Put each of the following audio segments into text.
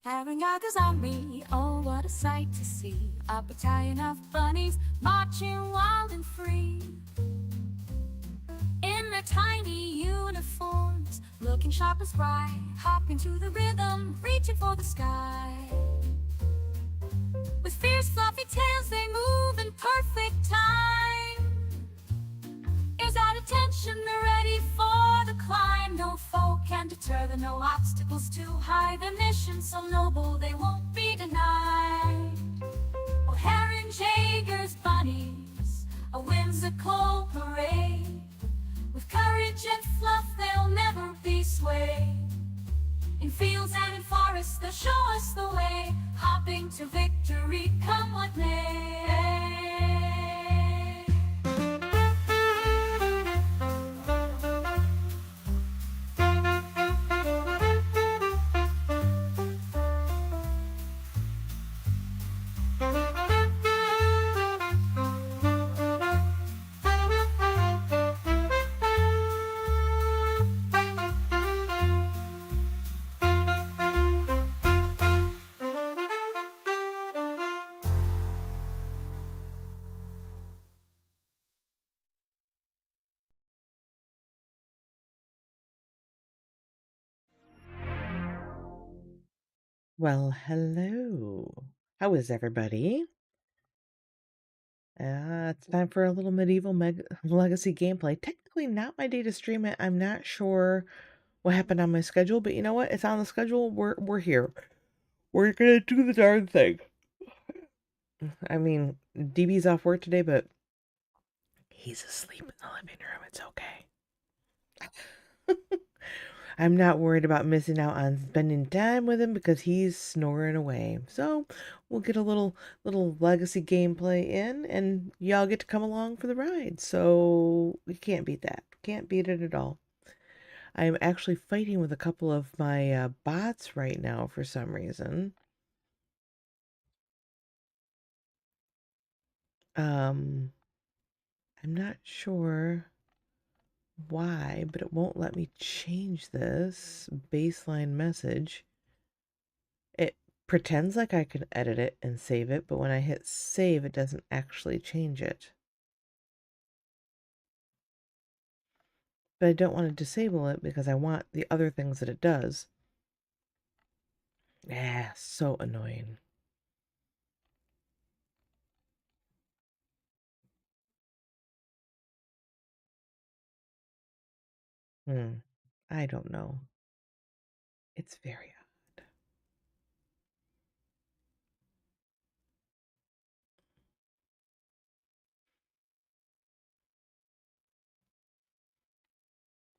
Staring at the zombie, oh what a sight to see. A battalion of bunnies marching wild and free. In their tiny uniforms, looking sharp as bright, hopping to the rhythm, reaching for the sky. With fierce fluffy tails they move in perfect time. Ears at attention, they're ready for the climb. No foe can deter them, no obstacles too high. Their mission so noble, they won't be denied. Oh, Herring Jaegers, bunnies, a whimsical parade. With courage and fluff, they'll never be swayed. In fields and in forests, they'll show us the way. Hopping to victory, come what may. Well, hello. How is everybody? It's time for a little medieval legacy gameplay. Technically not my day to stream it. I'm not sure what happened on my schedule, but you know what? It's on the schedule. We're here. We're gonna do the darn thing. I mean, DB's off work today, but he's asleep in the living room. It's okay. I'm not worried about missing out on spending time with him because he's snoring away. So we'll get a little legacy gameplay in, and y'all get to come along for the ride. So we can't beat that. Can't beat it at all. I'm actually fighting with a couple of my bots right now for some reason. I'm not sure why, but it won't let me change this baseline message. It pretends like I can edit it and save it, but when I hit save, it doesn't actually change it. But I don't want to disable it because I want the other things that it does. Ah, so annoying. I don't know. It's very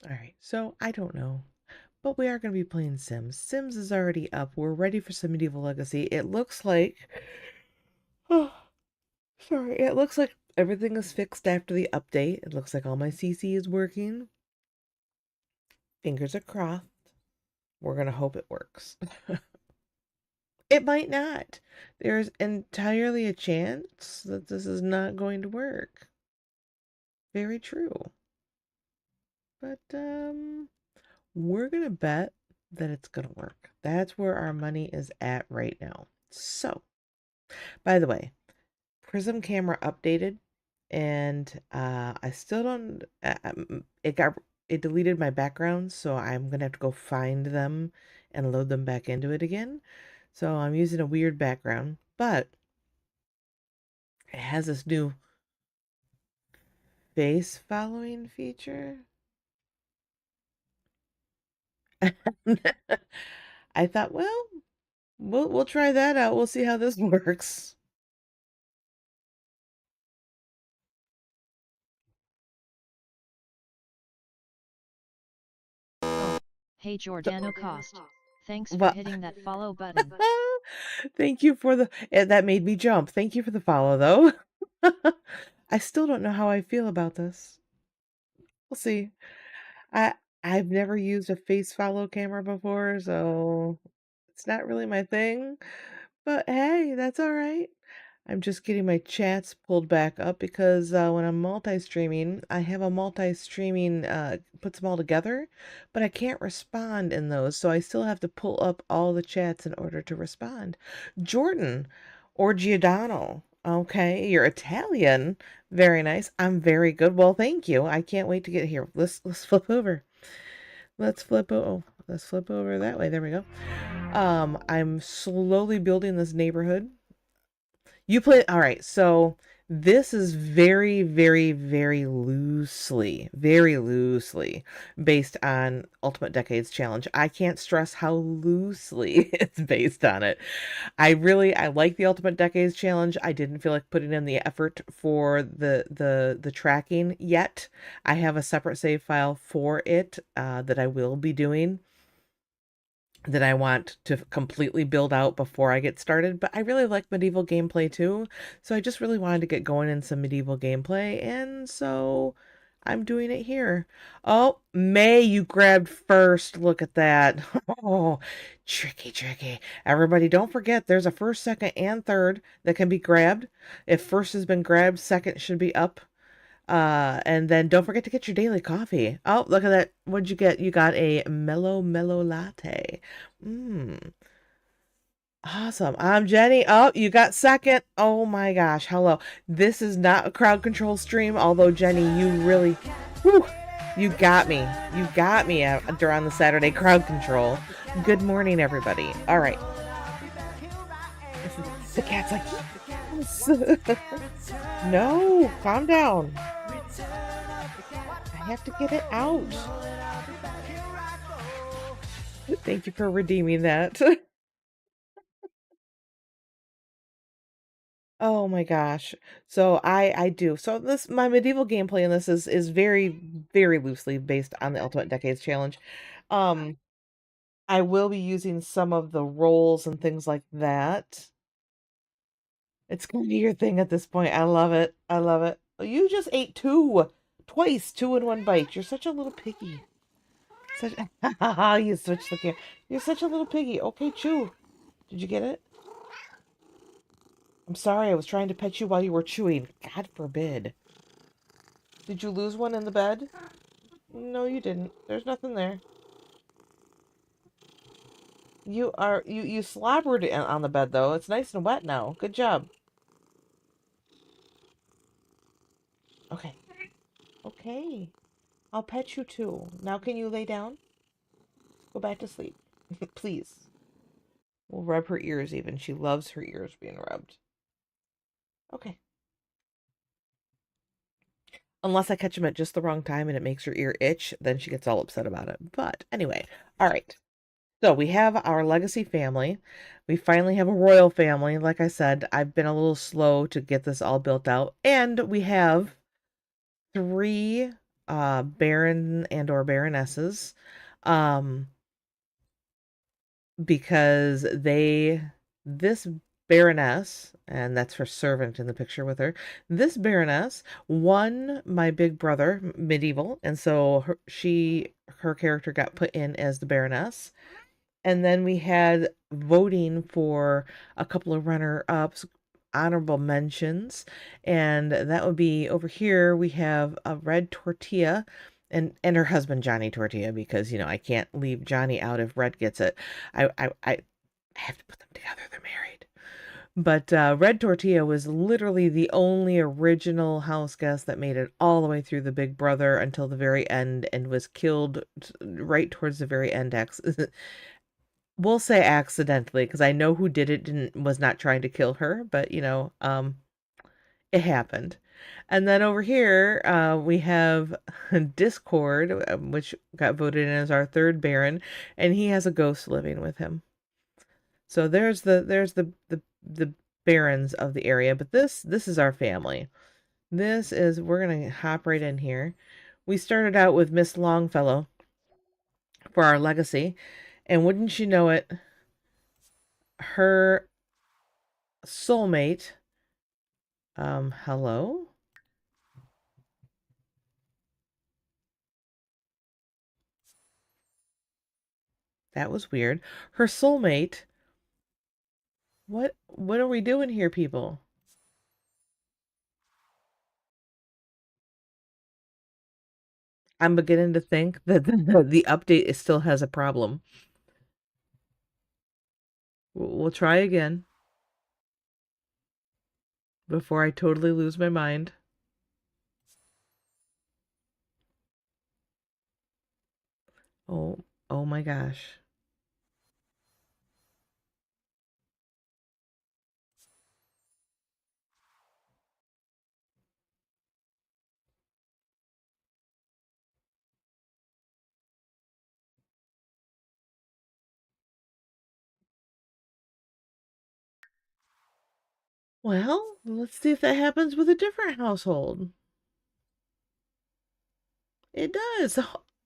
odd. Alright, so I don't know. But we are going to be playing Sims. Sims is already up. We're ready for some medieval legacy. It looks like... Oh, sorry. It looks like everything is fixed after the update. It looks like all my CC is working. Fingers are crossed. We're going to hope it works. It might not. There's entirely a chance that this is not going to work. Very true. But we're going to bet that it's going to work. That's where our money is at right now. So, by the way, Prism camera updated, and I still don't it deleted my backgrounds, so I'm going to have to go find them and load them back into it again. So I'm using a weird background, but it has this new face following feature. I thought, well, we'll try that out. We'll see how this works. Hey Giordano Cost. Thanks for Well, hitting that follow button. thank you for that made me jump. Thank you for the follow, though. I still don't know how I feel about this. We'll see. I I've never used a face follow camera before, so it's not really my thing. But hey, that's all right. I'm just getting my chats pulled back up because when I'm multi-streaming, I have a multi-streaming puts them all together, but I can't respond in those, so I still have to pull up all the chats in order to respond. Jordan or Giordano. Okay, you're Italian. Very nice. I'm very good. Well, thank you. I can't wait to get here. Let's flip over. Let's flip over that way. There we go. I'm slowly building this neighborhood. You play, all right, so this is very loosely based on Ultimate Decades Challenge. I can't stress how loosely it's based on it. I like the Ultimate Decades Challenge. I didn't feel like putting in the effort for the tracking yet. I have a separate save file for it that I will be doing, that I want to completely build out before I get started, but I really like medieval gameplay too, so I just really wanted to get going in some medieval gameplay, and so I'm doing it here. Oh, May, you grabbed first. Look at that. Oh, tricky. Everybody, don't forget there's a first, second, and third that can be grabbed. If first has been grabbed, second should be up. And then don't forget to get your daily coffee. Oh, look at that. What'd you get? You got a mellow latte. Mmm. Awesome. I'm Jenny. Oh, you got second. Oh my gosh. Hello. This is not a crowd control stream, although Jenny, you really, whew, you got me. You got me during the Saturday crowd control. Good morning, everybody. All right. The cat's like, yes. No, calm down. I have to get it out. Thank you for redeeming that. Oh my gosh. So I do. So this my medieval gameplay in this is very loosely based on the Ultimate Decades Challenge. Um I will be using some of the rolls and things like that. It's gonna be your thing at this point. I love it. I love it. You just ate two. Twice, two in one bite. You're such a little piggy. Such you switched the camera. You're such a little piggy. Okay, chew. Did you get it? I'm sorry, I was trying to pet you while you were chewing. God forbid. Did you lose one in the bed? No, you didn't. There's nothing there. You slobbered it on the bed though. It's nice and wet now. Good job. Okay. Okay. I'll pet you too. Now can you lay down? Go back to sleep. Please. We'll rub her ears even. She loves her ears being rubbed. Okay. Unless I catch them at just the wrong time and it makes her ear itch, then she gets all upset about it. But anyway, all right. So we have our legacy family. We finally have a royal family. Like I said, I've been a little slow to get this all built out. And we have three baron and or baronesses. Because this baroness, and that's her servant in the picture with her, this baroness won my big brother medieval, and so her character got put in as the baroness. And then we had voting for a couple of runner-ups, honorable mentions, and that would be over here. We have a Red Tortilla and her husband Johnny Tortilla, because I can't leave Johnny out if Red gets it. I have to put them together. They're married. But Red Tortilla was literally the only original house guest that made it all the way through the Big Brother until the very end, and was killed right towards the very end. We'll say accidentally, because I know who did it was not trying to kill her, but it happened. And then over here, we have Discord, which got voted in as our third Baron, and he has a ghost living with him. So there's the barons of the area, but this is our family. We're gonna hop right in here. We started out with Miss Longfellow for our legacy, and wouldn't you know it, her soulmate, hello? That was weird. Her soulmate, what are we doing here, people? I'm beginning to think that the update still has a problem. We'll try again before I totally lose my mind. Oh my gosh. Well, let's see if that happens with a different household. It does.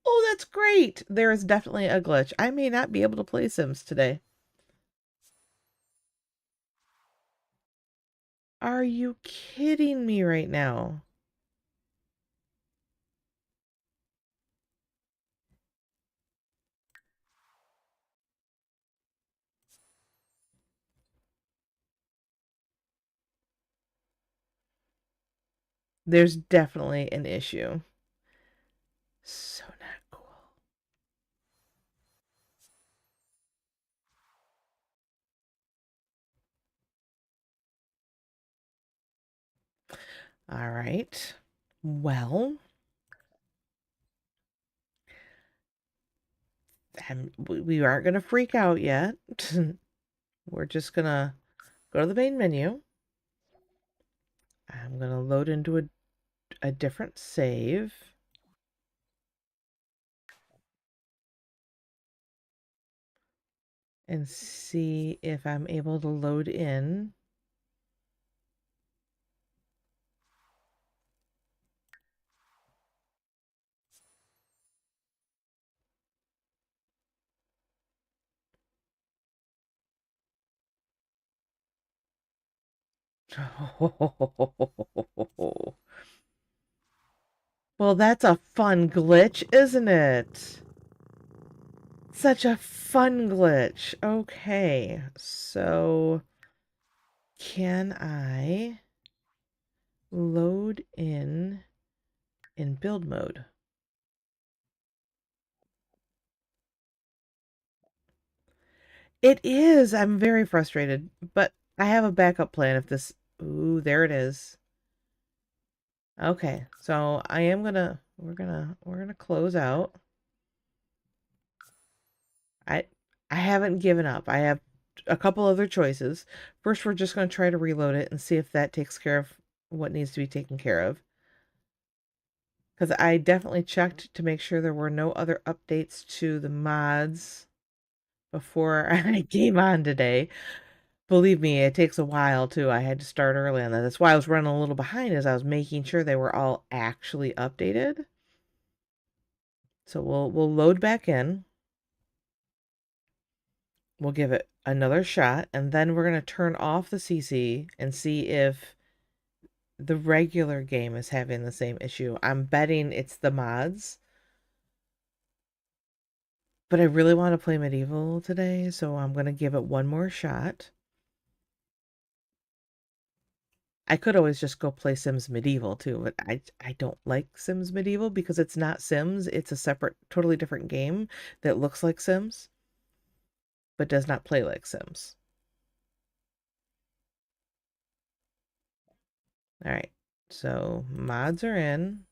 Oh, that's great. There is definitely a glitch. I may not be able to play Sims today. Are you kidding me right now? There's definitely an issue. So not cool. All right. Well, we aren't going to freak out yet. We're just going to go to the main menu. I'm going to load into a different save. And see if I'm able to load in. Well, that's a fun glitch, isn't it? Such a fun glitch. Okay, so can I load in build mode? It is. I'm very frustrated, but I have a backup plan if this... Ooh, there it is. Okay, so I am gonna... We're gonna close out. I I haven't given up. I have a couple other choices. First, we're just going to try to reload it and see if that takes care of what needs to be taken care of. Because I definitely checked to make sure there were no other updates to the mods before I came on today. Believe me, it takes a while too. I had to start early on that. That's why I was running a little behind as I was making sure they were all actually updated. So we'll load back in. We'll give it another shot, and then we're going to turn off the CC and see if the regular game is having the same issue. I'm betting it's the mods. But I really want to play Medieval today, so I'm going to give it one more shot. I could always just go play Sims Medieval too, but I don't like Sims Medieval because it's not Sims. It's a separate, totally different game that looks like Sims, but does not play like Sims. All right, so mods are in.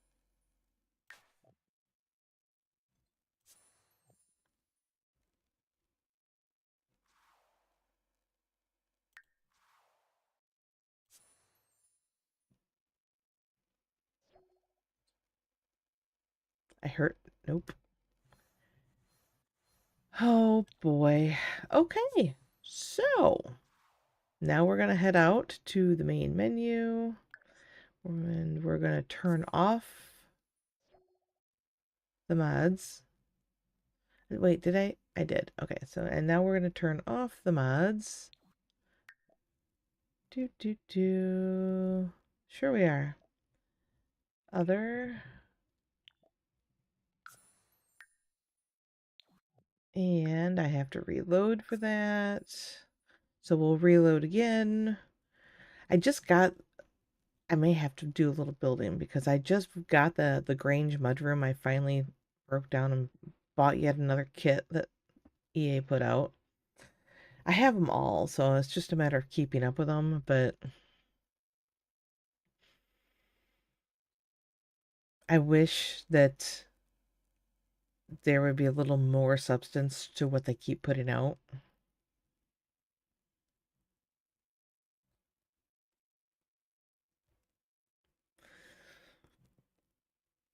I hurt. Nope. Oh boy. Okay. So now we're going to head out to the main menu and we're going to turn off the mods. Wait, did I? I did. Okay, so and now we're going to turn off the mods. Do. Sure we are. Other. And I have to reload for that. So we'll reload again. I I may have to do a little building because I just got the Grange mudroom. I finally broke down and bought yet another kit that EA put out. I have them all, so it's just a matter of keeping up with them, but I wish that there would be a little more substance to what they keep putting out.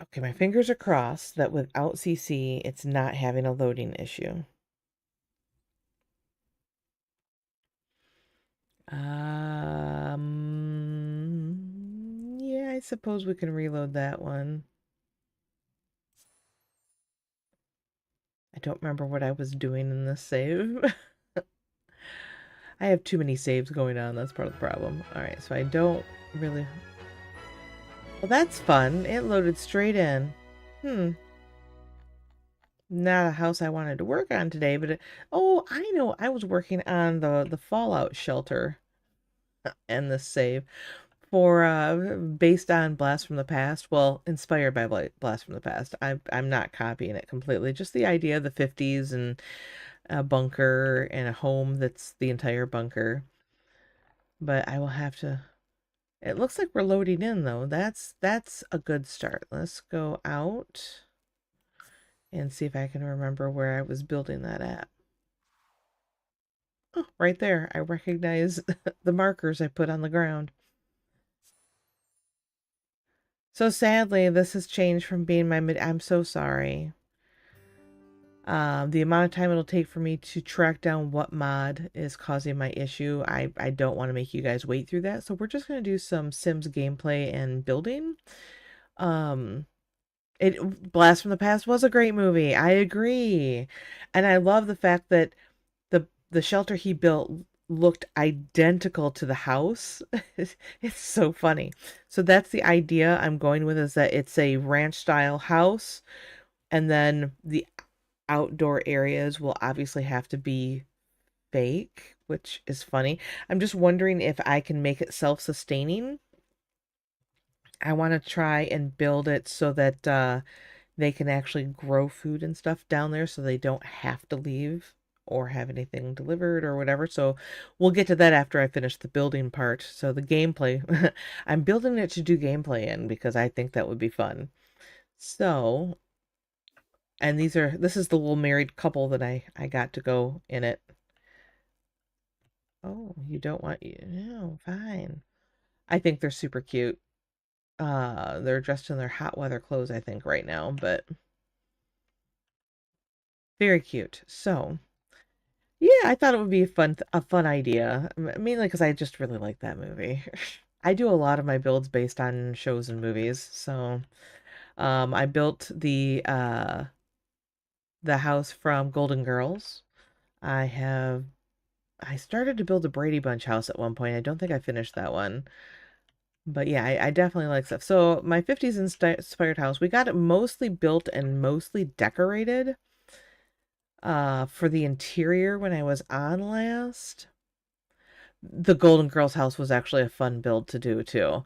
Okay, my fingers are crossed that without CC, it's not having a loading issue. Yeah, I suppose we can reload that one. I don't remember what I was doing in this save. I have too many saves going on, that's part of the problem. Alright, so I don't really... Well, that's fun. It loaded straight in. Not a house I wanted to work on today, but oh, I know. I was working on the Fallout shelter and the save for based on Blast from the Past. Well, inspired by Blast from the Past. I'm not copying it completely. Just the idea of the 50s and a bunker and a home that's the entire bunker. But I will have to. It looks like we're loading in though. That's a good start. Let's go out and see if I can remember where I was building that at. Oh, right there. I recognize the markers I put on the ground. So sadly, this has changed from being my mid. I'm so sorry. The amount of time it'll take for me to track down what mod is causing my issue, I don't want to make you guys wait through that. So we're just going to do some Sims gameplay and building. Blast from the Past was a great movie. I agree. And I love the fact that the shelter he built looked identical to the house. It's so funny. So that's the idea I'm going with, is that it's a ranch style house, and then the outdoor areas will obviously have to be fake, which is funny. I'm just wondering if I can make it self-sustaining. I want to try and build it so that they can actually grow food and stuff down there so they don't have to leave or have anything delivered or whatever. So we'll get to that after I finish the building part. So the gameplay, I'm building it to do gameplay in because I think that would be fun. So, and this is the little married couple that I got to go in it. Oh, you don't want you? No, fine. I think they're super cute. They're dressed in their hot weather clothes, I think, right now, but very cute. So, yeah, I thought it would be a fun idea, mainly because I just really like that movie. I do a lot of my builds based on shows and movies. So, I built the house from Golden Girls. I started to build a Brady Bunch house at one point. I don't think I finished that one. But yeah, I definitely like stuff. So my 50s inspired house, we got it mostly built and mostly decorated for the interior when I was on last. The Golden Girls house was actually a fun build to do too.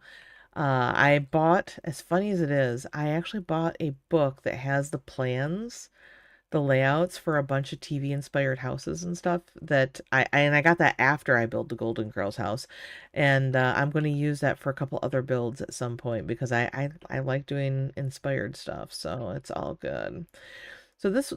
I bought, as funny as it is, I actually bought a book that has the plans, the layouts for a bunch of TV inspired houses and stuff that I got that after I built the Golden Girls house, and I'm going to use that for a couple other builds at some point because I like doing inspired stuff, so it's all good. So this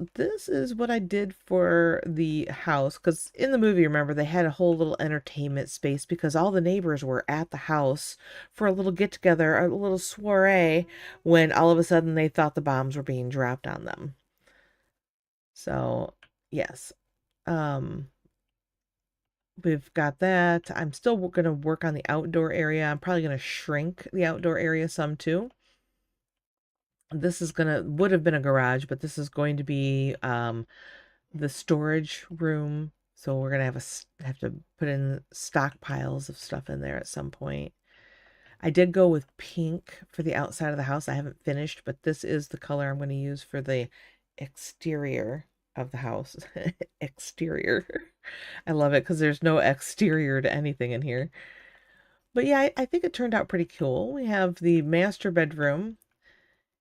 is what I did for the house, because in the movie, remember, they had a whole little entertainment space because all the neighbors were at the house for a little get together, a little soiree, when all of a sudden they thought the bombs were being dropped on them. So, yes. Um, we've got that. I'm still going to work on the outdoor area. I'm probably going to shrink the outdoor area some too. This is would have been a garage, but this is going to be the storage room. So we're going to have to put in stockpiles of stuff in there at some point. I did go with pink for the outside of the house. I haven't finished, but this is the color I'm going to use for the exterior of the house. Exterior. I love it because there's no exterior to anything in here. But yeah, I think it turned out pretty cool. We have the master bedroom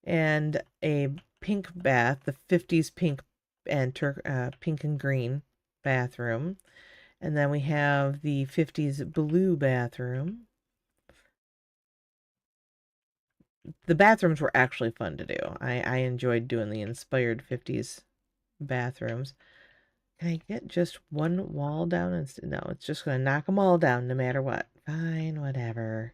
and a pink bath, the 50s pink and pink and green bathroom. And then we have the 50s blue bathroom. The bathrooms were actually fun to do. I enjoyed doing the inspired 50s bathrooms. Can I get just one wall down? No, it's just going to knock them all down no matter what. Fine, whatever.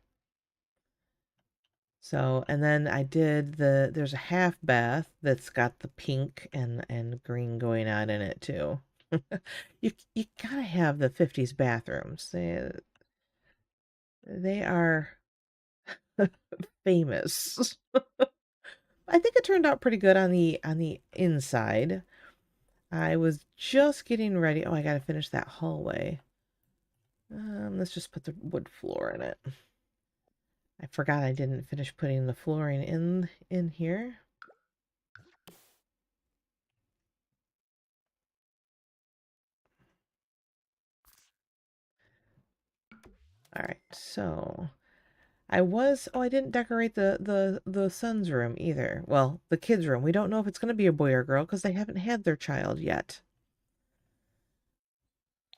So, and then I did there's a half bath that's got the pink and green going on in it too. You gotta have the 50s bathrooms. They are famous. I think it turned out pretty good on the inside. I was just getting ready. Oh, I gotta finish that hallway. Let's just put the wood floor in it. I forgot I didn't finish putting the flooring in here. All right, so I didn't decorate the son's room either. Well, the kids' room. We don't know if it's going to be a boy or girl because they haven't had their child yet.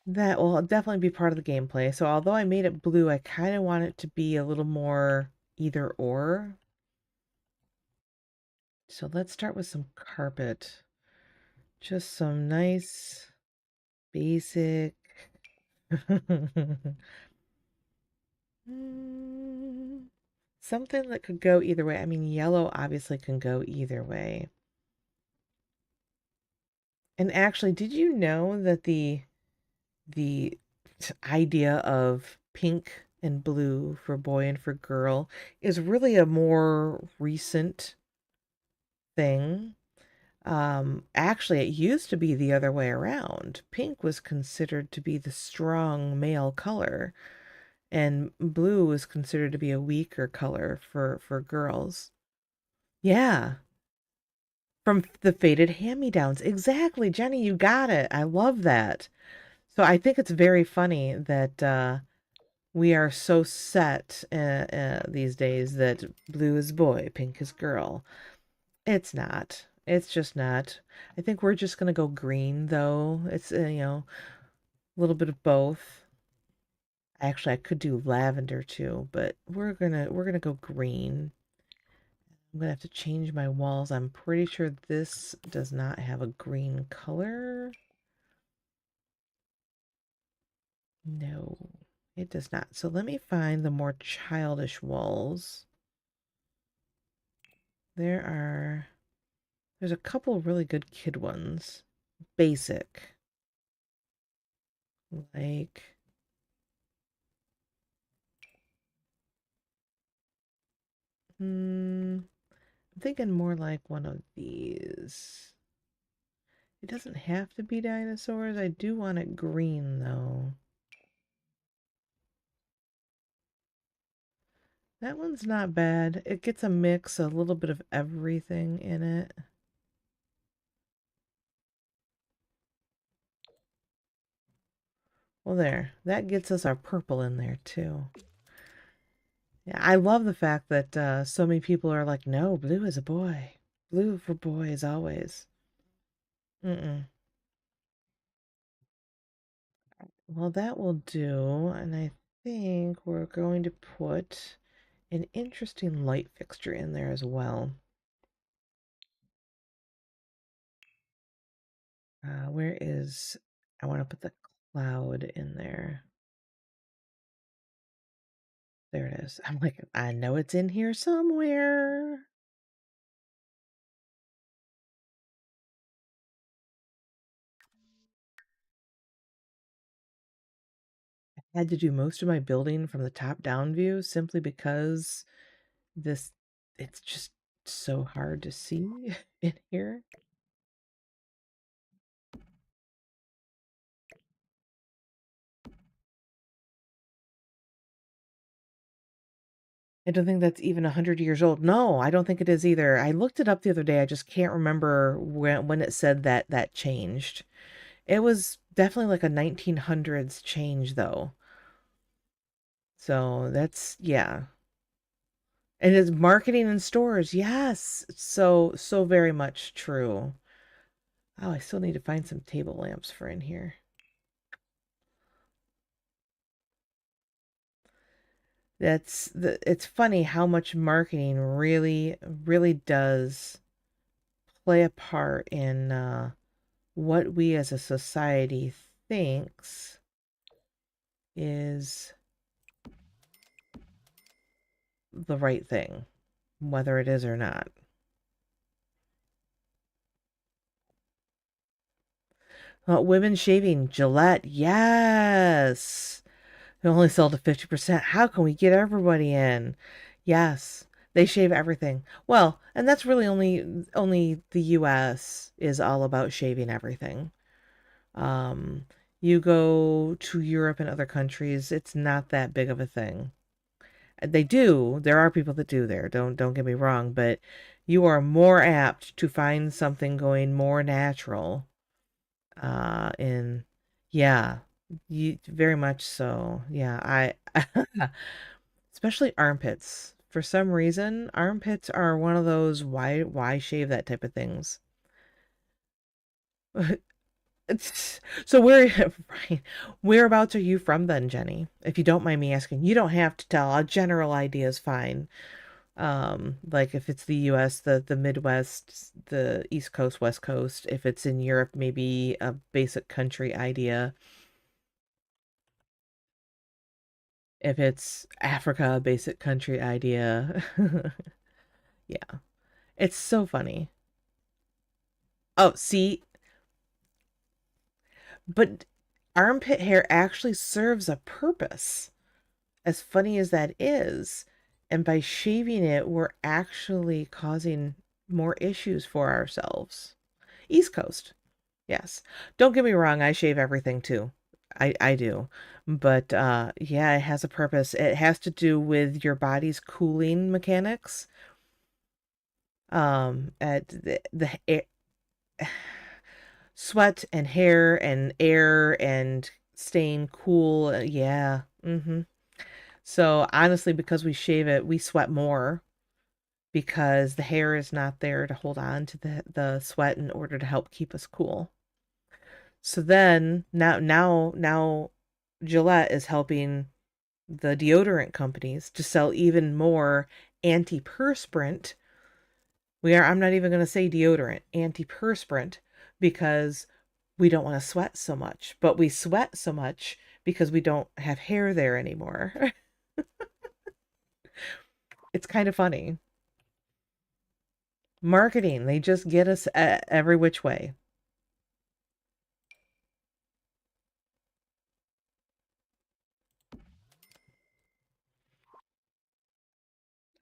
That will definitely be part of the gameplay. So although I made it blue, I kind of want it to be a little more either or. So let's start with some carpet. Just some nice, basic. Something that could go either way. I mean, yellow obviously can go either way. And actually, did you know that the idea of pink and blue for boy and for girl is really a more recent thing? Actually, it used to be the other way around. Pink was considered to be the strong male color, and blue was considered to be a weaker color for girls. Yeah, from the faded hand-me-downs. Exactly, Jenny, you got it. I love that. So I think it's very funny that we are so set these days that blue is boy, pink is girl. It's not. It's just not. I think we're just gonna go green though. It's a little bit of both. Actually, I could do lavender too, but we're gonna go green. I'm gonna have to change my walls. I'm pretty sure this does not have a green color. No, it does not. So let me find the more childish walls. There's a couple really good kid ones. Basic. Like I'm thinking more like one of these. It doesn't have to be dinosaurs. I do want it green though. That one's not bad. It gets a mix, a little bit of everything in it. Well, there. That gets us our purple in there too. Yeah, I love the fact that so many people are like, no, blue is a boy. Blue for boys always. Mm-mm. Well, that will do. And I think we're going to put an interesting light fixture in there as well. Where is... I want to put the cloud in there. There it is. I'm like, I know it's in here somewhere. I had to do most of my building from the top-down view simply because it's just so hard to see in here. I don't think that's even 100 years old. No, I don't think it is either. I looked it up the other day. I just can't remember when it said that changed. It was definitely like a 1900s change, though. So that's, yeah. And it's marketing in stores. Yes. So very much true. Oh, I still need to find some table lamps for in here. It's funny how much marketing really does play a part in what we as a society thinks is the right thing, whether it is or not. Women shaving, Gillette, yes. They only sell to 50%. How can we get everybody in? Yes, they shave everything. Well, and that's really only the US is all about shaving everything. Um, you go to Europe and other countries, it's not that big of a thing. They do. There are people that do there. Don't get me wrong, but you are more apt to find something going more natural in yeah, you very much so. Yeah, I especially armpits. For some reason, armpits are one of those why shave that type of things. So where right, whereabouts are you from then, Jenny? If you don't mind me asking, you don't have to tell. A general idea is fine. Like if it's the US, the Midwest, the East Coast, West Coast. If it's in Europe, maybe a basic country idea. If it's Africa, a basic country idea. Yeah. It's so funny. Oh, see, but armpit hair actually serves a purpose. As funny as that is, and by shaving it, we're actually causing more issues for ourselves. East Coast. Yes. Don't get me wrong, I shave everything too. I do. But yeah, it has a purpose. It has to do with your body's cooling mechanics. At the sweat and hair and air and staying cool. Yeah. So honestly, because we shave it, we sweat more because the hair is not there to hold on to the sweat in order to help keep us cool. So then now Gillette is helping the deodorant companies to sell even more antiperspirant. I'm not even going to say deodorant, antiperspirant, because we don't want to sweat so much, but we sweat so much because we don't have hair there anymore. It's kind of funny. Marketing, they just get us every which way.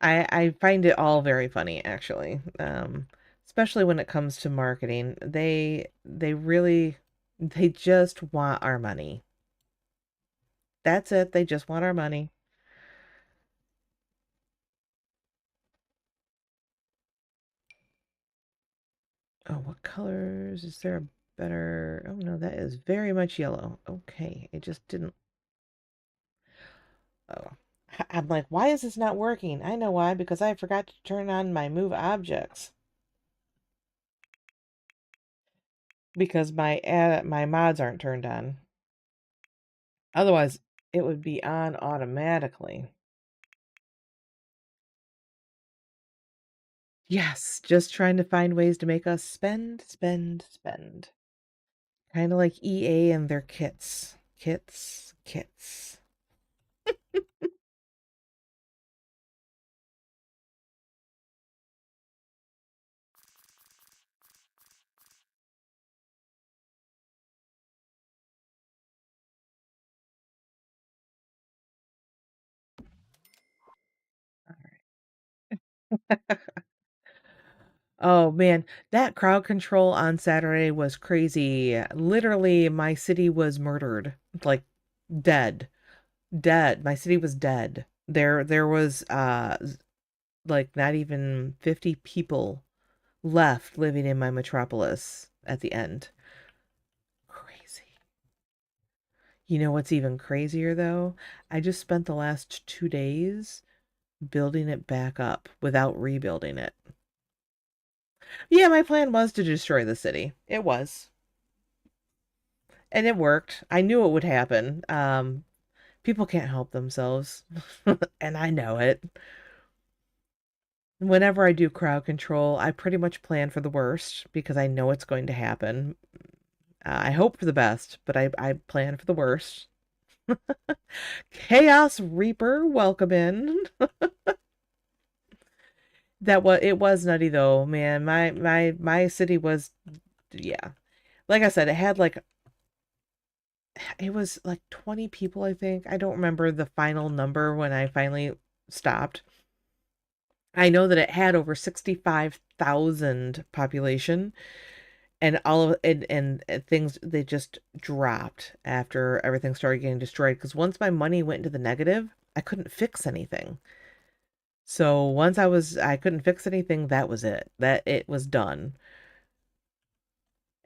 I find it all very funny, actually. Especially when it comes to marketing. They really they just want our money. That's it. They just want our money. Oh, what colors? Is there a better? Oh no, that is very much yellow. Okay, it just didn't. Oh, I'm like, why is this not working? I know why, because I forgot to turn on my move objects. Because my mods aren't turned on. Otherwise, it would be on automatically. Yes, just trying to find ways to make us spend, spend, spend. Kind of like EA and their kits. Kits, kits. Oh man, that crowd control on Saturday was crazy. Literally, my city was murdered. Like dead. Dead. My city was dead. There was like not even 50 people left living in my metropolis at the end. Crazy. You know what's even crazier though? I just spent the last 2 days building it back up without rebuilding it. Yeah, my plan was to destroy the city. It was. And it worked. I knew it would happen. People can't help themselves. And I know it. Whenever I do crowd control, I pretty much plan for the worst because I know it's going to happen. I hope for the best, but I plan for the worst. Chaos Reaper, welcome in. It was nutty though, man. My city was, yeah. Like I said, it was like 20 people, I think. I don't remember the final number when I finally stopped. I know that it had over 65,000 population, and all of and things, they just dropped after everything started getting destroyed because once my money went into the negative, I couldn't fix anything. So once I couldn't fix anything, that was it. That it was done.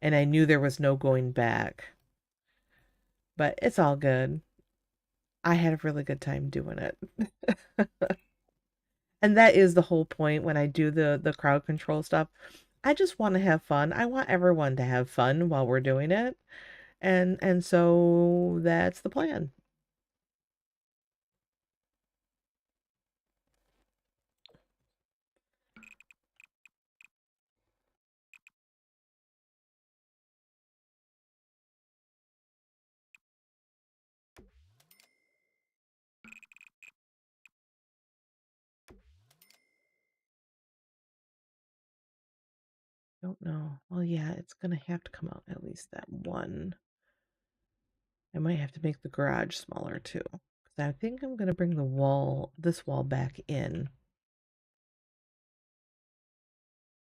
And I knew there was no going back. But it's all good. I had a really good time doing it. And that is the whole point when I do the crowd control stuff. I just want to have fun. I want everyone to have fun while we're doing it. And so that's the plan. Don't know. Well, yeah, it's gonna have to come out at least that one. I might have to make the garage smaller too. 'Cause I think I'm gonna bring this wall back in.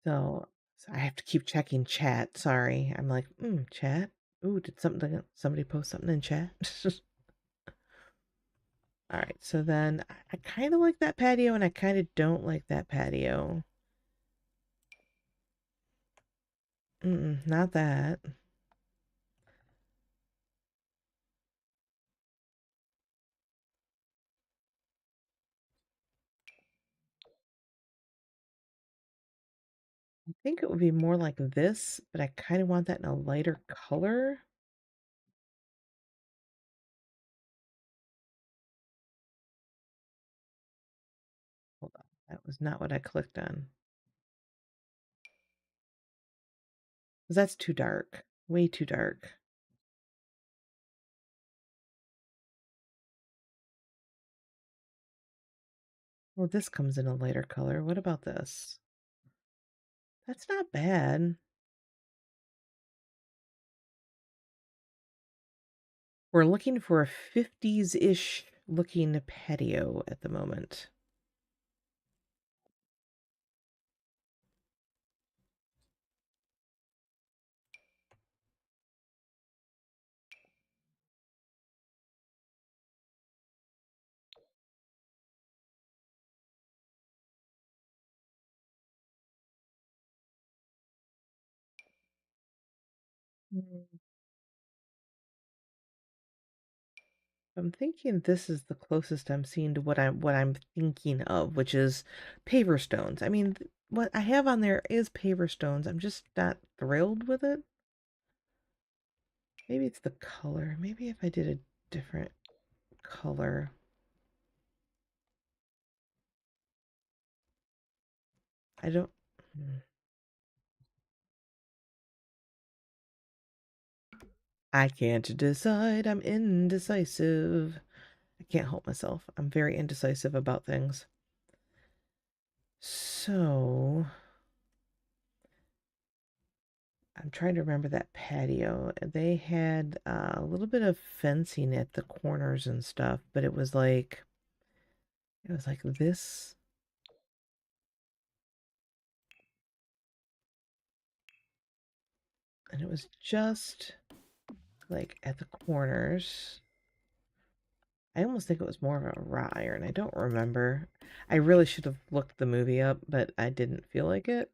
So I have to keep checking chat. Sorry. I'm like, chat. Ooh, did somebody post something in chat? All right, so then I kind of like that patio and I kind of don't like that patio. Not that. I think it would be more like this, but I kind of want that in a lighter color. Hold on, that was not what I clicked on. Because that's too dark. Way too dark. Well, this comes in a lighter color. What about this? That's not bad. We're looking for a 50s-ish looking patio at the moment. Mm. I'm thinking this is the closest I'm seeing to what I'm thinking of, which is paver stones. I mean, what I have on there is paver stones. I'm just not thrilled with it. Maybe it's the color. Maybe if I did a different color. I don't. Hmm. I can't decide. I'm indecisive. I can't help myself. I'm very indecisive about things. So, I'm trying to remember that patio. They had a little bit of fencing at the corners and stuff, but it was like this, and it was just like at the corners. I almost think it was more of a wrought iron. I don't remember. I really should have looked the movie up, but I didn't feel like it.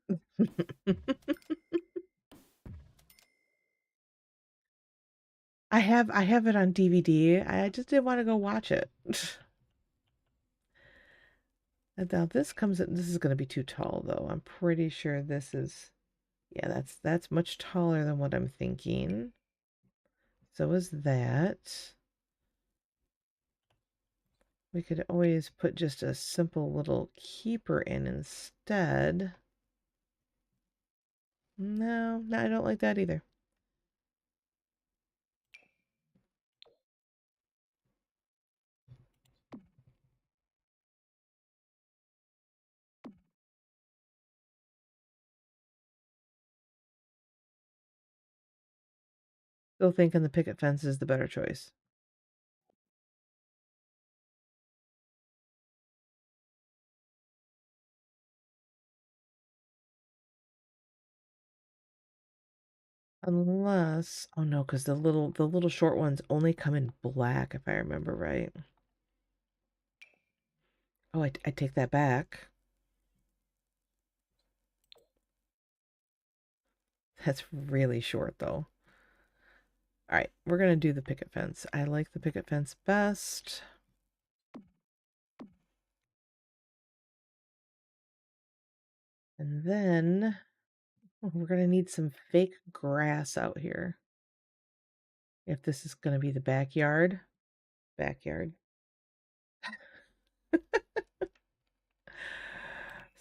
I have it on DVD. I just didn't want to go watch it. And now this comes in, this is going to be too tall though. I'm pretty sure this is, yeah, that's much taller than what I'm thinking. So is that. We could always put just a simple little keeper in instead. No, I don't like that either. Still thinking the picket fence is the better choice. Unless, oh no, because the little short ones only come in black, if I remember right. Oh, I take that back. That's really short though. All right, we're gonna do the picket fence. I like the picket fence best. And then we're gonna need some fake grass out here. If this is gonna be the backyard. Backyard.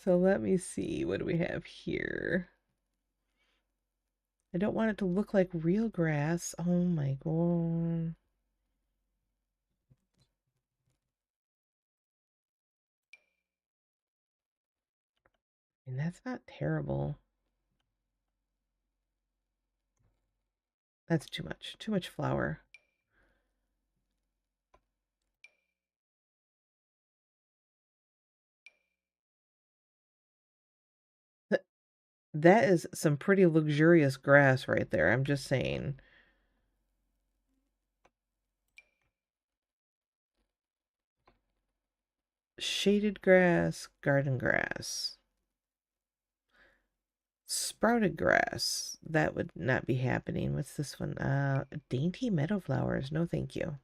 So let me see, what do we have here? I don't want it to look like real grass. Oh my god. And that's not terrible. That's too much. Too much flour. That is some pretty luxurious grass right there. I'm just saying. Shaded grass, garden grass. Sprouted grass. That would not be happening. What's this one? Dainty meadow flowers. No, thank you.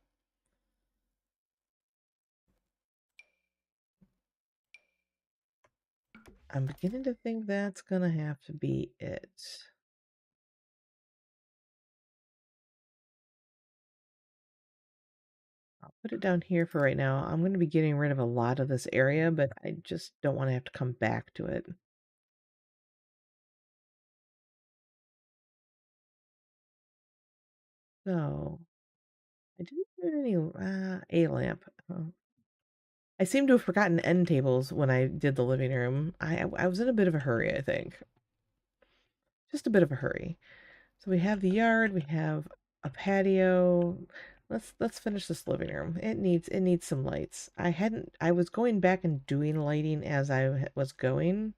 I'm beginning to think that's gonna have to be it. I'll put it down here for right now. I'm going to be getting rid of a lot of this area, but I just don't want to have to come back to it. So, I didn't put any a lamp. I seem to have forgotten end tables when I did the living room. I was in a bit of a hurry, I think. Just a bit of a hurry. So we have the yard, we have a patio. Let's finish this living room. It needs some lights. I was going back and doing lighting as I was going.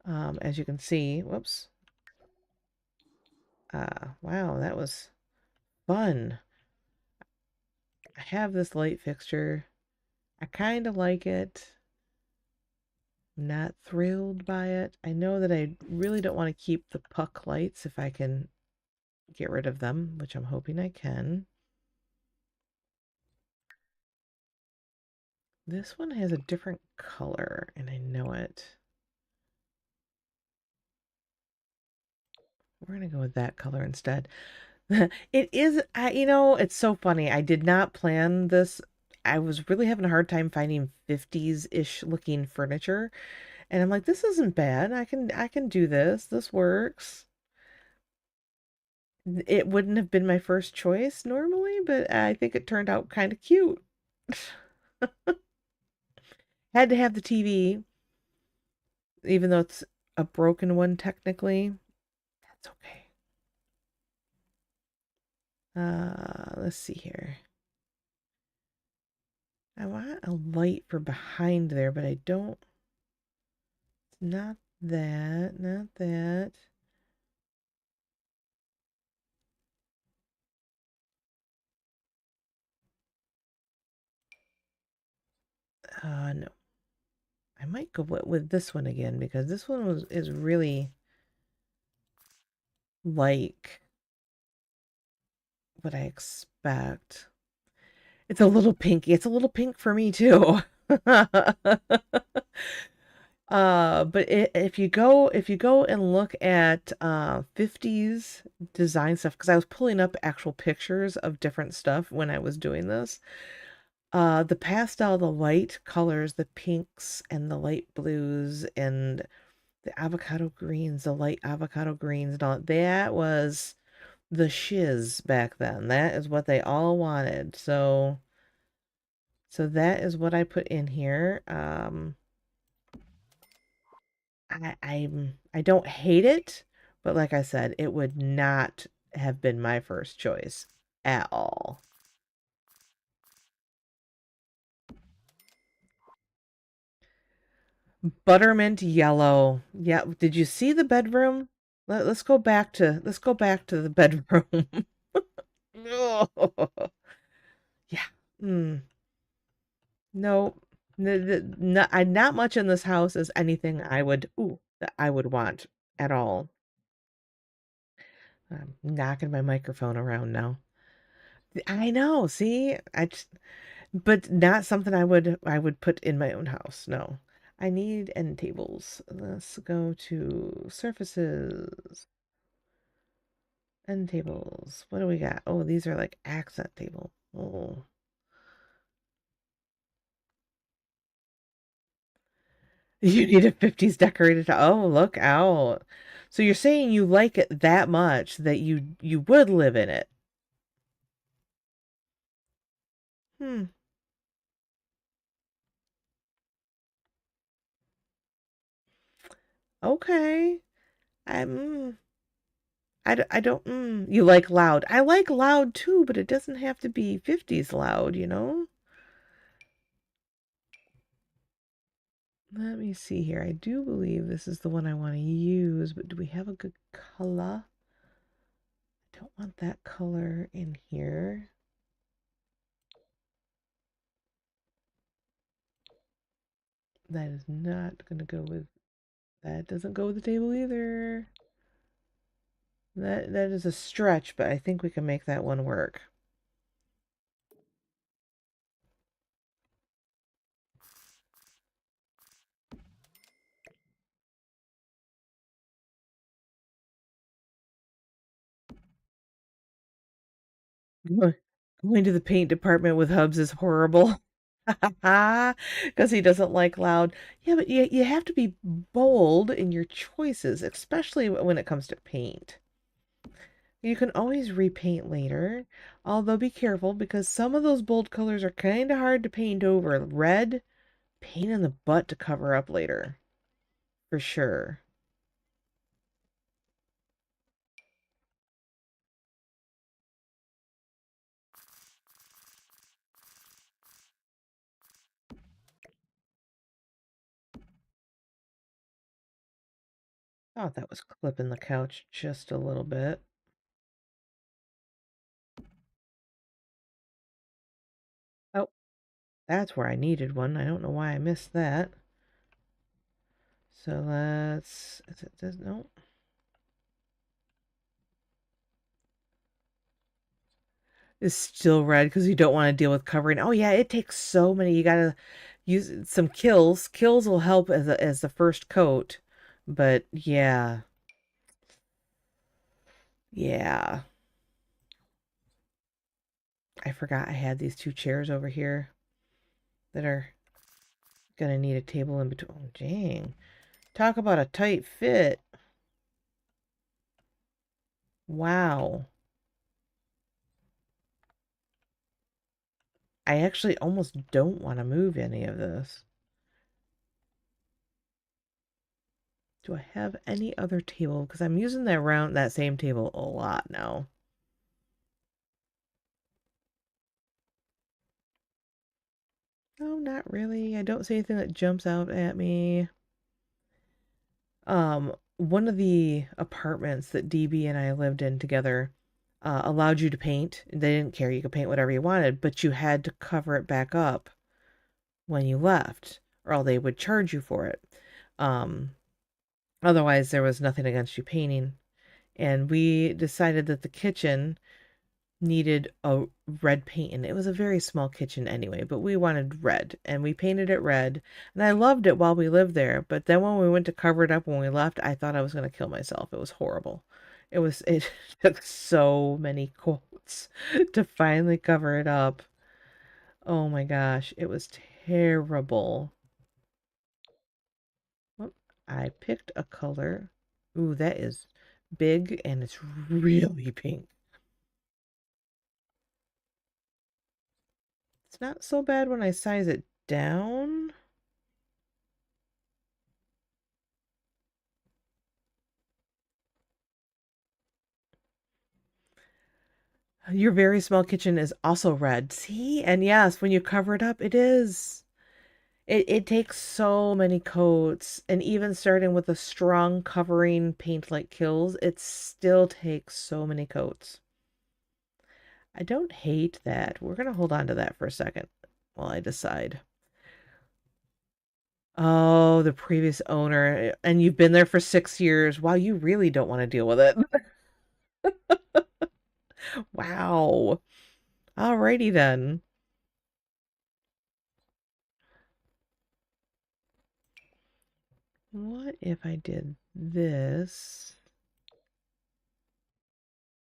As you can see, whoops. Wow, that was fun. I have this light fixture. I kind of like it. I'm not thrilled by it. I know that I really don't want to keep the puck lights if I can get rid of them, which I'm hoping I can. This one has a different color, and I know it. We're going to go with that color instead. It is, it's so funny. I did not plan this. I was really having a hard time finding 50s-ish looking furniture. And I'm like, this isn't bad. I can do this. This works. It wouldn't have been my first choice normally, but I think it turned out kind of cute. Had to have the TV, even though it's a broken one technically. That's okay. Let's see here. I want a light for behind there, but I don't. It's not that, not that. No. I might go with this one again because this one is really like what I expect. It's a little pinky. It's a little pink for me too. But if you go and look at 50s design stuff, because I was pulling up actual pictures of different stuff when I was doing this. The pastel, the light colors, the pinks and the light blues and the avocado greens, the light avocado greens and all that was the shiz back then. That is what they all wanted. So that is what I put in here. I don't hate it, but like I said, it would not have been my first choice at all. Buttermint yellow. Yeah, did you see the bedroom? Let's go back to the bedroom. Ugh. Yeah. Mm. No, not much in this house is anything that I would want at all. I'm knocking my microphone around now. I know, see? But not something I would put in my own house. No. I need end tables. Let's go to surfaces. End tables. What do we got? Oh, these are like accent table. Oh. You need a 50s decorated. Oh, look out. So you're saying you like it that much that you would live in it. Hmm. Okay. I'm I don't you like loud. I like loud too, but it doesn't have to be 50s loud, you know? Let me see here. I do believe this is the one I want to use, but do we have a good color? I don't want that color in here. That is not going to go with, that doesn't go with the table either. That is a stretch, but I think we can make that one work. Going going to the paint department with Hubs is horrible. Because he doesn't like loud. Yeah, but you have to be bold in your choices, especially when it comes to paint. You can always repaint later, although be careful because some of those bold colors are kind of hard to paint over. Red, pain in the butt to cover up later, for sure. Thought that was clipping the couch just a little bit. Oh, that's where I needed one. I don't know why I missed that. So let's, no. Is still red because you don't want to deal with covering. Oh yeah, it takes so many. You gotta use some kills. Kills will help as the first coat, but yeah, yeah. I forgot I had these two chairs over here that are gonna need a table in between. Oh, dang. Talk about a tight fit. Wow. I actually almost don't want to move any of this. Do I have any other table? Because I'm using that same table a lot now. No, not really. I don't see anything that jumps out at me. One of the apartments that DB and I lived in together allowed you to paint. They didn't care. You could paint whatever you wanted, but you had to cover it back up when you left, or else they would charge you for it. Um, Otherwise, there was nothing against you painting. And we decided that the kitchen needed a red paint, and it was a very small kitchen anyway, but we wanted red, and we painted it red, and I loved it while we lived there, but then when we went to cover it up when we left, I thought I was going to kill myself. It was horrible. It took so many quotes to finally cover it up. Oh my gosh, it was terrible. Well, I picked a color. Ooh, that is big and it's really pink. It's not so bad when I size it down. Your very small kitchen is also red. See? And yes, when you cover it up, it is. It takes so many coats, and even starting with a strong covering paint like Kills, it still takes so many coats. I don't hate that. We're gonna hold on to that for a second while I decide. Oh, the previous owner, and you've been there for 6 years. Wow, you really don't want to deal with it. Wow. Alrighty then. What if I did this?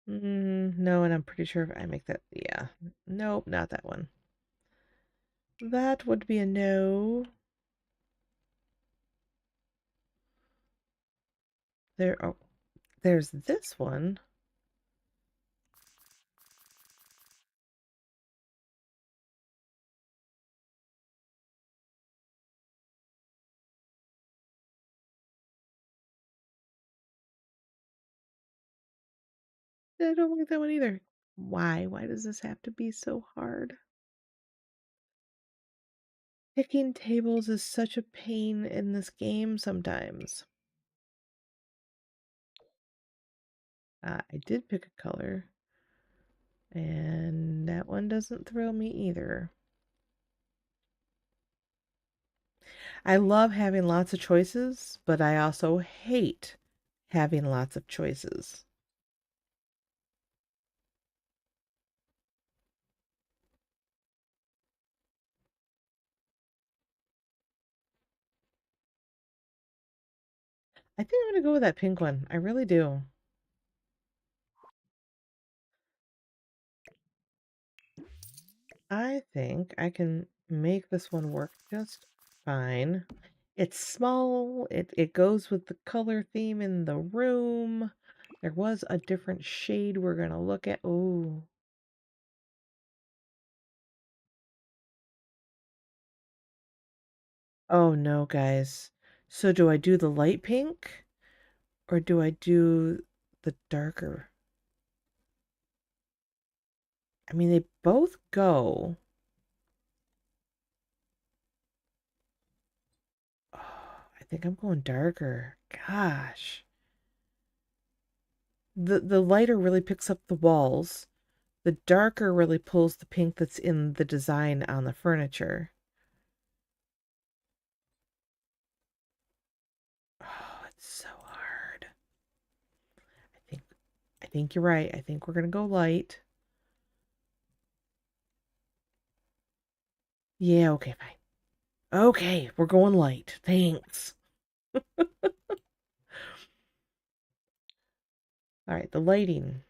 No, and I'm pretty sure if I make that, yeah. Nope, not that one. That would be a no. Oh, there's this one. I don't like that one either. Why? Why does this have to be so hard? Picking tables is such a pain in this game sometimes. I did pick a color, and that one doesn't thrill me either. I love having lots of choices, but I also hate having lots of choices. I think I'm going to go with that pink one. I really do. I think I can make this one work just fine. It's small. It goes with the color theme in the room. There was a different shade we're going to look at. Oh. Oh no, guys. So do I do the light pink or do I do the darker? I mean, they both go. Oh, I think I'm going darker. Gosh. The lighter really picks up the walls. The darker really pulls the pink that's in the design on the furniture. Oh, it's so hard. I think I think you're right. I think we're gonna go light. Yeah, okay, fine. Okay, we're going light. Thanks. All right, the lighting.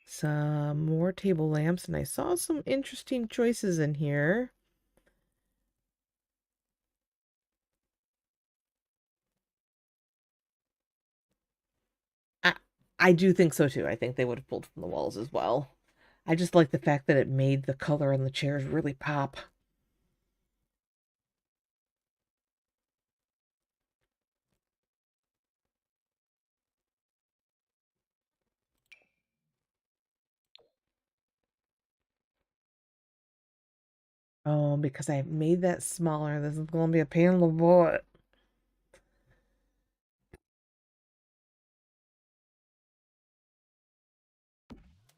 Some more table lamps, and I saw some interesting choices in here. I, I do think so too. I think they would have pulled from the walls as well. I just like the fact that it made the color on the chairs really pop. Oh, because I made that smaller. This is going to be a pain in the butt.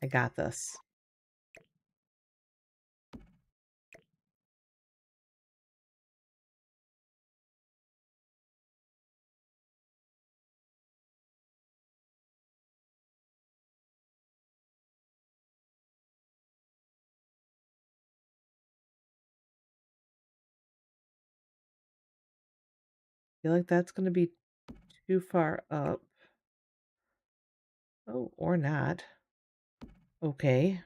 I got this. feel like that's going to be too far up. Oh, or not. Okay.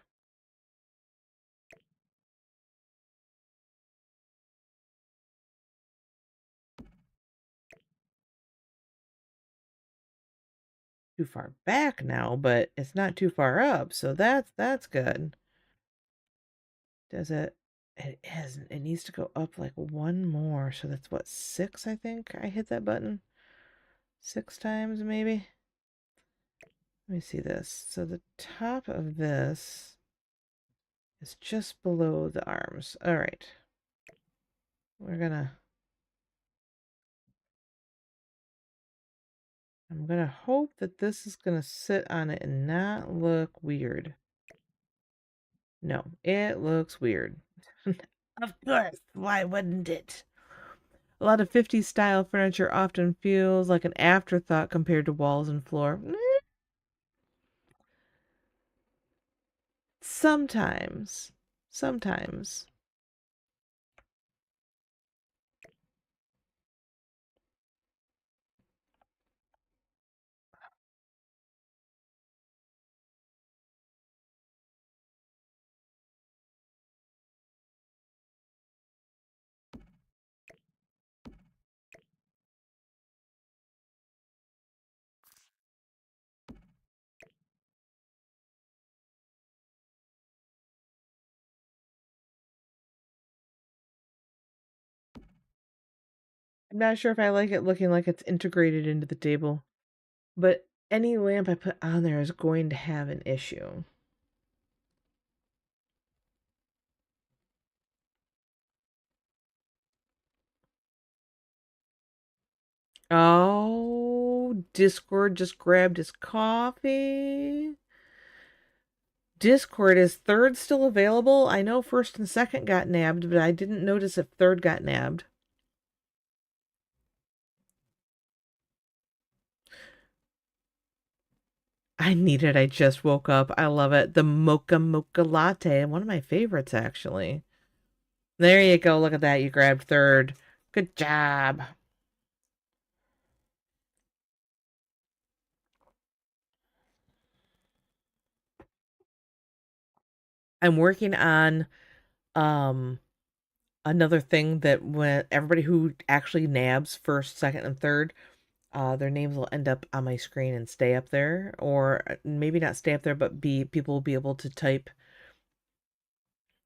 Too far back now, but it's not too far up, so that's good. Does it? It isn't. It needs to go up like one more. So that's what, 6, I think? I hit that button 6 times, maybe? Let me see this. So the top of this is just below the arms. All right. I'm gonna hope that this is gonna sit on it and not look weird. No, it looks weird. Of course, why wouldn't it? A lot of 50s style furniture often feels like an afterthought compared to walls and floor. Sometimes. Sometimes. I'm not sure if I like it looking like it's integrated into the table, but any lamp I put on there is going to have an issue. Oh, Discord just grabbed his coffee. Discord, is third still available? I know first and second got nabbed, but I didn't notice if third got nabbed. I need it. I just woke up. I love it. The mocha mocha latte. One of my favorites, actually. There you go. Look at that. You grabbed third. Good job. I'm working on um another thing that when everybody who actually nabs first, second, and third, their names will end up on my screen and stay up there, or maybe not stay up there, but be people will be able to type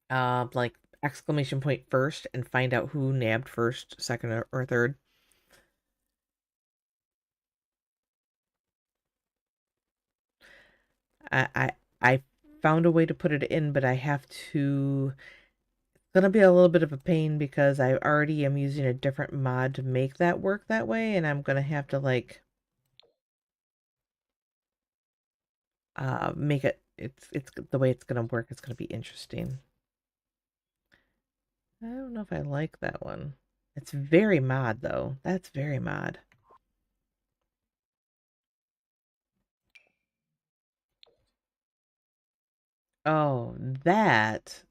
like exclamation point first and find out who nabbed first, second, or third. I found a way to put it in, but I have to. It's gonna be a little bit of a pain because I already am using a different mod to make that work that way, and I'm gonna have to like make it. It's the way it's gonna work. It's gonna be interesting. I don't know if I like that one. It's very mod though. That's very mod. Oh, that.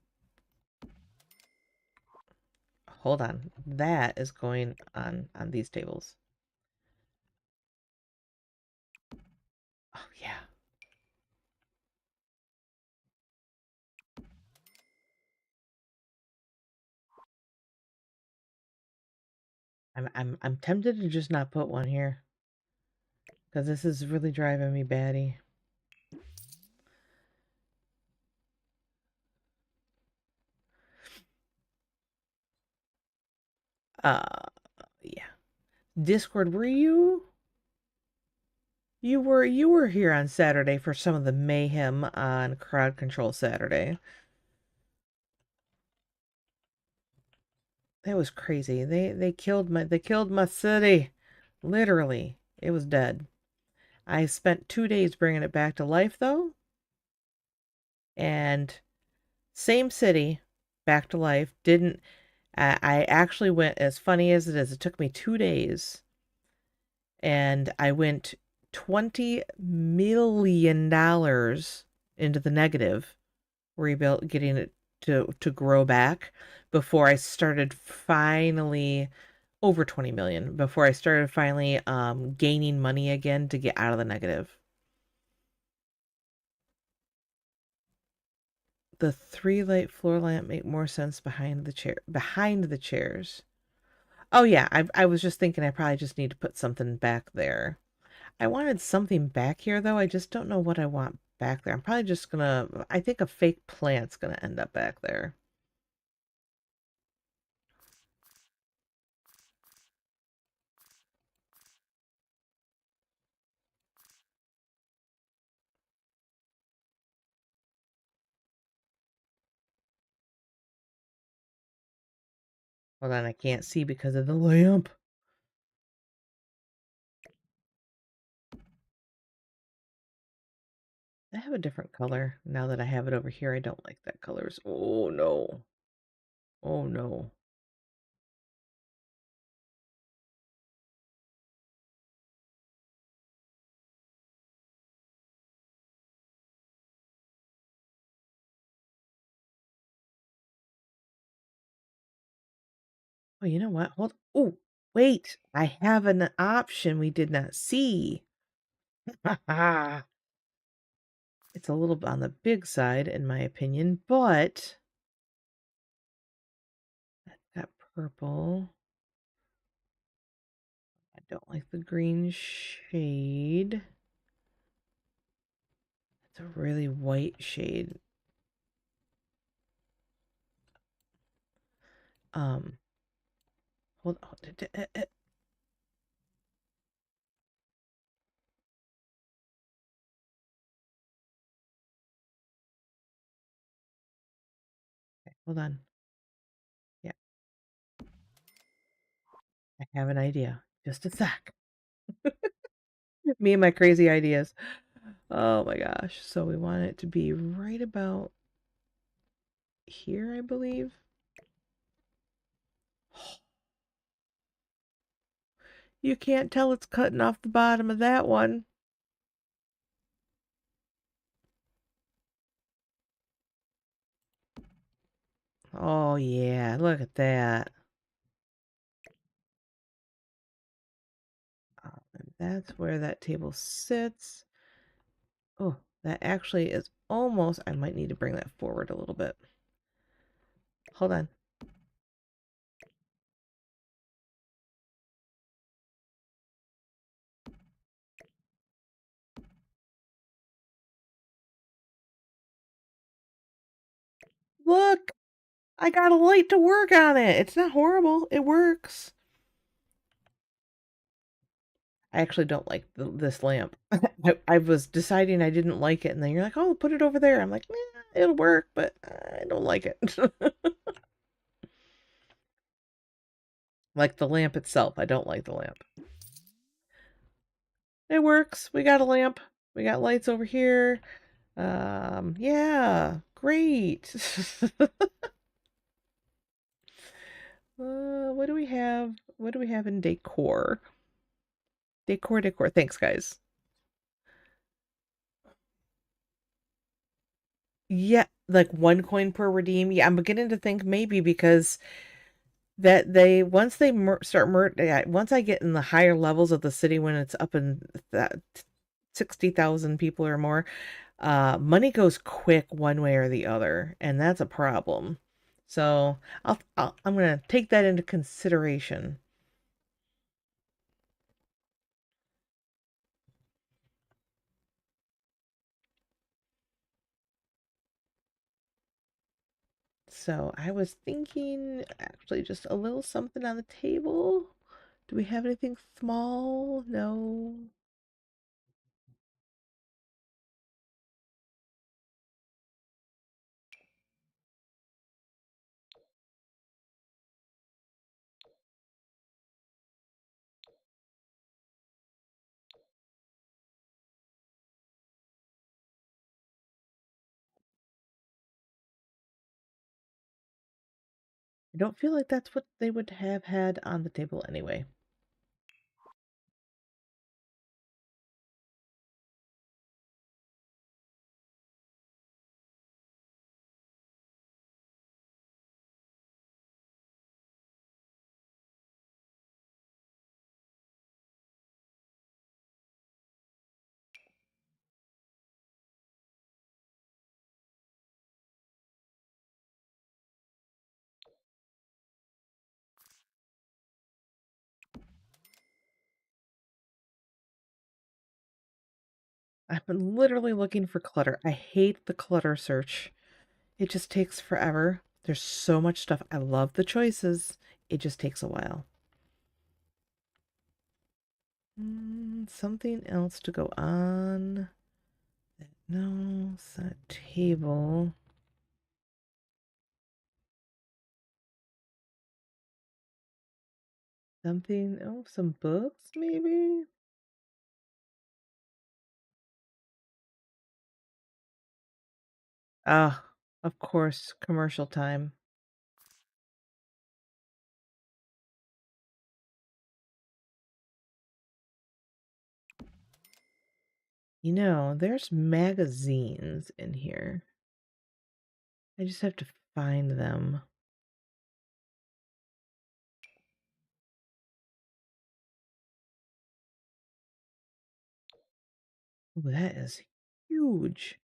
Hold on. That is going on these tables. Oh yeah. I'm tempted to just not put one here because this is really driving me batty. Uh, yeah. Discord, were you? You were here on Saturday for some of the mayhem on Crowd Control Saturday. That was crazy. They killed my city. Literally. It was dead. I spent 2 days bringing it back to life though. And same city, back to life. Didn't I actually went, as funny as it is, it took me 2 days and I went $20 million into the negative, rebuilt, getting it to grow back before I started finally over 20 million before I started finally gaining money again to get out of the negative. The 3 light floor lamp make more sense behind the chairs. Oh yeah, I was just thinking I probably just need to put something back there. I wanted something back here though. I just don't know what I want back there. I'm probably just gonna, I think a fake plant's gonna end up back there. Hold on, I can't see because of the lamp. I have a different color now that I have it over here. I don't like that colors. Oh no. Oh no. Oh, you know what? Hold. Oh, wait. I have an option we did not see. It's a little bit on the big side, in my opinion, but that purple. I don't like the green shade. It's a really white shade. Um, hold on. Okay, hold on. Yeah, I have an idea. Just a sec. Me and my crazy ideas. Oh my gosh. So we want it to be right about here, I believe. You can't tell it's cutting off the bottom of that one. Oh yeah, look at that. And that's where that table sits. Oh, that actually is almost, I might need to bring that forward a little bit. Hold on. Look, I got a light to work on it. It's not horrible. It works. I actually don't like this lamp. I was deciding I didn't like it, and then you're like, oh, put it over there. I'm like, yeah, it'll work, but I don't like it. Like the lamp itself, I don't like the lamp. It works. We got a lamp. We got lights over here. Yeah, great. What do we have? What do we have in decor? Decor. Thanks, guys. Yeah, like 1 coin per redeem. Yeah, I'm beginning to think maybe because that they once they yeah, once I get in the higher levels of the city when it's up in that 60,000 people or more, money goes quick one way or the other, and that's a problem. So I'm gonna take that into consideration. So I was thinking actually just a little something on the table. Do we have anything small? No. I don't feel like that's what they would have had on the table anyway. I've been literally looking for clutter. I hate the clutter search. It just takes forever. There's so much stuff. I love the choices. It just takes a while. Something else to go on. No, it's not a table. Something, oh, some books maybe? Ah, of course, commercial time. You know, there's magazines in here. I just have to find them. Oh, that is huge.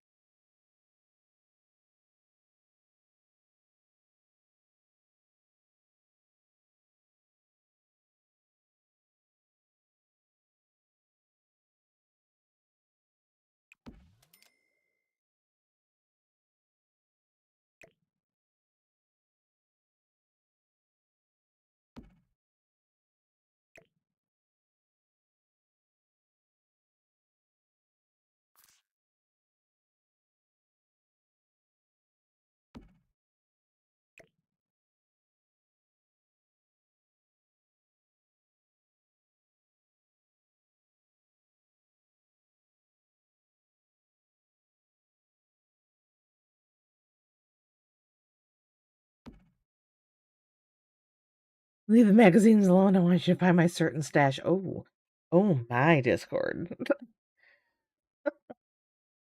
Leave the magazines alone. I want you to find my certain stash. Oh, oh my Discord.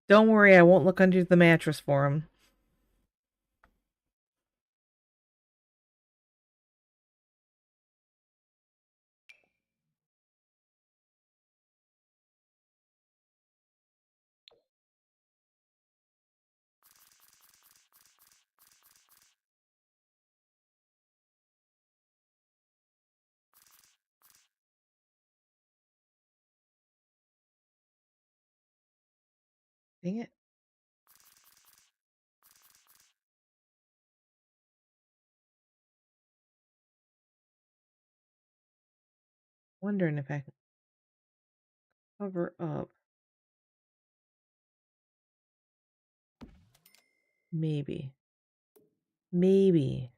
Don't worry, I won't look under the mattress for them. Dang it. Wondering if I can cover up. Maybe. Maybe.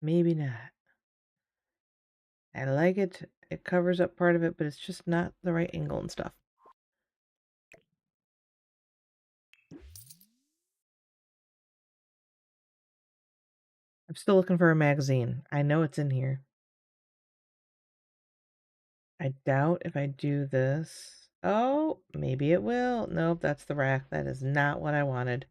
Maybe not. I like it. It covers up part of it, but it's just not the right angle and stuff. I'm still looking for a magazine. I know it's in here. I doubt if I do this. Oh, maybe it will. Nope, that's the rack. That is not what I wanted.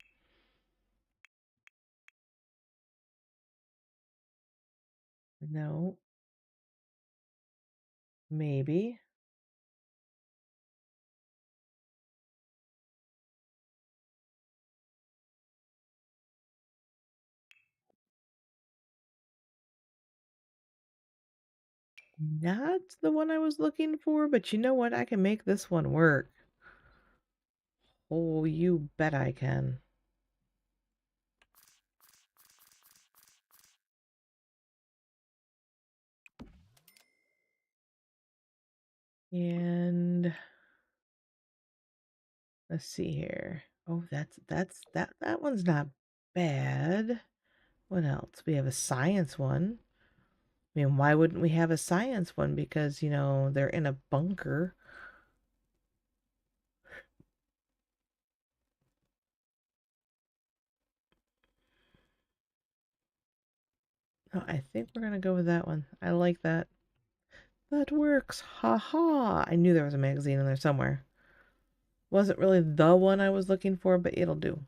No. Maybe. Not the one I was looking for, but you know what? I can make this one work. Oh, you bet I can. And let's see here. Oh, that one's not bad. What else? We have a science one. I mean, why wouldn't we have a science one? Because, you know, they're in a bunker. Oh, I think we're gonna go with that one. I like that. That works. Ha ha. I knew there was a magazine in there somewhere. Wasn't really the one I was looking for, but it'll do.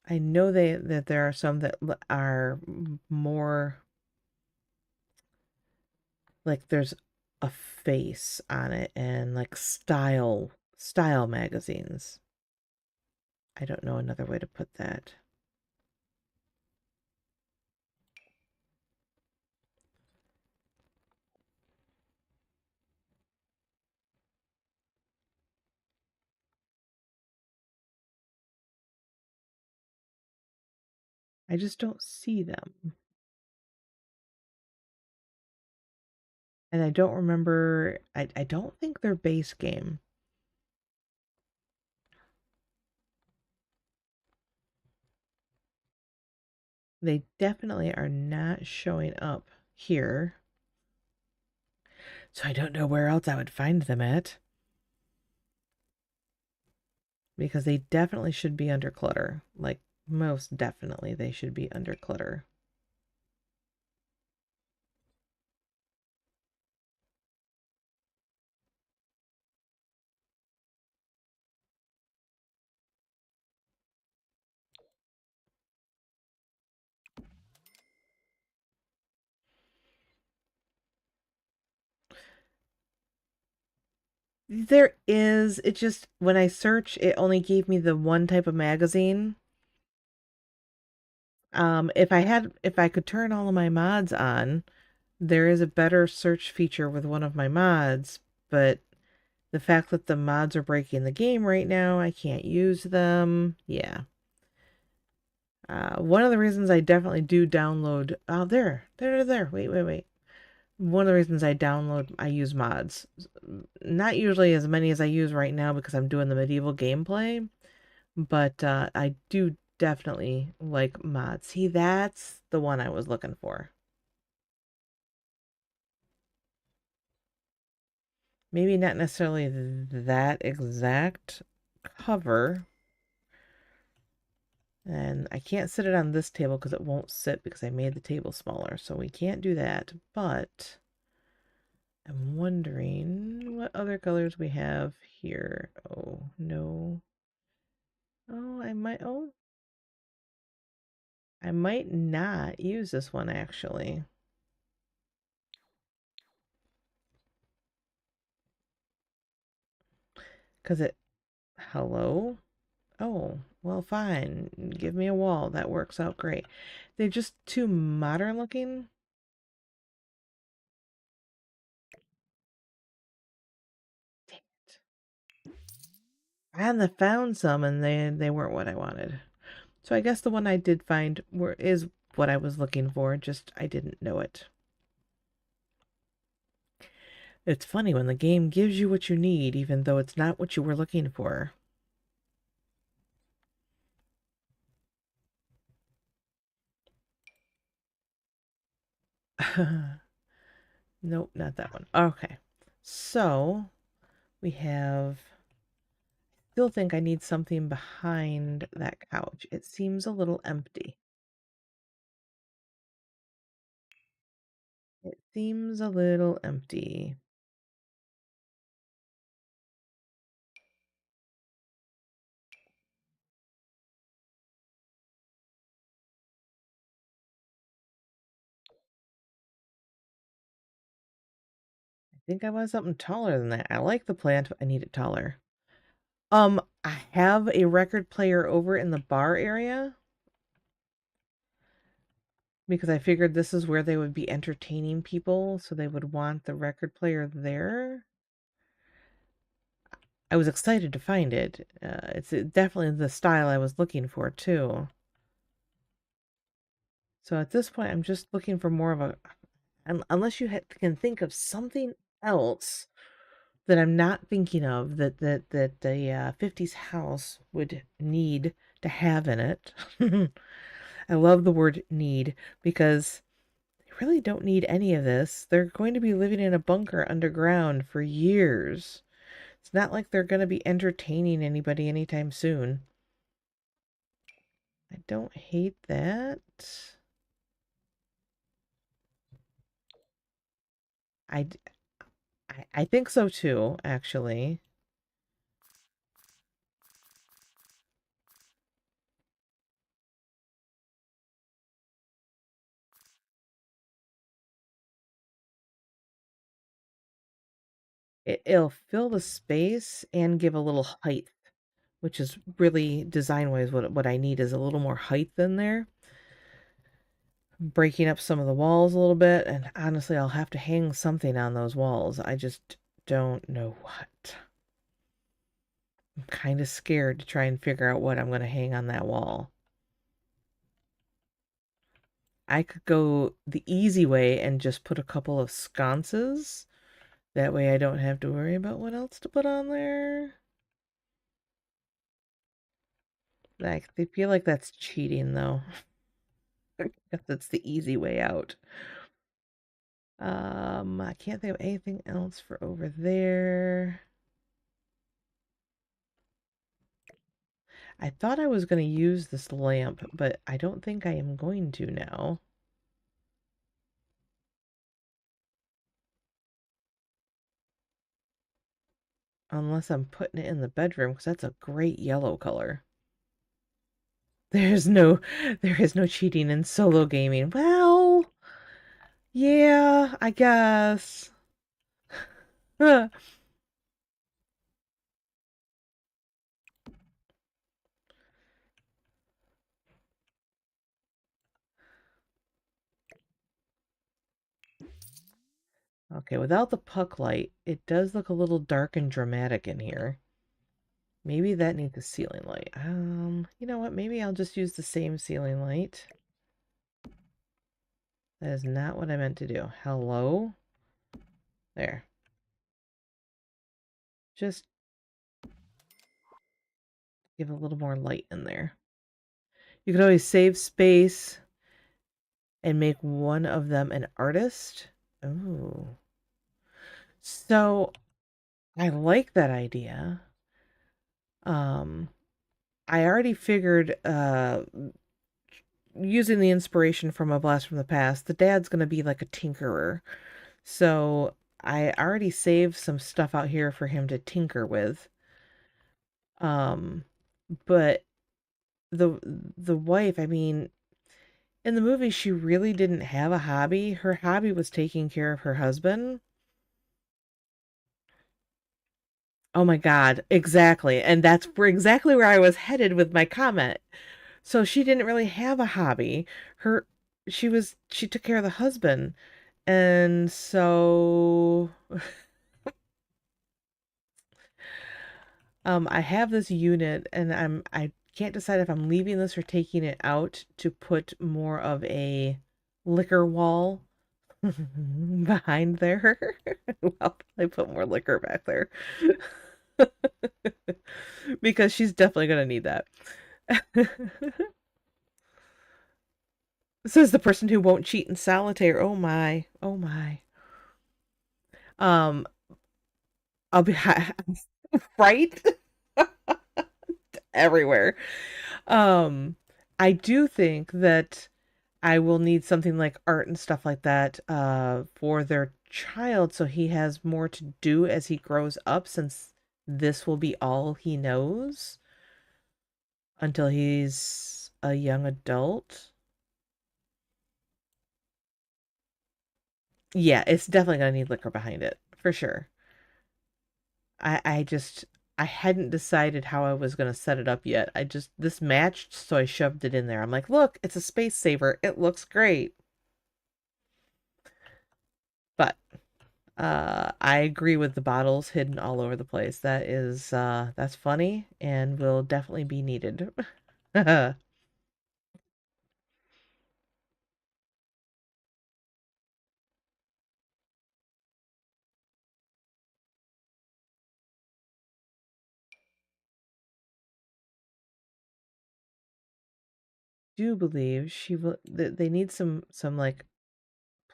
I know that there are some that are more like there's a face on it and like style magazines. I don't know another way to put that. I just don't see them. And I don't remember, I don't think they're base game. They definitely are not showing up here. So I don't know where else I would find them at. Because they definitely should be under clutter. Like, most definitely they should be under clutter. There is, it just, when I search, it only gave me the one type of magazine. If I could turn all of my mods on, there is a better search feature with one of my mods, but the fact that the mods are breaking the game right now, I can't use them. Yeah. One of the reasons I definitely do download, oh, there. Wait. One of the reasons I use mods. Not usually as many as I use right now because I'm doing the medieval gameplay, but I do definitely like mods. See, that's the one I was looking for. Maybe not necessarily that exact cover. And I can't sit it on this table because it won't sit because I made the table smaller. So we can't do that. But I'm wondering what other colors we have here. Oh, no. Oh, I might not use this one actually. Because hello? Oh, well, fine. Give me a wall. That works out great. They're just too modern looking. Dang it. I found some and they weren't what I wanted. So I guess the one I did find is what I was looking for, just I didn't know it. It's funny when the game gives you what you need, even though it's not what you were looking for. Nope, not that one. Okay. So we have. Still think I need something behind that couch. It seems a little empty. It seems a little empty. I think I want something taller than that. I like the plant, but I need it taller. I have a record player over in the bar area because I figured this is where they would be entertaining people, so they would want the record player there. I was excited to find it. It's definitely the style I was looking for, too. So at this point, I'm just looking for more of a... Unless you can think of something else that I'm not thinking of that the 50s house would need to have in it. I love the word need because they really don't need any of this. They're going to be living in a bunker underground for years. It's not like they're going to be entertaining anybody anytime soon. I don't hate that. I, I think so too, actually. It'll fill the space and give a little height which is really design-wise what I need is a little more height in there. Breaking up some of the walls a little bit, and honestly, I'll have to hang something on those walls. I just don't know what. I'm kind of scared to try and figure out what I'm going to hang on that wall. I could go the easy way and just put a couple of sconces. That way I don't have to worry about what else to put on there. Like, they feel like that's cheating, though. I guess that's the easy way out. I can't think of anything else for over there. I thought I was going to use this lamp, but I don't think I am going to now. Unless I'm putting it in the bedroom, because that's a great yellow color. There is no cheating in solo gaming. Well, yeah, I guess. Okay, without the puck light, it does look a little dark and dramatic in here. Maybe that needs a ceiling light. You know what? Maybe I'll just use the same ceiling light. That is not what I meant to do. Hello? There. Just give a little more light in there. You can always save space and make one of them an artist. Ooh. So I like that idea. I already figured, using the inspiration from A Blast from the Past, the dad's gonna be like a tinkerer. So I already saved some stuff out here for him to tinker with. Um, but the wife, I mean, in the movie, she really didn't have a hobby. Her hobby was taking care of her husband. Oh my God, exactly. And that's exactly where I was headed with my comment. So she didn't really have a hobby. Her she took care of the husband. And so I have this unit and I can't decide if I'm leaving this or taking it out to put more of a liquor wall behind there. Well, I put more liquor back there. Because she's definitely gonna need that. Says the person who won't cheat in solitaire. Oh my. Oh my. Um, I'll be right everywhere. Um, I do think that I will need something like art and stuff like that for their child so he has more to do as he grows up since this will be all he knows until he's a young adult. Yeah, it's definitely gonna need liquor behind it for sure. I just I hadn't decided how I was gonna set it up yet. I just this matched, so I shoved it in there. I'm like, look, it's a space saver. It looks great. But I agree with the bottles hidden all over the place. That's funny and will definitely be needed. Do believe she will. They need some like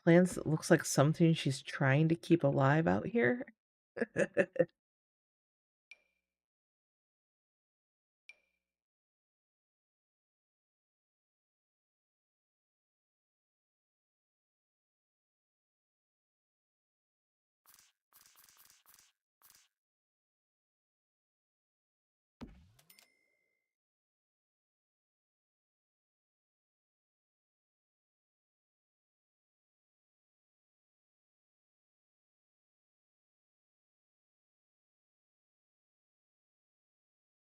plants that looks like something she's trying to keep alive out here.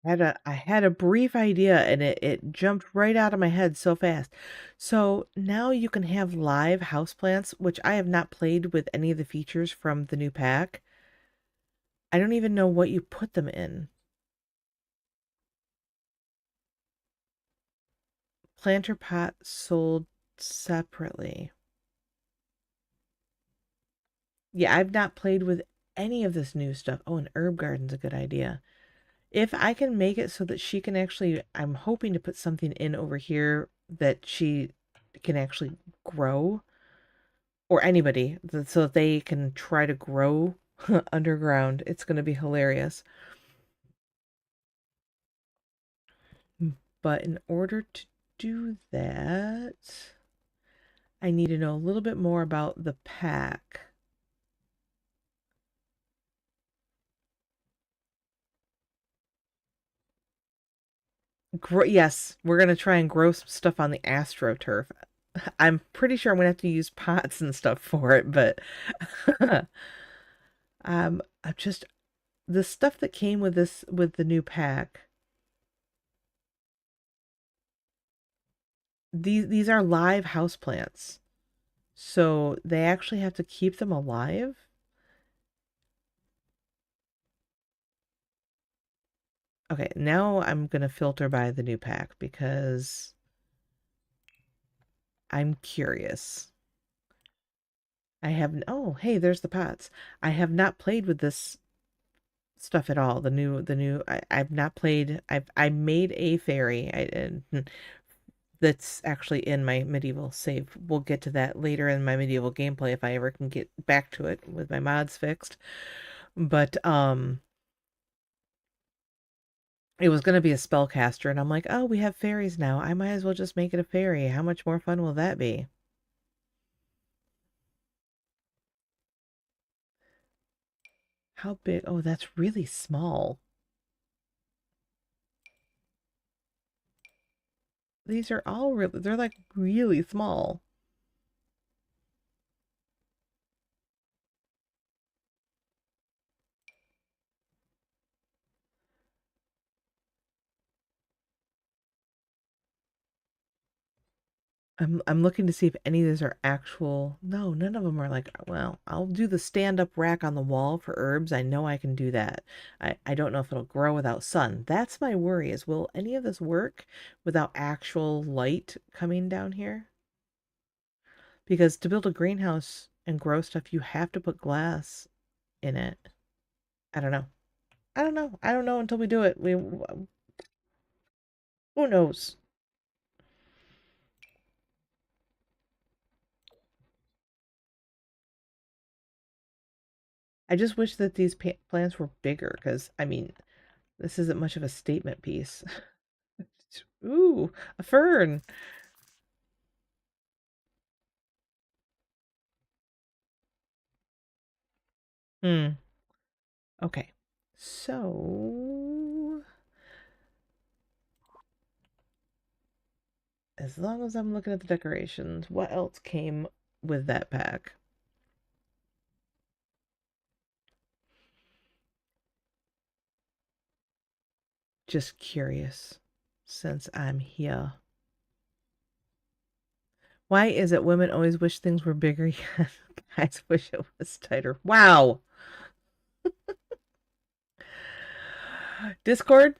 I had a brief idea and it jumped right out of my head so fast. So now you can have live houseplants, which I have not played with any of the features from the new pack. I don't even know what you put them in. Planter pot sold separately. Yeah, I've not played with any of this new stuff. Oh, an herb garden's a good idea. If I can make it so that she can actually, I'm hoping to put something in over here that she can actually grow, or anybody, so that they can try to grow underground. It's going to be hilarious. But in order to do that, I need to know a little bit more about the pack. Yes, we're going to try and grow some stuff on the AstroTurf. I'm pretty sure I'm going to have to use pots and stuff for it, but I'm just the stuff that came with the new pack. These are live houseplants. So they actually have to keep them alive. Okay, now I'm gonna filter by the new pack because I'm curious. Oh, hey, there's the pots. I have not played with this stuff at all. I've not played. I made a fairy. That's actually in my medieval save. We'll get to that later in my medieval gameplay if I ever can get back to it with my mods fixed. But it was going to be a spellcaster, and I'm like, oh, we have fairies now. I might as well just make it a fairy. How much more fun will that be? How big? Oh, that's really small. These are all really, they're like really small. I'm looking to see if any of these are actual. No, none of them are like, well, I'll do the stand-up rack on the wall for herbs. I know I can do that. I don't know if it'll grow without sun. That's my worry is will any of this work without actual light coming down here? Because to build a greenhouse and grow stuff, you have to put glass in it. I don't know. I don't know. I don't know until we do it. Who knows? I just wish that these plants were bigger because I mean, this isn't much of a statement piece. Ooh, a fern. Hmm. Okay. So, as long as I'm looking at the decorations, what else came with that pack? Just curious, since I'm here. Why is it women always wish things were bigger? Guys wish it was tighter. Wow. Discord?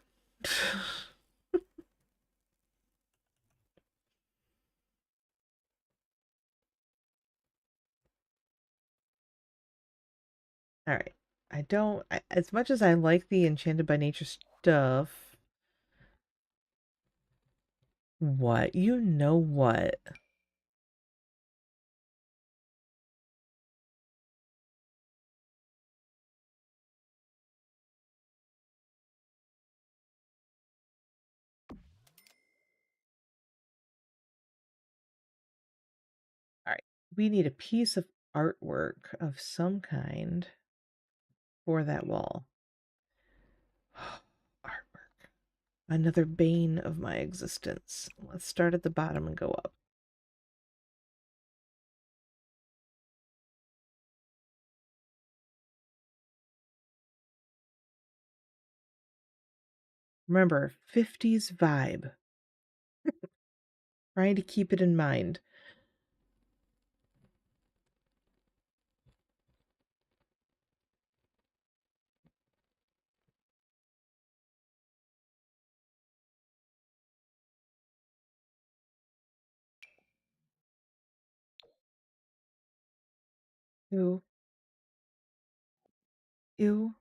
All right. As much as I like the Enchanted by Nature stuff, what? You know what? All right. We need a piece of artwork of some kind for that wall. Artwork. Another bane of my existence. Let's start at the bottom and go up. Remember, 50s vibe. Trying to keep it in mind. Ew. Ew.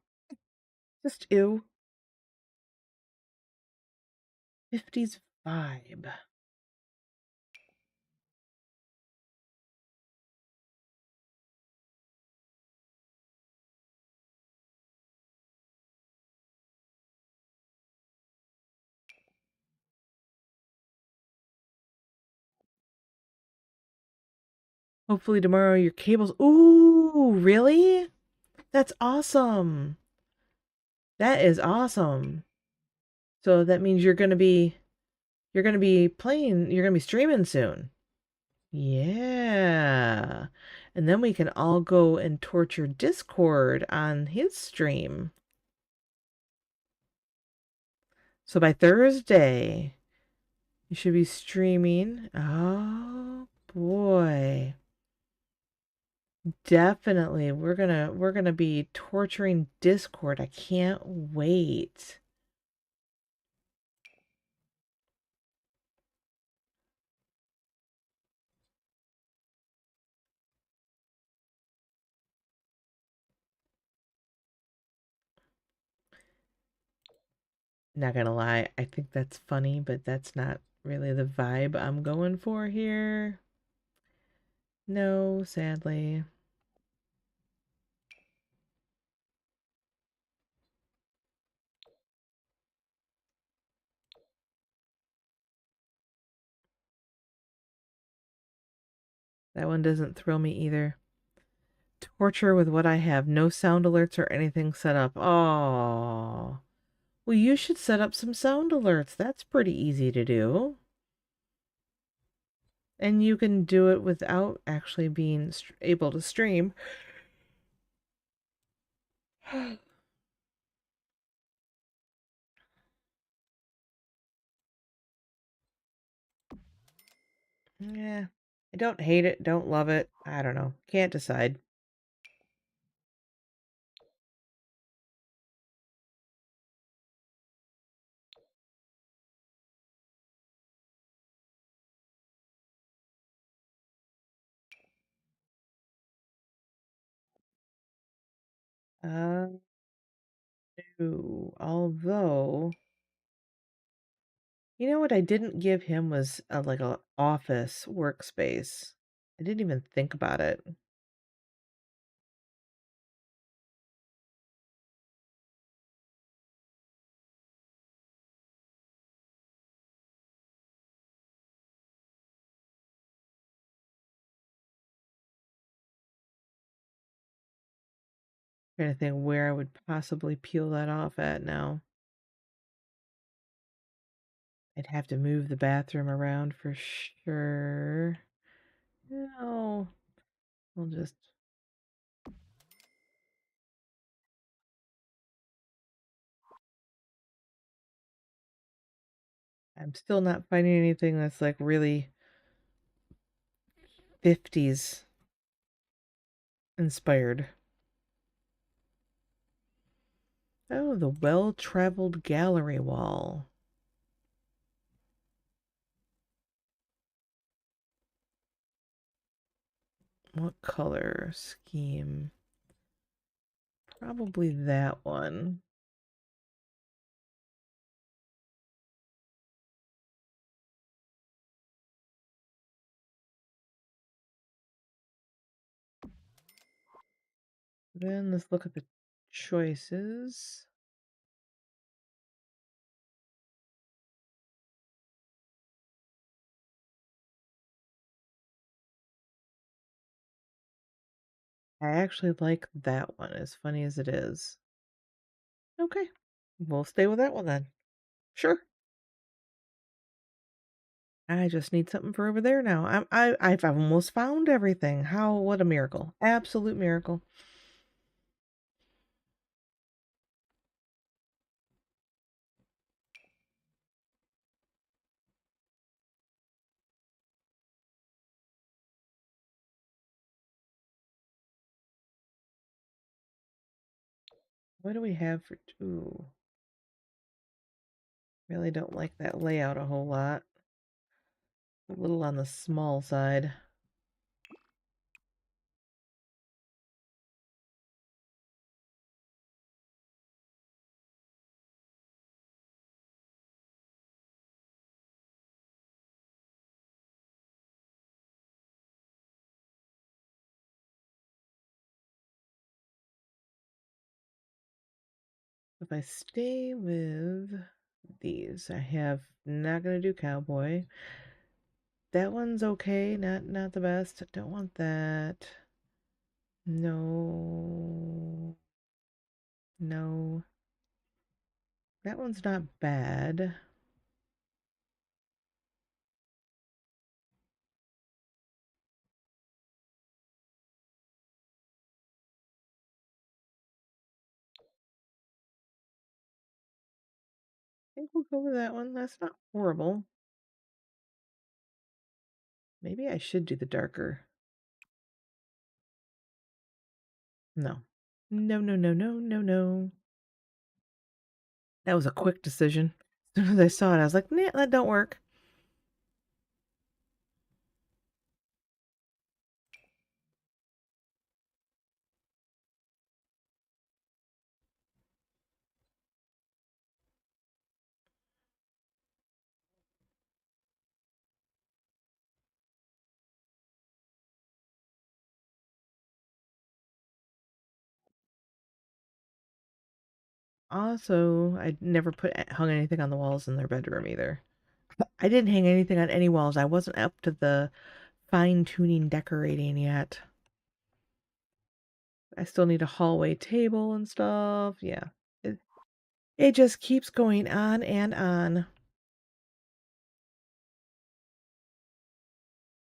Just ew. 50s vibe. Hopefully tomorrow your cables. Ooh, really? That's awesome. That is awesome. So that means you're gonna be playing, you're gonna be streaming soon. Yeah. And then we can all go and torture Discord on his stream. So by Thursday, you should be streaming. Oh boy. Definitely. We're gonna be torturing Discord. I can't wait. Not gonna lie, I think that's funny, but that's not really the vibe I'm going for here. No, sadly. That one doesn't thrill me either. Torture with what I have. No sound alerts or anything set up. Oh. Well, you should set up some sound alerts. That's pretty easy to do. And you can do it without actually being able to stream. Yeah. I don't hate it, don't love it. I don't know. Can't decide. Uh, no. Although, you know what I didn't give him was like a office workspace. I didn't even think about it. Trying to think where I would possibly peel that off at now. I'd have to move the bathroom around for sure. No, we'll just. I'm still not finding anything that's like really 50s inspired. Oh, the well-traveled gallery wall. What color scheme? Probably that one. Then let's look at the choices. I actually like that one, as funny as it is. Okay, we'll stay with that one then. Sure. I just need something for over there now. I've almost found everything. How, what a miracle. Absolute miracle. What do we have for two? Really don't like that layout a whole lot. A little on the small side. If I stay with these, I have not gonna do cowboy. That one's okay, not the best. Don't want that. No. No. That one's not bad. I think we'll go with that one. That's not horrible. Maybe I should do the darker. No. No, no, no, no, no, no. That was a quick decision. As soon as I saw it, I was like, nah, that don't work. Also, I never hung anything on the walls in their bedroom either. I didn't hang anything on any walls. I wasn't up to the fine-tuning decorating yet. I still need a hallway table and stuff. Yeah. It just keeps going on and on. I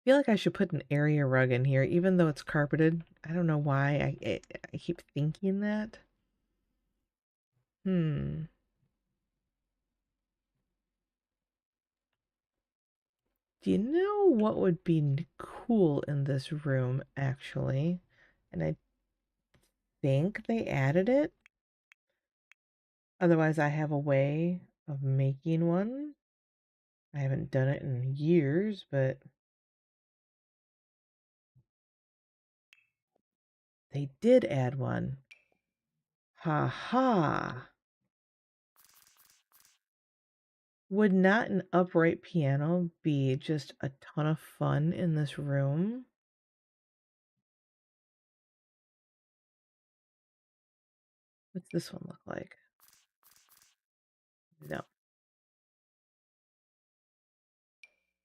feel like I should put an area rug in here, even though it's carpeted. I don't know why. I keep thinking that. Hmm. Do you know what would be cool in this room, actually? And I think they added it. Otherwise, I have a way of making one. I haven't done it in years, but they did add one. Ha ha. Would not an upright piano be just a ton of fun in this room? What's this one look like? No.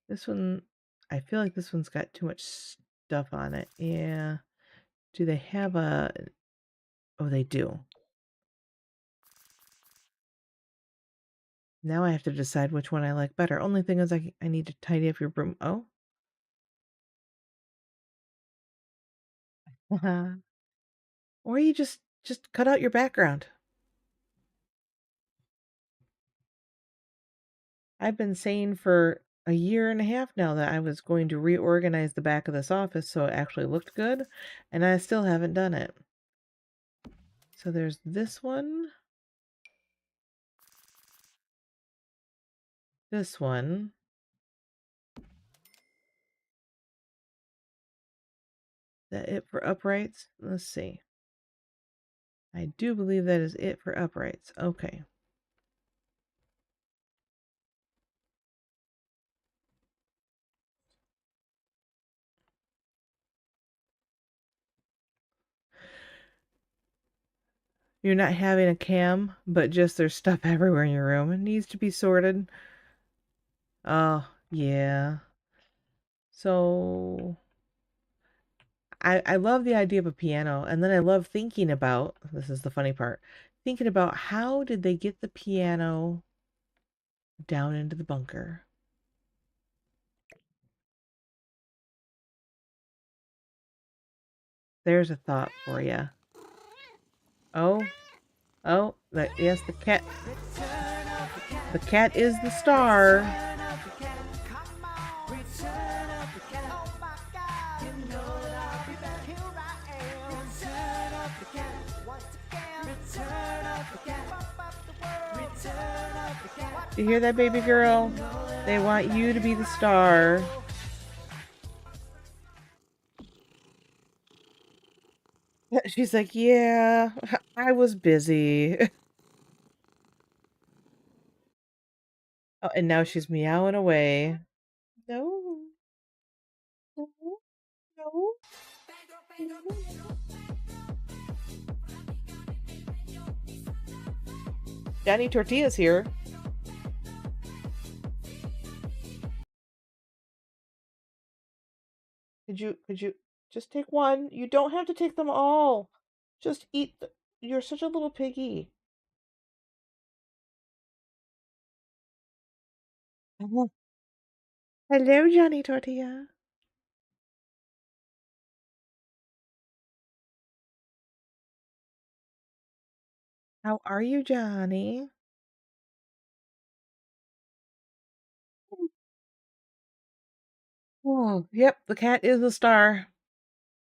This one, I feel like this one's got too much stuff on it. Yeah. Do they have a... Oh, they do. Now I have to decide which one I like better. Only thing is I need to tidy up your room. Oh. Or you just cut out your background. I've been saying for a year and a half now that I was going to reorganize the back of this office so it actually looked good, and I still haven't done it. So there's this one. This one. Is that it for uprights? Let's see. I do believe that is it for uprights. Okay. You're not having a cam, but just there's stuff everywhere in your room. It needs to be sorted. Oh, yeah. So I love the idea of a piano, and then I love thinking about, this is the funny part, thinking about how did they get the piano down into the bunker? There's a thought for you. Oh, oh, yes, the cat. The cat is the star. Return You hear that, baby girl? They want you to be the star. She's like, yeah, I was busy. Oh, and now she's meowing away. No, no, no. Johnny Tortilla's here. Could you just take one? You don't have to take them all. Just eat You're such a little piggy. Mhm. Hello, Johnny Tortilla. How are you, Johnny? Oh, yep, the cat is a star.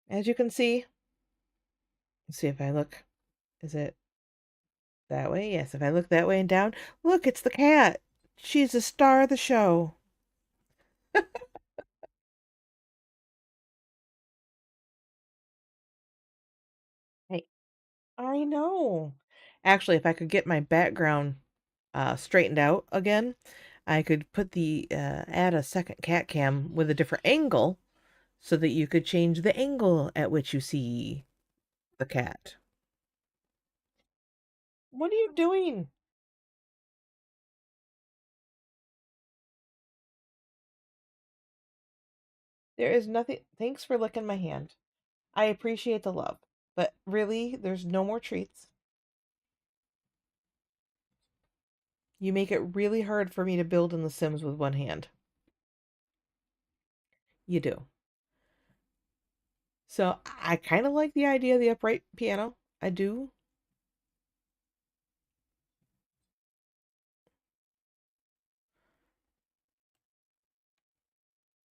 As you can see. Let's see if I look. Is it that way? Yes, if I look that way and down. Look, it's the cat. She's the star of the show. Hey, I know. Actually, if I could get my background straightened out again, I could add a second cat cam with a different angle so that you could change the angle at which you see the cat. What are you doing? There is nothing. Thanks for licking my hand. I appreciate the love, but really, there's no more treats. You make it really hard for me to build in The Sims with one hand. You do. So I kind of like the idea of the upright piano. I do.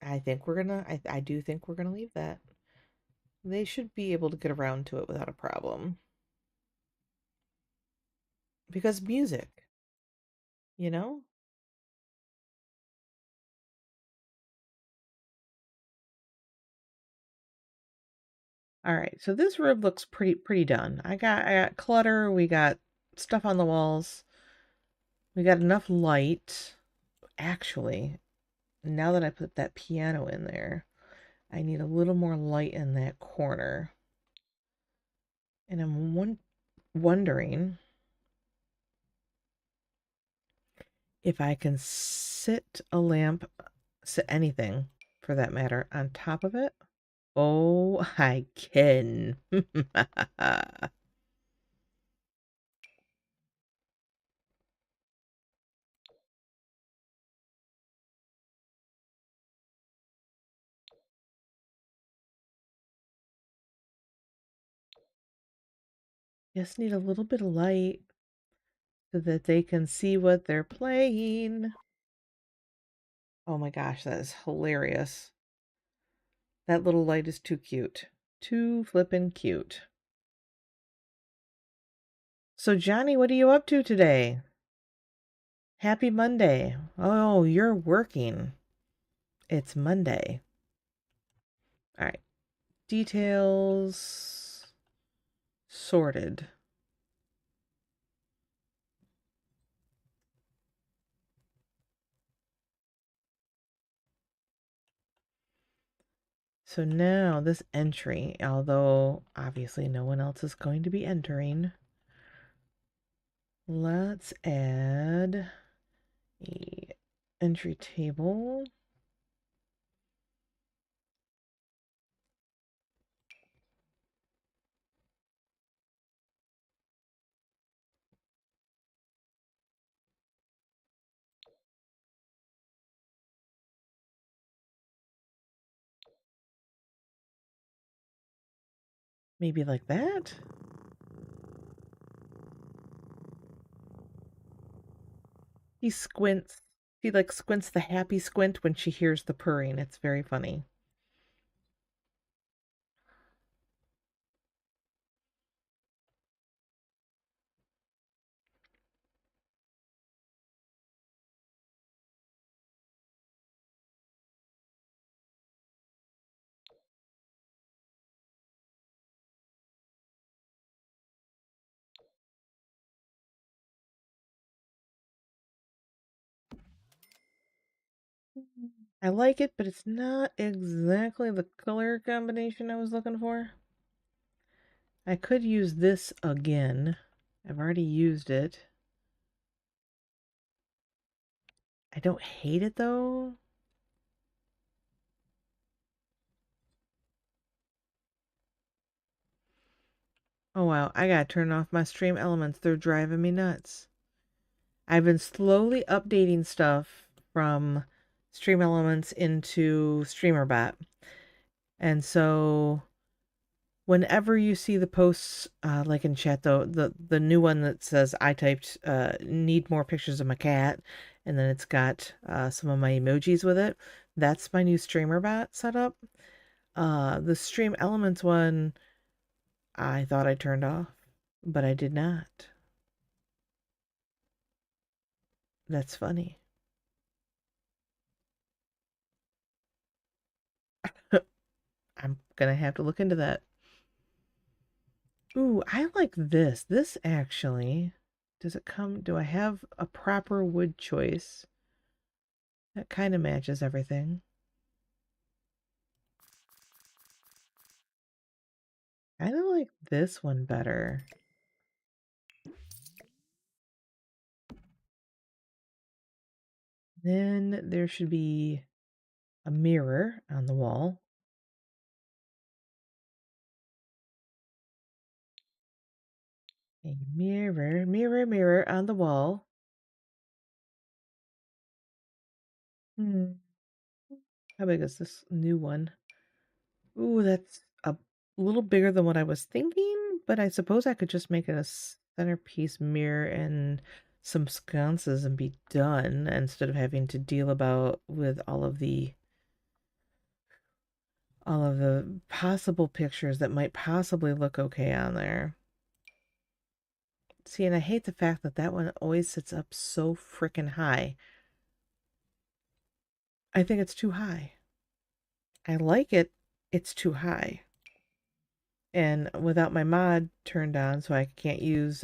I do think we're gonna leave that. They should be able to get around to it without a problem. Because music, you know? All right, so this room looks pretty done. I got clutter, we got stuff on the walls. We got enough light. Actually, now that I put that piano in there, I need a little more light in that corner. And I'm wondering if I can sit anything for that matter, on top of it. Oh, I can. Just need a little bit of light so that they can see what they're playing. Oh my gosh, that is hilarious. That little light is too cute. Too flippin' cute. So, Johnny, what are you up to today? Happy Monday. Oh, you're working. It's Monday. All right. Details sorted. So now this entry, although obviously no one else is going to be entering, let's add a entry table. Maybe like that. He squints. She like squints the happy squint when she hears the purring. It's very funny. I like it, but it's not exactly the color combination I was looking for. I could use this again. I've already used it. I don't hate it though. Oh wow, I gotta turn off my stream elements. They're driving me nuts. I've been slowly updating stuff from stream elements into StreamerBot. And so whenever you see the posts, like in chat though, the new one that says I typed need more pictures of my cat, and then it's got some of my emojis with it. That's my new StreamerBot setup. The Stream Elements one, I thought I turned off, but I did not. That's funny. I'm gonna have to look into that. Ooh, I like this. This actually, does it come, do I have a proper wood choice? That kind of matches everything. I kind of like this one better. Then there should be a mirror on the wall. A mirror, mirror, mirror on the wall. Hmm. How big is this new one? Ooh, that's a little bigger than what I was thinking, but I suppose I could just make it a centerpiece mirror and some sconces and be done instead of having to deal about with all of the possible pictures that might possibly look okay on there. See, and I hate the fact that that one always sits up so freaking high. I think it's too high. I like it, it's too high. And without my mod turned on, so I can't use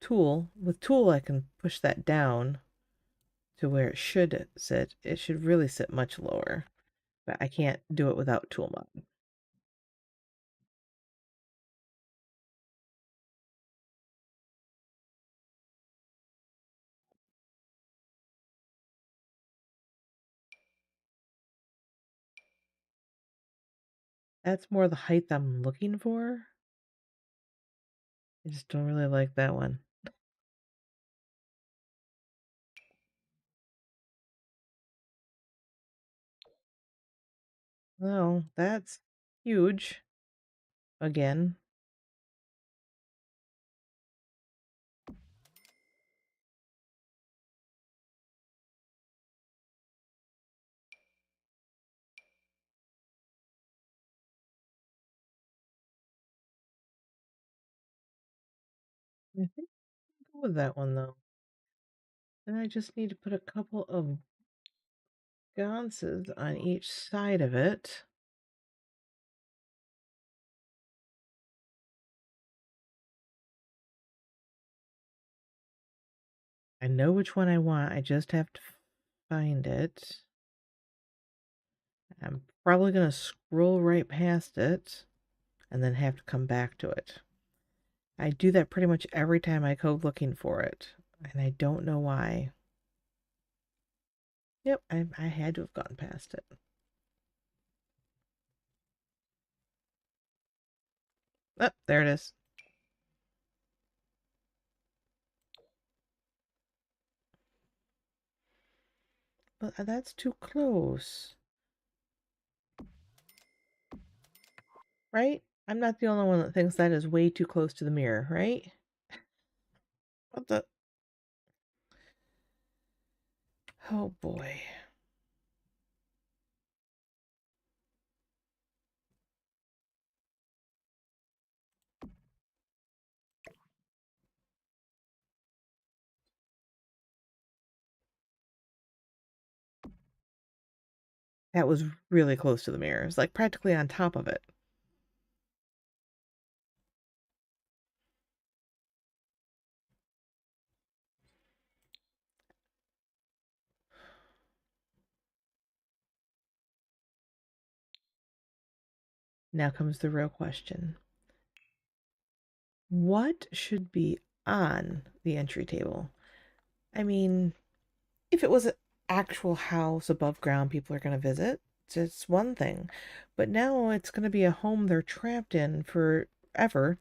tool. With tool, I can push that down to where it should sit. It should really sit much lower, but I can't do it without tool mod. That's more the height I'm looking for. I just don't really like that one. No, that's huge. Again. I think I'll go with that one though. Then I just need to put a couple of sconces on each side of it. I know which one I want. I just have to find it. I'm probably going to scroll right past it and then have to come back to it. I do that pretty much every time I go looking for it, and I don't know why. Yep, I had to have gone past it. Oh, there it is. But that's too close, right? I'm not the only one that thinks that is way too close to the mirror, right? What the? Oh boy. That was really close to the mirror. It's like practically on top of it. Now comes the real question. What should be on the entry table? I mean, if it was an actual house above ground people are going to visit, it's one thing. But now it's going to be a home they're trapped in forever.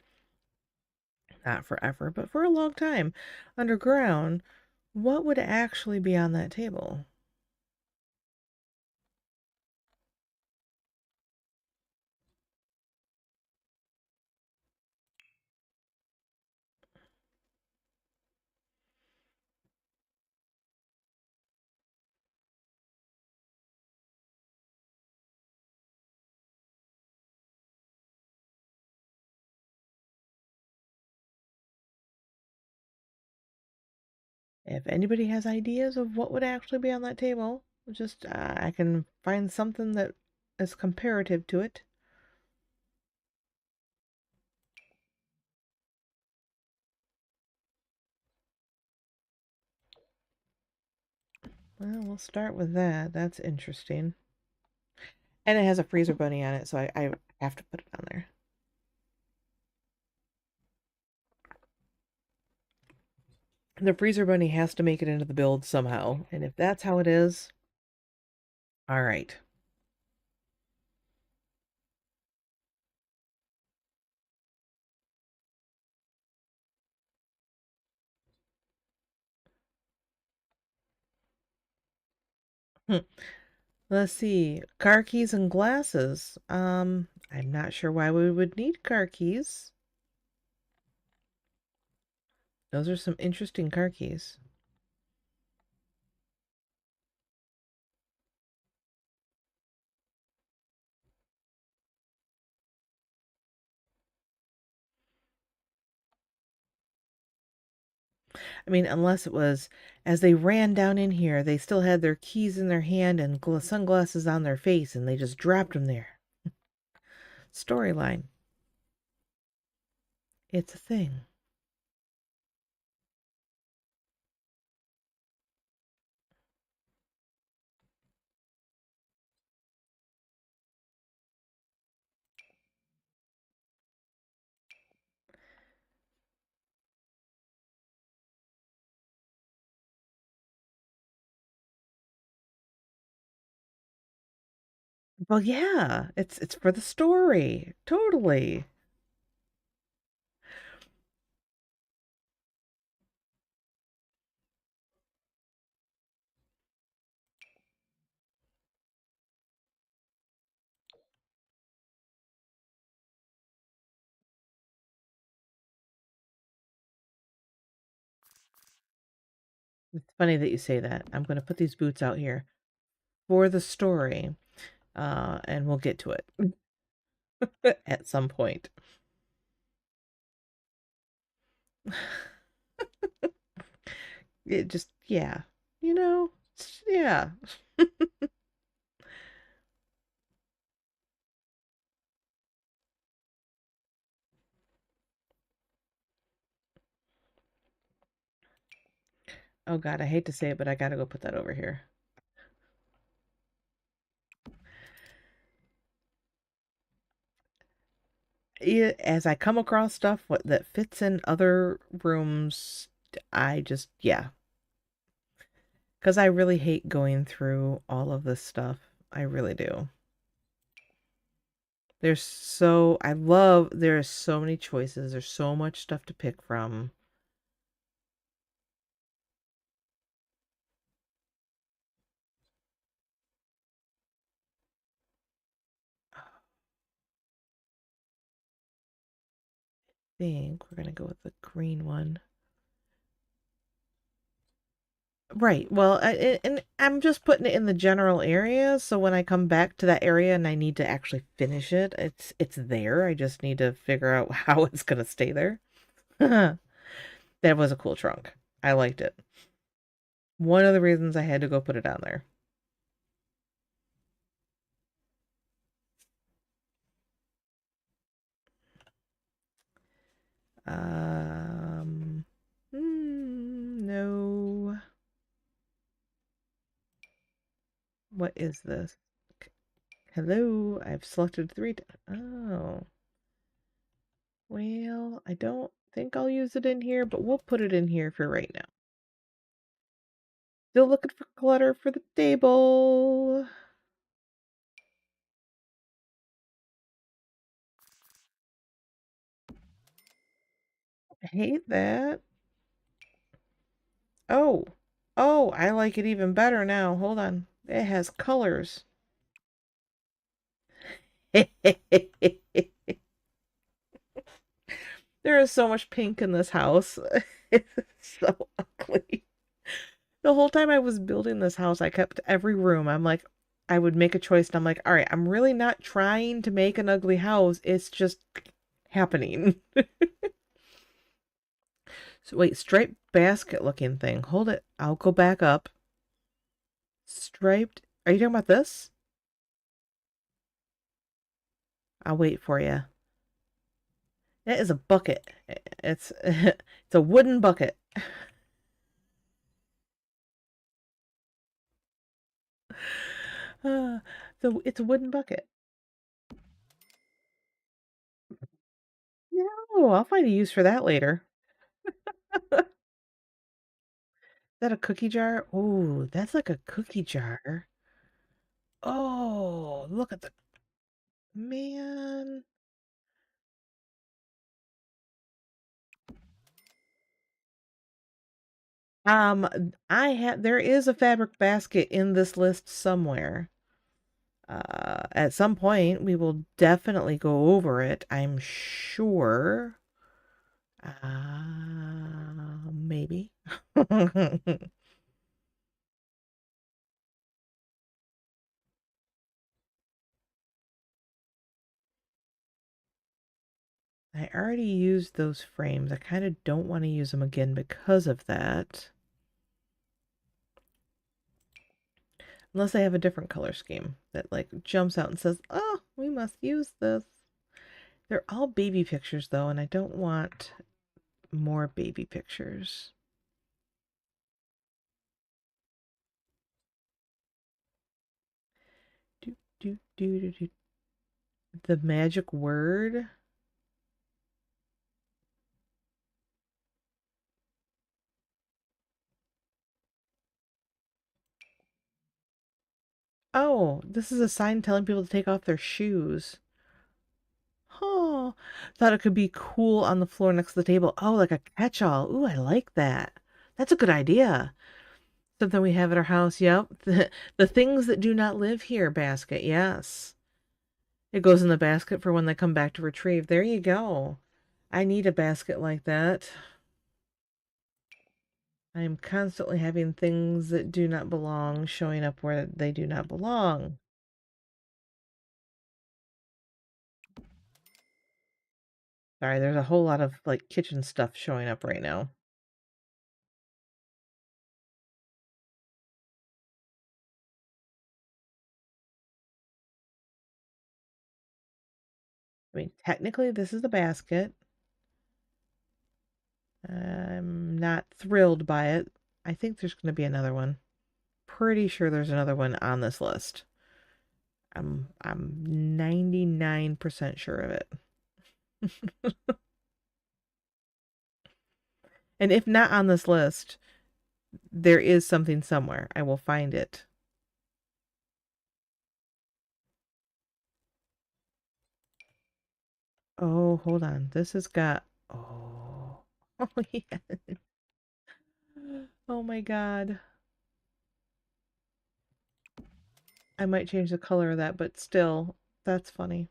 Not forever, but for a long time underground. What would actually be on that table? If anybody has ideas of what would actually be on that table, just I can find something that is comparative to it. Well, we'll start with that. That's interesting. And it has a freezer bunny on it, so I have to put it on there. The freezer bunny has to make it into the build somehow. And if that's how it is, all right. Hmm. Let's see. Car keys and glasses. I'm not sure why we would need car keys. Those are some interesting car keys. I mean, unless it was as they ran down in here, they still had their keys in their hand and sunglasses on their face, and they just dropped them there. Storyline. It's a thing. Well, yeah, it's for the story. Totally. It's funny that you say that. I'm going to put these boots out here for the story, and we'll get to it at some point. It just, yeah, yeah. Oh God, I hate to say it, but I gotta go put that over here. As I come across stuff that fits in other rooms, I just, yeah. Because I really hate going through all of this stuff. I really do. There are so many choices. There's so much stuff to pick from. I think we're gonna go with the green one. Right. Well, and I'm just putting it in the general area, so when I come back to that area and I need to actually finish it, it's there. I just need to figure out how it's gonna stay there. That was a cool trunk. I liked it. One of the reasons I had to go put it on there. Um, no. What is this? Hello, I've selected 3. Oh. Well, I don't think I'll use it in here, but we'll put it in here for right now. Still looking for clutter for the table. I hate that. Oh. Oh, I like it even better now. Hold on. It has colors. There is so much pink in this house. It's so ugly. The whole time I was building this house, I kept every room. I'm like, I would make a choice and I'm like, all right, I'm really not trying to make an ugly house. It's just happening. So wait, striped basket looking thing. Hold it. I'll go back up. Striped. Are you talking about this? I'll wait for you. It is a bucket. It's it's a wooden bucket. So it's a wooden bucket. No, I'll find a use for that later. Is that a cookie jar? Oh, that's like a cookie jar. Oh, look at the man. There is a fabric basket in this list somewhere. At some point we will definitely go over it, I'm sure. Maybe. I already used those frames. I kind of don't want to use them again because of that. Unless I have a different color scheme that like jumps out and says, oh, we must use this. They're all baby pictures though, and I don't want more baby pictures. Do, do, do, do, do. The magic word. Oh, this is a sign telling people to take off their shoes. Oh, thought it could be cool on the floor next to the table. Oh, like a catch-all. Ooh, I like that. That's a good idea. Something we have at our house. Yep. The things that do not live here basket. Yes. It goes in the basket for when they come back to retrieve. There you go. I need a basket like that. I am constantly having things that do not belong showing up where they do not belong. Sorry, there's a whole lot of like kitchen stuff showing up right now. I mean, technically, this is the basket. I'm not thrilled by it. I think there's going to be another one. Pretty sure there's another one on this list. I'm 99% sure of it. And if not on this list, there is something somewhere. I will find it. Oh, hold on. This has got oh. Oh yeah. Oh my God. I might change the color of that, but still, that's funny.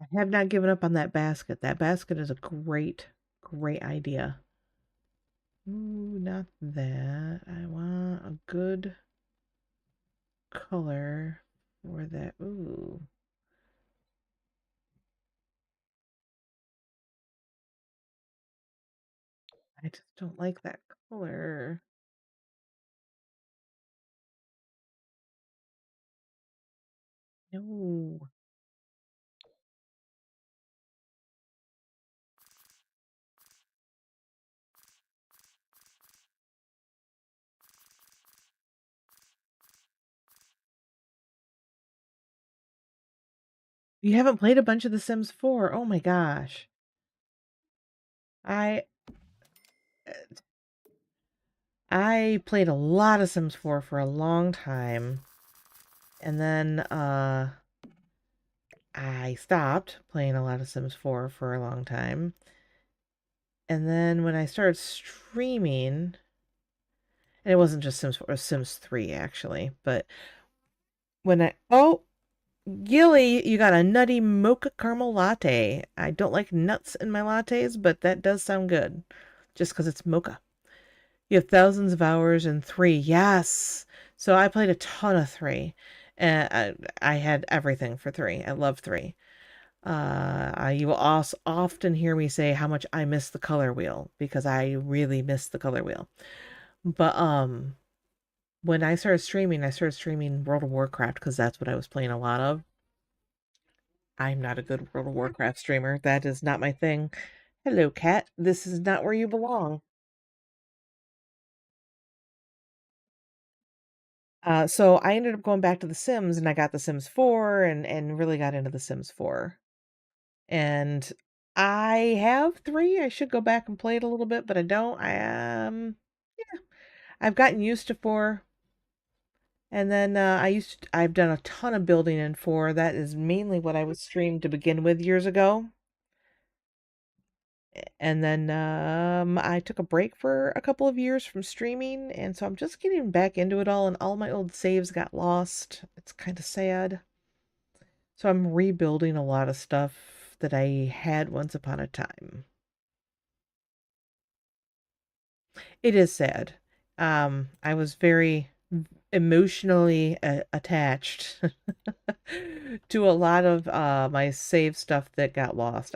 I have not given up on that basket. That basket is a great, great idea. Ooh, not that. I want a good color for that. Ooh. don't like that color. No. You haven't played a bunch of The Sims 4? Oh my gosh. I I played a lot of Sims 4 for a long time. And then I stopped playing a lot of Sims 4 for a long time. And then when I started streaming, and it wasn't just Sims 4, it was Sims 3 actually, but when oh, Gilly, you got a nutty mocha caramel latte. I don't like nuts in my lattes, but that does sound good just because it's mocha. You have thousands of hours in 3. Yes. So I played a ton of 3. And I had everything for 3. I love 3. You will also often hear me say how much I miss the color wheel because I really miss the color wheel. But when I started streaming World of Warcraft because that's what I was playing a lot of. I'm not a good World of Warcraft streamer. That is not my thing. Hello, cat. This is not where you belong. So I ended up going back to The Sims and I got The Sims 4 and really got into The Sims 4. And I have 3. I should go back and play it a little bit, but I don't. Yeah, I've gotten used to 4. And then I've done a ton of building in 4. That is mainly what I was streamed to begin with years ago. And then I took a break for a couple of years from streaming, and so I'm just getting back into it all, and all my old saves got lost. It's kind of sad. So I'm rebuilding a lot of stuff that I had once upon a time. It is sad. I was very emotionally attached to a lot of my save stuff that got lost.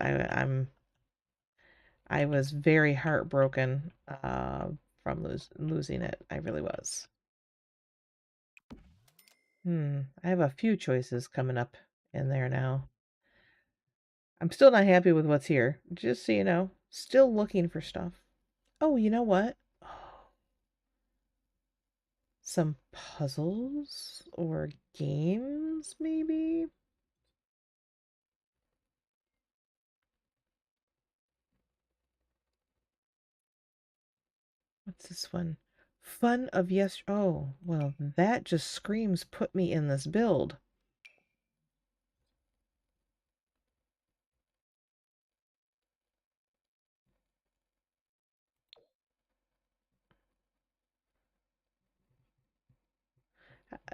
I was very heartbroken from losing it. I really was. I have a few choices coming up in there now. I'm still not happy with what's here. Just so you know, still looking for stuff. Oh, you know what? Some puzzles or games, maybe? What's this one? Fun of yes. Oh, well, that just screams put me in this build.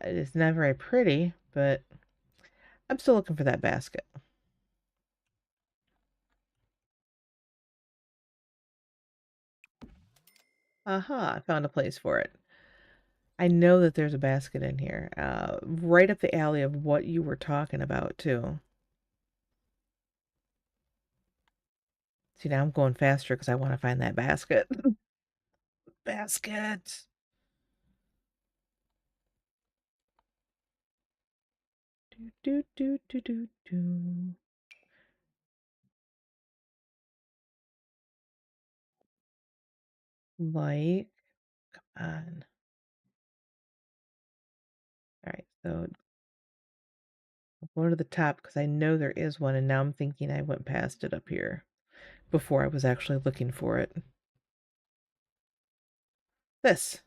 It's not very pretty, but I'm still looking for that basket. Aha, I found a place for it. I know that there's a basket in here, right up the alley of what you were talking about, too. See, now I'm going faster because I want to find that basket. Basket! Do, do, do, do, do, do. Like, come on. All right, so I'll go to the top because I know there is one, and now I'm thinking I went past it up here before I was actually looking for it. This.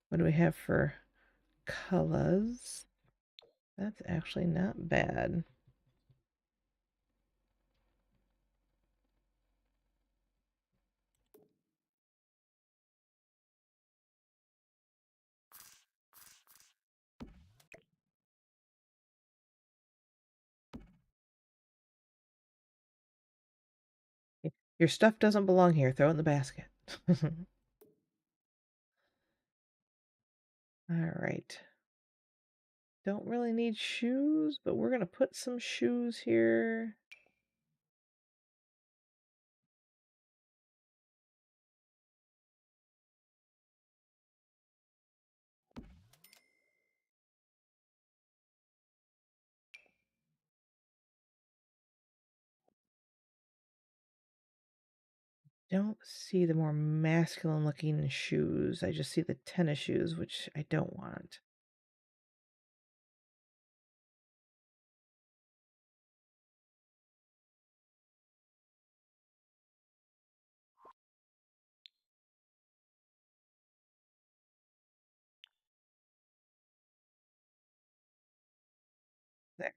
What do we have for colors? That's actually not bad. Your stuff doesn't belong here. Throw it in the basket. All right. Don't really need shoes, but we're going to put some shoes here. don't see the more masculine looking shoes. I just see the tennis shoes, which I don't want. There.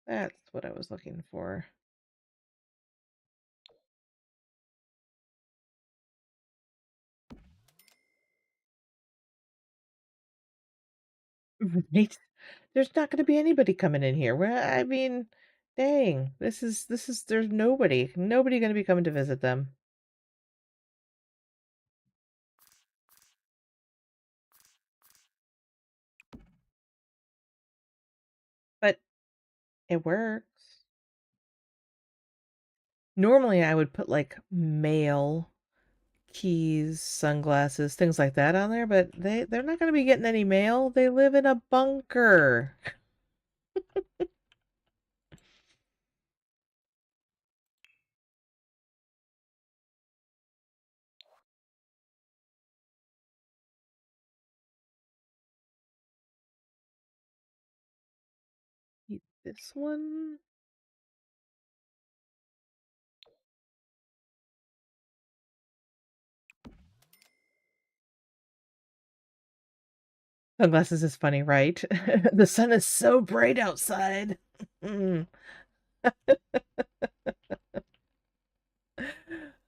That's what I was looking for. Right? There's not gonna be anybody coming in here. Well, I mean, dang, this is there's nobody gonna be coming to visit them. But it works. Normally, I would put like mail, keys, sunglasses, things like that on there, but they're not gonna be getting any mail. They live in a bunker. This one. Sunglasses is funny, right? The sun is so bright outside. Mm.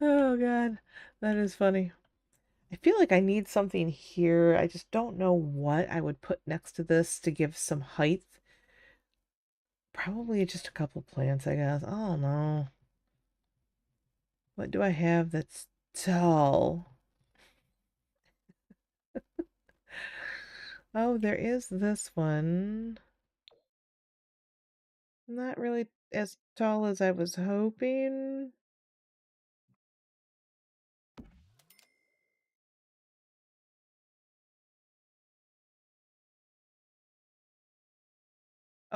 Oh God, that is funny. I feel like I need something here. I just don't know what I would put next to this to give some height. Probably just a couple plants, I guess. I don't know. What do I have that's tall? Oh, there is this one. Not really as tall as I was hoping.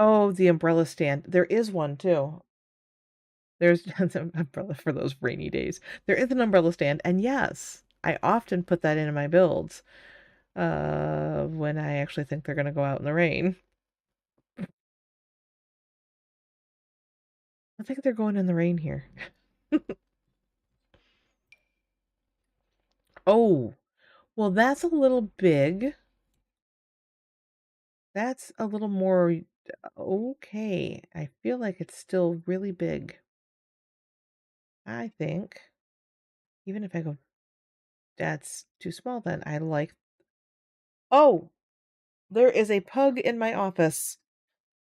Oh, the umbrella stand. There is one too. There's an umbrella for those rainy days. There is an umbrella stand, and yes, I often put that into my builds when I actually think they're going to go out in the rain. I think they're going in the rain here. Oh, well, that's a little big. That's a little more okay. I feel like it's still really big. I think. Even if I go, that's too small, then I like. Oh, there is a pug in my office.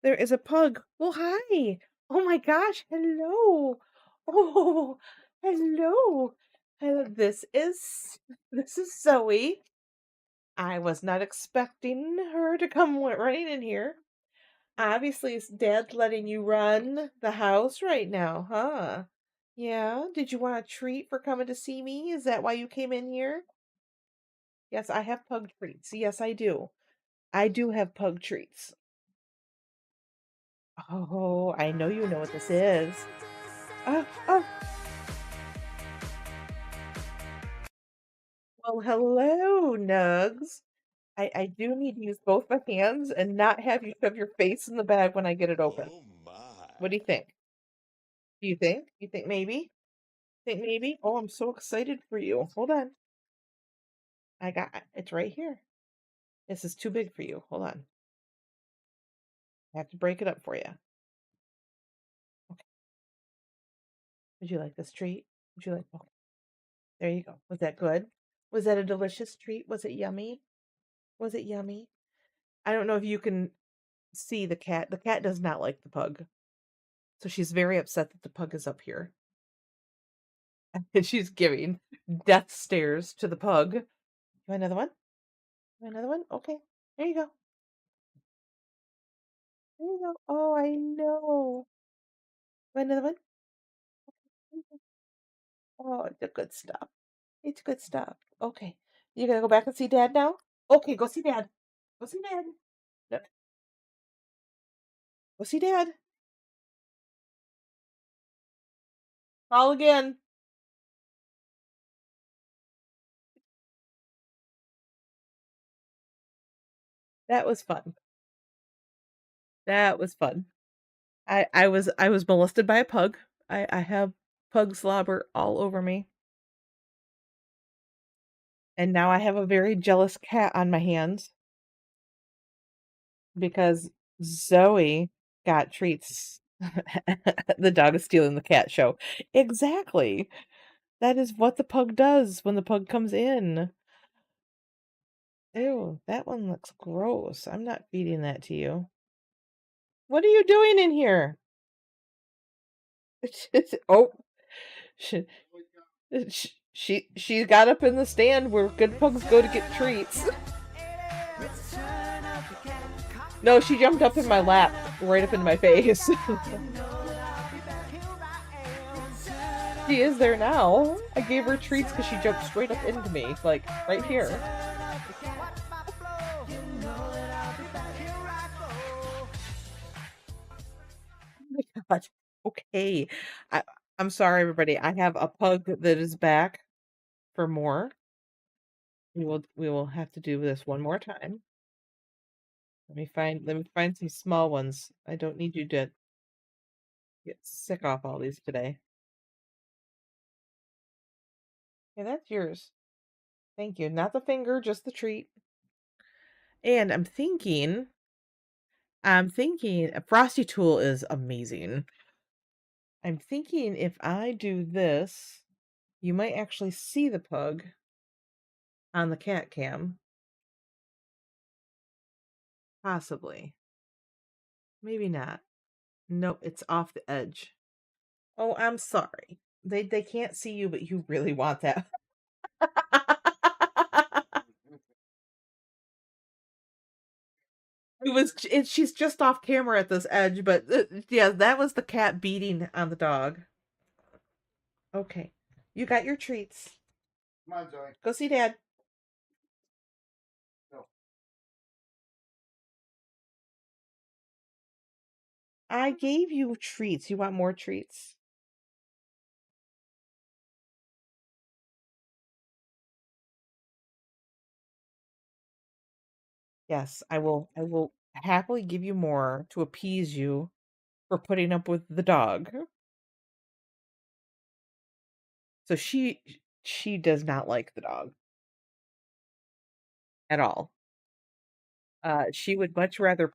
There is a pug. Well, hi. Oh my gosh. Hello. Oh, hello. Hello. This is Zoe. I was not expecting her to come running in here. Obviously, it's Dad's letting you run the house right now, huh? Yeah. Did you want a treat for coming to see me? Is that why you came in here? Yes, I have pug treats. Yes, I do. I do have pug treats. Oh, I know you know what this is. Oh, oh, well, hello, Nugs. I do need to use both my hands and not have you shove your face in the bag when I get it open. Oh What do my. you think? Do you think? You think maybe? Think maybe? Oh, I'm so excited for you. Hold on. I got it's right here. This is too big for you. Hold on. I have to break it up for you. Okay. Would you like this treat? Would you like? Okay. There you go. Was that good? Was that a delicious treat? Was it yummy? Was it yummy? I don't know if you can see the cat. The cat does not like the pug. So she's very upset that the pug is up here. And she's giving death stares to the pug. You want another one? You want another one? Okay. There you go. There you go. Oh, I know. Want another one? Oh, it's the good stuff. It's good stuff. Okay. You gonna go back and see Dad now? Okay, go see Dad. Go see Dad. No, go see Dad. Call again. That was fun. That was fun. I was molested by a pug. I have pug slobber all over me. And now I have a very jealous cat on my hands because Zoe got treats. The dog is stealing the cat show. Exactly. That is what the pug does when the pug comes in. Ew, that one looks gross. I'm not feeding that to you. What are you doing in here? Oh, she, she got up in the stand where good pugs go to get treats. No, she jumped up in my lap, right up in my face. She is there now. I gave her treats because she jumped straight up into me, like right here. Oh my God. Okay. I, I'm sorry, everybody. I have a pug that is back for more. We will have to do this one more time. Let me find some small ones. I don't need you to get sick off all these today. Yeah, that's yours. Thank you. Not the finger, just the treat. And I'm thinking a Frosty tool is amazing. I'm thinking if I do this, you might actually see the pug on the cat cam. Possibly. Maybe not. Nope, it's off the edge. Oh, I'm sorry. They can't see you, but you really want that. She's just off camera at this edge, but yeah, that was the cat beating on the dog. Okay. You got your treats. Come on, Zoe. Go see Dad. No. I gave you treats. You want more treats? Yes, I will happily give you more to appease you for putting up with the dog. So she does not like the dog at all. She would much rather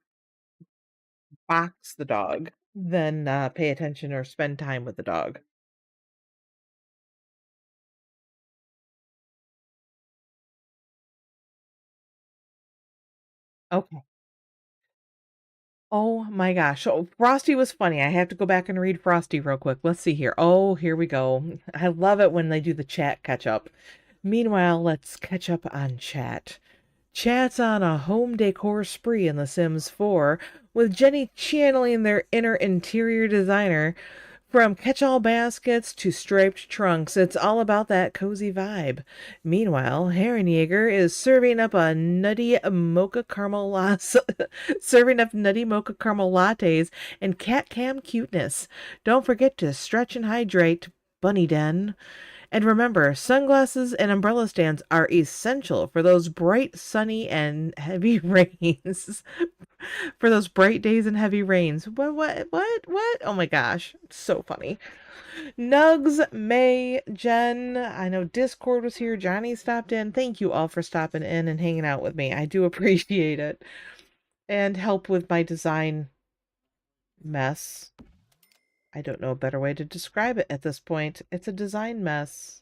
box the dog than pay attention or spend time with the dog. Okay. Oh my gosh. So Frosty was funny. I have to go back and read Frosty real quick. Let's see here. Oh, here we go. I love it when they do the chat catch up. Meanwhile, let's catch up on chat. Chat's on a home decor spree in The Sims 4, with Jenny channeling their inner interior designer. From catch-all baskets to striped trunks, it's all about that cozy vibe. Meanwhile, Herrenjäger is serving up nutty mocha caramel lattes and cat cam cuteness. Don't forget to stretch and hydrate, Bunny Den. And remember, sunglasses and umbrella stands are essential for those bright, sunny, and heavy rains. For those bright days and heavy rains. What? Oh my gosh. So funny. Nugs, May, Jen, I know Discord was here. Johnny stopped in. Thank you all for stopping in and hanging out with me. I do appreciate it. And help with my design mess. I don't know a better way to describe it at this point. It's a design mess.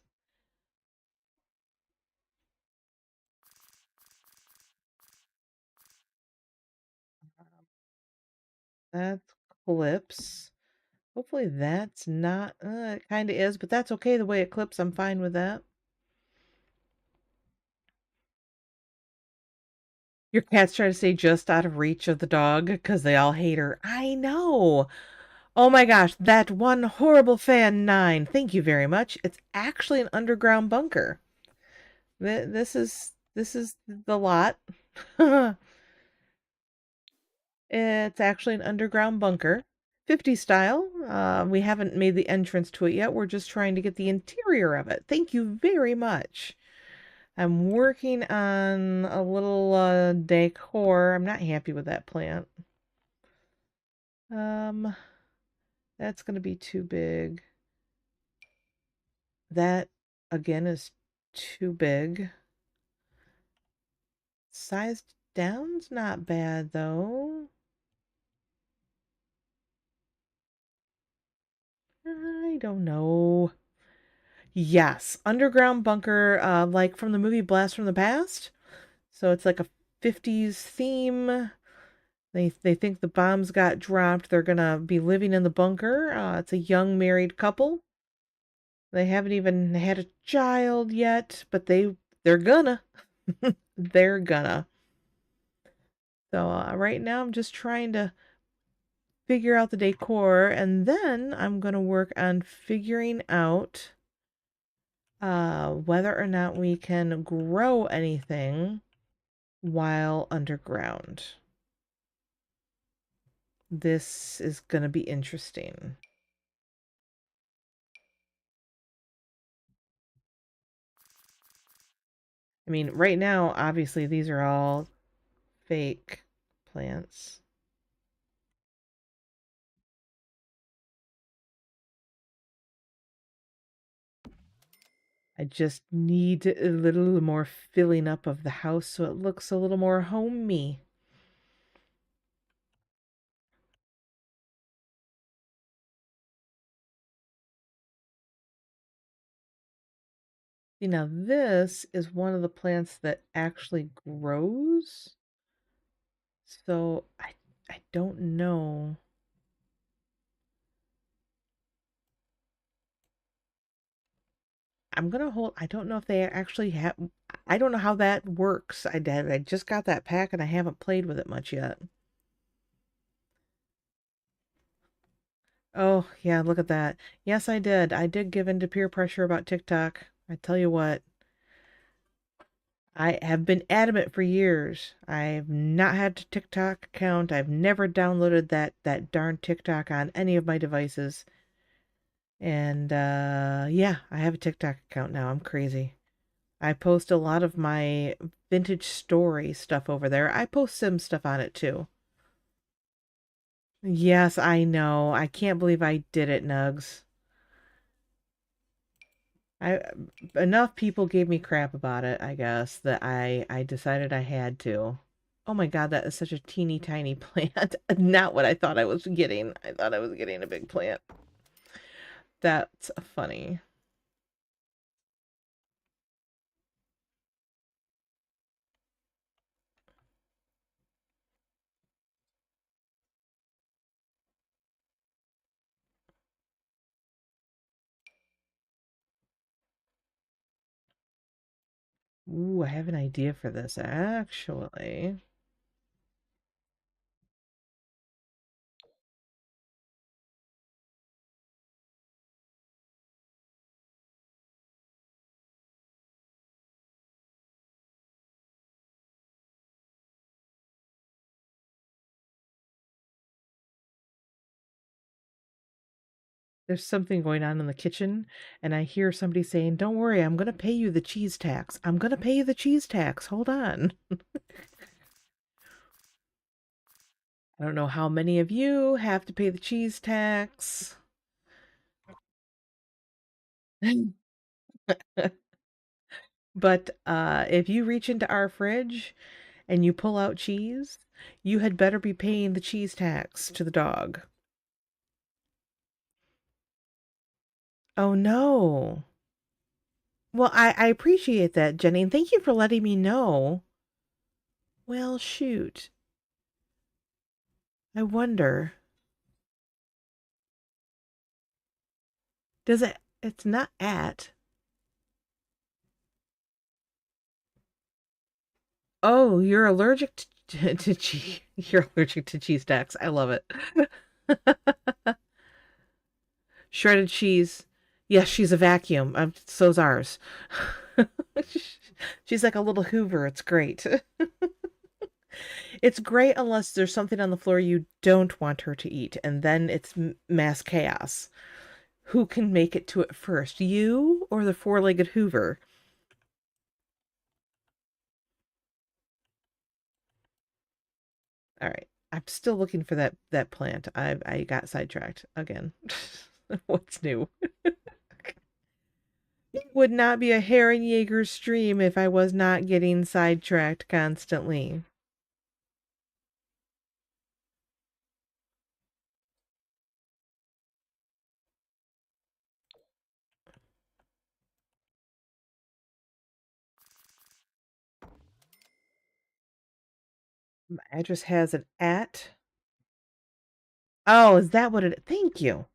That's clips. Hopefully that's not, it kind of is, but that's okay the way it clips. I'm fine with that. Your cat's trying to stay just out of reach of the dog because they all hate her. I know. Oh my gosh, that one horrible fan 9. Thank you very much. It's actually an underground bunker. This is the lot. It's actually an underground bunker. 50 style. We haven't made the entrance to it yet. We're just trying to get the interior of it. Thank you very much. I'm working on a little decor. I'm not happy with that plant. Um, that's going to be too big. That, again, is too big. Sized down's not bad, though. I don't know. Yes, underground bunker, like from the movie Blast from the Past. So it's like a 50s theme. They think the bombs got dropped. They're gonna be living in the bunker. It's a young married couple. They haven't even had a child yet, but they're gonna. They're gonna. So right now I'm just trying to figure out the decor, and then I'm gonna work on figuring out whether or not we can grow anything while underground. This is gonna be interesting. I mean, right now, obviously, these are all fake plants. I just need a little more filling up of the house so it looks a little more homey. See, now this is one of the plants that actually grows. So I don't know. I'm gonna hold. I don't know if they actually have. I don't know how that works. I just got that pack and I haven't played with it much yet. Oh, yeah, look at that. Yes, I did. I did give in to peer pressure about TikTok. I tell you what, I have been adamant for years. I've not had a TikTok account. I've never downloaded that darn TikTok on any of my devices. And yeah, I have a TikTok account now. I'm crazy. I post a lot of my vintage story stuff over there. I post Sim stuff on it too. Yes, I know. I can't believe I did it, Nugs. I enough people gave me crap about it, I guess, that I decided I had to. Oh my God, that is such a teeny tiny plant. Not what I thought I was getting. I thought I was getting a big plant. That's funny. Ooh, I have an idea for this actually. There's something going on in the kitchen, and I hear somebody saying, "Don't worry, I'm gonna pay you the cheese tax. I'm gonna pay you the cheese tax. Hold on." I don't know how many of you have to pay the cheese tax. But if you reach into our fridge and you pull out cheese, you had better be paying the cheese tax to the dog. Oh no. Well, I appreciate that, Jenny, and thank you for letting me know. Well, shoot. I wonder. Does it? It's not at. Oh, you're allergic to cheese. You're allergic to cheese stacks. I love it. Shredded cheese. Yes, she's a vacuum. So's ours. She's like a little Hoover. It's great. It's great unless there's something on the floor you don't want her to eat, and then it's mass chaos. Who can make it to it first, you or the four-legged Hoover? All right. I'm still looking for that plant. I got sidetracked again. What's new? It would not be a Herrenjäger stream if I was not getting sidetracked constantly. My address has an at. Oh, is that what it? Thank you.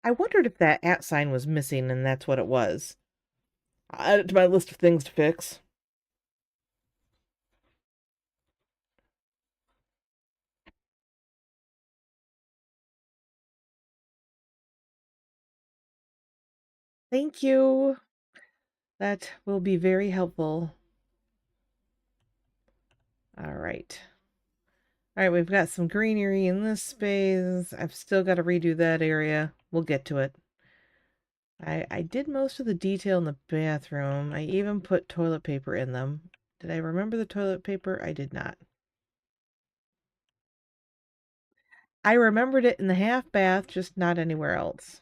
I wondered if that at sign was missing and that's what it was. I'll add it to my list of things to fix. Thank you. That will be very helpful. All right. All right, we've got some greenery in this space. I've still got to redo that area. We'll get to it. I did most of the detail in the bathroom. I even put toilet paper in them. Did I remember the toilet paper? I did not. I remembered it in the half bath, just not anywhere else.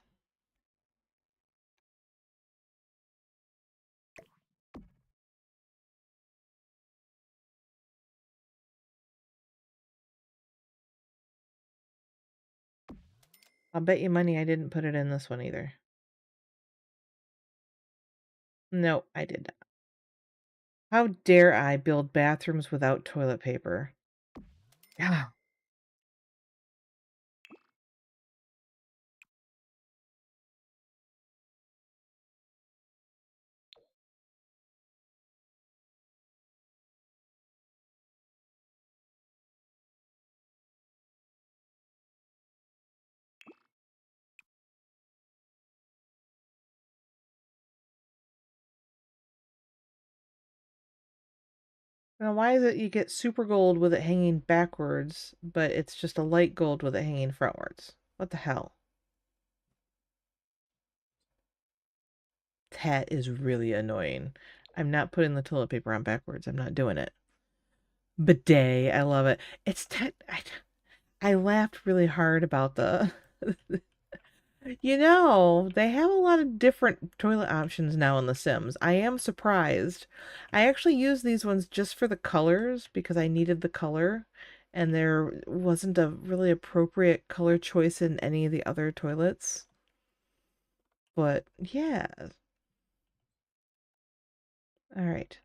I'll bet you money I didn't put it in this one either. No, I did not. How dare I build bathrooms without toilet paper? Yeah. Now, why is it you get super gold with it hanging backwards, but it's just a light gold with it hanging frontwards? What the hell? That is really annoying. I'm not putting the toilet paper on backwards. I'm not doing it. Bidet, I love it. I laughed really hard about the they have a lot of different toilet options now in The Sims. I am surprised. I actually used these ones just for the colors because I needed the color, and there wasn't a really appropriate color choice in any of the other toilets. But yeah. All right.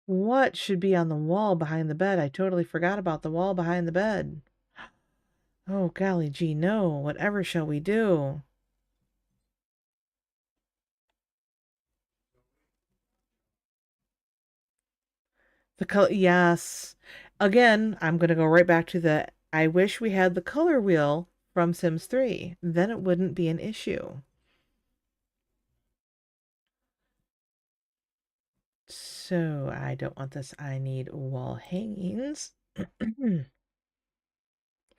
What should be on the wall behind the bed? I totally forgot about the wall behind the bed. Oh, golly gee, no. Whatever shall we do? The color, yes. Again, I'm going to go right back to the I wish we had the color wheel from Sims 3. Then it wouldn't be an issue. So I don't want this. I need wall hangings.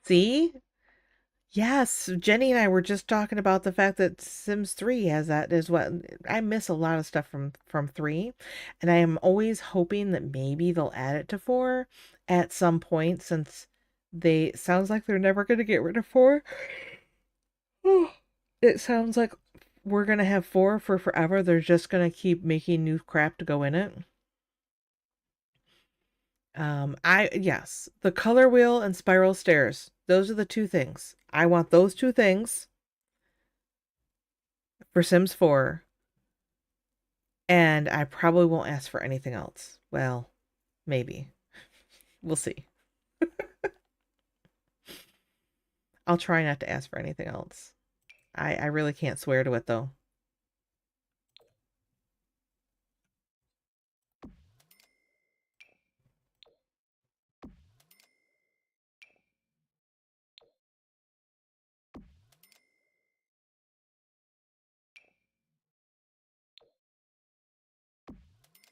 See? Yes, Jenny and I were just talking about the fact that Sims 3 has that as well. I miss a lot of stuff from 3, and I am always hoping that maybe they'll add it to 4 at some point since they sounds like they're never going to get rid of 4. It sounds like we're going to have 4 for forever. They're just going to keep making new crap to go in it. Yes, the color wheel and spiral stairs. Those are the two things. I want those two things for Sims 4, and I probably won't ask for anything else. Well, maybe. We'll see. I'll try not to ask for anything else. I really can't swear to it, though.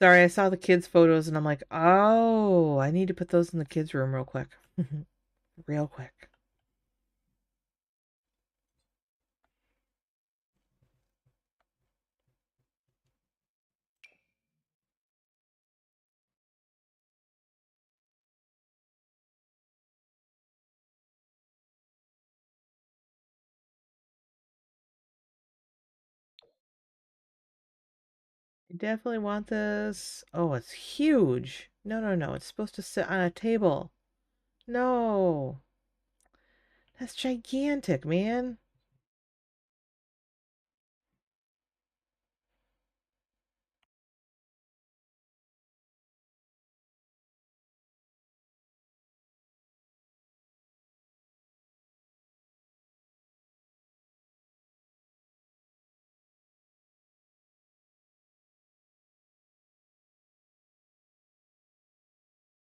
Sorry, I saw the kids' photos, and I'm like, oh, I need to put those in the kids' room real quick. Real quick. I definitely want this. Oh, it's huge. No, no, no. It's supposed to sit on a table. No. That's gigantic, man.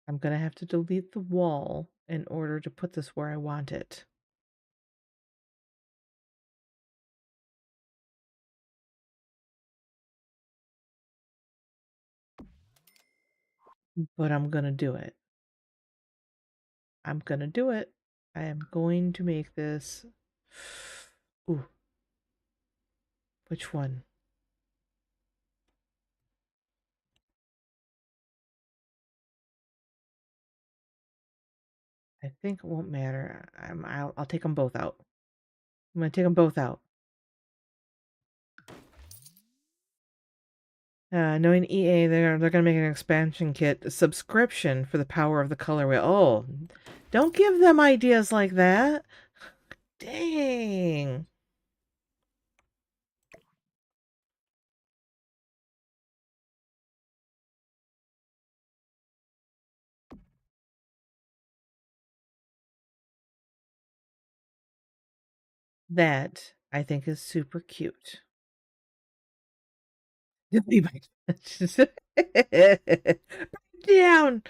I'm gonna have to delete the wall in order to put this where I want it. But I'm gonna do it. I'm gonna do it. I am going to make this. Ooh, which one? I think it won't matter. I'll take them both out. I'm gonna take them both out. Knowing EA, they're gonna make an expansion kit subscription for the power of the color wheel. Oh, don't give them ideas like that. Dang. That I think is super cute. Down.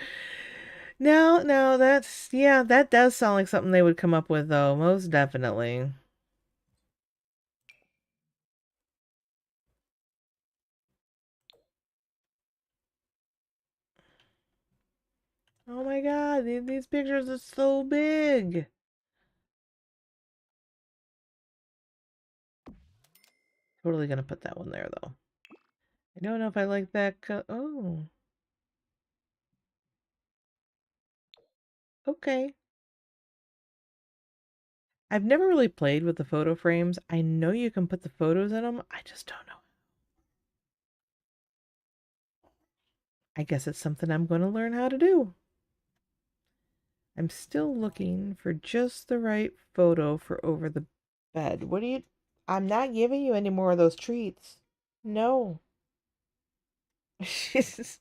No, no, yeah, that does sound like something they would come up with though, most definitely. Oh my god, these pictures are so big. Totally gonna put that one there though. I don't know if I like that oh, okay. I've never really played with the photo frames. I know you can put the photos in them. I just don't know. I guess it's something I'm going to learn how to do. I'm still looking for just the right photo for over the bed. What do you... I'm not giving you any more of those treats. No. She's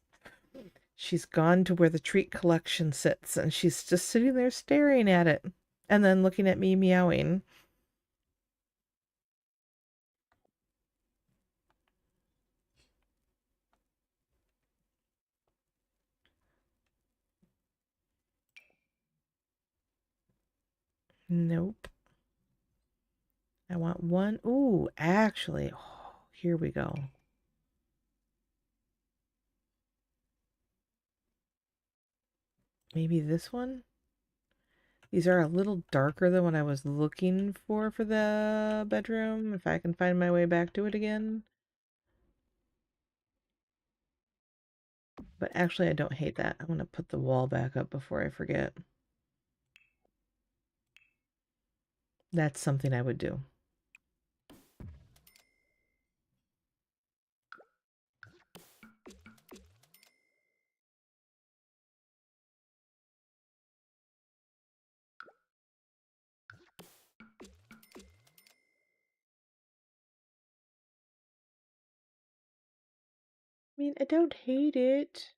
she's gone to where the treat collection sits and she's just sitting there staring at it and then looking at me meowing. Nope. I want one. Ooh, actually, oh, here we go. Maybe this one? These are a little darker than what I was looking for the bedroom, if I can find my way back to it again. But actually, I don't hate that. I'm going to put the wall back up before I forget. That's something I would do. I mean, I don't hate it.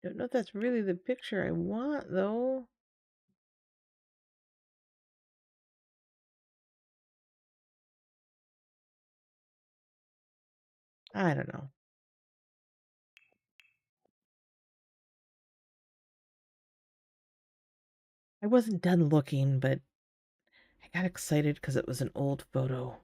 Don't know if that's really the picture I want, though. I don't know. I wasn't done looking, but I got excited because it was an old photo.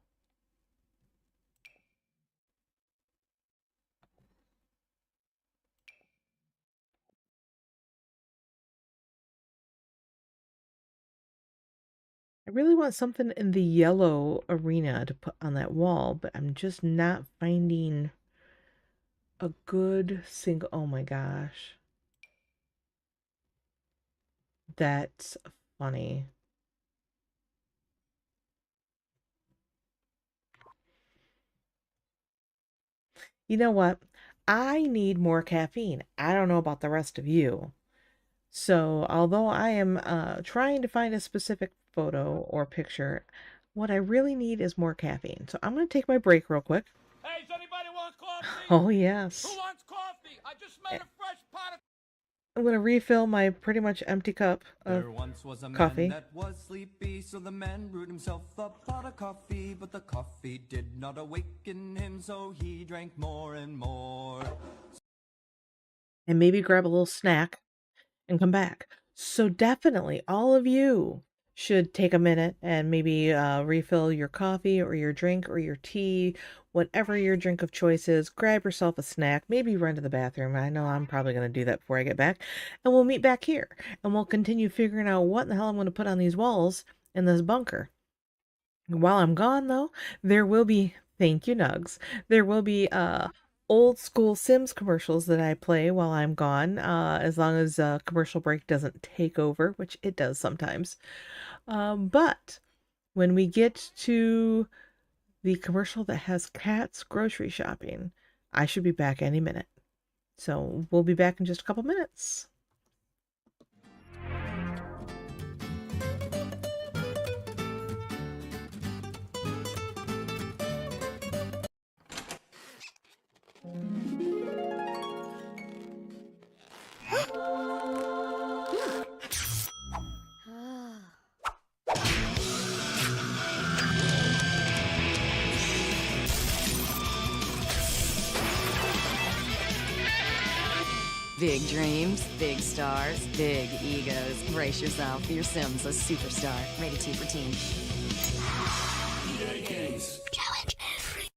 I really want something in the yellow arena to put on that wall, but I'm just not finding a good single. Oh my gosh. That's funny. You know what? I need more caffeine. I don't know about the rest of you. So, although I am trying to find a specific photo or picture, what I really need is more caffeine. So, I'm going to take my break real quick. Hey, does anybody want coffee? Oh, yes. Who wants coffee? I just made a fresh pot of... I'm going to refill my pretty much empty cup of There once was a coffee. man that was sleepy, so the man brewed himself a pot of coffee, but the coffee did not awaken him, so he drank more and more. And maybe grab a little snack and come back. So definitely all of you should take a minute and maybe refill your coffee or your drink or your tea, whatever your drink of choice is. Grab yourself a snack, maybe run to the bathroom. I know I'm probably going to do that before I get back. And we'll meet back here and we'll continue figuring out what in the hell I'm going to put on these walls in this bunker. While I'm gone, though, there will be, thank you, Nugs, there will be old school Sims commercials that I play while I'm gone, as long as commercial break doesn't take over, which it does sometimes. But when we get to the commercial that has cats grocery shopping, I should be back any minute. So we'll be back in just a couple minutes. Big dreams, big stars, big egos. Brace yourself, your Sim's a superstar. Rated T for teen. Challenge every.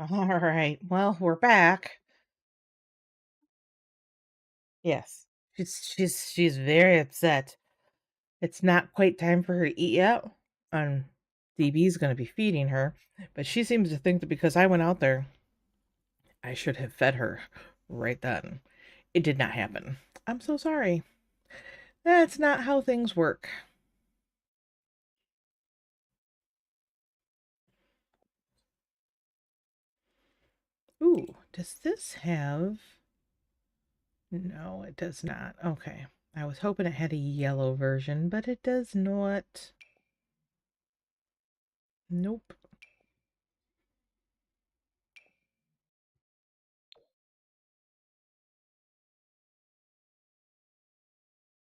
All right. Well, we're back. Yes. She's very upset. It's not quite time for her to eat yet. DB's going to be feeding her, but she seems to think that because I went out there, I should have fed her right then. It did not happen. I'm so sorry. That's not how things work. Ooh, does this have... No, it does not. Okay. I was hoping it had a yellow version, but it does not. Nope.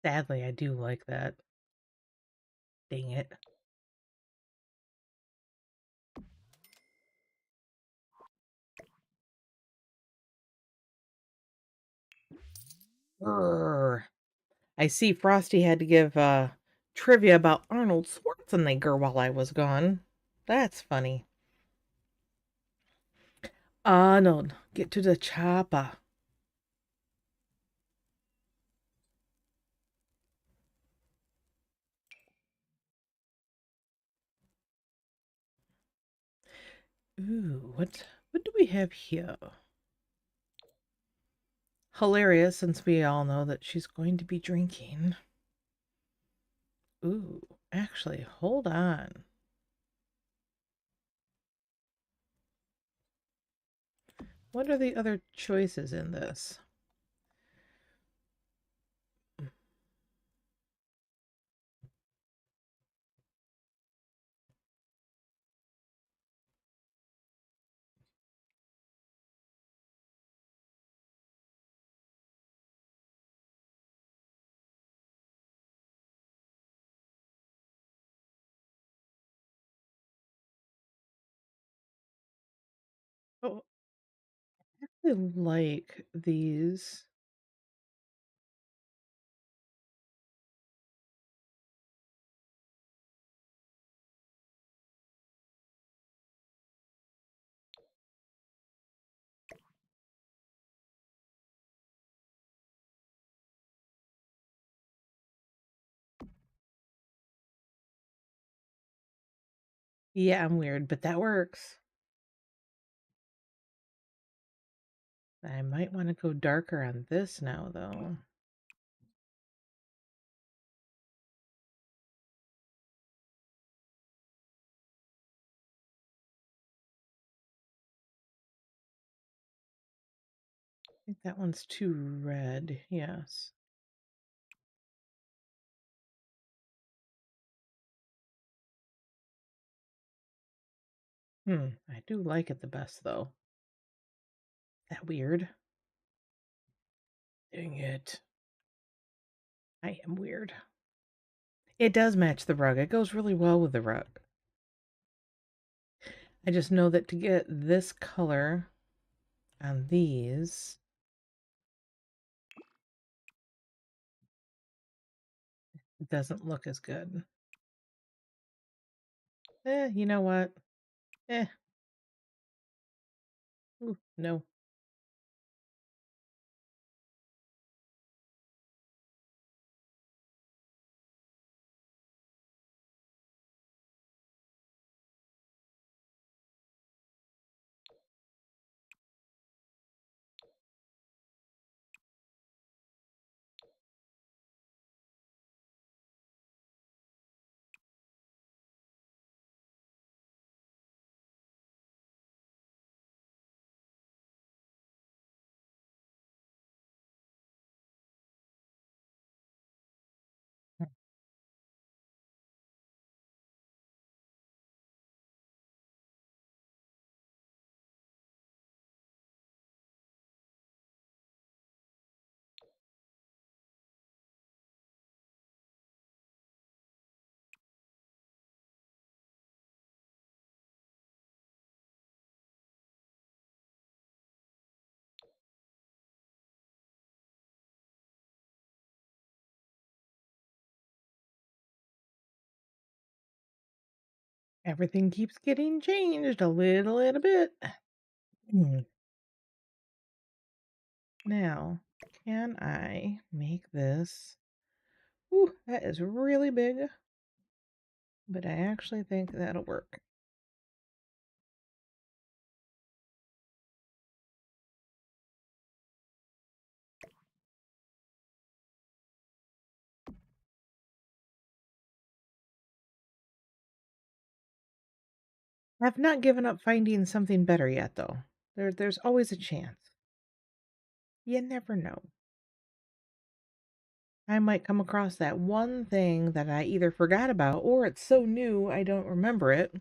Sadly, I do like that. Dang it. Grr. I see Frosty had to give trivia about Arnold Schwarzenegger while I was gone. That's funny. Arnold, get to the chopper. Ooh, what do we have here? Hilarious, since we all know that she's going to be drinking. Ooh, actually, hold on. What are the other choices in this? Oh, I like these. Yeah, I'm weird, but that works. I might want to go darker on this now, though. I think that one's too red. Yes. I do like it the best, though. That weird? Dang it. I am weird. It does match the rug. It goes really well with the rug. I just know that to get this color on these, it doesn't look as good. You know what? Eh. Ooh, no. Everything keeps getting changed a little bit. Hmm. Now, can I make this? Ooh, that is really big, but I actually think that'll work. I've not given up finding something better yet, though. There's always a chance. You never know. I might come across that one thing that I either forgot about or it's so new I don't remember it.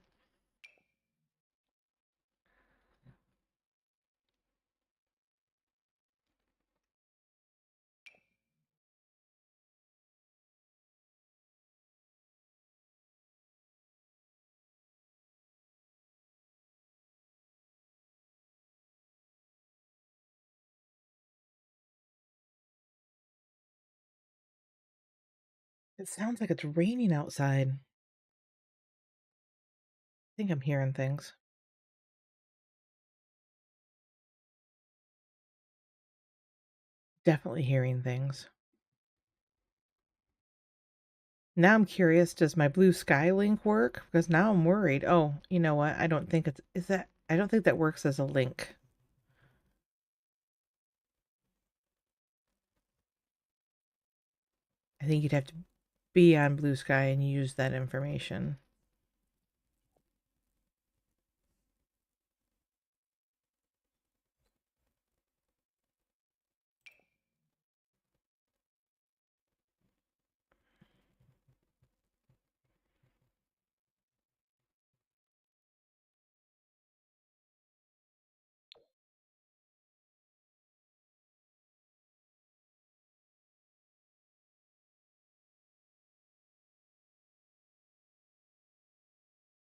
It sounds like it's raining outside. I think I'm hearing things. Definitely hearing things. Now I'm curious, does my blue sky link work? Because now I'm worried. Oh, you know what? I don't think I don't think that works as a link. I think you'd have to be on blue sky and use that information.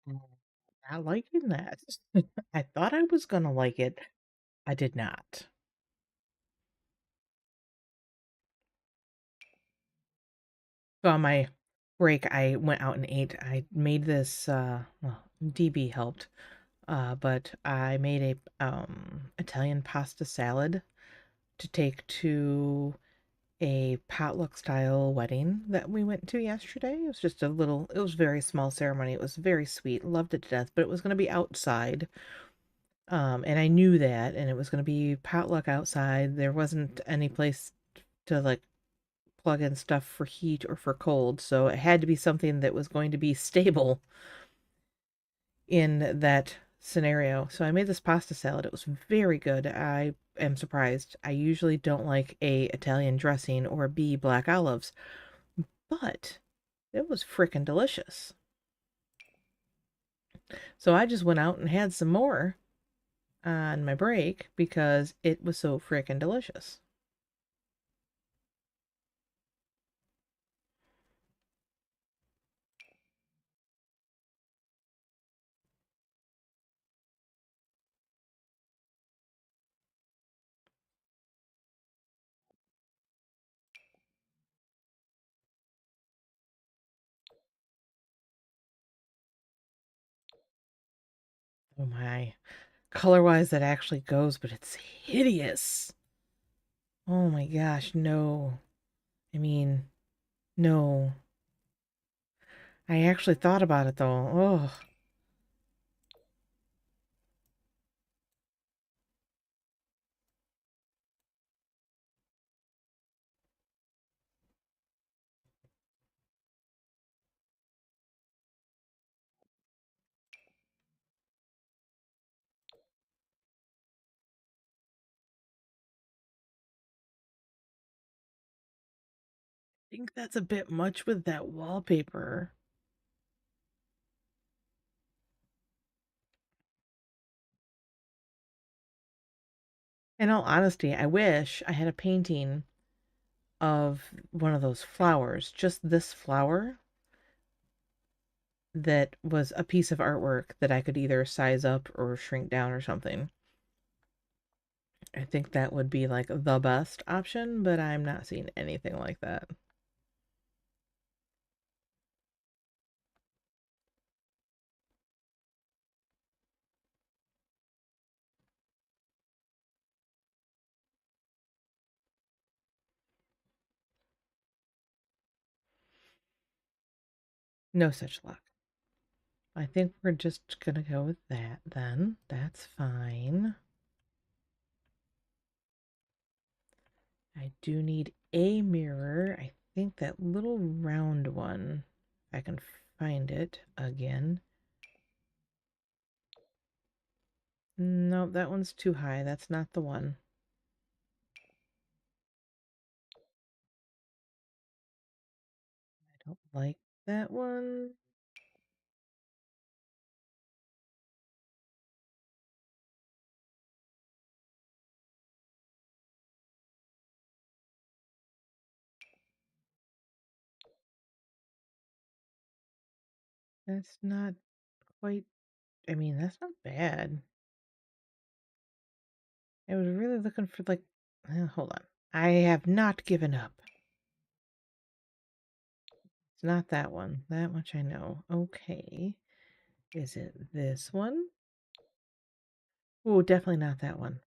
Mm, Not liking that. I thought I was gonna like it. I did not. So on my break, I went out and ate. I made this, well, DB helped, but I made a Italian pasta salad to take to a potluck style wedding that we went to yesterday. It was just it was very small ceremony. It was very sweet. Loved it to death, but it was going to be outside. And I knew that, and it was going to be potluck outside. There wasn't any place to like plug in stuff for heat or for cold, so it had to be something that was going to be stable in that scenario. So I made this pasta salad. It was very good. I am surprised. I usually don't like A, Italian dressing, or B, black olives, but it was frickin' delicious. So I just went out and had some more on my break because it was so frickin' delicious. Oh my. Color wise, that actually goes, but it's hideous. Oh my gosh, no. I mean, no. I actually thought about it though. Oh, I think that's a bit much with that wallpaper. In all honesty, I wish I had a painting of one of those flowers, just this flower that was a piece of artwork that I could either size up or shrink down or something. I think that would be like the best option, but I'm not seeing anything like that. No such luck. I think we're just gonna go with that then. That's fine. I do need a mirror. I think that little round one, I can find it again. Nope, that one's too high. That's not the one. I don't like that one. That's not quite, I mean, that's not bad. I was really looking for like, hold on. I have not given up. It's not that one. That much I know. Okay. Is it this one? Oh, definitely not that one.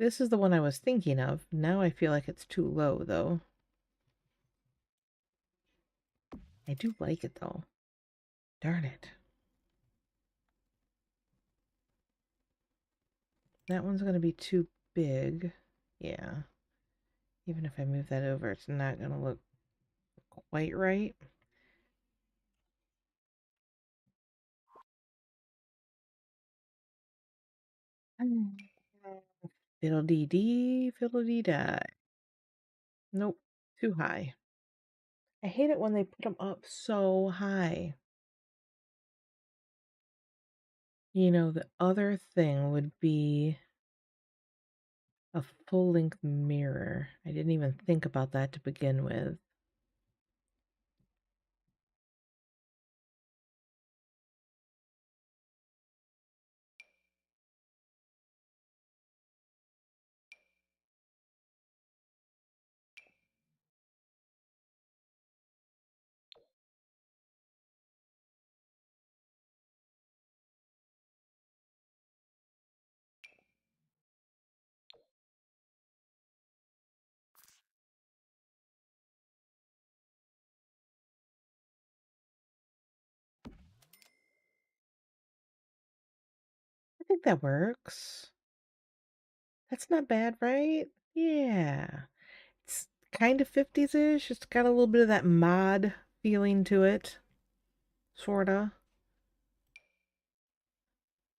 This is the one I was thinking of. Now I feel like it's too low, though. I do like it, though. Darn it. That one's going to be too big. Yeah. Even if I move that over, it's not going to look quite right. Fiddle-dee-dee, fiddle-dee-die. Nope, too high. I hate it when they put them up so high. You know, the other thing would be a full-length mirror. I didn't even think about that to begin with. I think that works. That's not bad, right? Yeah. It's kind of 50s-ish. It's got a little bit of that mod feeling to it. Sorta.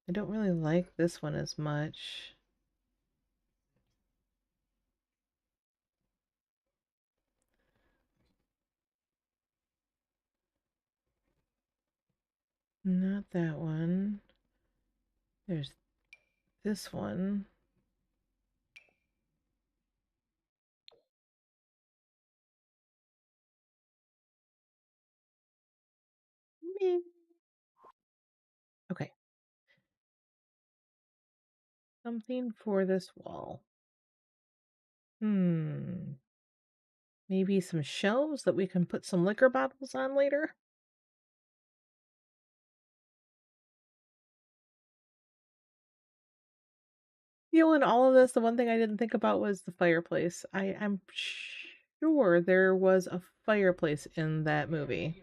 I don't really like this one as much. Not that one. There's this one. Meh. Okay. Something for this wall. Maybe some shelves that we can put some liquor bottles on later? You know, in all of this, the one thing I didn't think about was the fireplace. I'm sure there was a fireplace in that movie.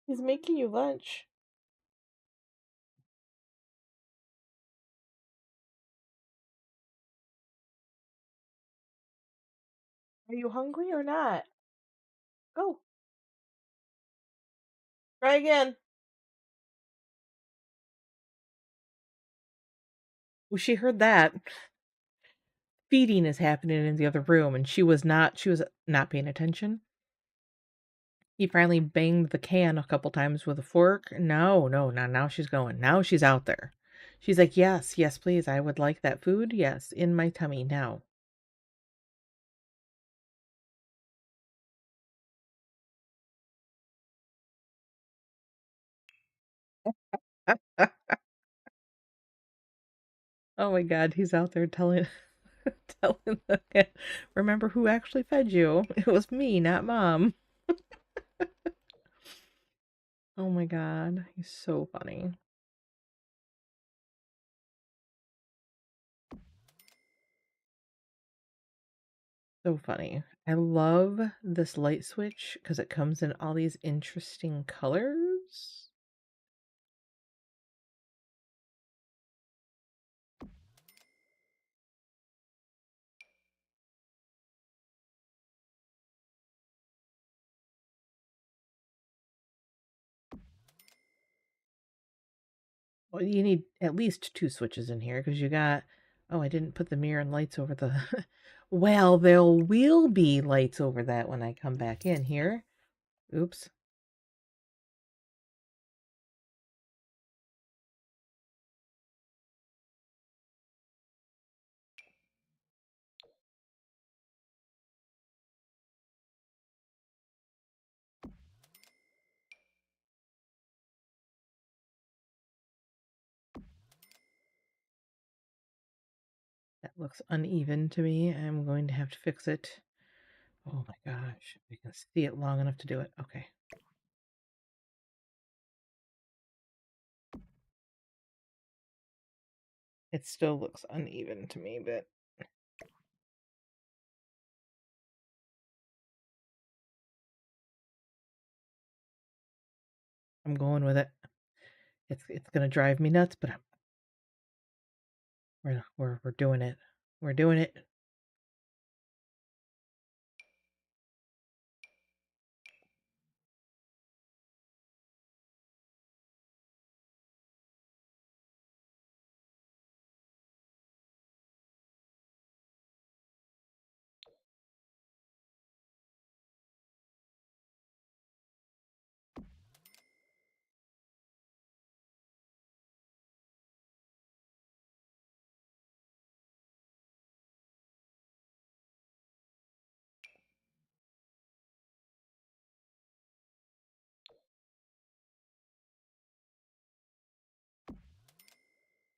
He's making you lunch. Are you hungry or not? Go. Try again. Well, she heard that. Feeding is happening in the other room, and she was not paying attention. He finally banged the can a couple times with a fork. No, no, now she's going. Now she's out there. She's like, yes, yes, please. I would like that food. Yes, in my tummy now. Oh my God, he's out there telling telling the cat, remember who actually fed you? It was me, not mom. Oh my God, he's so funny. So funny. I love this light switch because it comes in all these interesting colors. Well, you need at least 2 switches in here because you got oh, I didn't put the mirror and lights over the well, there will be lights over that when I come back in here. Oops. That looks uneven to me. I'm going to have to fix it. Oh my gosh. I can see it long enough to do it. Okay. It still looks uneven to me, but I'm going with it. It's gonna drive me nuts, but we're doing it. We're doing it.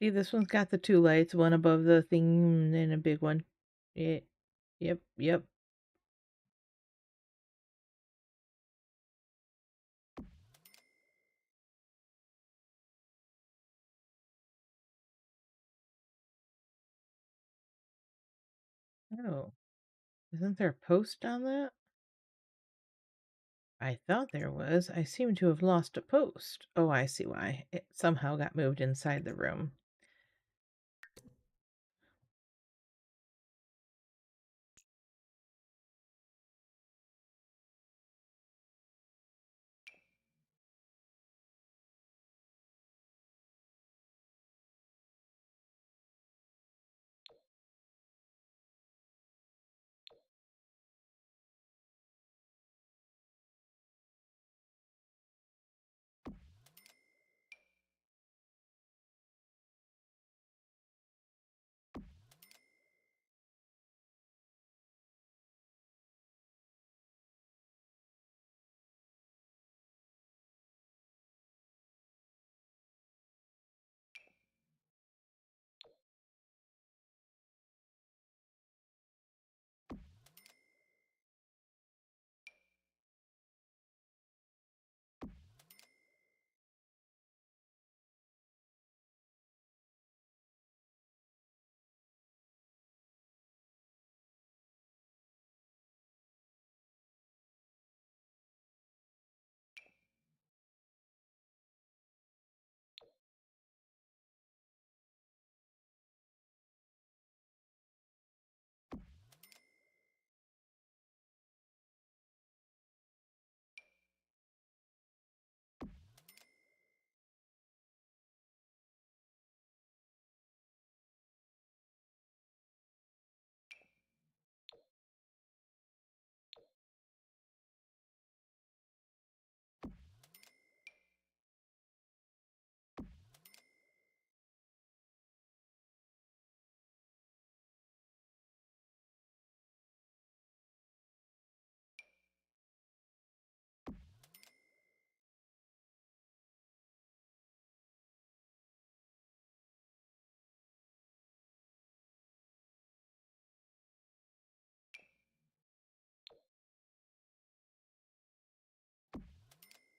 See, this one's got the 2 lights, one above the thing and a big one. Yeah. Yep, yep. Oh, isn't there a post on that? I thought there was. I seem to have lost a post. Oh, I see why. It somehow got moved inside the room.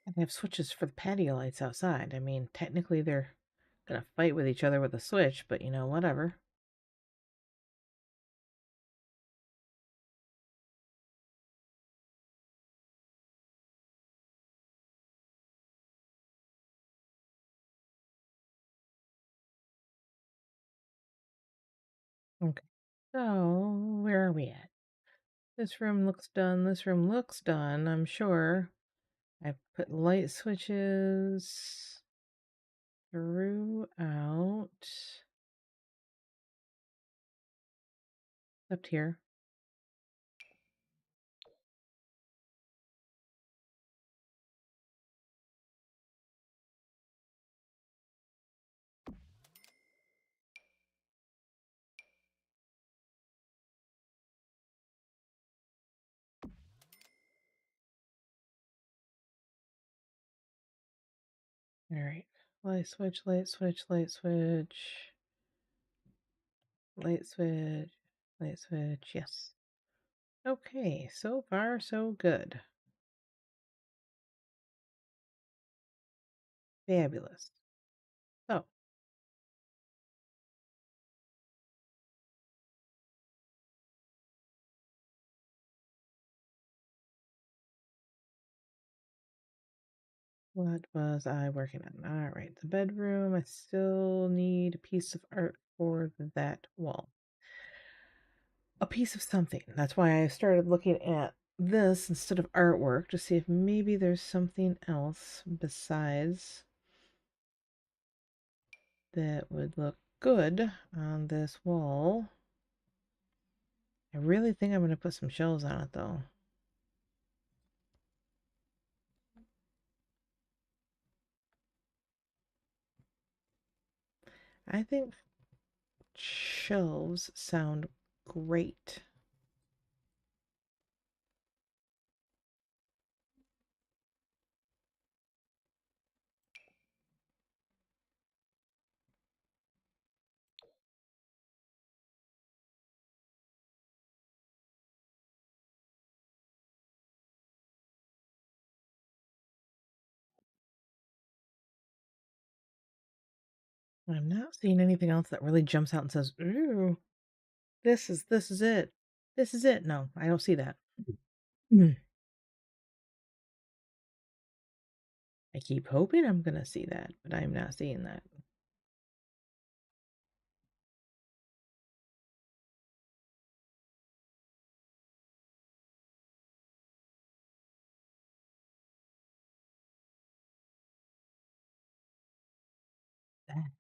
And they have switches for the patio lights outside. I mean, technically they're gonna fight with each other with a switch, but you know, whatever. Okay. So, where are we at? This room looks done. This room looks done, I'm sure. I put light switches throughout. Except here. All right. Light switch, light switch, light switch. Light switch, light switch. Yes. Okay, so far so good. Fabulous. So, what was I working on? All right, the bedroom. I still need a piece of art for that wall. A piece of something. That's why I started looking at this instead of artwork to see if maybe there's something else besides that would look good on this wall. I really think I'm going to put some shelves on it though. I think shelves sound great. I'm not seeing anything else that really jumps out and says, "Ooh, this is it. This is it." No, I don't see that. Mm. I keep hoping I'm gonna see that, but I'm not seeing that. That-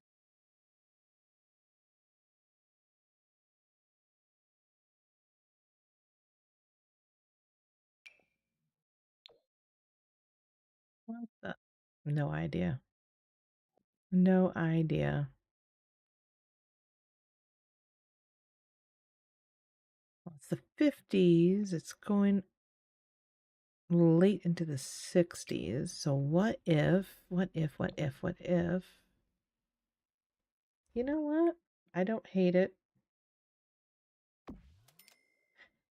What the? No idea. No idea. Well, it's the 50s. It's going late into the 60s. So what if, what if, what if, what if? You know what? I don't hate it.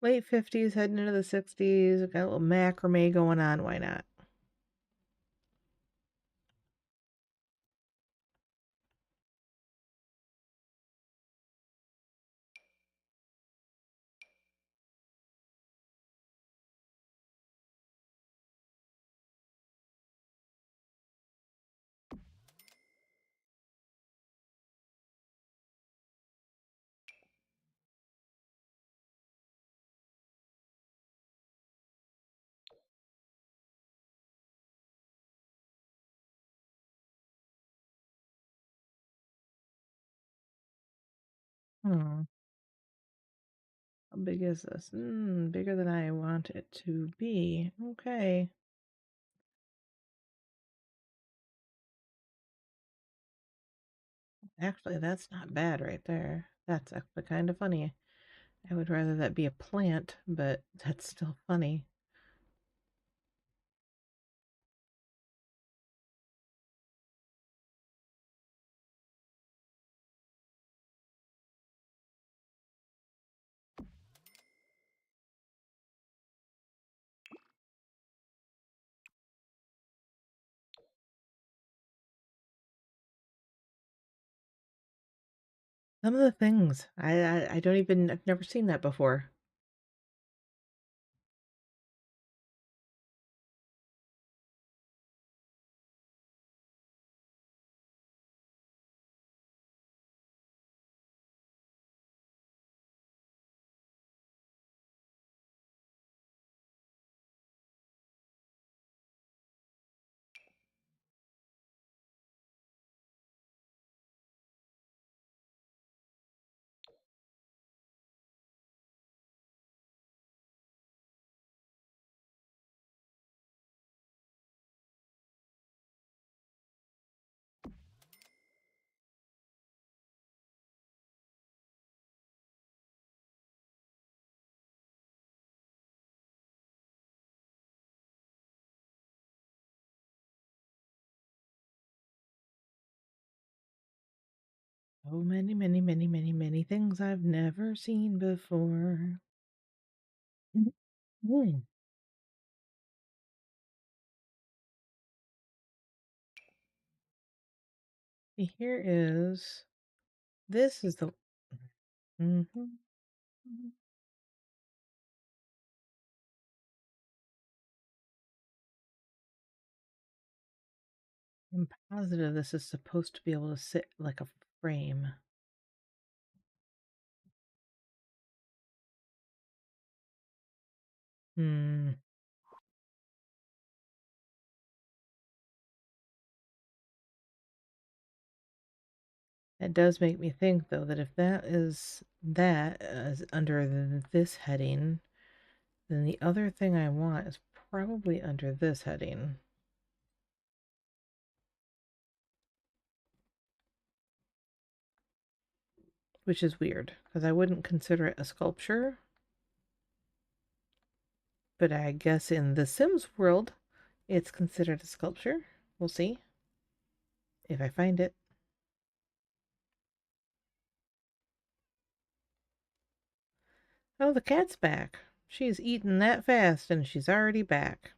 Late 50s, heading into the 60s. Got a little macrame going on. Why not? Hmm. How big is this? Bigger than I want it to be. Okay. Actually, that's not bad right there. That's actually kind of funny. I would rather that be a plant, but that's still funny. Some of the things I don't even I've never seen that before. So many, many, many, many, many things I've never seen before. Mm. Here is, this is the, Mhm. I'm positive this is supposed to be able to sit like a frame. Hmm. It does make me think, though, that if that is under this heading, then the other thing I want is probably under this heading. Which is weird, because I wouldn't consider it a sculpture. But I guess in the Sims world, it's considered a sculpture. We'll see if I find it. Oh, the cat's back. She's eaten that fast and she's already back.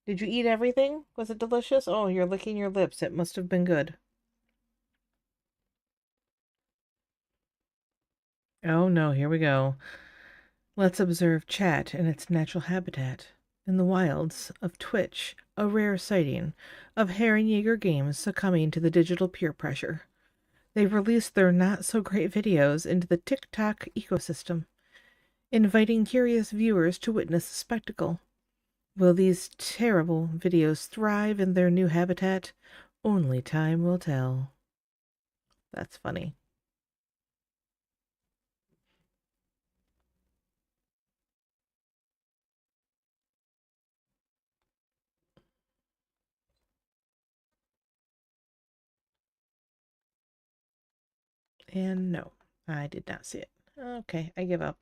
Did you eat everything? Was it delicious? Oh, you're licking your lips. It must have been good. Oh no, here we go. Let's observe chat in its natural habitat. In the wilds of Twitch, a rare sighting of Herrenjäger games succumbing to the digital peer pressure. They've released their not-so-great videos into the TikTok ecosystem, inviting curious viewers to witness the spectacle. Will these terrible videos thrive in their new habitat? Only time will tell. That's funny. And no, I did not see it. Okay, I give up.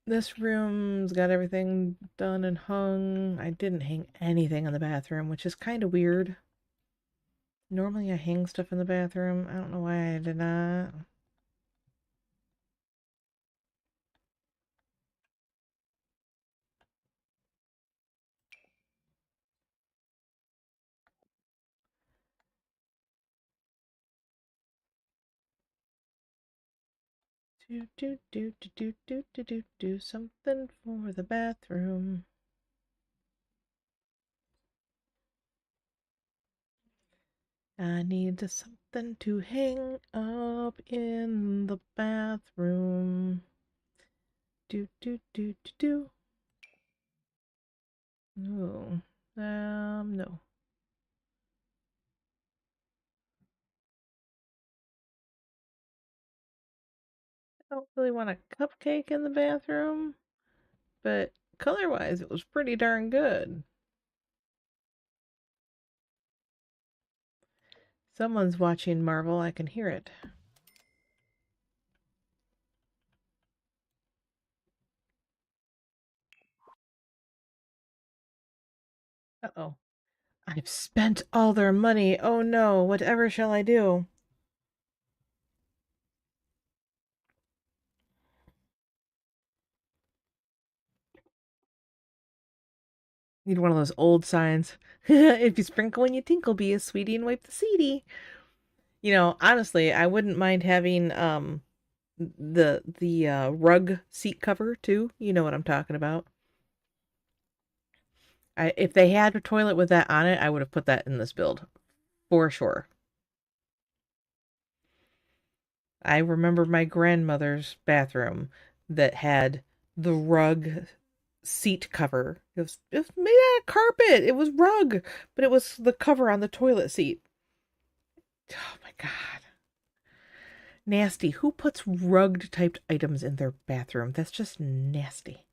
This room's got everything done and hung. I didn't hang anything in the bathroom, which is kind of weird. Normally I hang stuff in the bathroom. I don't know why I did not. Do something for the bathroom. I need something to hang up in the bathroom. Do. Oh, no. I don't really want a cupcake in the bathroom, but color-wise, it was pretty darn good. Someone's watching Marvel. I can hear it. Uh-oh. I've spent all their money. Oh no, whatever shall I do? Need one of those old signs. If you sprinkle when you tinkle, be a sweetie and wipe the seedy. You know, honestly, I wouldn't mind having the rug seat cover too. You know what I'm talking about. If they had a toilet with that on it, I would have put that in this build for sure. I remember my grandmother's bathroom that had the rug seat cover. It was made out of carpet. It was rug, but it was the cover on the toilet seat. Oh my God. Nasty. Who puts rugged typed items in their bathroom? That's just nasty.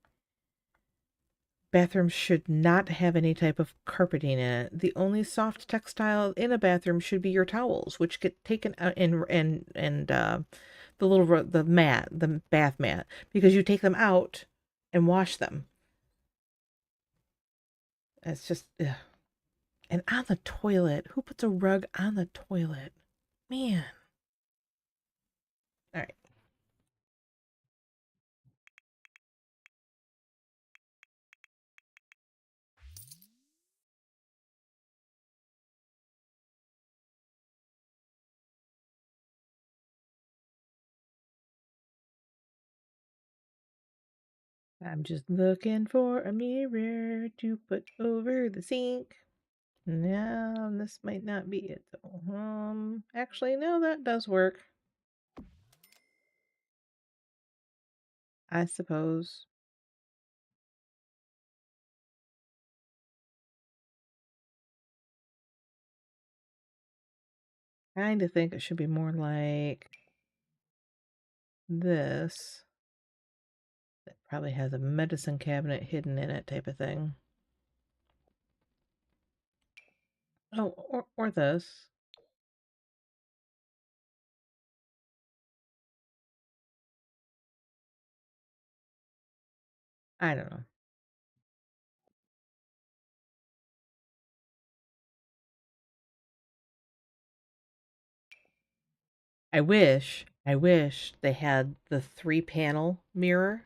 Bathrooms should not have any type of carpeting in it. The only soft textile in a bathroom should be your towels, which get taken out and the little the bath mat, because you take them out and wash them. It's just ugh. And on the toilet. Who puts a rug on the toilet? Man. All right. I'm just looking for a mirror to put over the sink. No, this might not be it though. Actually, no, that does work. I suppose. Kind of think it should be more like this. That probably has a medicine cabinet hidden in it, type of thing. Oh, or this. I don't know. I wish they had the 3-panel mirror.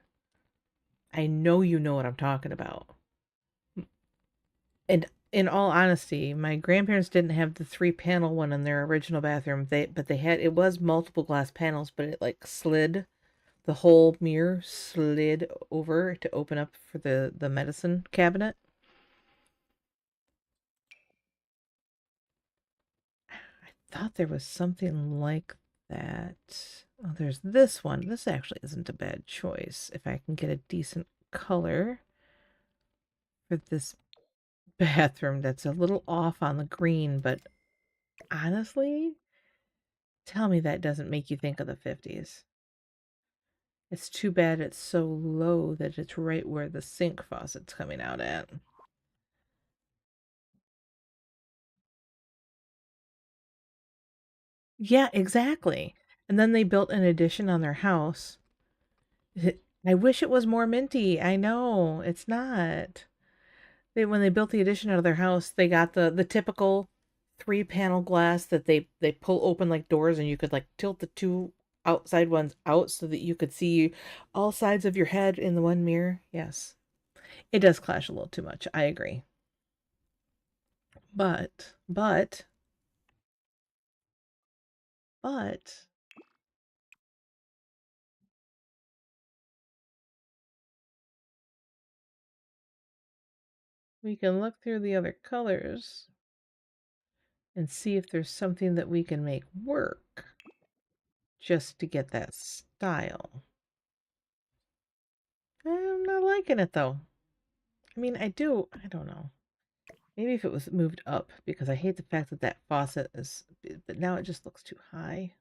I know you know what I'm talking about. And in all honesty, my grandparents didn't have the 3-panel one in their original bathroom. But they had, it was multiple glass panels, but it like slid, the whole mirror slid over to open up for the medicine cabinet. I thought there was something like that. Oh, there's this one. This actually isn't a bad choice. If I can get a decent color for this bathroom that's a little off on the green, but honestly, tell me that doesn't make you think of the 50s. It's too bad it's so low that it's right where the sink faucet's coming out at. Yeah, exactly. And then they built an addition on their house. I wish it was more minty. I know, it's not. When they built the addition out of their house, they got the typical 3-panel glass that they pull open like doors, and you could like tilt the two outside ones out so that you could see all sides of your head in the one mirror. Yes. It does clash a little too much. I agree. But we can look through the other colors and see if there's something that we can make work just to get that style. I'm not liking it though. I mean, I don't know. Maybe if it was moved up, because I hate the fact that that faucet is, but now it just looks too high.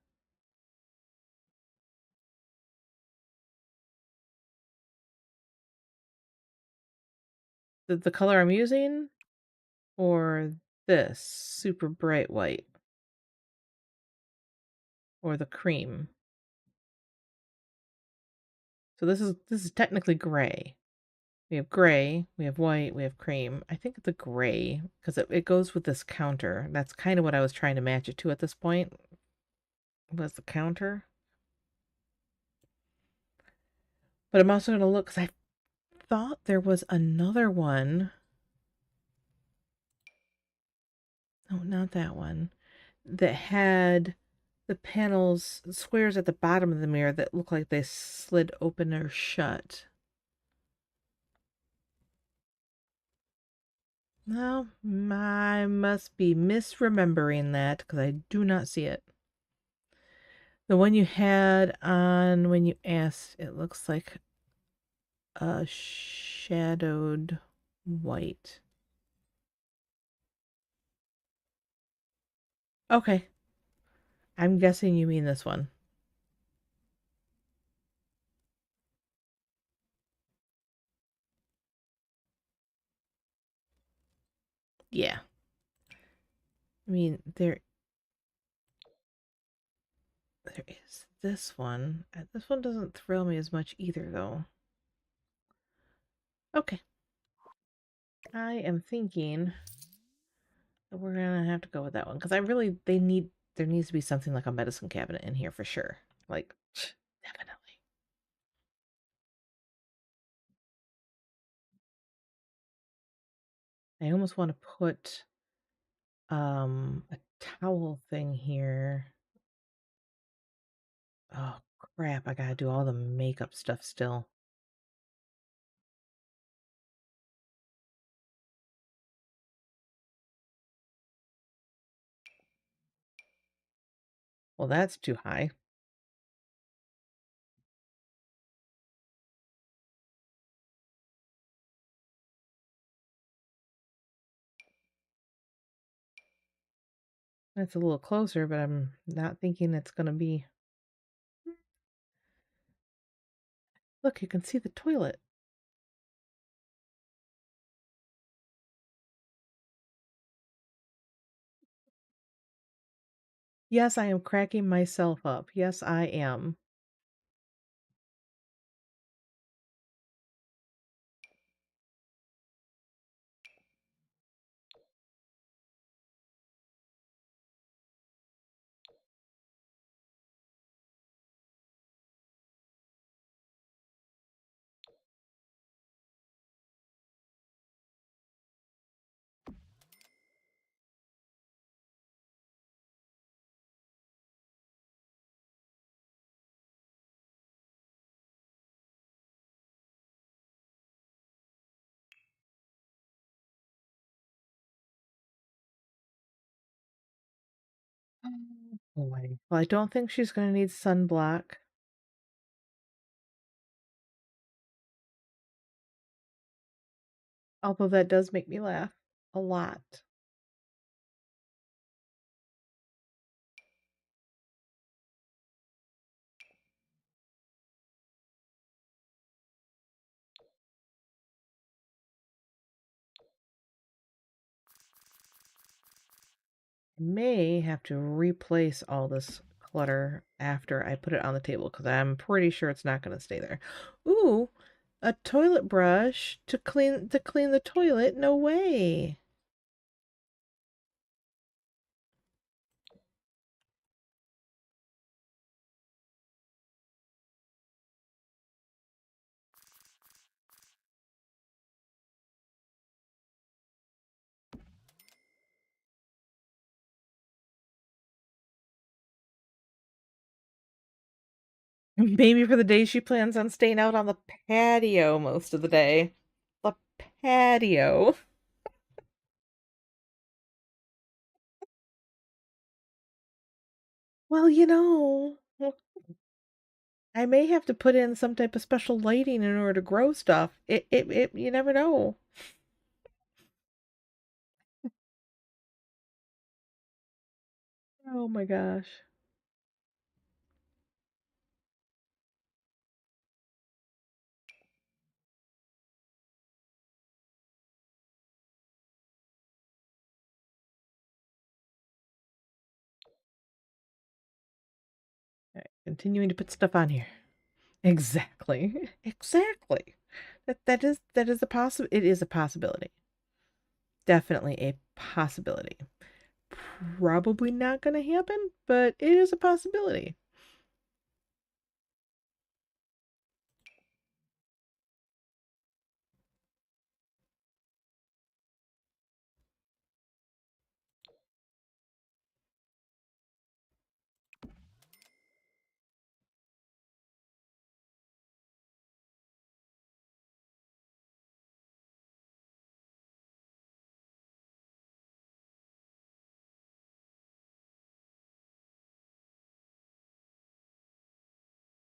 The color I'm using, or this super bright white, or the cream. So this is technically gray. We have gray, we have white, we have cream. I think the gray, because it goes with this counter. That's kind of what I was trying to match it to at this point, was the counter. But I'm also going to look, because I thought there was another one. No, not that one. That had the panels, squares at the bottom of the mirror that look like they slid open or shut. No, I must be misremembering that because I do not see it. The one you had on when you asked, it looks like a shadowed white. Okay. I'm guessing you mean this one. Yeah. I mean, there is this one. This one doesn't thrill me as much either, though. Okay. I am thinking So we're gonna have to go with that one because there needs to be something like a medicine cabinet in here for sure. Like, definitely. I almost want to put a towel thing here. Oh crap, I gotta do all the makeup stuff still. Well, that's too high. That's a little closer, but I'm not thinking it's gonna be. Look, you can see the toilet. Yes, I am cracking myself up. Yes, I am. Oh, boy. Well, I don't think she's gonna need sunblock. Although that does make me laugh a lot. I may have to replace all this clutter after I put it on the table because I'm pretty sure it's not going to stay there. Ooh, a toilet brush to clean the toilet? No way. Maybe for the day she plans on staying out on the patio most of the day. The patio. Well, I may have to put in some type of special lighting in order to grow stuff. You never know. Oh my gosh. All right, continuing to put stuff on here. Exactly. Exactly. That is a it is a possibility. Definitely a possibility. Probably not going to happen, but it is a possibility.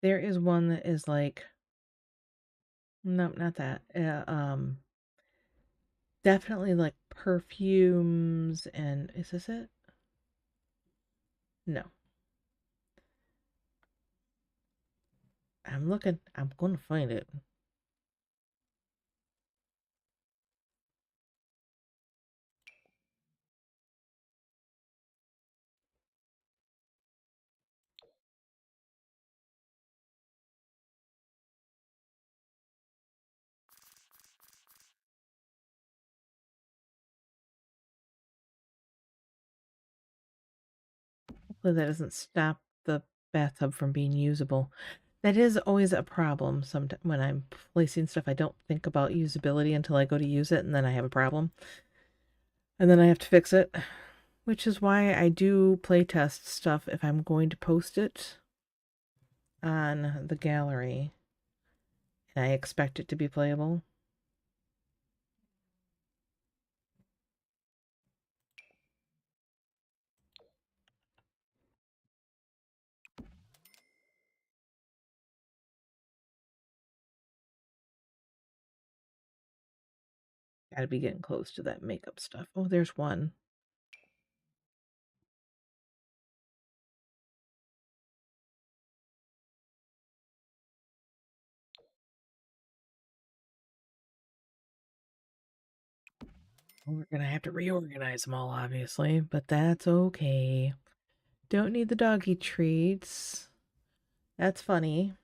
There is one that is like, nope, not that. Definitely like perfumes and is this it? No. I'm looking. I'm going to find it. Hopefully that doesn't stop the bathtub from being usable. That is always a problem. Sometimes when I'm placing stuff, I don't think about usability until I go to use it, and then I have a problem. And then I have to fix it, which is why I do playtest stuff if I'm going to post it on the gallery. And I expect it to be playable. Gotta be getting close to that makeup stuff. Oh, there's one. We're gonna have to reorganize them all, obviously, but that's okay. Don't need the doggy treats. That's funny.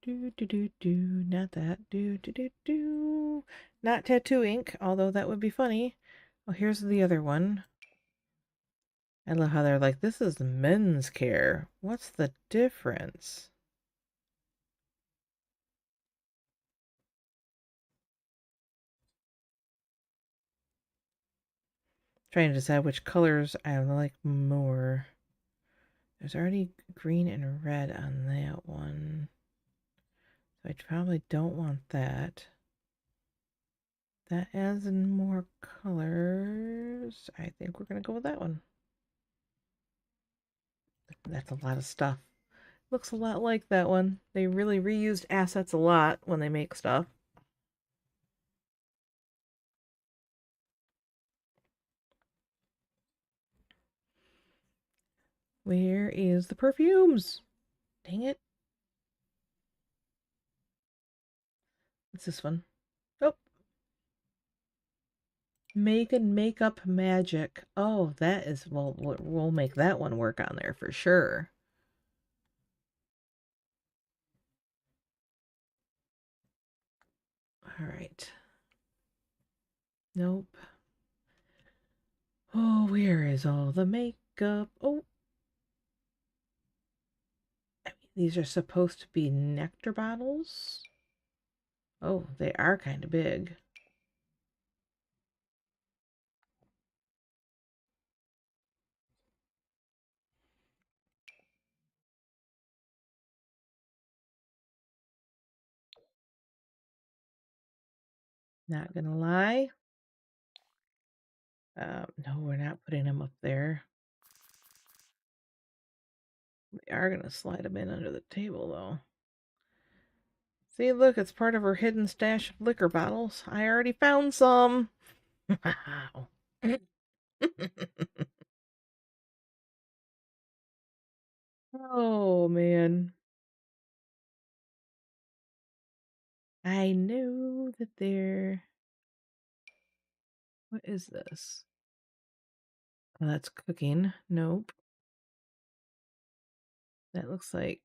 Do do do do, not that. Do do do do. Not tattoo ink, although that would be funny. Oh, here's the other one. I love how they're like, this is men's care. What's the difference? Trying to decide which colors I like more. There's already green and red on that one. So I probably don't want that. That adds in more colors. I think we're going to go with that one. That's a lot of stuff. Looks a lot like that one. They really reused assets a lot when they make stuff. Where is the perfumes? Dang it. What's this one? Oh. Make and makeup magic. Oh, that is, well, we'll make that one work on there for sure. All right. Nope. Oh, where is all the makeup? Oh. I mean, these are supposed to be nectar bottles. Oh, they are kind of big. Not gonna lie. No, we're not putting them up there. We are gonna slide them in under the table, though. See, look, it's part of her hidden stash of liquor bottles. I already found some. Wow. Oh, man. I know that they're... What is this? Oh, that's cooking. Nope. That looks like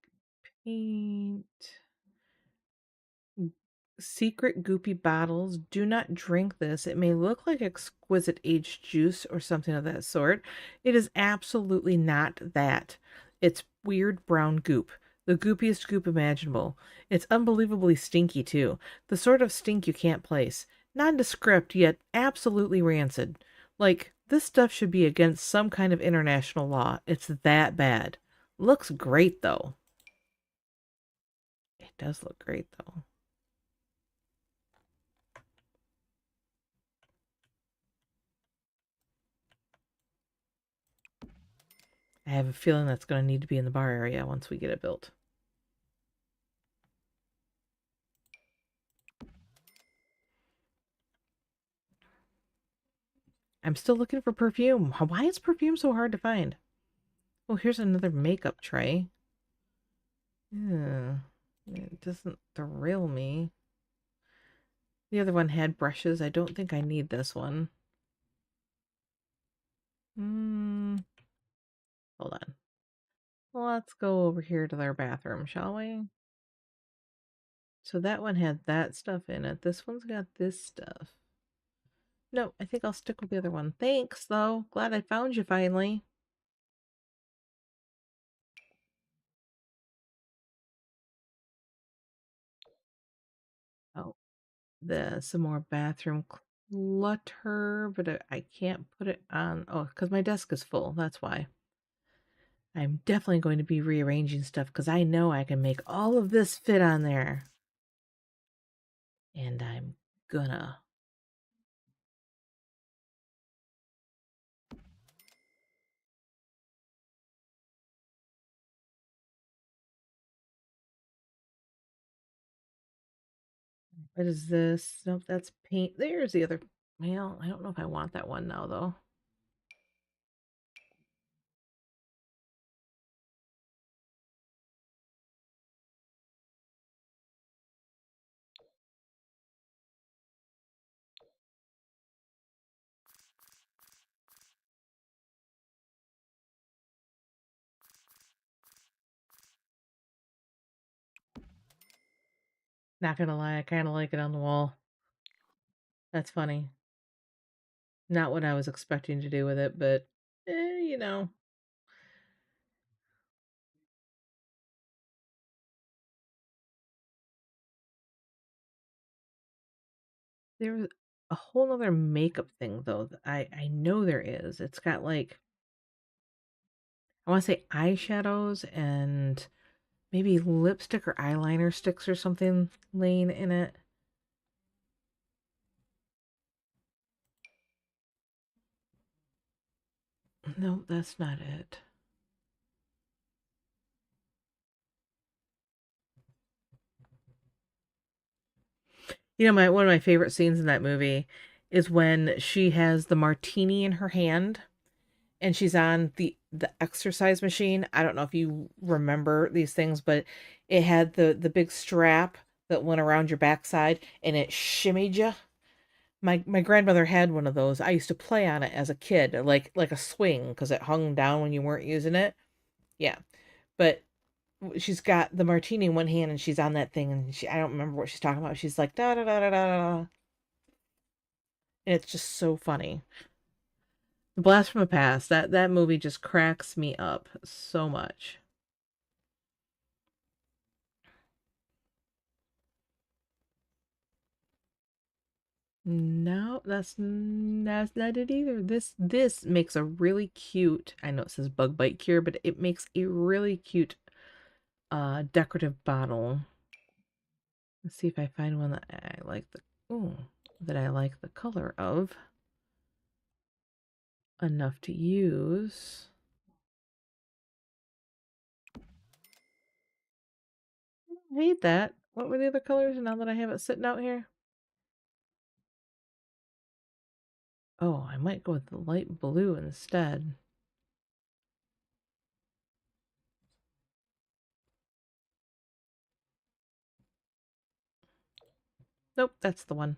paint. Secret goopy bottles. Do not drink this. It may look like exquisite aged juice or something of that sort. It is absolutely not that. It's weird brown goop. The goopiest goop imaginable. It's unbelievably stinky, too. The sort of stink you can't place. Nondescript, yet absolutely rancid. Like, this stuff should be against some kind of international law. It's that bad. Looks great, though. It does look great, though. I have a feeling that's going to need to be in the bar area once we get it built. I'm still looking for perfume. Why is perfume so hard to find? Oh, here's another makeup tray. Yeah, it doesn't thrill me. The other one had brushes. I don't think I need this one. Hold on. Let's go over here to their bathroom, shall we? So that one had that stuff in it. This one's got this stuff. No, I think I'll stick with the other one. Thanks, though. Glad I found you finally. Oh, some more bathroom clutter, but I can't put it on. Oh, because my desk is full. That's why. I'm definitely going to be rearranging stuff because I know I can make all of this fit on there. And I'm gonna. What is this? Nope, that's paint. There's the other. Well, I don't know if I want that one now, though. Not gonna lie, I kind of like it on the wall. That's funny. Not what I was expecting to do with it, but, you know. There's a whole other makeup thing, though, that I know there is. It's got, like, I want to say eyeshadows and maybe lipstick or eyeliner sticks or something laying in it. No, that's not it. You know, one of my favorite scenes in that movie is when she has the martini in her hand and she's on the exercise machine. I don't know if you remember these things, but it had the big strap that went around your backside and it shimmied you. My grandmother had one of those. I used to play on it as a kid, like a swing, because it hung down when you weren't using it. Yeah, but she's got the martini in one hand and she's on that thing, and I don't remember what she's talking about. She's like da da da da da da, and it's just so funny. The Blast from the Past. That movie just cracks me up so much. No, that's not it either. This makes a really cute. I know it says bug bite cure, but it makes a really cute decorative bottle. Let's see if I find one that I like that I like the color of enough to use. I hate that. What were the other colors now that I have it sitting out here? Oh, I might go with the light blue instead. Nope, that's the one.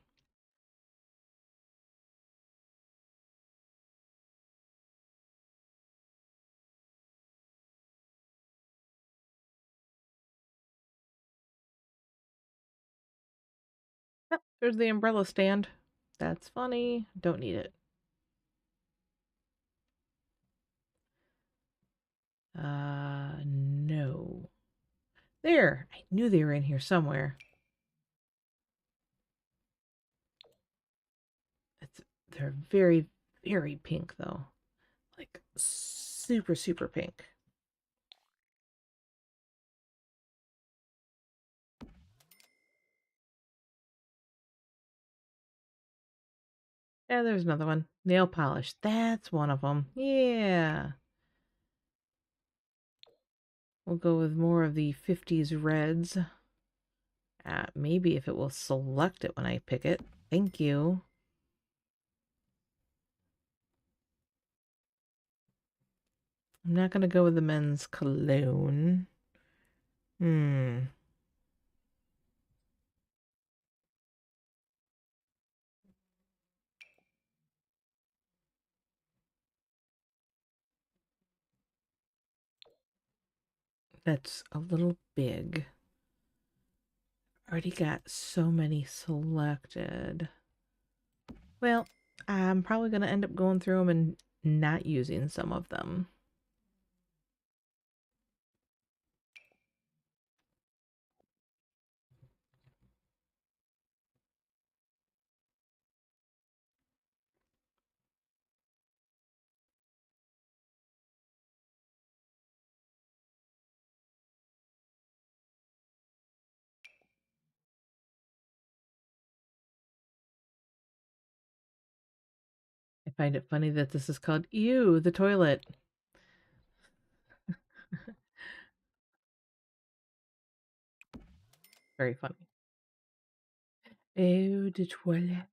Yep, there's the umbrella stand. That's funny. Don't need it. No. There. I knew they were in here somewhere. It's they're very, very pink though. Like super, super pink. Yeah, there's another one. Nail polish. That's one of them. Yeah. We'll go with more of the 50s reds. Maybe if it will select it when I pick it. Thank you. I'm not going to go with the men's cologne. Hmm. That's a little big. Already got so many selected. Well, I'm probably going to end up going through them and not using some of them. I find it funny that this is called Ew, the toilet. Very funny. Ew, the toilet.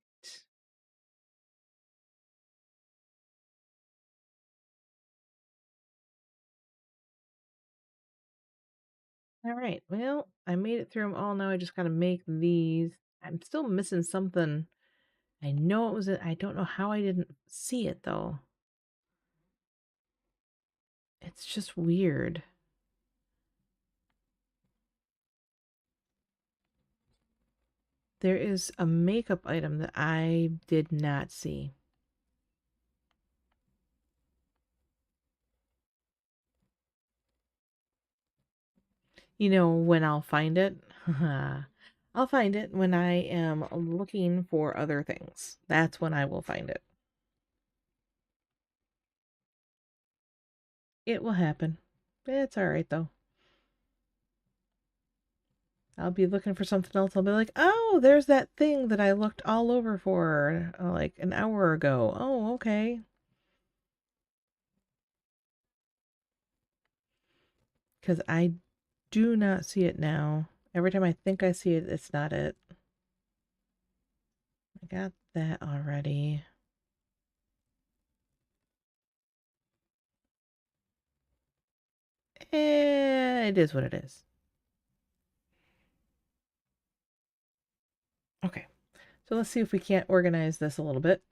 All right. Well, I made it through them all. Now I just got to make these. I'm still missing something. I know it was, I don't know how I didn't see it though. It's just weird. There is a makeup item that I did not see. You know when I'll find it? I'll find it when I am looking for other things. That's when I will find it. It will happen. It's all right though. I'll be looking for something else. I'll be like, oh, there's that thing that I looked all over for like an hour ago. Oh, okay. Because I do not see it now. Every time I think I see it, it's not it. I got that already. It is what it is. Okay, so let's see if we can't organize this a little bit.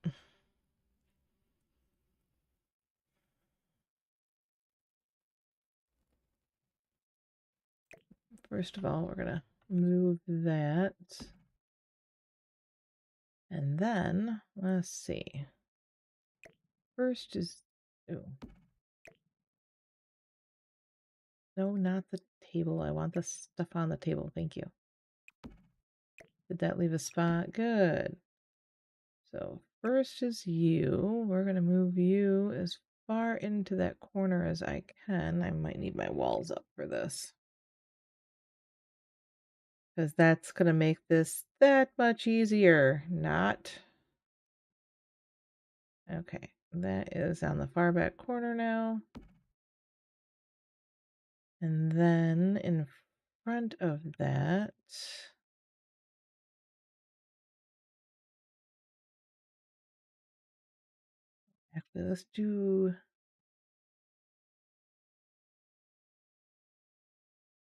First of all, we're going to move that. And then, let's see. First is, oh, no, not the table. I want the stuff on the table. Thank you. Did that leave a spot? Good. So first is you. We're going to move you as far into that corner as I can. I might need my walls up for this. Because that's going to make this that much easier. Not. Okay, that is on the far back corner now. And then in front of that, actually, let's do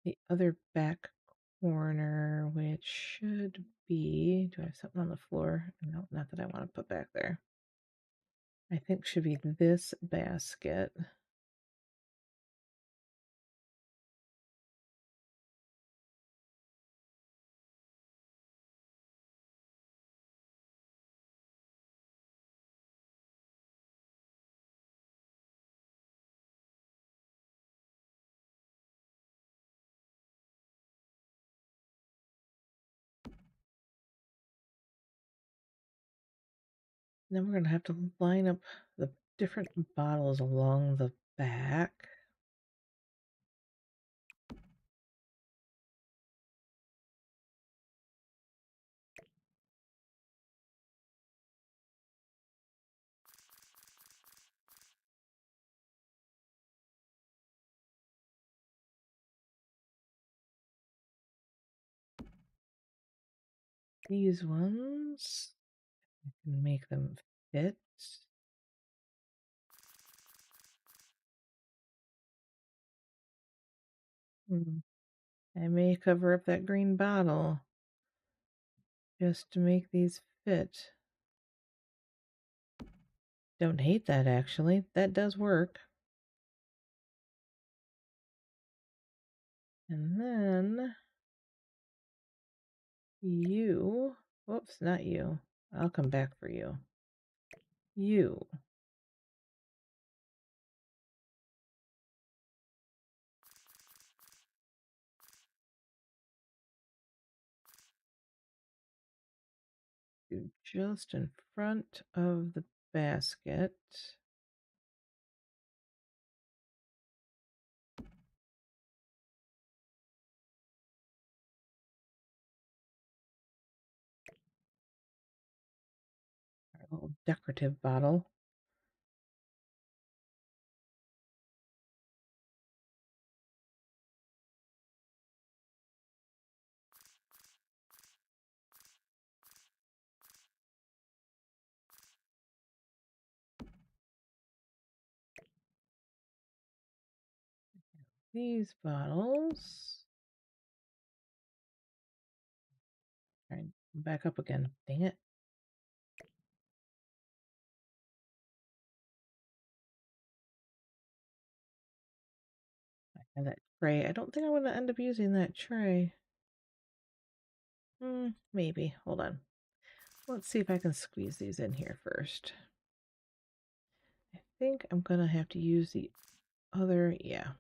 the other back corner, which should be, do I have something on the floor? No, not that I want to put back there. I think should be this basket. Then we're going to have to line up the different bottles along the back. These ones, I can make them fit. I may cover up that green bottle just to make these fit. Don't hate that actually. That does work. And then you, whoops, not you. I'll come back for you. You. Just in front of the basket. Our little decorative bottle. These bottles. All right, back up again. Dang it. I have that tray. I don't think I want to end up using that tray. Maybe. Hold on. Let's see if I can squeeze these in here first. I think I'm going to have to use the other, yeah.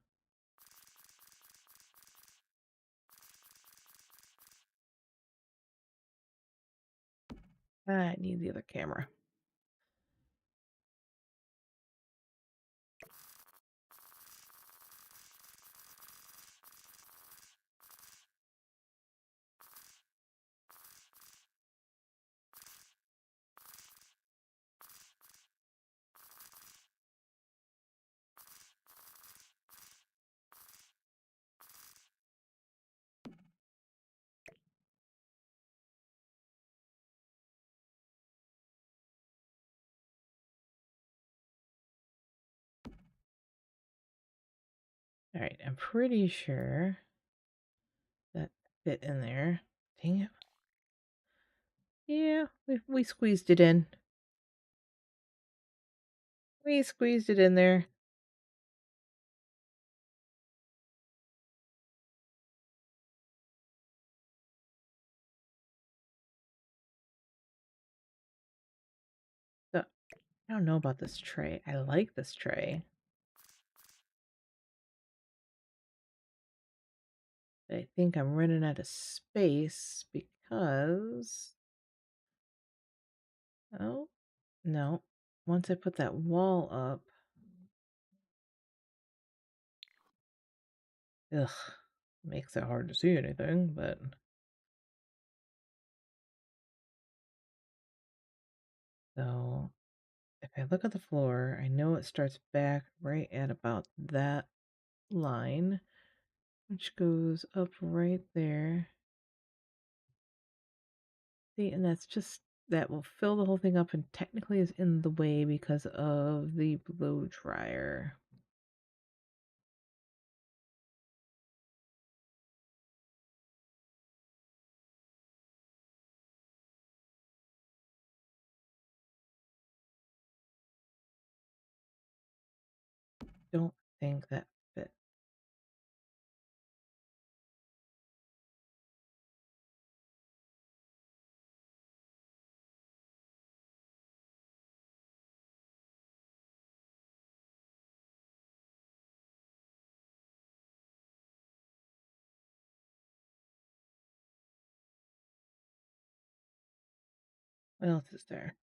I need the other camera. All right, I'm pretty sure that fit in there. Dang it. Yeah, we squeezed it in. We squeezed it in there. So, I don't know about this tray. I like this tray. But I think I'm running out of space because... Oh, no. Once I put that wall up... Ugh, makes it hard to see anything, but... So, if I look at the floor, I know it starts back right at about that line, which goes up right there. See, and that's just, that will fill the whole thing up and technically is in the way because of the blow dryer. Don't think that fit. What else is there?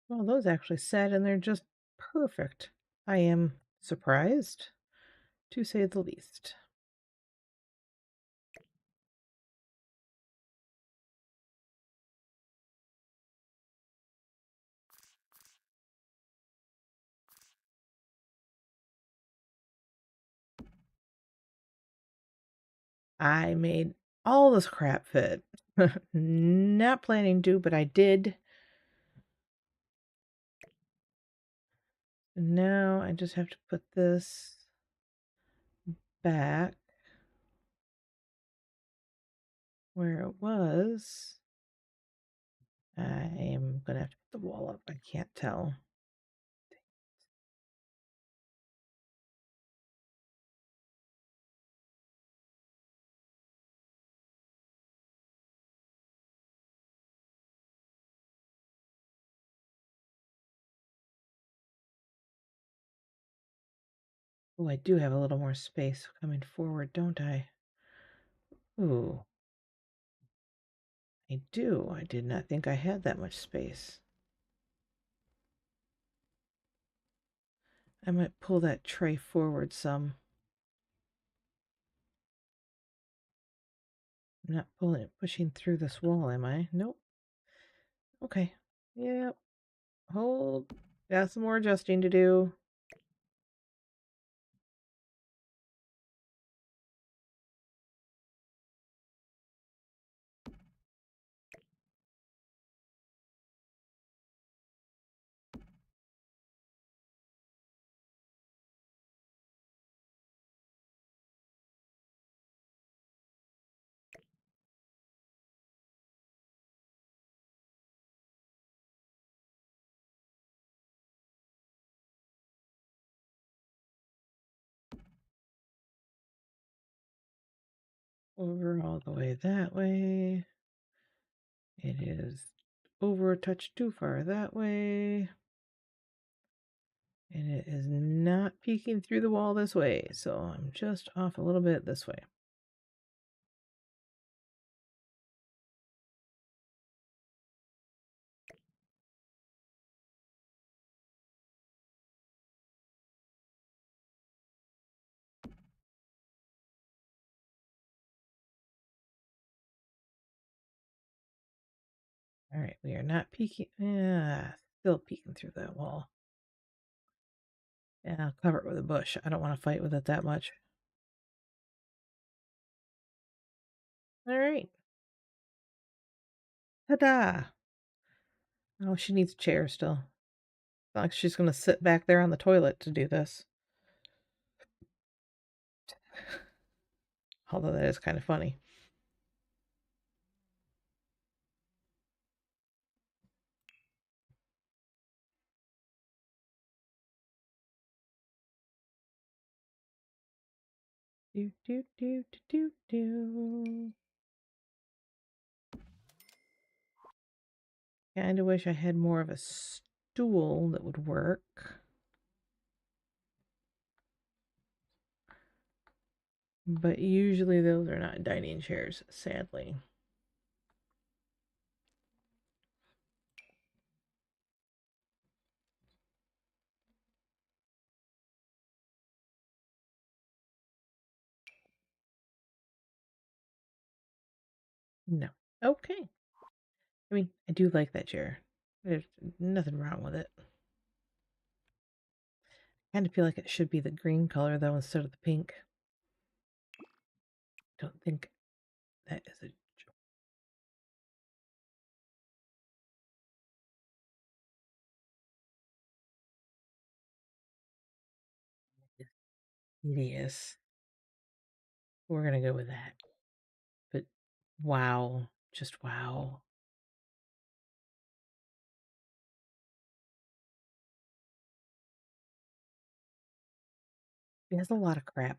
Well, those actually sat in there just perfect. I am surprised, to say the least. I made all this crap fit. Not planning to, but I did. Now I just have to put this back where it was. I am gonna have to put the wall up. I can't tell. Oh, I do have a little more space coming forward, don't I? Ooh, I do. I did not think I had that much space. I might pull that tray forward some. I'm not pushing through this wall, am I? Nope. Okay. Yep. Hold. Got some more adjusting to do. Over all the way that way. It is over a touch too far that way. And it is not peeking through the wall this way, so I'm just off a little bit this way. All right, we are not peeking. Yeah, still peeking through that wall. Yeah, I'll cover it with a bush. I don't want to fight with it that much. All right. Ta-da! Oh, she needs a chair still. Not like she's going to sit back there on the toilet to do this. Although that is kind of funny. Do, do, do, do, do, do. Kind of wish I had more of a stool that would work. But usually those are not dining chairs, sadly. No. Okay. I mean, I do like that chair. There's nothing wrong with it. I kind of feel like it should be the green color, though, instead of the pink. Don't think that is a joke. Yes. We're going to go with that. But wow. Just wow. It has a lot of crap.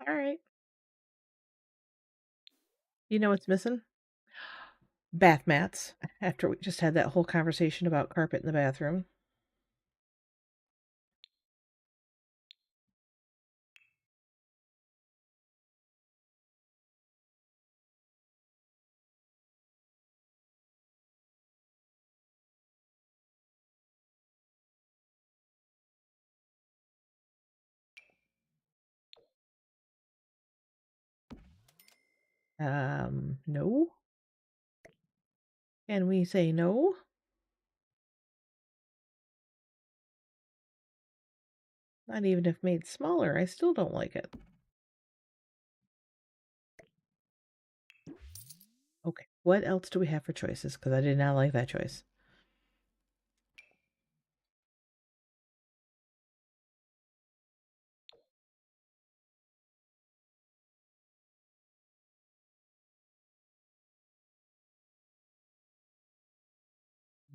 All right. You know what's missing? Bath mats. After we just had that whole conversation about carpet in the bathroom. No. Can we say no? Not even if made smaller, I still don't like it. Okay, what else do we have for choices? Because I did not like that choice.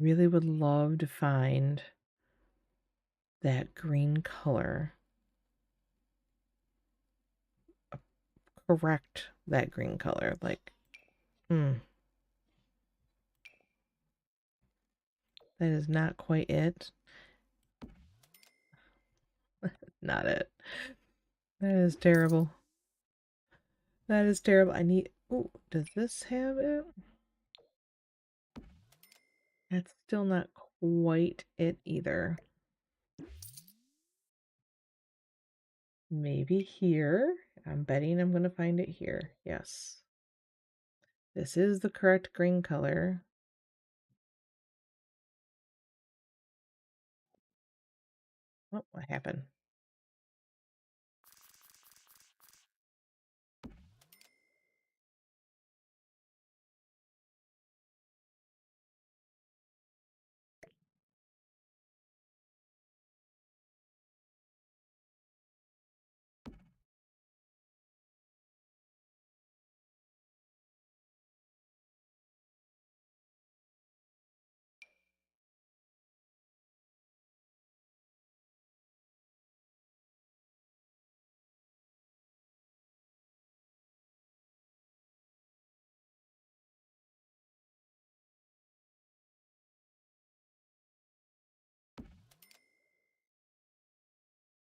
Really would love to find that green color. Correct that green color. Like, that is not quite it. Not it. That is terrible. That is terrible. I need. Oh, does this have it? That's still not quite it either. Maybe here. I'm betting I'm going to find it here. Yes. This is the correct green color. Oh, what happened?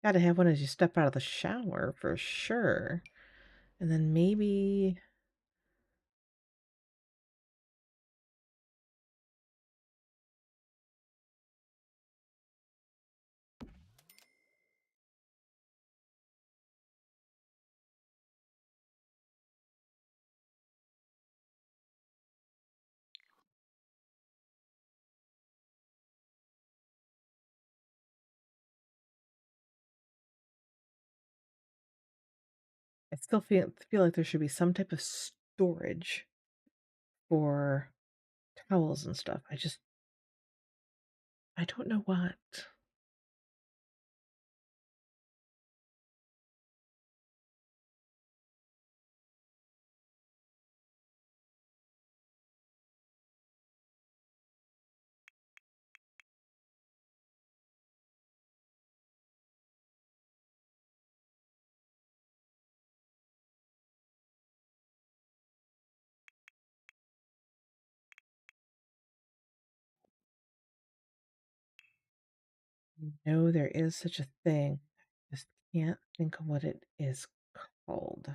Gotta have one as you step out of the shower for sure. And then maybe. I still feel like there should be some type of storage for towels and stuff. I don't know what. No, there is such a thing. Just can't think of what it is called.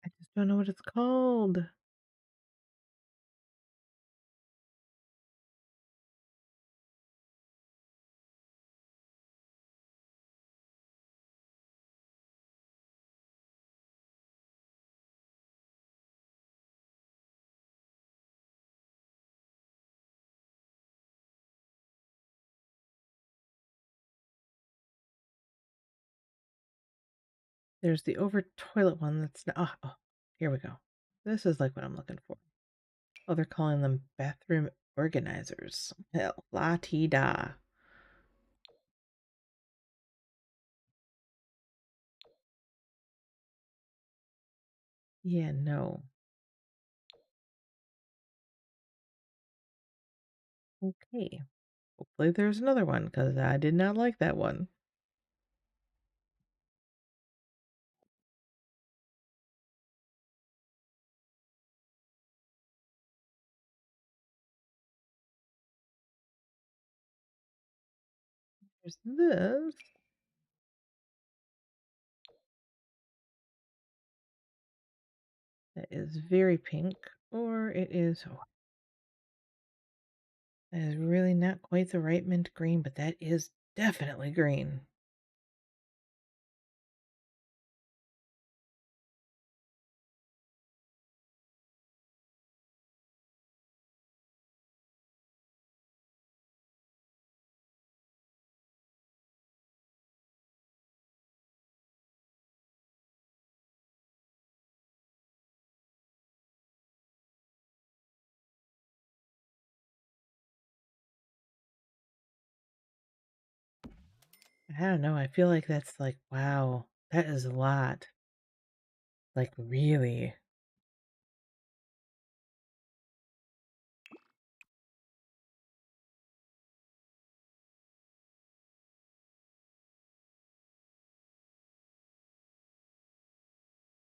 I just don't know what it's called. There's the over toilet one that's not. Oh, here we go. This is like what I'm looking for. Oh, they're calling them bathroom organizers. Hell, la-ti-da. Yeah, no. Okay. Hopefully there's another one, because I did not like that one. There's this. That is very pink, or it is, oh, that is really not quite the right mint green, but that is definitely green. I don't know. I feel like that's like, wow, that is a lot. Like, really.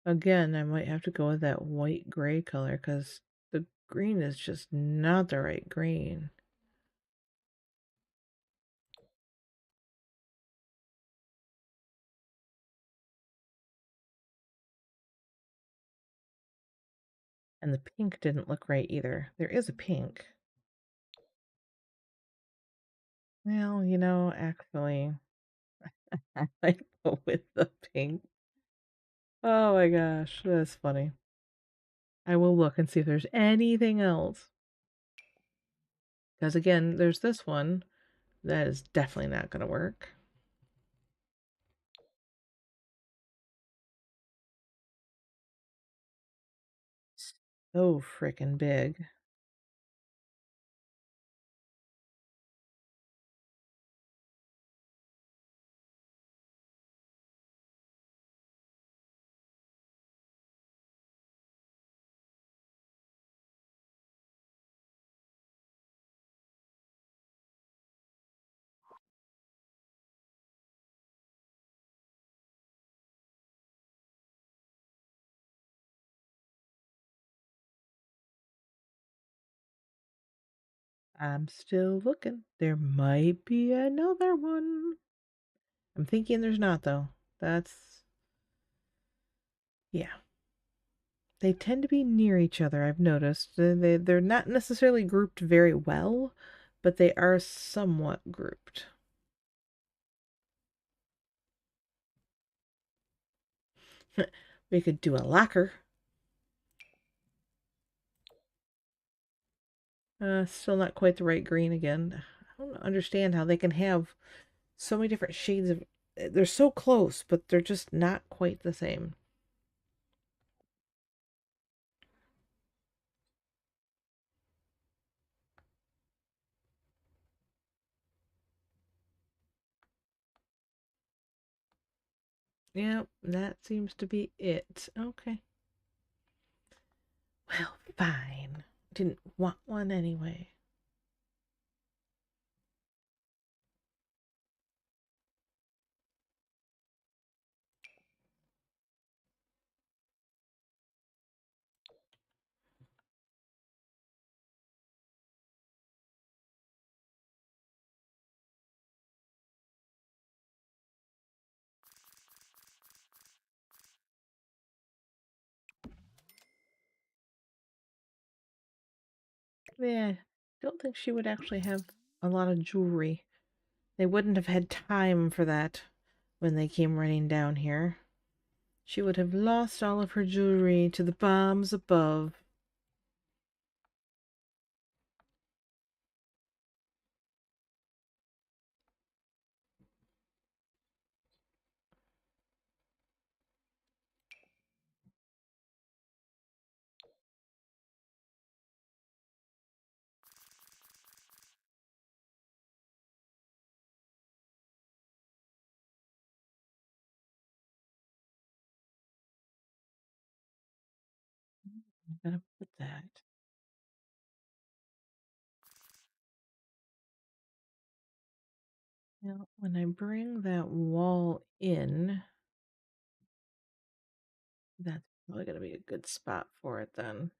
Again, I might have to go with that white gray color because the green is just not the right green. And the pink didn't look right either. There is a pink. Well, actually, I might go with the pink. Oh my gosh, that's funny. I will look and see if there's anything else. Because again, there's this one that is definitely not going to work. So freaking big. I'm still looking. There might be another one. I'm thinking there's not, though. Yeah. They tend to be near each other, I've noticed. They're not necessarily grouped very well, but they are somewhat grouped. We could do a locker. Still not quite the right green again. I don't understand how they can have so many different shades of. They're so close, but they're just not quite the same. Yep, that seems to be it. Okay. Well, fine. Didn't want one anyway. Yeah, don't think she would actually have a lot of jewelry. They wouldn't have had time for that when they came running down here. She would have lost all of her jewelry to the bombs above. gonna put that? Now, when I bring that wall in, that's probably gonna be a good spot for it then.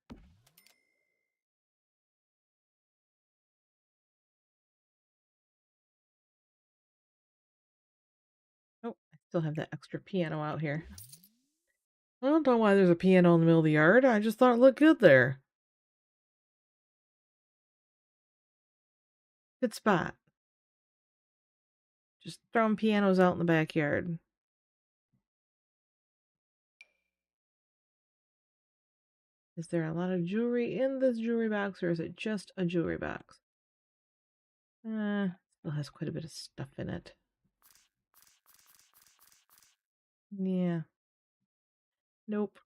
Oh, I still have that extra piano out here. I don't know why there's a piano in the middle of the yard. I just thought it looked good there. Good spot. Just throwing pianos out in the backyard. Is there a lot of jewelry in this jewelry box, or is it just a jewelry box? Still has quite a bit of stuff in it. Yeah. Nope.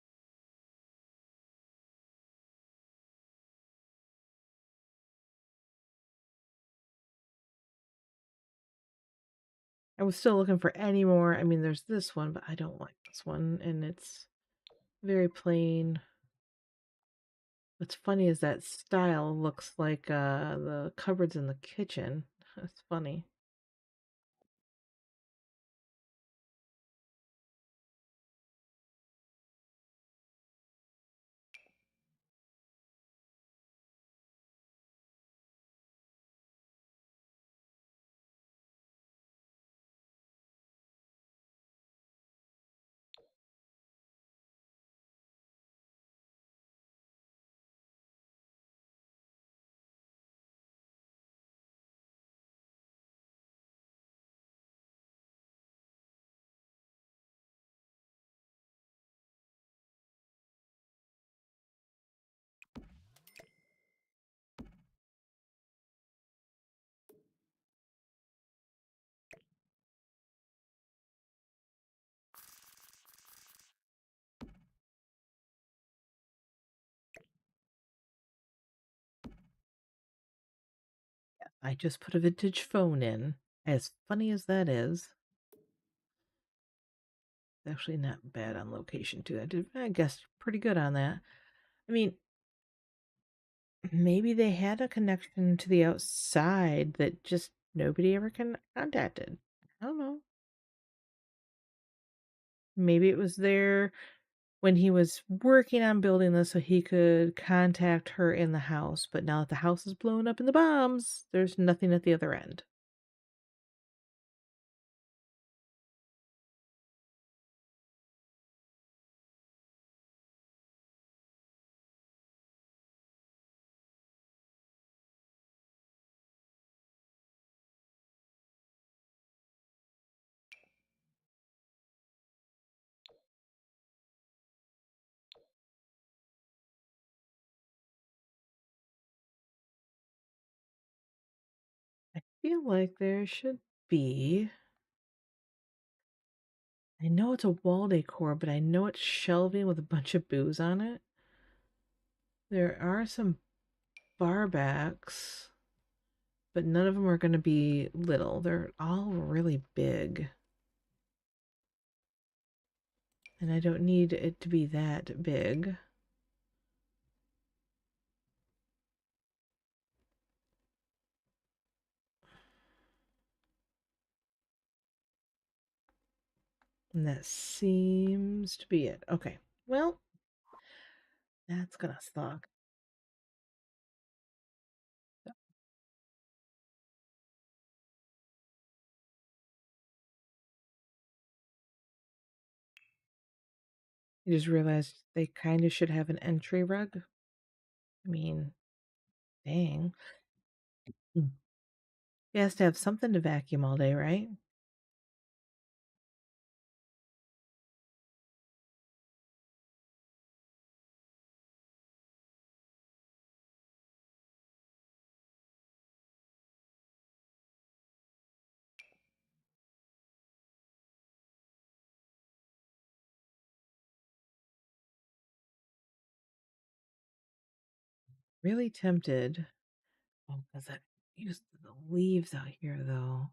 I was still looking for any more. I mean, there's this one, but I don't like this one, and it's very plain. What's funny is that style looks like the cupboards in the kitchen. That's funny. I just put a vintage phone in. As funny as that is, it's actually not bad on location too. I guess pretty good on that. I mean, maybe they had a connection to the outside that just nobody ever contacted. I don't know. Maybe it was there when he was working on building this so he could contact her in the house. But now that the house is blown up in the bombs, there's nothing at the other end. I feel like there should be. I know it's a wall decor, but I know it's shelving with a bunch of booze on it. There are some bar backs, but none of them are going to be little. They're all really big. And I don't need it to be that big. And that seems to be it. Okay. Well, that's going to suck. I just realized they kind of should have an entry rug. I mean, dang. He has to have something to vacuum all day, right? Really tempted. Oh, because I used the leaves out here, though.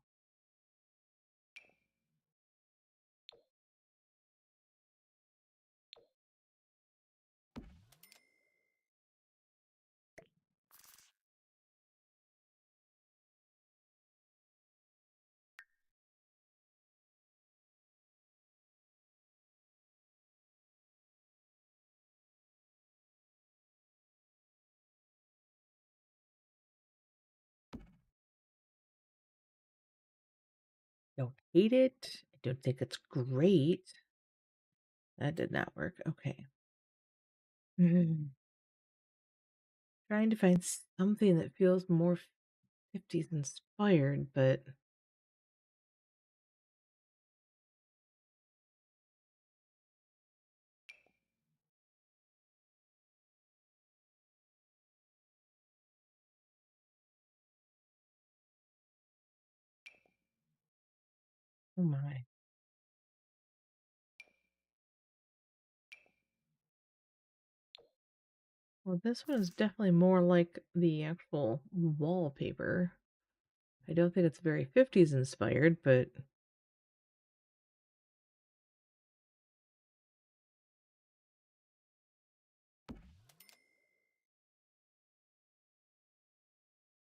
Don't hate it. I don't think it's great. That did not work. Okay. Trying to find something that feels more 50s inspired, but oh my. Well, this one is definitely more like the actual wallpaper. I don't think it's very 50s inspired, but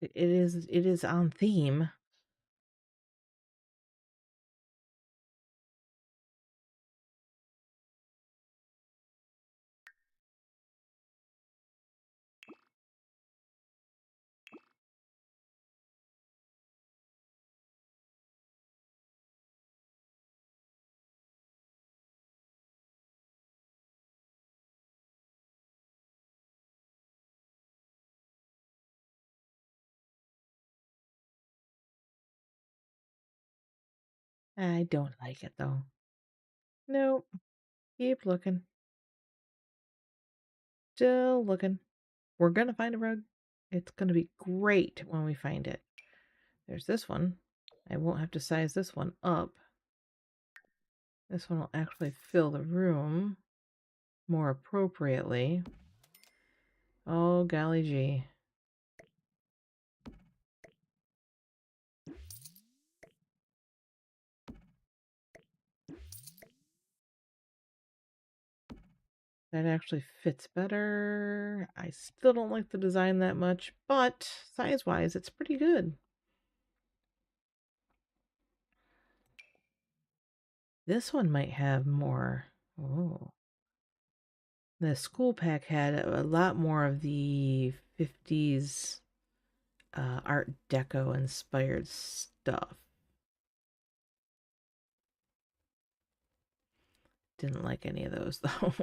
it is on theme. I don't like it though. Nope. Keep looking. Still looking. We're gonna find a rug. It's gonna be great when we find it. There's this one. I won't have to size this one up. This one will actually fill the room more appropriately. Oh, golly gee. That actually fits better. I still don't like the design that much, but size-wise, it's pretty good. This one might have more. Oh. The school pack had a lot more of the 50s Art Deco inspired stuff. Didn't like any of those though.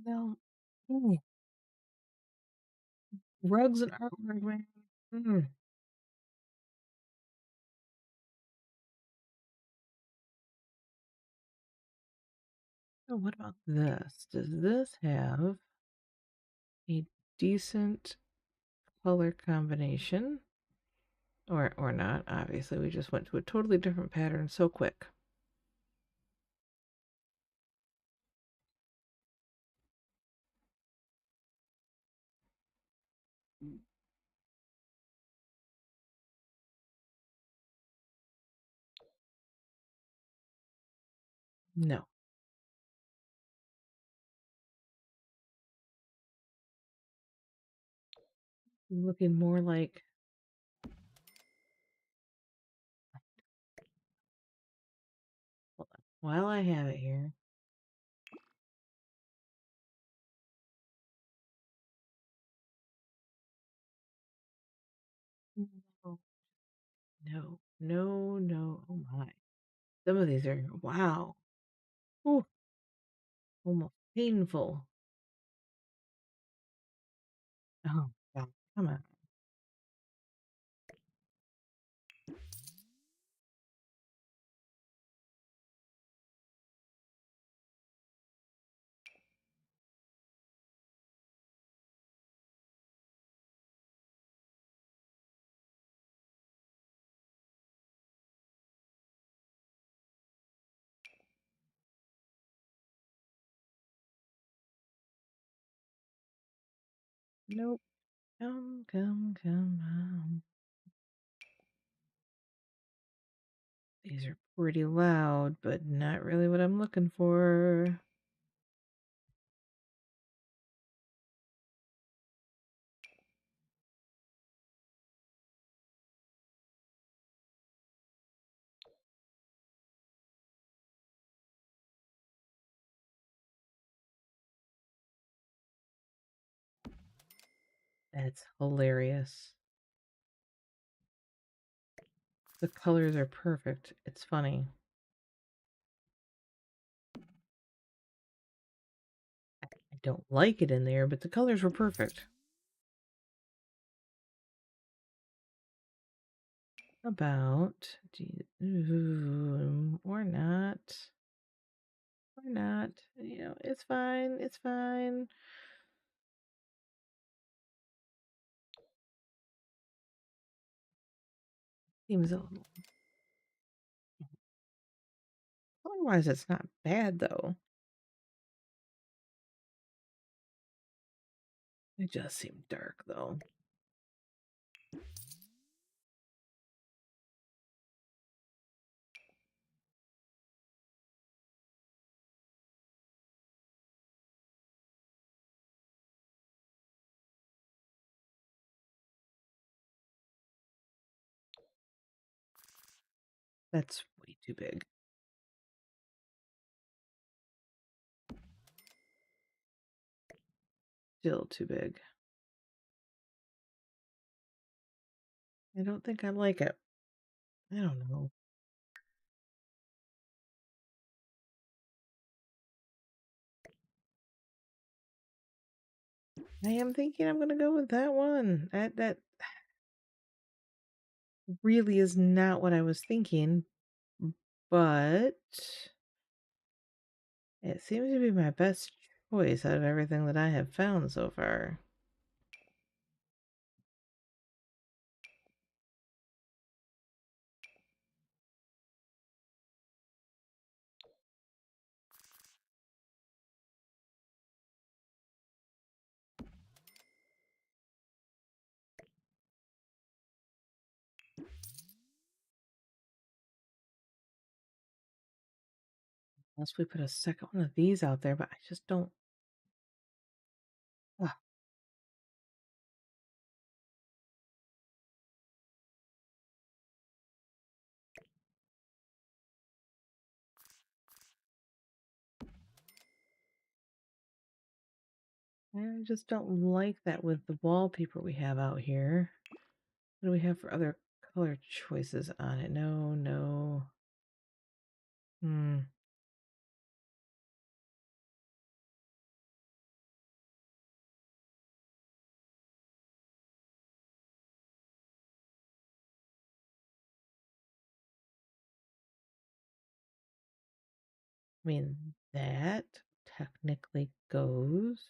No. Mm. Rugs and artwork, man. Mm. Oh, what about this? Does this have a decent color combination? Or not, obviously. We just went to a totally different pattern so quick. No. Looking more like, hold on, while I have it here. No, no, no, no. Oh my. Some of these are, wow. Ooh, almost painful. Oh, God. Come on. Nope. Come on. These are pretty loud, but not really what I'm looking for. That's hilarious. The colors are perfect. It's funny. I don't like it in there, but the colors were perfect. About or not. Or not. You know, it's fine. It's fine. Seems a little. Otherwise, it's not bad though. It just seemed dark though. That's way too big. Still too big. I don't think I like it. I don't know. I am thinking I'm gonna go with that one. That really is not what I was thinking, but it seems to be my best choice out of everything that I have found so far. Unless we put a second one of these out there, but I just don't. Ugh. I just don't like that with the wallpaper we have out here. What do we have for other color choices on it? No, no. Hmm. I mean, that technically goes.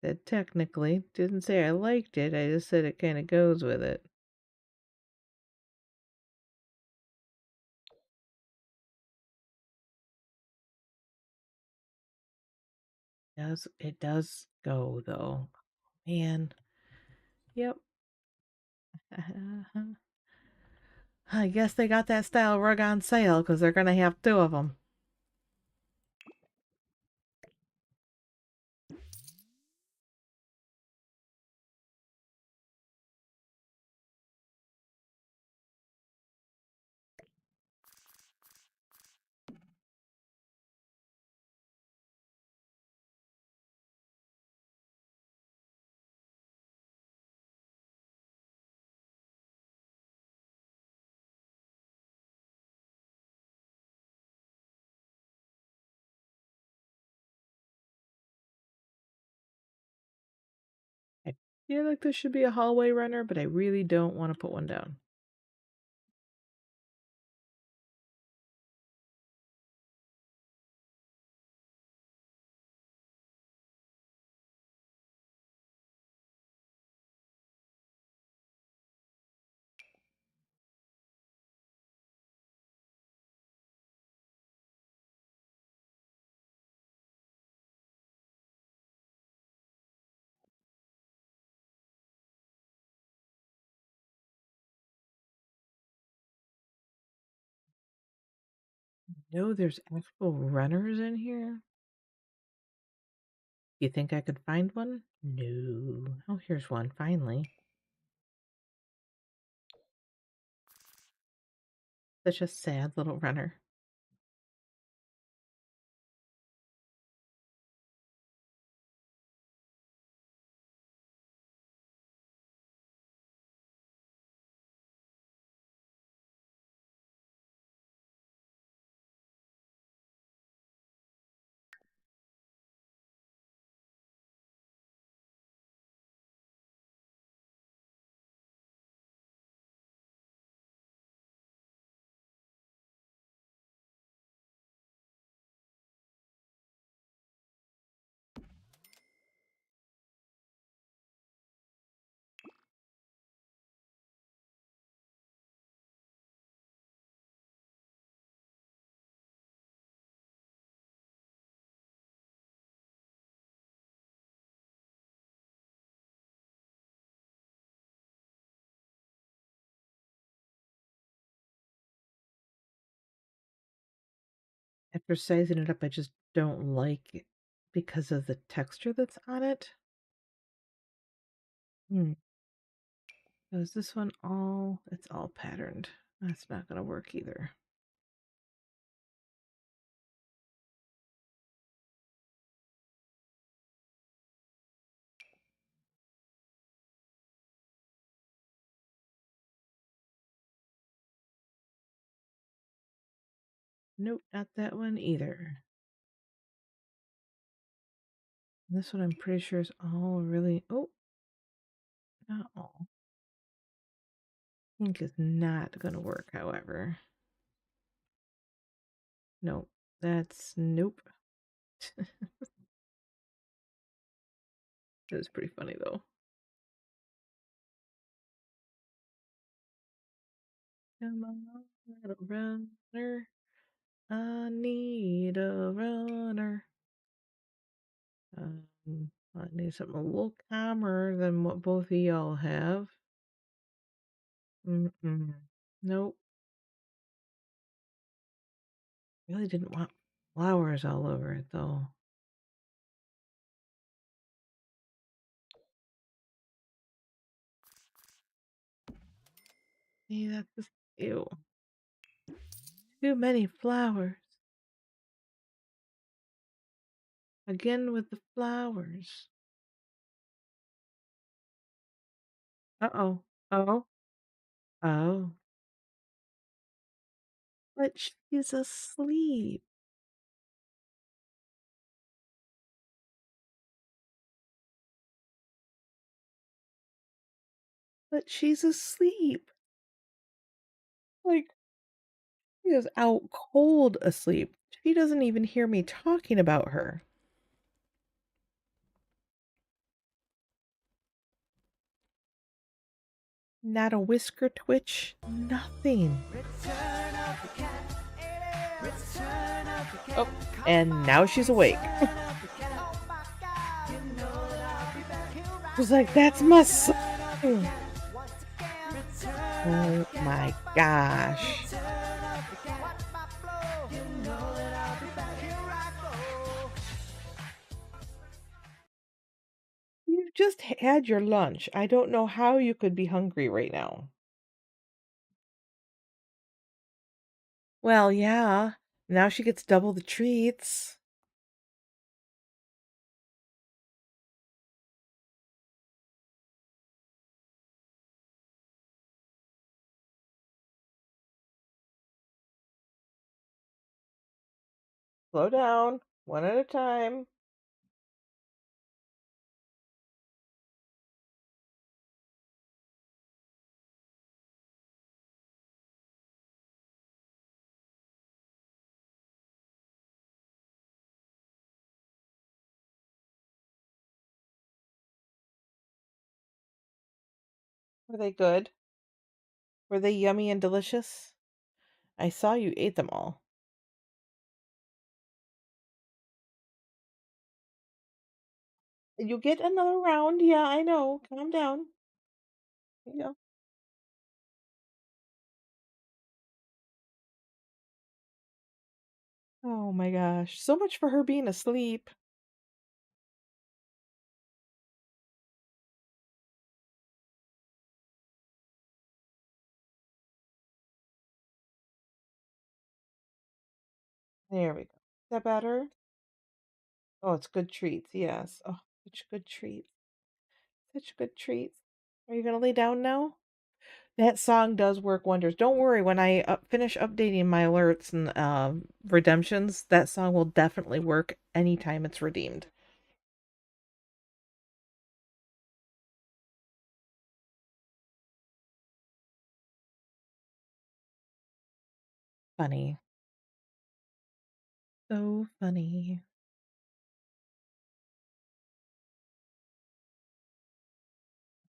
That technically didn't say I liked it. I just said it kind of goes with it. It does go though. Man. Yep. I guess they got that style rug on sale because they're gonna have two of them. I feel like this should be a hallway runner, but I really don't want to put one down. No, there's actual runners in here. You think I could find one? No. Oh, here's one, finally. Such a sad little runner. After sizing it up, I just don't like it because of the texture that's on it. So is this one all, it's all patterned. That's not going to work either. Nope, not that one either. This one I'm pretty sure is all really, oh, not all. Pink is not going to work, however. Nope, that's, nope. It was pretty funny though. Come on, little runner. I need a runner. I need something a little calmer than what both of y'all have. Nope. Really didn't want flowers all over it though. See, that's just, ew. Too many flowers. Again with the flowers. Uh-oh. Oh. Oh. But she's asleep. But she's asleep. Like, she is out cold asleep. She doesn't even hear me talking about her. Not a whisker twitch. Nothing. Oh, and now she's awake. She's like, that's my son. Oh my gosh. You've just had your lunch. I don't know how you could be hungry right now. Well, yeah. Now she gets double the treats. Slow down, one at a time. Were they good? Were they yummy and delicious? I saw you ate them all. You get another round. Yeah, I know. Calm down. Yeah. Oh my gosh. So much for her being asleep. There we go. Is that better? Oh, it's good treats. Yes. Oh, such good treats. Such good treats. Are you gonna lay down now? That song does work wonders. Don't worry, when I finish updating my alerts and redemptions, that song will definitely work anytime it's redeemed. Funny. So funny.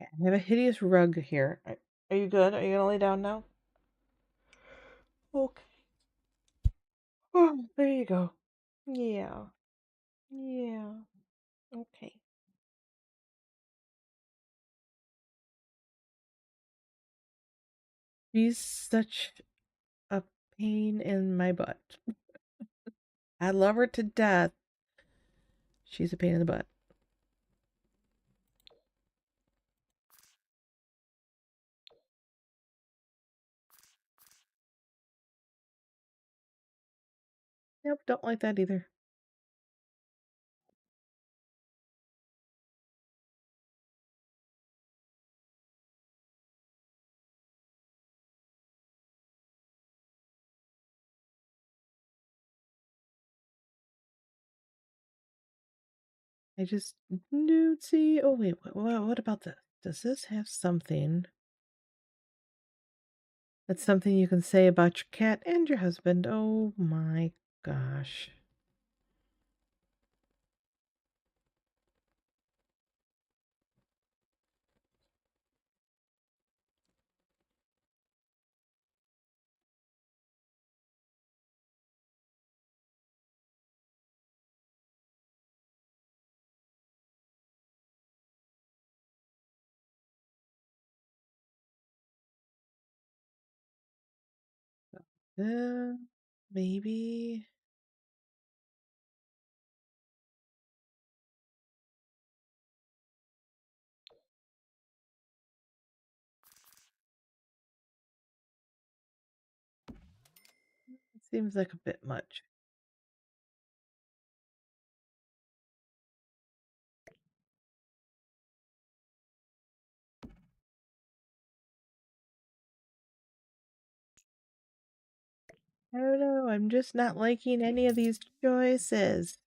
Okay, I have a hideous rug here. Are you good? Are you gonna lay down now? Okay. Oh, there you go. Yeah. Yeah. Okay. She's such a pain in my butt. I love her to death. She's a pain in the butt. Yep, don't like that either. I just don't see. Oh wait, what about this? Does this have something? That's something you can say about your cat and your husband. Oh my gosh. Uh, maybe. It seems like a bit much. I don't know. I'm just not liking any of these choices.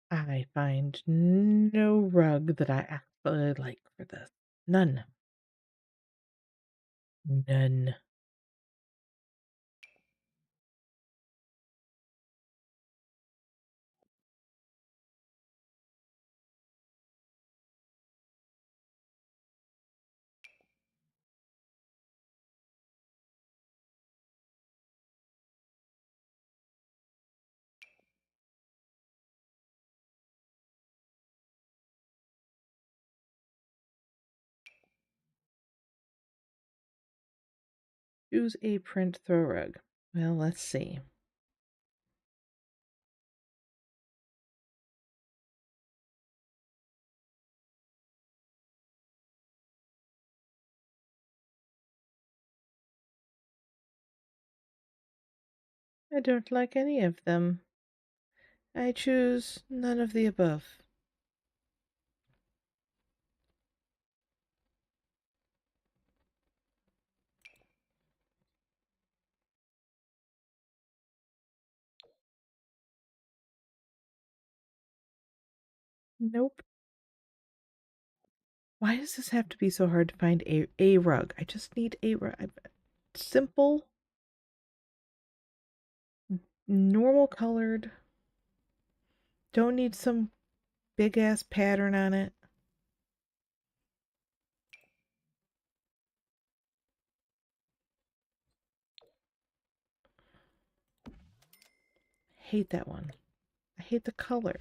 I find no rug that I actually like for this. None. None. Choose a print throw rug. Well, let's see. I don't like any of them. I choose none of the above. Nope. Why does this have to be so hard to find a rug? I just need a rug. Simple, normal colored. Don't need some big ass pattern on it. Hate that one. I hate the color.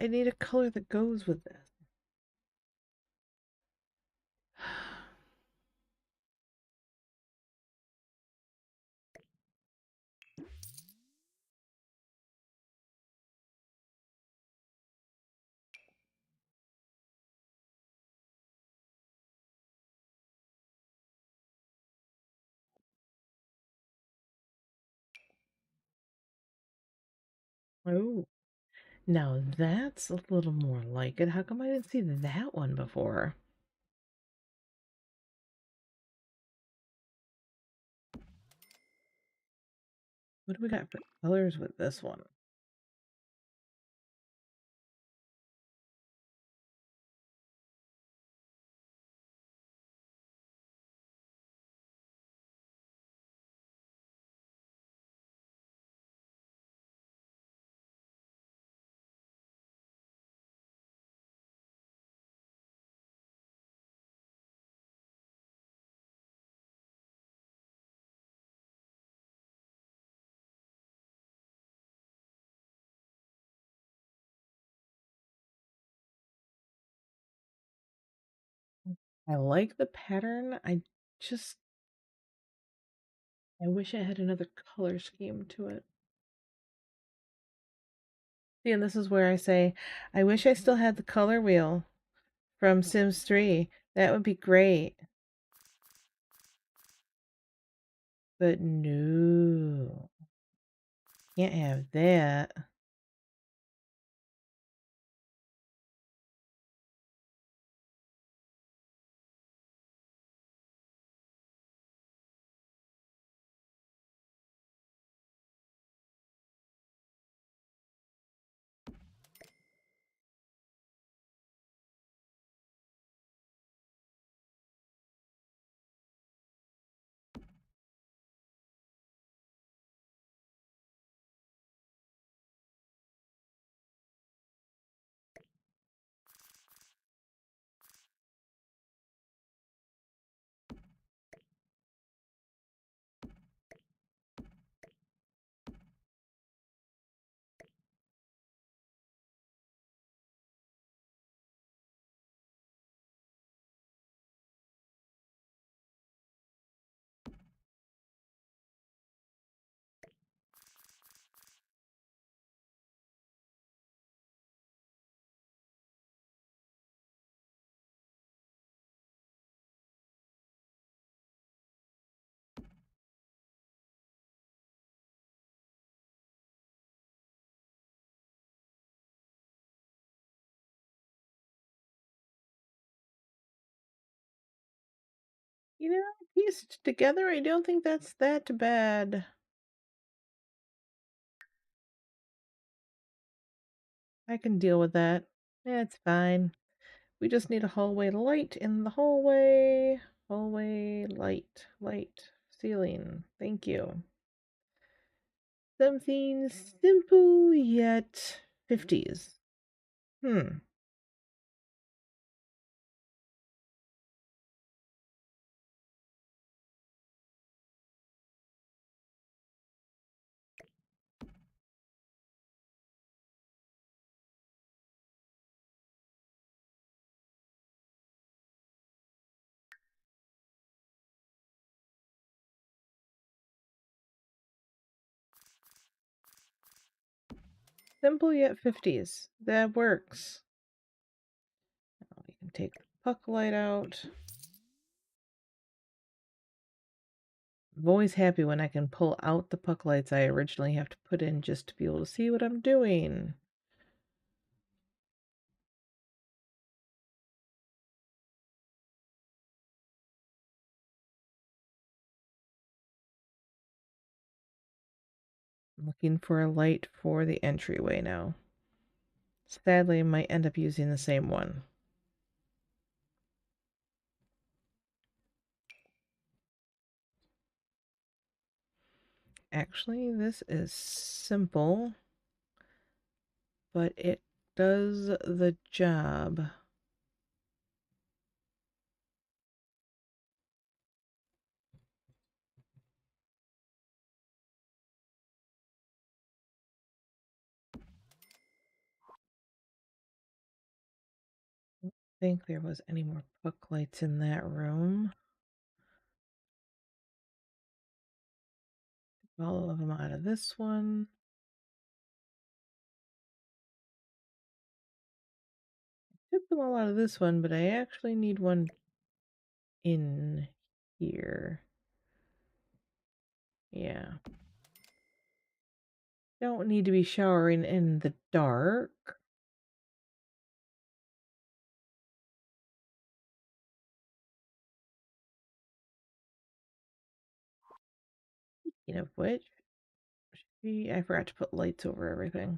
I need a color that goes with this. Oh, now that's a little more like it. How come I didn't see that one before? What do we got for colors with this one? I like the pattern. Just, I wish I had another color scheme to it. See, and this is where I say, I wish I still had the color wheel from Sims 3. That would be great. But no, can't have that. You know, pieced together, I don't think that's that bad. I can deal with that. It's fine. We just need a hallway light in the hallway. Hallway light. Light. Ceiling. Thank you. Something simple yet 50s. Hmm. Simple yet 50s. That works. Now we can take the puck light out. I'm always happy when I can pull out the puck lights I originally have to put in just to be able to see what I'm doing. I'm looking for a light for the entryway now. Sadly, I might end up using the same one. Actually, this is simple, but it does the job. I don't think there was any more puck lights in that room. All of them out of this one. Took them all out of this one, but I actually need one in here. Yeah. Don't need to be showering in the dark. Speaking of which, I forgot to put lights over everything.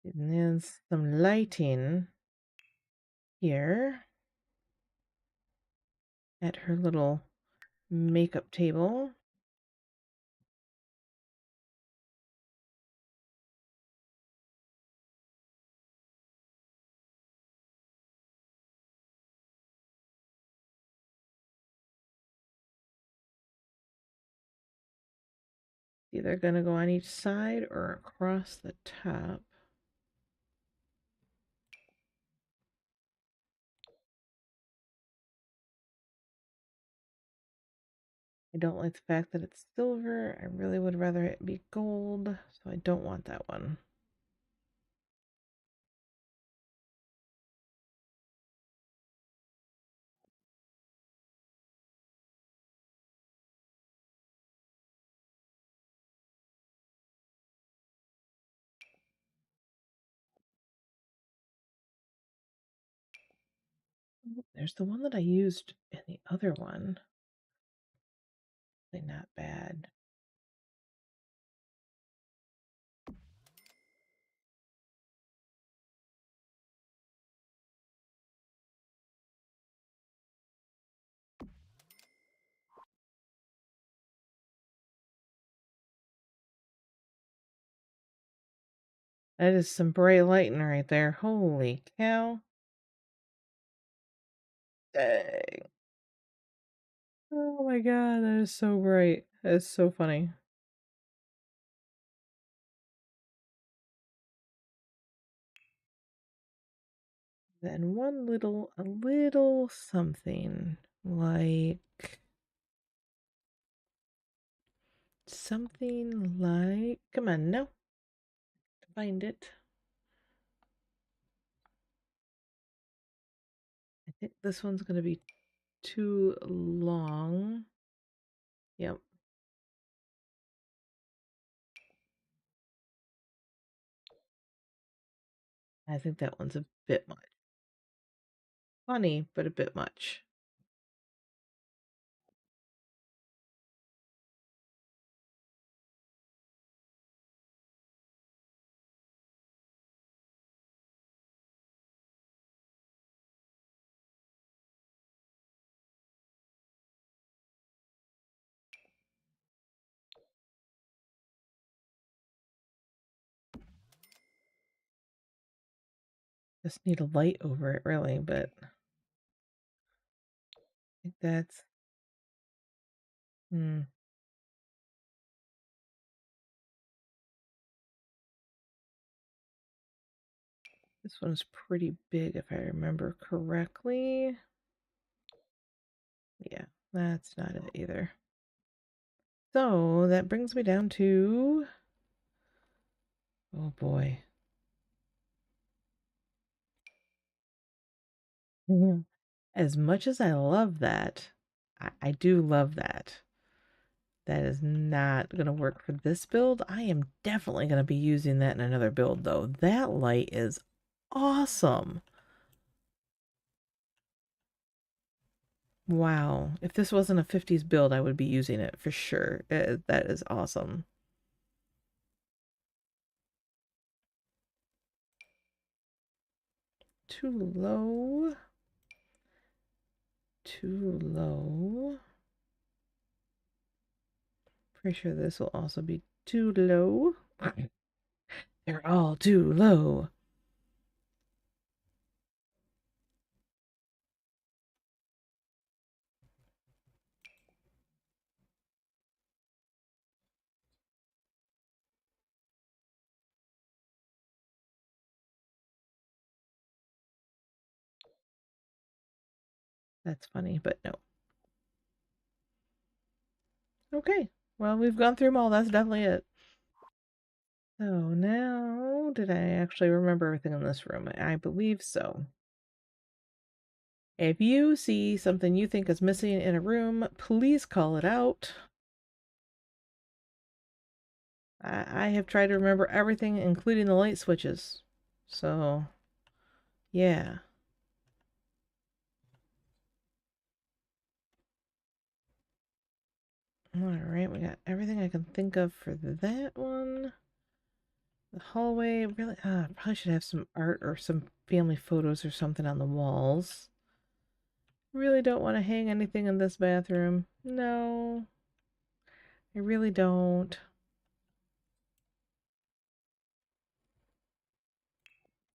And then some lighting here at her little makeup table. Either going to go on each side or across the top. I don't like the fact that it's silver. I really would rather it be gold, so I don't want that one. There's the one that I used in the other one. Really not bad. That is some bright lighting right there. Holy cow. Dang. Oh my god, that is so bright. That is so funny. Then a little something like, come on, no, find it. I think this one's going to be too long. Yep. I think that one's a bit much. Funny, but a bit much. Just need a light over it, really, but I think that's. This one's pretty big if I remember correctly. Yeah, that's not it either. So that brings me down to Oh boy. Mhm. As much as I love that, I do love that. That is not going to work for this build. I am definitely going to be using that in another build, though. That light is awesome. Wow. If this wasn't a 50s build, I would be using it for sure. That is awesome. Too low. Too low. Pretty sure this will also be too low. They're all too low. That's funny, but no. Okay. Well, we've gone through them all. That's definitely it. So now, did I actually remember everything in this room? I believe so. If you see something you think is missing in a room, please call it out. I have tried to remember everything, including the light switches. So, yeah. Alright, we got everything I can think of for that one. The hallway, really, probably should have some art or some family photos or something on the walls. Really don't want to hang anything in this bathroom. No, I really don't.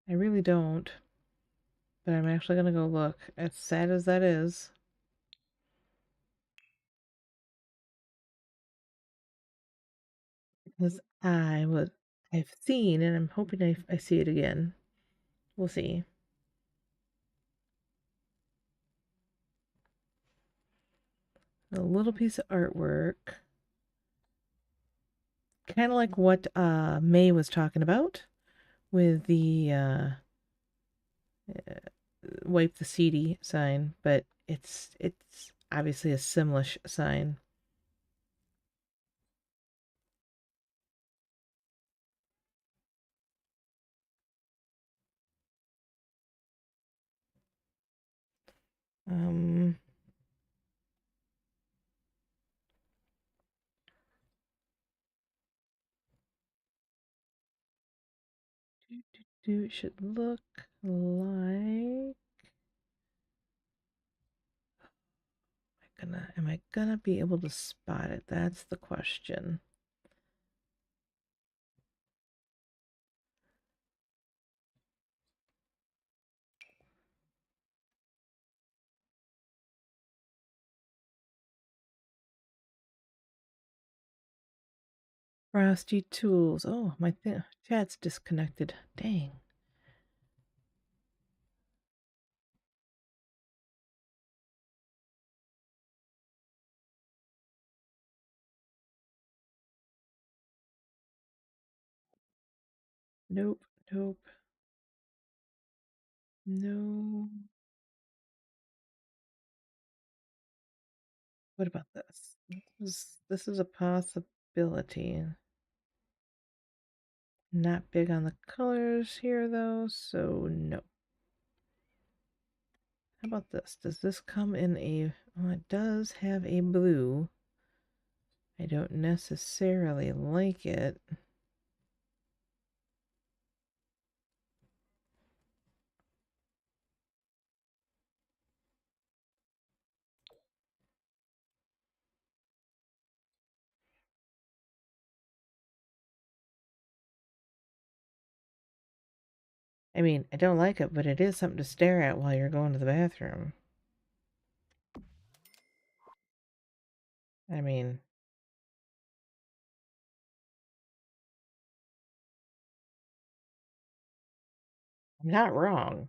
I really don't. But I'm actually going to go look. As sad as that is. Because I've seen, and I'm hoping I see it again. We'll see. A little piece of artwork. Kind of like what May was talking about with the wipe the CD sign, but it's obviously a Simlish sign. Um, it should look like. Am I gonna be able to spot it? That's the question. Frosty Tools. Oh, my chat's disconnected. Dang. Nope, nope. No. What about this? This is a possibility. Not big on the colors here though, so no. How about this? Does this come in a... Well, it does have a blue. I don't necessarily like it. I mean, I don't like it, but it is something to stare at while you're going to the bathroom. I mean, I'm not wrong.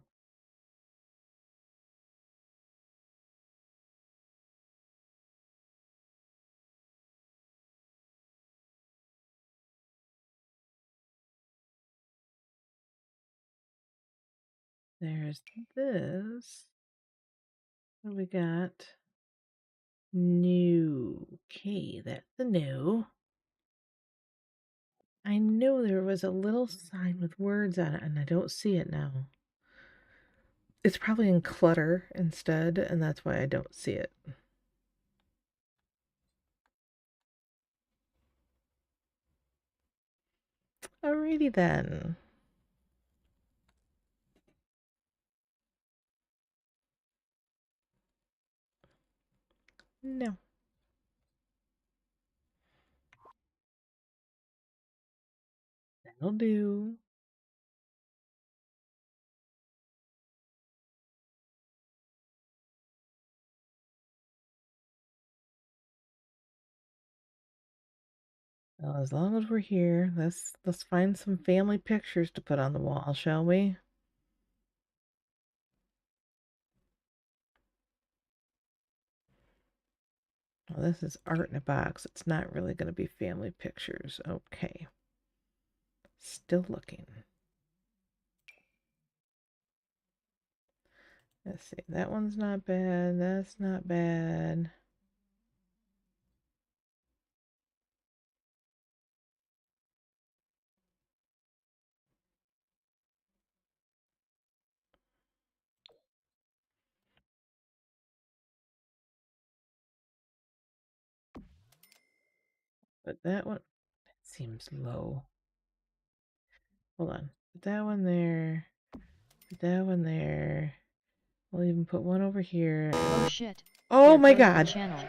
There's this. What do we got? New. Okay, that's the new. I know there was a little sign with words on it, and I don't see it now. It's probably in clutter instead, and that's why I don't see it. Alrighty then. No. That'll do. Well, as long as we're here, let's find some family pictures to put on the wall, shall we? Well, this is art in a box. It's not really going to be family pictures. Okay. Still looking. Let's see. That one's not bad. That's not bad. But that one seems low. Hold on. Put that one there. Put that one there. We'll even put one over here. Oh shit. Oh There my goes the god. channel.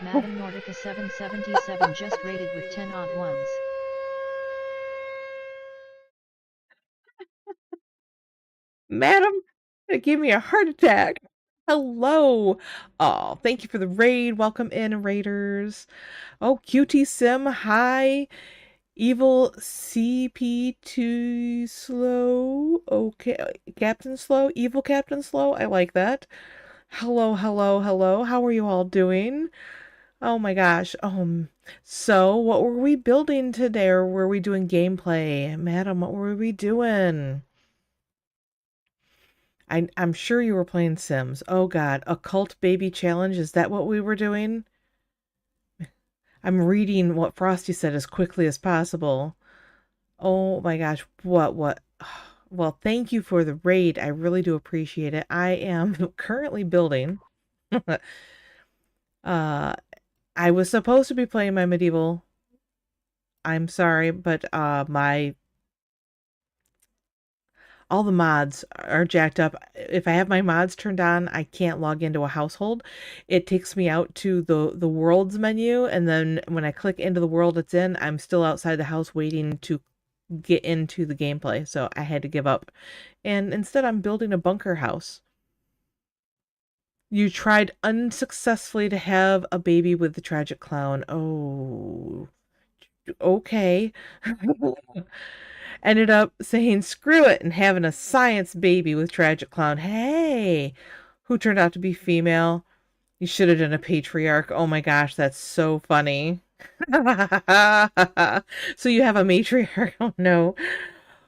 Madam Nordica 777 just rated with 10 odd ones. Madam, it gave me a heart attack. Hello. Oh, thank you for the raid. Welcome in, raiders. Oh, QT Sim, hi. Evil CP2 Slow. Okay, Captain Slow. Evil Captain Slow. I like that. Hello, hello, hello. How are you all doing? Oh my gosh. So what were we building today, or were we doing gameplay? Madam, what were we doing? I'm sure you were playing Sims. Oh God, Occult Baby Challenge. Is that what we were doing? I'm reading what Frosty said as quickly as possible. Oh my gosh, what? Well, thank you for the raid. I really do appreciate it. I am currently building. uh, I was supposed to be playing my medieval. I'm sorry, but all the mods are jacked up. If I have my mods turned on, I can't log into a household. It takes me out to the worlds menu, and then when I click into the world it's in, I'm still outside the house waiting to get into the gameplay. So I had to give up. And instead I'm building a bunker house. You tried unsuccessfully to have a baby with the tragic clown. Oh, okay. Ended up saying screw it and having a science baby with tragic clown. Hey, who turned out to be female. You should have done a patriarch. Oh my gosh, that's so funny. So you have a matriarch. Oh no.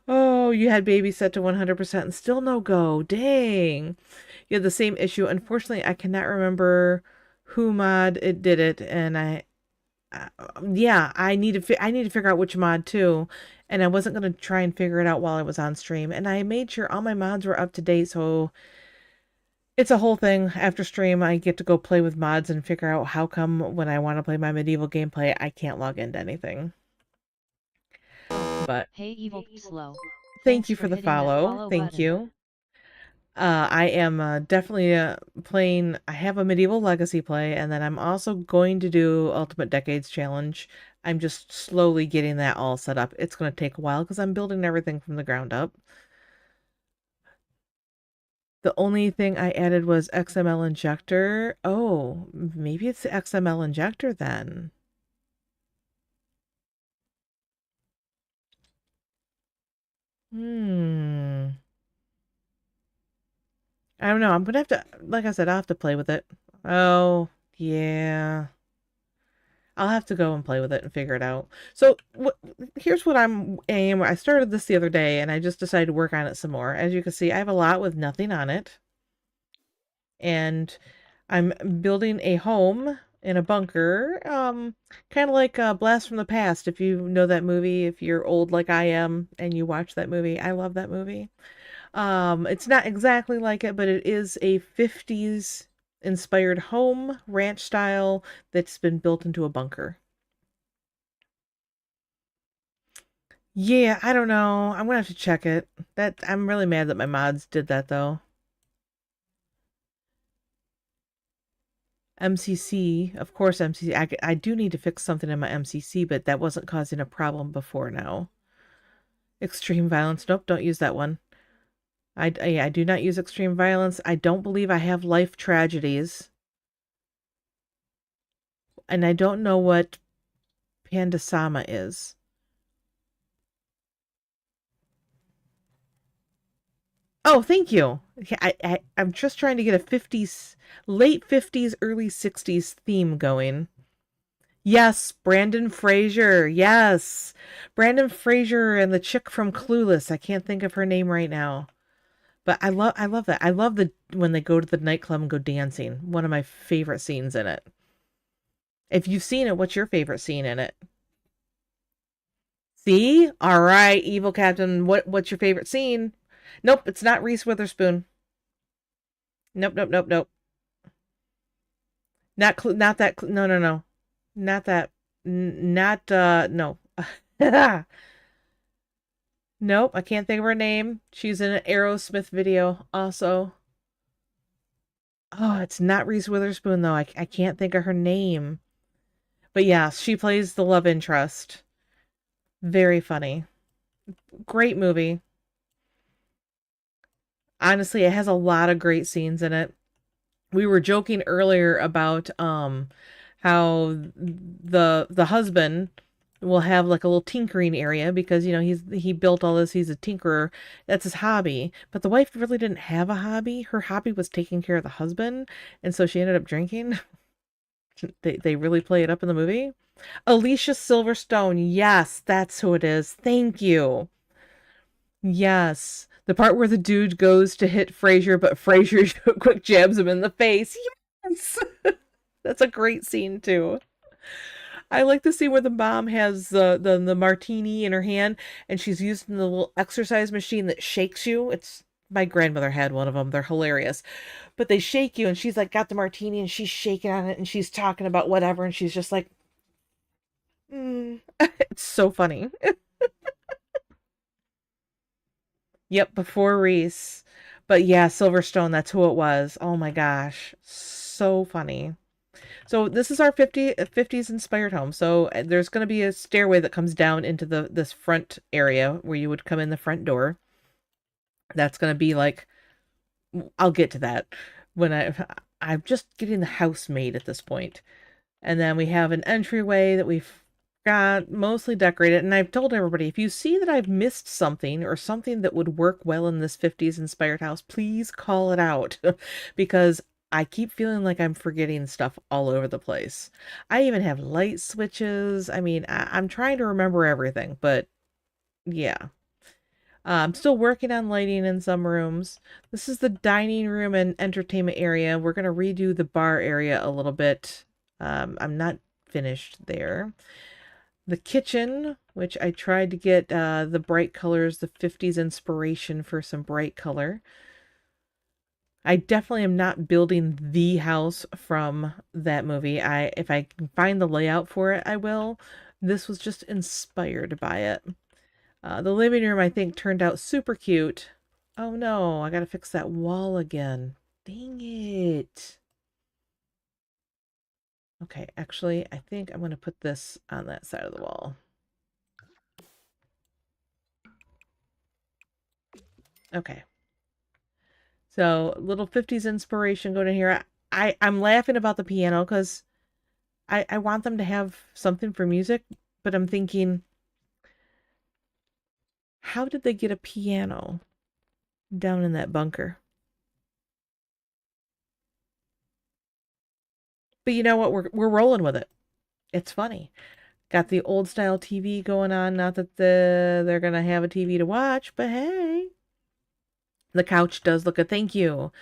Oh, you had baby set to 100% and still no go. Dang. You had the same issue. Unfortunately, I cannot remember who mod it did it, and uh, yeah, I need to figure out which mod too. And I wasn't going to try and figure it out while I was on stream. And I made sure all my mods were up to date, so it's a whole thing. After stream, I get to go play with mods and figure out how come when I want to play my medieval gameplay, I can't log into anything. But Hey Evil Slow. thank Thanks you for the hitting that follow. Thank button. you. I am definitely playing. I have a medieval legacy play, and then I'm also going to do Ultimate Decades Challenge. I'm just slowly getting that all set up. It's going to take a while because I'm building everything from the ground up. The only thing I added was XML injector. Oh, maybe it's the XML injector then. Hmm. I don't know. I'm gonna have to, like I said, I'll have to play with it. Oh, yeah. I'll have to go and play with it and figure it out. So here's what I started this the other day and I just decided to work on it some more. As you can see, I have a lot with nothing on it. And I'm building a home in a bunker. Kind of like Blast from the Past, if you know that movie, if you're old like I am and you watch that movie. I love that movie. It's not exactly like it, but it is a 50s inspired home, ranch style, that's been built into a bunker. Yeah, I don't know. I'm gonna have to check it. I'm really mad that my mods did that though. MCC, of course, MCC. I do need to fix something in my MCC, but that wasn't causing a problem before now. Extreme violence. Nope, don't use that one. I do not use extreme violence. I don't believe I have life tragedies. And I don't know what Pandasama is. Oh, thank you. I'm just trying to get a 50s, late 50s, early 60s theme going. Yes, Brandon Fraser. Yes. Brandon Fraser and the chick from Clueless. I can't think of her name right now. But I love that. I love when they go to the nightclub and go dancing. One of my favorite scenes in it. If you've seen it, what's your favorite scene in it? See? All right, Evil Captain. What's your favorite scene? Nope, it's not Reese Witherspoon. Nope, nope, nope, nope. Not that. No, no, no. Not that. Not no. Nope, I can't think of her name. She's in an Aerosmith video also. Oh, it's not Reese Witherspoon though. I can't think of her name. But yeah, she plays the love interest. Very funny. Great movie. Honestly, it has a lot of great scenes in it. We were joking earlier about how the husband will have like a little tinkering area because he built all this, he's a tinkerer, that's his hobby. But the wife really didn't have a hobby. Her hobby was taking care of the husband, and so she ended up drinking. They really play it up in the movie. Alicia Silverstone, yes, that's who it is. Thank you. Yes, the part where the dude goes to hit Frasier, but Frasier quick jabs him in the face. Yes. That's a great scene too. I like the scene where the mom has the martini in her hand and she's using the little exercise machine that shakes you. It's my grandmother had one of them. They're hilarious. But they shake you and she's like got the martini and she's shaking on it and she's talking about whatever and she's just like it's so funny. Yep, before Reese. But yeah, Silverstone, that's who it was. Oh my gosh. So funny. So this is our 50s inspired home. So there's going to be a stairway that comes down into this front area where you would come in the front door. That's going to be like, I'll get to that when I'm just getting the house made at this point. And then we have an entryway that we've got mostly decorated. And I've told everybody, if you see that I've missed something or something that would work well in this 50s inspired house, please call it out because I keep feeling like I'm forgetting stuff all over the place. I even have light switches. I mean, I'm trying to remember everything, but yeah. I'm still working on lighting in some rooms. This is the dining room and entertainment area. We're going to redo the bar area a little bit. I'm not finished there. The kitchen, which I tried to get the bright colors, the 50s inspiration for some bright color. I definitely am not building the house from that movie. If I can find the layout for it, I will. This was just inspired by it. The living room, I think, turned out super cute. Oh no, I gotta fix that wall again. Dang it. Okay, actually, I think I'm gonna put this on that side of the wall. Okay. So, little 50s inspiration going in here. I'm laughing about the piano because I want them to have something for music, but I'm thinking, how did they get a piano down in that bunker? But you know what? We're rolling with it. It's funny. Got the old style TV going on. Not that they're gonna have a TV to watch, but hey, the couch does look a thank you.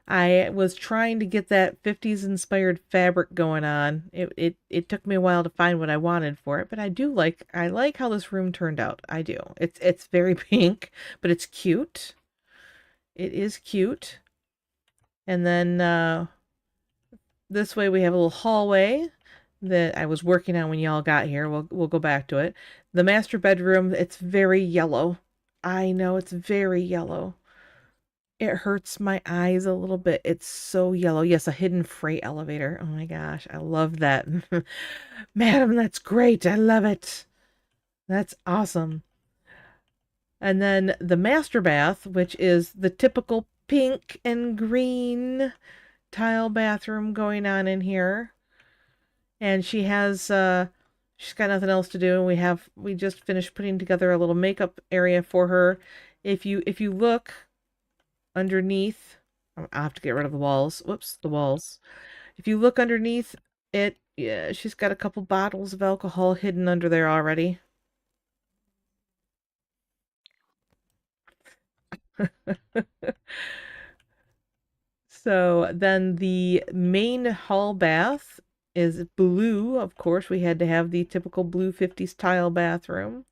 I was trying to get that 50s inspired fabric going on. It took me a while to find what I wanted for it, but I like how this room turned out. I do. It's very pink, but it's cute. It is cute. And then this way we have a little hallway that I was working on when y'all got here. We'll go back to it. The master bedroom, it's very yellow. I know it's very yellow. It hurts my eyes a little bit. It's so yellow. Yes, a hidden freight elevator. Oh my gosh, I love that. Madam, that's great. I love it. That's awesome. And then the master bath, which is the typical pink and green tile bathroom going on in here. And she's got nothing else to do. We just finished putting together a little makeup area for her. If you look underneath, I'll have to get rid of the walls. Whoops, the walls. If you look underneath it, yeah, she's got a couple bottles of alcohol hidden under there already. So then the main hall bath is blue. Of course, we had to have the typical blue 50s tile bathroom.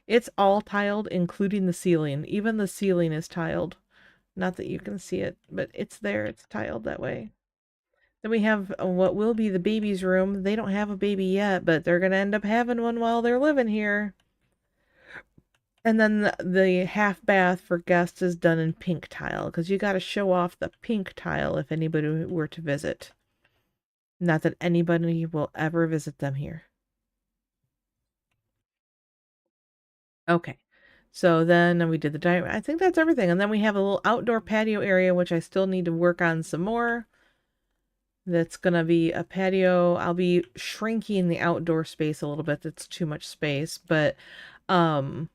It's all tiled, including the ceiling. Even the ceiling is tiled. Not that you can see it, but it's there. It's tiled that way. Then we have what will be the baby's room. They don't have a baby yet, but they're going to end up having one while they're living here. And then the half bath for guests is done in pink tile because you got to show off the pink tile if anybody were to visit. Not that anybody will ever visit them here. Okay. So then we did the dining. I think that's everything. And then we have a little outdoor patio area, which I still need to work on some more. That's going to be a patio. I'll be shrinking the outdoor space a little bit. That's too much space. But I'm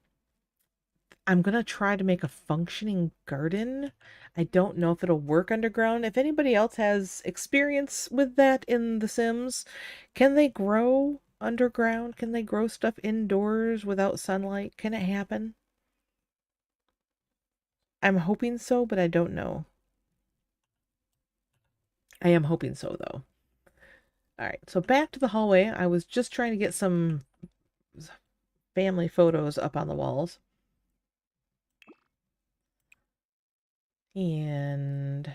going to try to make a functioning garden. I don't know if it'll work underground. If anybody else has experience with that in The Sims, can they grow underground? Can they grow stuff indoors without sunlight? Can it happen? I'm hoping so, but I don't know. I am hoping so, though. All right, so back to the hallway. I was just trying to get some family photos up on the walls. And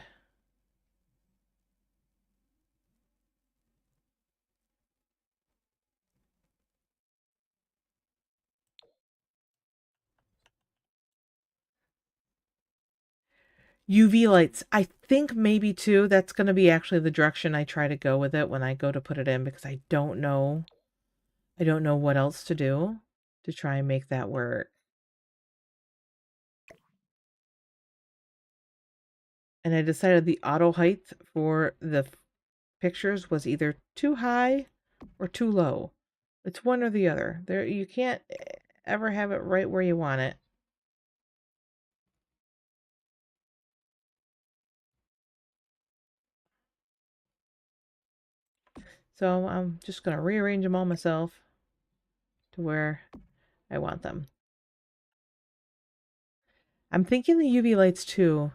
UV lights. I think maybe too, that's going to be actually the direction I try to go with it when I go to put it in because I don't know. I don't know what else to do to try and make that work. And I decided the auto height for the pictures was either too high or too low. It's one or the other. There, you can't ever have it right where you want it. So I'm just going to rearrange them all myself to where I want them. I'm thinking the UV lights too.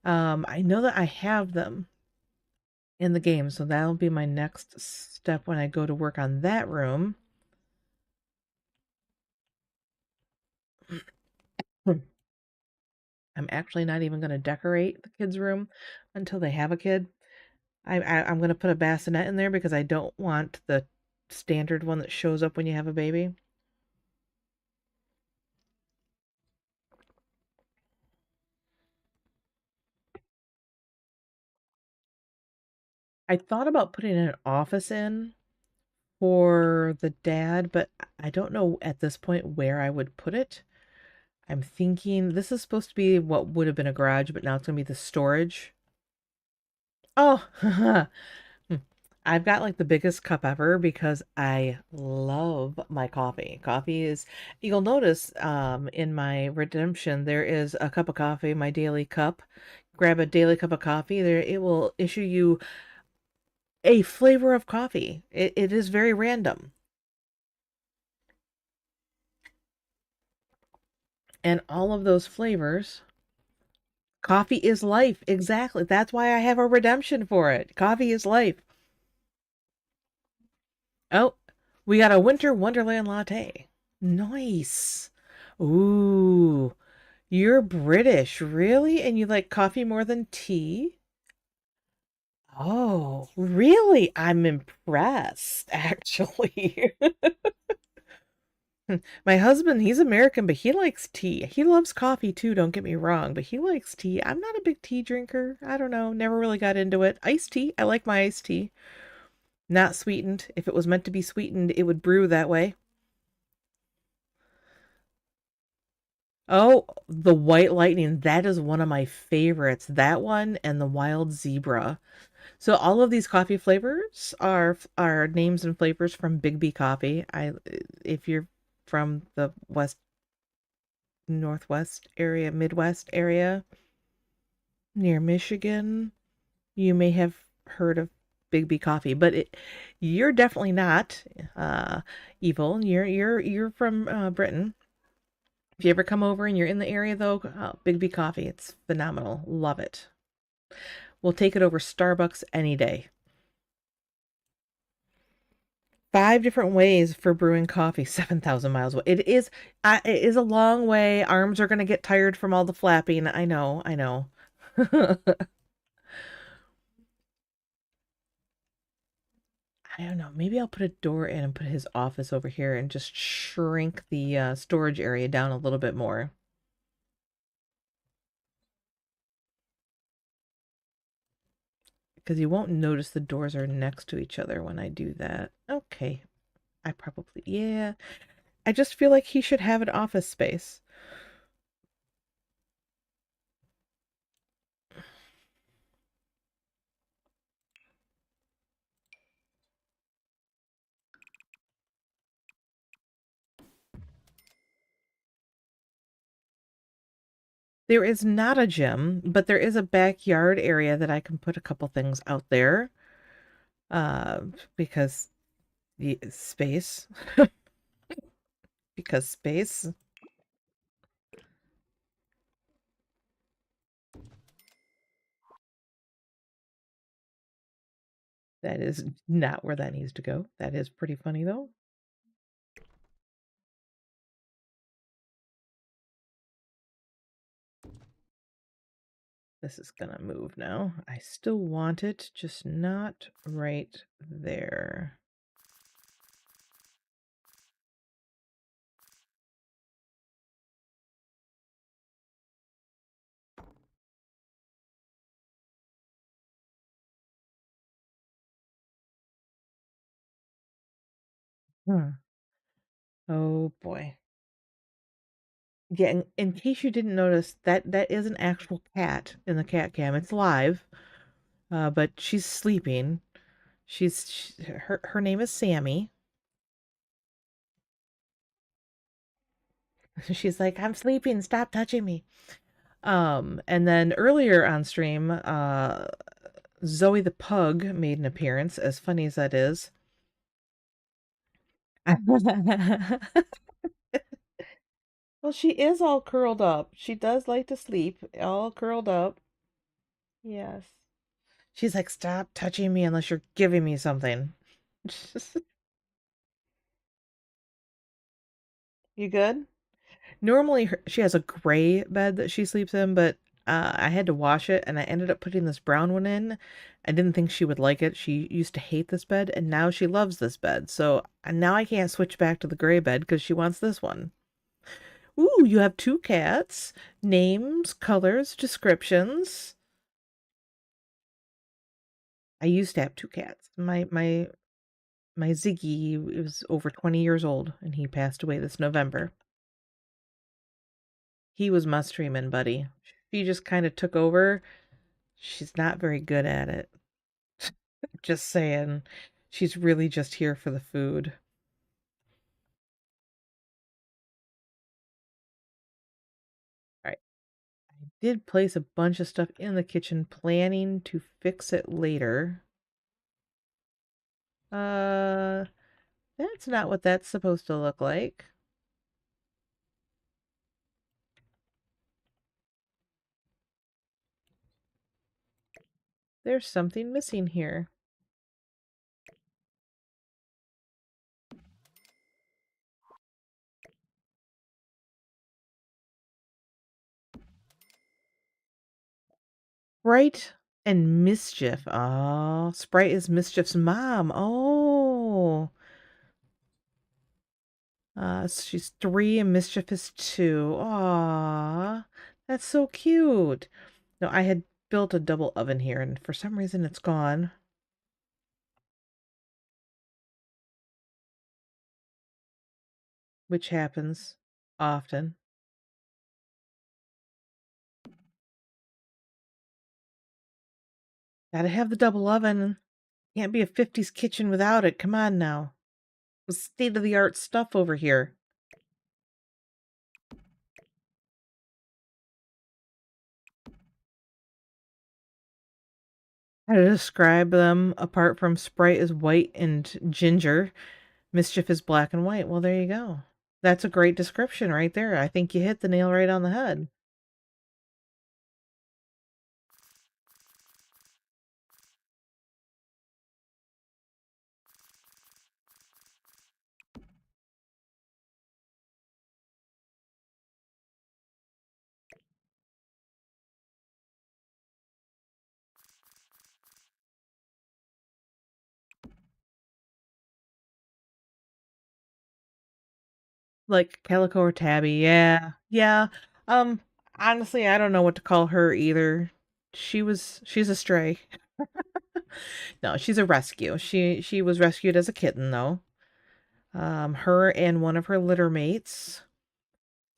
I know that I have them in the game, so that'll be my next step when I go to work on that room. I'm actually not even going to decorate the kids' room until they have a kid. I'm going to put a bassinet in there because I don't want the standard one that shows up when you have a baby. I thought about putting an office in for the dad, but I don't know at this point where I would put it. I'm thinking this is supposed to be what would have been a garage, but now it's going to be the storage. Oh, I've got like the biggest cup ever because I love my coffee. Coffee is, you'll notice in my redemption, there is a cup of coffee, my daily cup. Grab a daily cup of coffee there. It will issue you a flavor of coffee. It is very random. And all of those flavors, coffee is life. Exactly. That's why I have a redemption for it. Coffee is life. Oh, we got a winter wonderland latte. Nice. Ooh, you're British, really? And you like coffee more than tea? Oh, really? I'm impressed, actually. My husband, he's American, but he likes tea. He loves coffee too, don't get me wrong, but he likes tea. I'm not a big tea drinker. I don't know, never really got into it. Iced tea, I like my iced tea. Not sweetened. If it was meant to be sweetened, it would brew that way. Oh, the white lightning, that is one of my favorites. That one and the wild zebra. So all of these coffee flavors are names and flavors from Big B Coffee. If you're from the West Northwest area, Midwest area near Michigan, you may have heard of Big B Coffee, but you're definitely not evil. You're from Britain. If you ever come over and you're in the area though, Big B Coffee, it's phenomenal. Love it. We'll take it over Starbucks any day. 5 different ways for brewing coffee, 7,000 miles away. It is a long way. Arms are going to get tired from all the flapping. I know, I know. I don't know. Maybe I'll put a door in and put his office over here and just shrink the storage area down a little bit more. Because you won't notice the doors are next to each other when I do that. Okay. Yeah. I just feel like he should have an office space. There is not a gym, but there is a backyard area that I can put a couple things out there. Uh, because the space. Because space. That is not where that needs to go. That is pretty funny though. This is gonna move now. I still want it, just not right there. Hmm. Oh boy. Yeah, in case you didn't notice, that is an actual cat in the cat cam. It's live, but she's sleeping. Her name is Sammy. She's like, I'm sleeping, stop touching me. And then earlier on stream, Zoe the pug made an appearance, as funny as that is. Well, she is all curled up. She does like to sleep, all curled up. Yes. She's like, stop touching me unless you're giving me something. You good? Normally, she has a gray bed that she sleeps in, but I had to wash it and I ended up putting this brown one in. I didn't think she would like it. She used to hate this bed and now she loves this bed. So now I can't switch back to the gray bed because she wants this one. Ooh, you have 2 cats. Names, colors, descriptions. I used to have 2 cats. My Ziggy was over 20 years old and he passed away this November. He was my streaming buddy. She just kind of took over. She's not very good at it. Just saying. She's really just here for the food. All right. I did place a bunch of stuff in the kitchen, planning to fix it later. Uh, that's not what that's supposed to look like. There's something missing here. Sprite and Mischief. Oh, Sprite is Mischief's mom. Oh. She's 3 and Mischief is 2. Aw, that's so cute. No, I had built a double oven here, and for some reason it's gone. Which happens often. Gotta have the double oven. Can't be a 50s kitchen without it. Come on now. State-of-the-art stuff over here. How to describe them apart from Sprite is white and ginger, Mischief is black and white. Well, there you go. That's a great description right there. I think you hit the nail right on the head. Like Calico or Tabby, yeah. Yeah. Um, honestly, I don't know what to call her either. She's a stray. No, she's a rescue. She was rescued as a kitten though. Her and one of her litter mates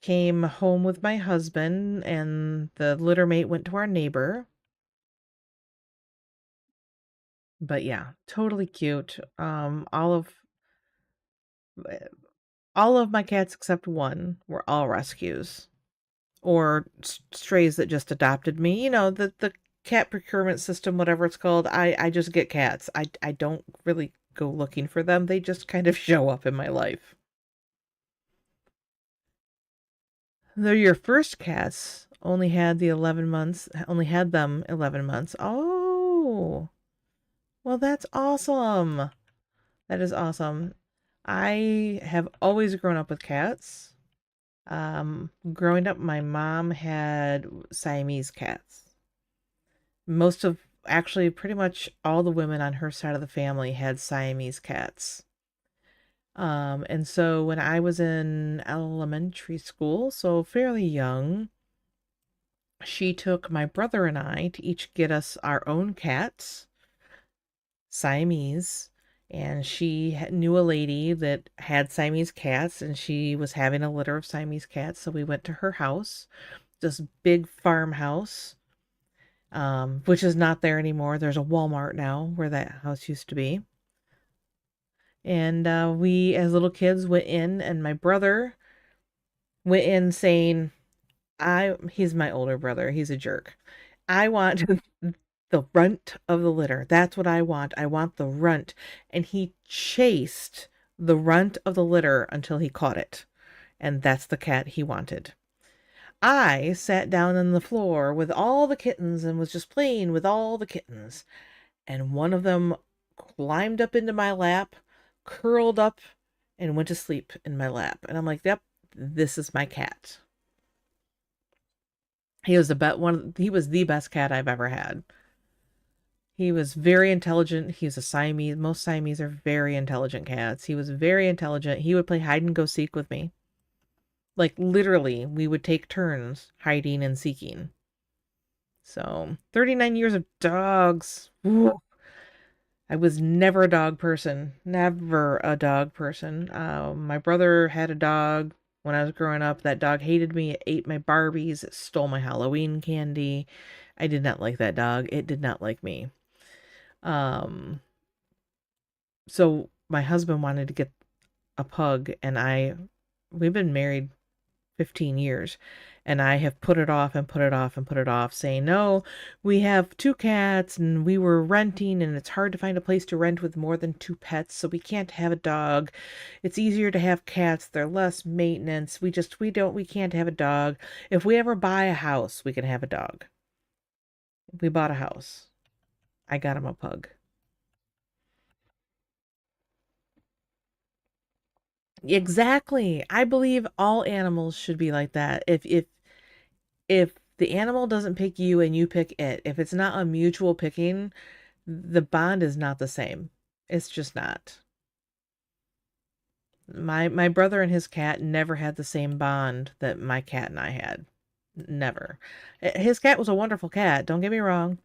came home with my husband, and the litter mate went to our neighbor. But yeah, totally cute. All of my cats except one were all rescues or strays that just adopted me. You know, the cat procurement system, whatever it's called. I just get cats. I don't really go looking for them. They just kind of show up in my life. They're your first cats. Only had the 11 months. Only had them 11 months. Oh, well, that's awesome. That is awesome. I have always grown up with cats. Growing up, my mom had Siamese cats. Most of, actually, pretty much all the women on her side of the family had Siamese cats. And so when I was in elementary school, so fairly young, she took my brother and I to each get us our own cats, Siamese. And she knew a lady that had Siamese cats, and she was having a litter of Siamese cats. So we went to her house, this big farmhouse, which is not there anymore. There's a Walmart now where that house used to be. And we, as little kids, went in, and my brother went in saying, he's my older brother. He's a jerk. I want the runt of the litter. That's what I want. I want the runt. And he chased the runt of the litter until he caught it. And that's the cat he wanted. I sat down on the floor with all the kittens and was just playing with all the kittens. And one of them climbed up into my lap, curled up, and went to sleep in my lap. And I'm like, yep, this is my cat. He was he was the best cat I've ever had. He was very intelligent. He's a Siamese. Most Siamese are very intelligent cats. He was very intelligent. He would play hide and go seek with me. Like literally, we would take turns hiding and seeking. So, 39 years of dogs. Ooh. I was never a dog person. Never a dog person. My brother had a dog when I was growing up. That dog hated me. It ate my Barbies. It stole my Halloween candy. I did not like that dog. It did not like me. Um, so my husband wanted to get a pug, and we've been married 15 years, And I have put it off and put it off and put it off, saying, no, we have 2 cats and we were renting and it's hard to find a place to rent with more than 2 pets, so we can't have a dog. It's easier to have cats. They're less maintenance. We can't have a dog. If we ever buy a house, we can have a dog. If we bought a house, I got him a pug. Exactly. I believe all animals should be like that. If the animal doesn't pick you and you pick it, if it's not a mutual picking, the bond is not the same. It's just not. My brother and his cat never had the same bond that my cat and I had. Never. His cat was a wonderful cat, don't get me wrong.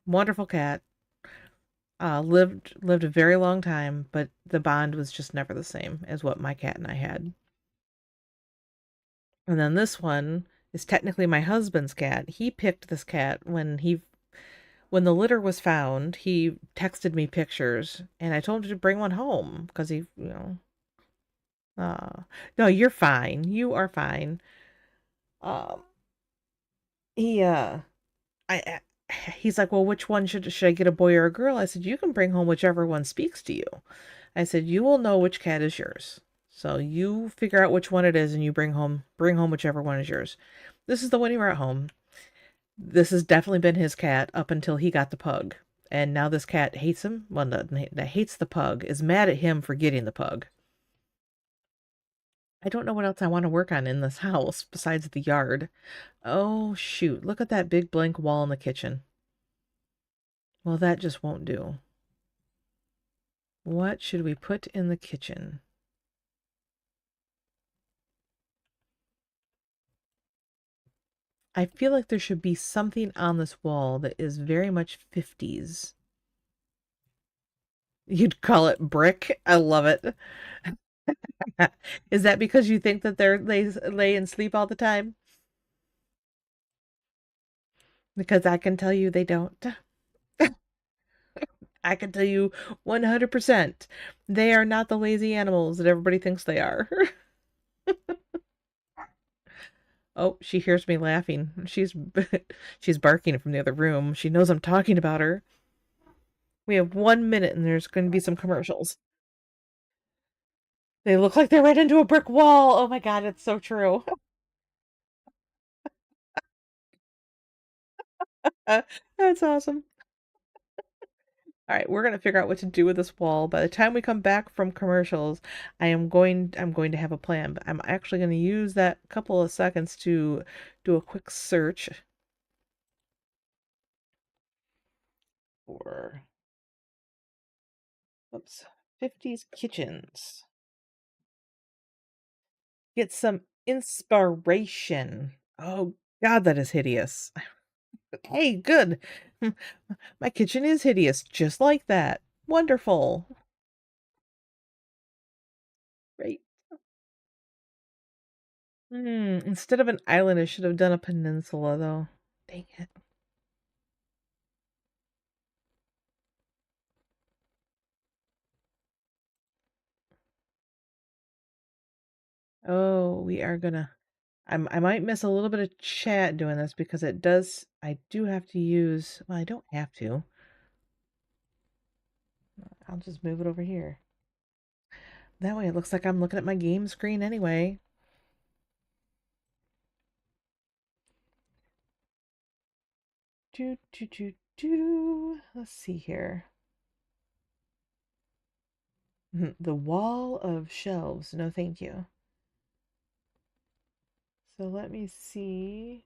Wonderful cat. Lived a very long time, but the bond was just never the same as what my cat and I had. And then this one is technically my husband's cat. He picked this cat when the litter was found. He texted me pictures, and I told him to bring one home because uh, no, you're fine. You are fine. Um, he I he's like, well, which one should I get, a boy or a girl? I said, you can bring home whichever one speaks to you. I said, you will know which cat is yours. So you figure out which one it is and you bring home whichever one is yours. This is the one he brought home. This has definitely been his cat up until he got the pug. And now this cat hates him. Well, that hates the pug, is mad at him for getting the pug. I don't know what else I want to work on in this house besides the yard. Oh, shoot. Look at that big blank wall in the kitchen. Well, that just won't do. What should we put in the kitchen? I feel like there should be something on this wall that is very much 50s. You'd call it brick? I love it. Is that because you think that they lay and sleep all the time? Because I can tell you they don't. I can tell you 100%. They are not the lazy animals that everybody thinks they are. Oh, she hears me laughing. She's barking from the other room. She knows I'm talking about her. We have 1 minute and there's going to be some commercials. They look like they're right into a brick wall. Oh my God, it's so true. That's awesome. All right, we're gonna figure out what to do with this wall. By the time we come back from commercials, I'm going to have a plan, but I'm actually going to use that couple of seconds to do a quick search for, oops, 50s kitchens. Get some inspiration. Oh God, that is hideous. Hey, good. My kitchen is hideous, just like that. Wonderful. Great. Instead of an island, I should have done a peninsula, though. Dang it. Oh, we are gonna. I might miss a little bit of chat doing this because I do have to use. Well, I don't have to. I'll just move it over here. That way it looks like I'm looking at my game screen anyway. Let's see here. The wall of shelves. No, thank you. So let me see.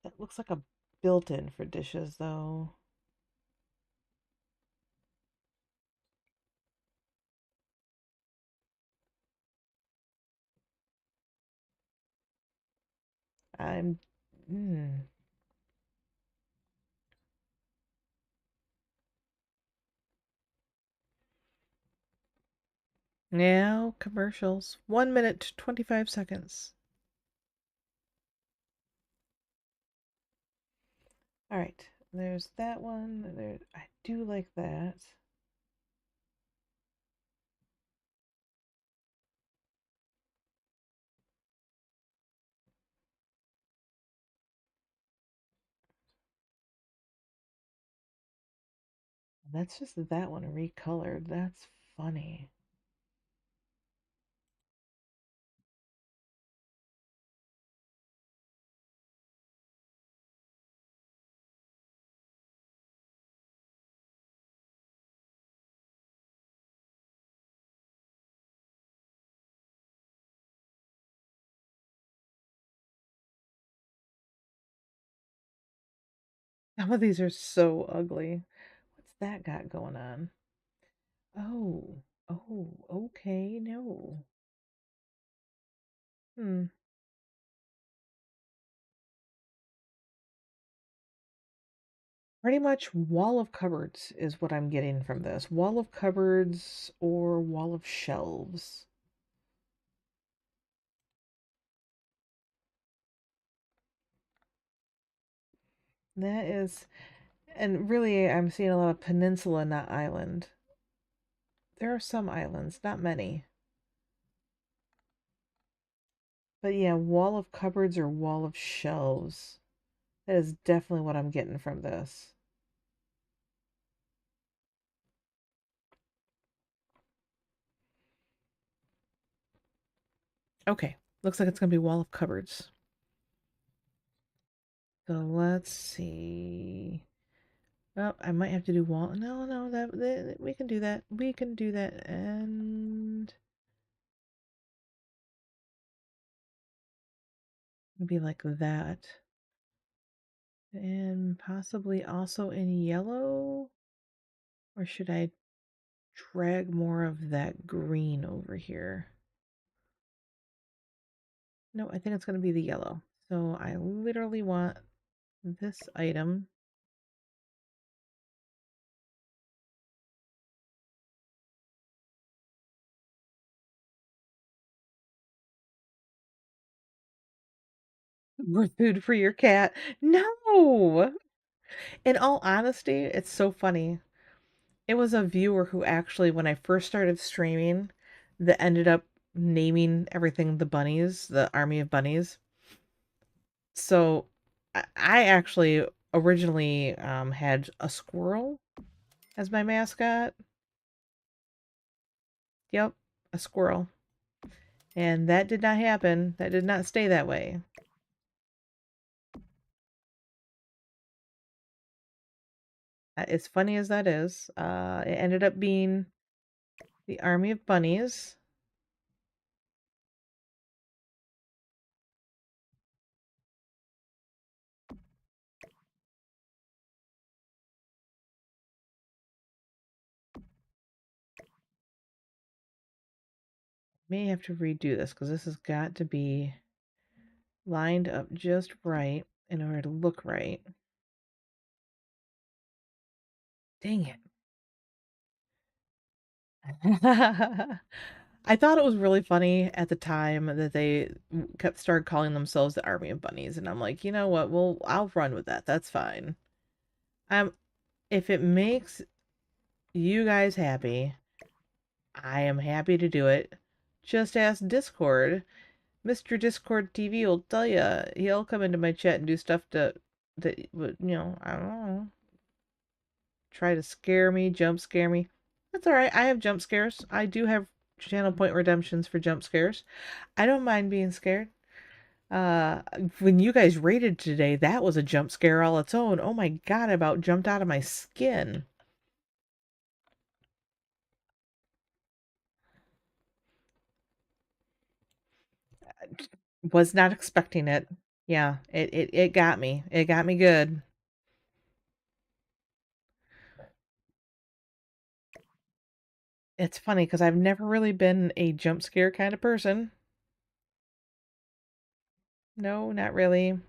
That looks like a built-in for dishes, though. I'm. Mm. Now, commercials. 1 minute, 25 seconds. All right, there's that one. There, I do like that. That's just that one recolored. That's funny. Some of these are so ugly. What's that got going on? Oh, oh, okay, no. Hmm. Pretty much wall of cupboards is what I'm getting from this. Wall of cupboards or wall of shelves. That is, and really, I'm seeing a lot of peninsula, not island. There are some islands, not many. But yeah, wall of cupboards or wall of shelves. That is definitely what I'm getting from this. Okay, looks like it's going to be wall of cupboards. So let's see. Oh, I might have to do wall. No, no, that we can do that. We can do that. And maybe like that. And possibly also in yellow. Or should I drag more of that green over here? No, I think it's going to be the yellow. So I literally want this item. More food for your cat. No! In all honesty, it's so funny. It was a viewer who actually, when I first started streaming, that ended up naming everything the bunnies, the army of bunnies. So I actually originally had a squirrel as my mascot. Yep, a squirrel. And that did not happen. That did not stay that way. As funny as that is, it ended up being the army of bunnies. May have to redo this because this has got to be lined up just right in order to look right. Dang it. I thought it was really funny at the time that they kept started calling themselves the Army of Bunnies, and I'm like, you know what? Well, I'll run with that. That's fine. If it makes you guys happy, I am happy to do it. Just ask Discord. Mr. Discord TV will tell you. He'll come into my chat and do stuff that would, I don't know, try to scare me, jump scare me. That's all right. I have jump scares. I do have channel point redemptions for jump scares. I don't mind being scared. Uh, when you guys rated today, that was a jump scare all its own. Oh my God, I about jumped out of my skin. Was not expecting it. Yeah, it got me. It got me good. It's funny because I've never really been a jump scare kind of person. No, not really.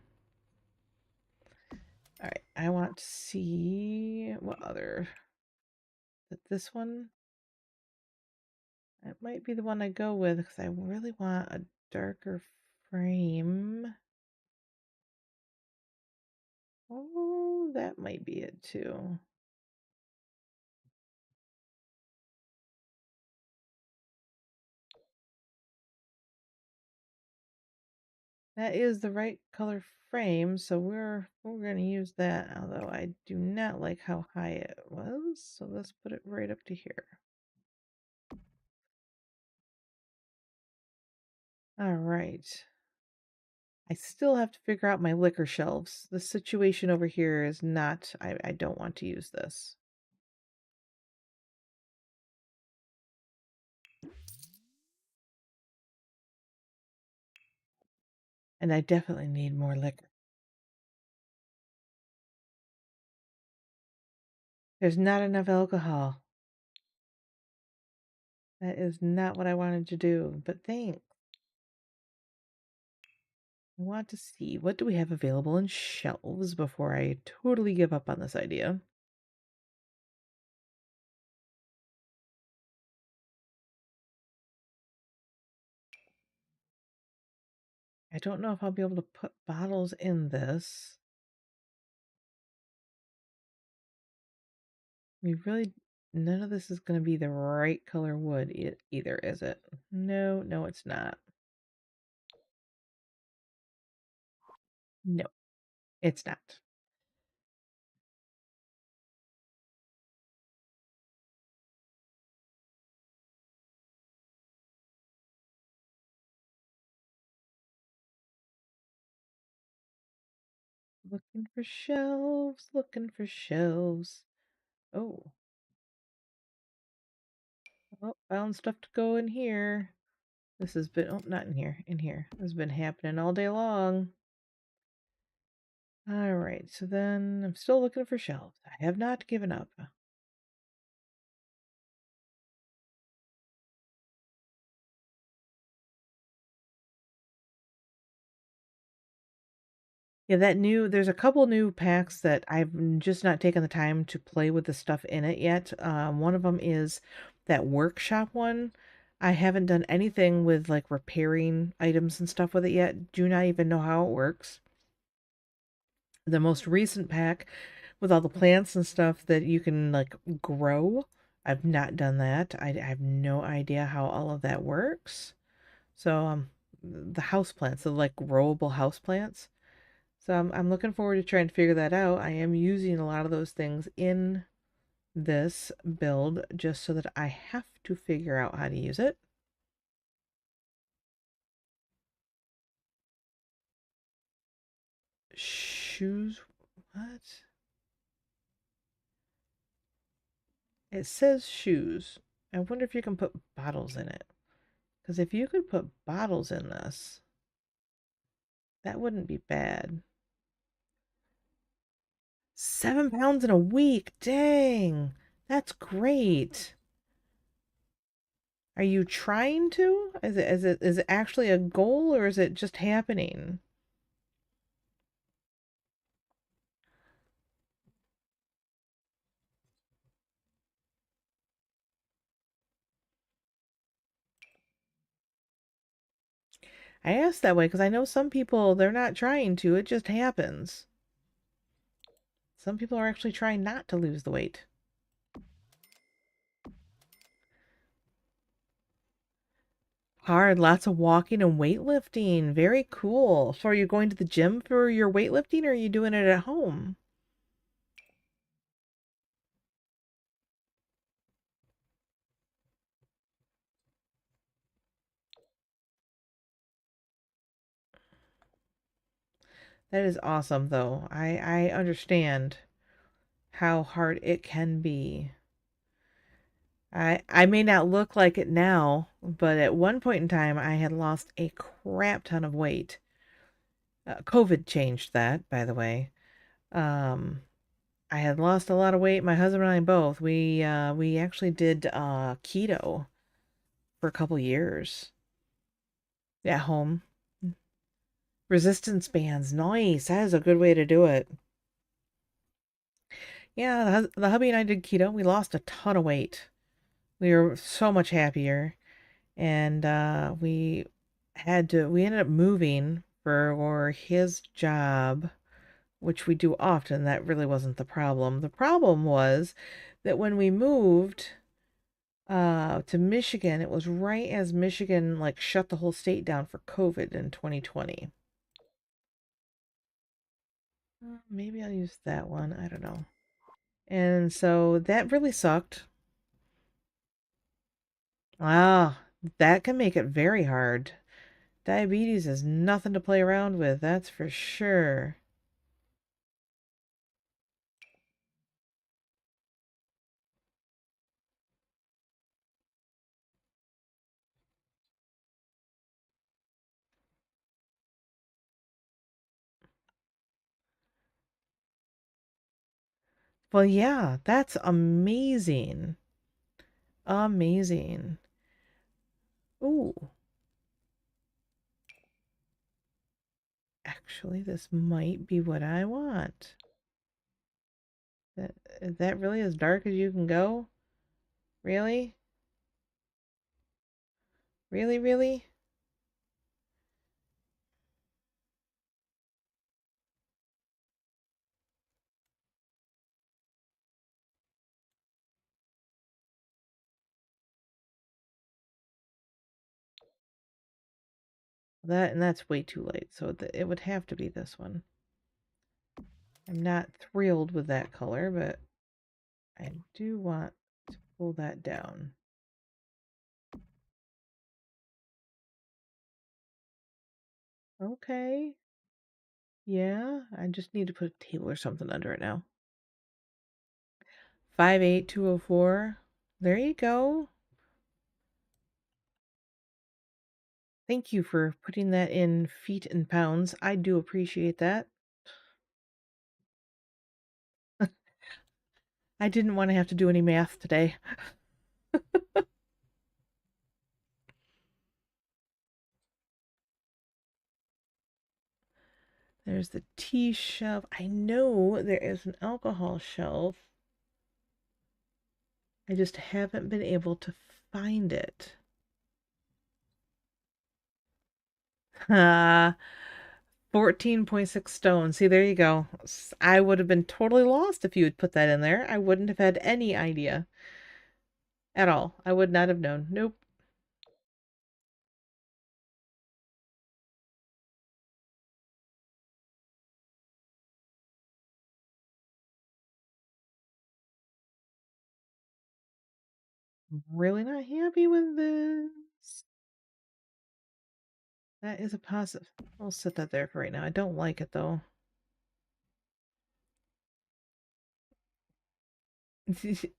All right, I want to see what other. This one, it might be the one I go with because I really want a darker frame. Oh, that might be it too. That is the right color frame, so we're going to use that, although I do not like how high it was, so let's put it right up to here. All right. I still have to figure out my liquor shelves. The situation over here is not, I don't want to use this. And I definitely need more liquor. There's not enough alcohol. That is not what I wanted to do, but thanks. I want to see, what do we have available in shelves before I totally give up on this idea. I don't know if I'll be able to put bottles in this. We really, none of this is going to be the right color wood either, is it? No, no, it's not. No, it's not. Looking for shelves, looking for shelves. Oh, oh, found stuff to go in here. This has been, oh, not in here, in here. This has been happening all day long. All right, so then I'm still looking for shelves. I have not given up. Yeah, there's a couple new packs that I've just not taken the time to play with the stuff in it yet. One of them is that workshop one. I haven't done anything with like repairing items and stuff with it yet. Do not even know how it works. The most recent pack with all the plants and stuff that you can like grow, I've not done that. I have no idea how all of that works. So the house plants, the like growable house plants. So I'm looking forward to trying to figure that out. I am using a lot of those things in this build just so that I have to figure out how to use it. Shoes? What? It says shoes. I wonder if you can put bottles in it. Because if you could put bottles in this, that wouldn't be bad. 7 pounds in a week. Dang. That's great. Are you trying to? Is it actually a goal or is it just happening? I ask that way because I know some people, they're not trying to, it just happens. Some people are actually trying not to lose the weight. Hard, lots of walking and weightlifting. Very cool. So are you going to the gym for your weightlifting or are you doing it at home? That is awesome though. I understand how hard it can be. I may not look like it now, but at one point in time I had lost a crap ton of weight. COVID changed that, by the way. Um, I had lost a lot of weight. My husband and I both. We actually did keto for a couple years at home. Resistance bands, nice. That is a good way to do it. Yeah, the hubby and I did keto. We lost a ton of weight. We were so much happier, and we ended up moving for his job, which we do often. That really wasn't the problem. The problem was that when we moved to Michigan, it was right as Michigan like shut the whole state down for COVID in 2020. Maybe I'll use that one. I don't know. And so that really sucked. Wow, that can make it very hard. Diabetes is nothing to play around with, that's for sure. Well, yeah, that's amazing. Amazing. Ooh, actually, this might be what I want. That is that really as dark as you can go? Really? Really, really? That's way too late, so it would have to be this one. I'm not thrilled with that color, but I do want to pull that down. Okay. Yeah, I just need to put a table or something under it now. 58204. There you go. Thank you for putting that in feet and pounds. I do appreciate that. I didn't want to have to do any math today. There's the tea shelf. I know there is an alcohol shelf. I just haven't been able to find it. 14.6 stone. See, there you go. I would have been totally lost if you had put that in there. I wouldn't have had any idea at all. I would not have known. Nope. Really not happy with this. That is a positive. I'll set that there for right now. I don't like it though.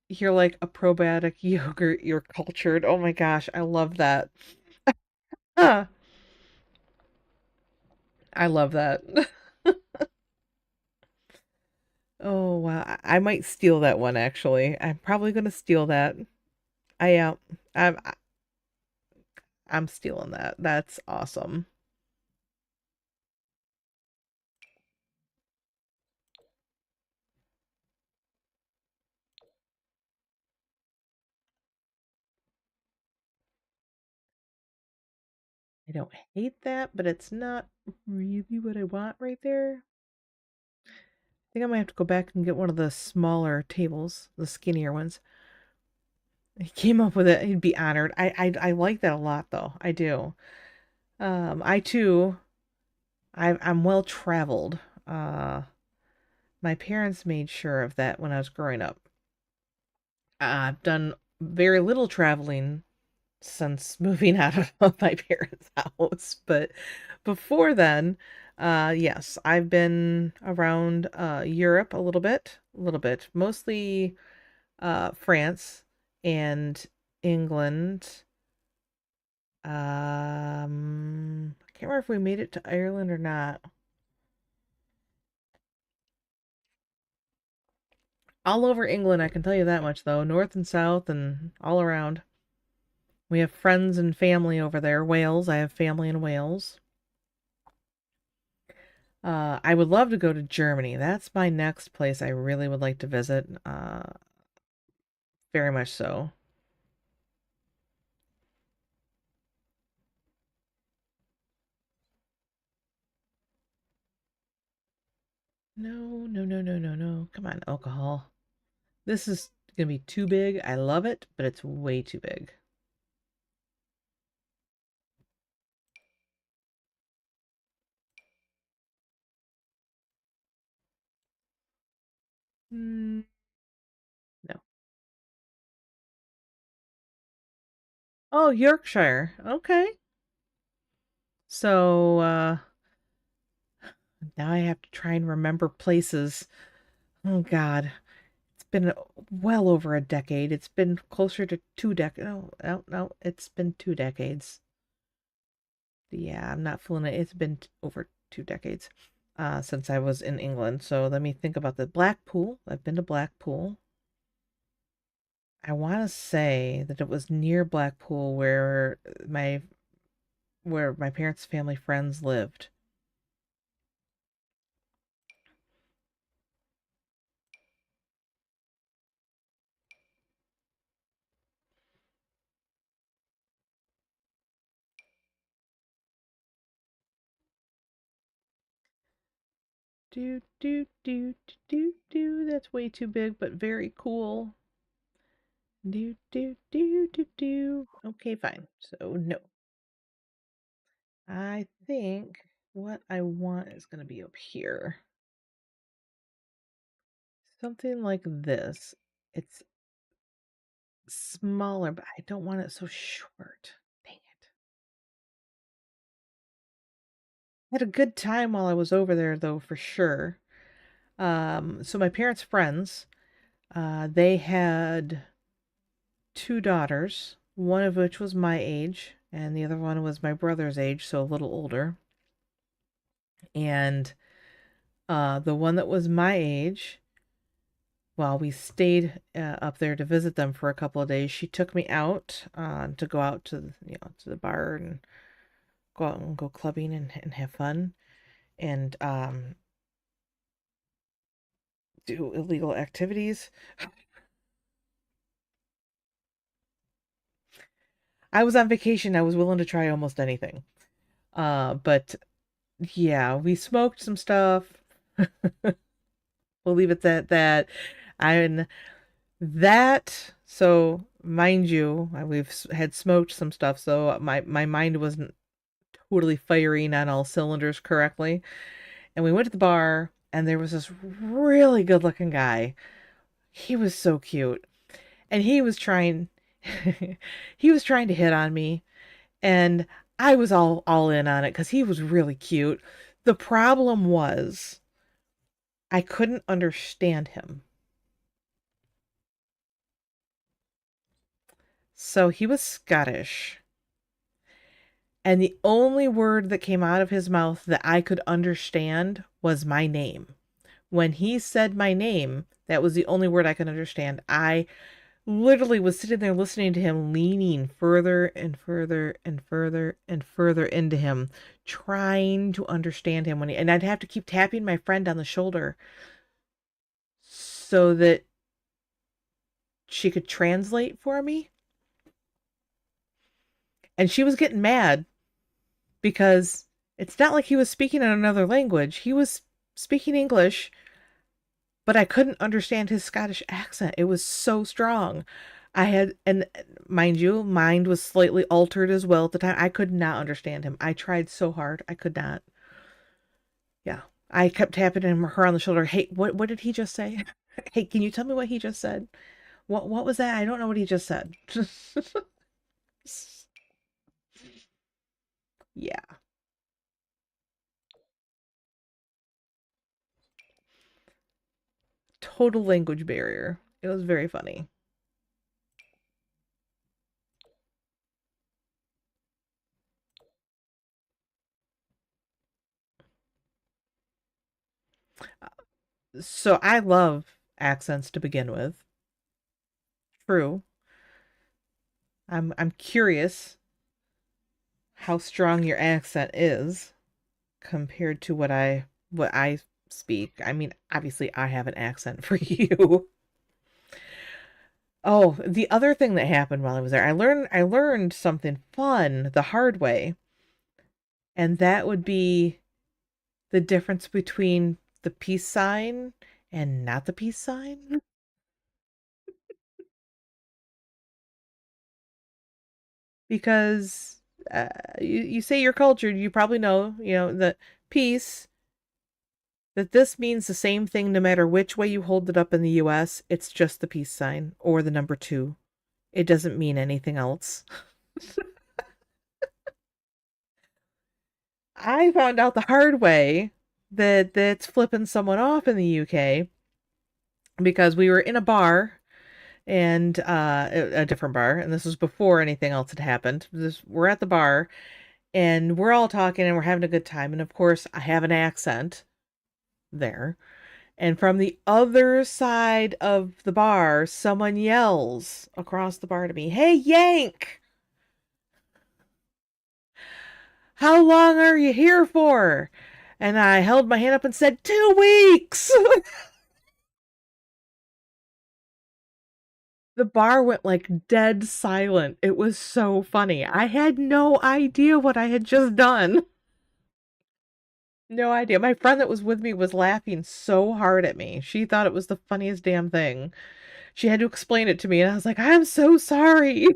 You're like a probiotic yogurt. You're cultured. Oh my gosh, I love that. Ah, I love that. Oh wow, I might steal that one actually. I'm probably gonna steal that. I am. I'm stealing that. That's awesome. I don't hate that, but it's not really what I want right there. I think I might have to go back and get one of the smaller tables, the skinnier ones. He came up with it. He'd be honored. I like that a lot, though. I do. I too. I'm well traveled. My parents made sure of that when I was growing up. I've done very little traveling since moving out of my parents' house, but before then, yes, I've been around Europe a little bit, mostly France and England. I can't remember if we made it to Ireland or not. All over England, I can tell you that much though, north and south and all around. We have friends and family over there. Wales, I have family in Wales. I would love to go to Germany. That's my next place I really would like to visit. Very much so. No, no, no, no, no, no. Come on, alcohol. This is gonna be too big. I love it, but it's way too big. Mm, no. Oh, Yorkshire. Okay. So, now I have to try and remember places. Oh God. It's been well over a decade. It's been closer to 2 decades. No, no, no. It's been 2 decades. Yeah, I'm not fooling it. It's been over 2 decades since I was in England. So let me think about the Blackpool. I've been to Blackpool. I want to say that it was near Blackpool where my parents' family friends lived. Do do do do do do. That's way too big, but very cool. Do do do do do. Okay, fine. So no. I think what I want is going to be up here. Something like this. It's smaller, but I don't want it so short. Dang it. I had a good time while I was over there, though, for sure. So my parents' friends, they had two daughters, one of which was my age, and the other one was my brother's age, so a little older. And the one that was my age, while we stayed up there to visit them for a couple of days, she took me out to go out to the bar and go out and go clubbing and have fun and do illegal activities. I was on vacation. I was willing to try almost anything. But yeah, we smoked some stuff. We'll leave it at that. And so mind you, had smoked some stuff, so my mind wasn't totally firing on all cylinders correctly. And we went to the bar, and there was this really good looking guy. He was so cute. And he was trying he was trying to hit on me, and I was all in on it because he was really cute. The problem was I couldn't understand him. So he was Scottish, and the only word that came out of his mouth that I could understand was my name. When he said my name, that was the only word I could understand. I literally was sitting there listening to him, leaning further and further and further and further into him, trying to understand him and I'd have to keep tapping my friend on the shoulder so that she could translate for me. And she was getting mad because it's not like he was speaking in another language. He was speaking English, but I couldn't understand his Scottish accent. It was so strong. And mind you, mine was slightly altered as well at the time. I could not understand him. I tried so hard. I could not. Yeah. I kept tapping her on the shoulder. Hey, what did he just say? Hey, can you tell me what he just said? What was that? I don't know what he just said. Yeah. Total language barrier. It was very funny. So I love accents to begin with. True. I'm curious how strong your accent is compared to what I speak. I mean, obviously I have an accent for you. Oh, the other thing that happened while I was there, I learned something fun the hard way, and that would be the difference between the peace sign and not the peace sign. Because you say you're cultured, you probably know, the peace that this means the same thing no matter which way you hold it up in the US. It's just the peace sign or the number 2. It doesn't mean anything else. I found out the hard way that that's flipping someone off in the UK because we were in a bar and a different bar, and this was before anything else had happened. We're at the bar and we're all talking and we're having a good time, and of course I have an accent there. And from the other side of the bar, someone yells across the bar to me, "Hey, Yank! How long are you here for?" And I held my hand up and said, 2 weeks! The bar went like dead silent. It was so funny. I had no idea what I had just done. No idea. My friend that was with me was laughing so hard at me. She thought it was the funniest damn thing. She had to explain it to me, and I was like, "I'm so sorry."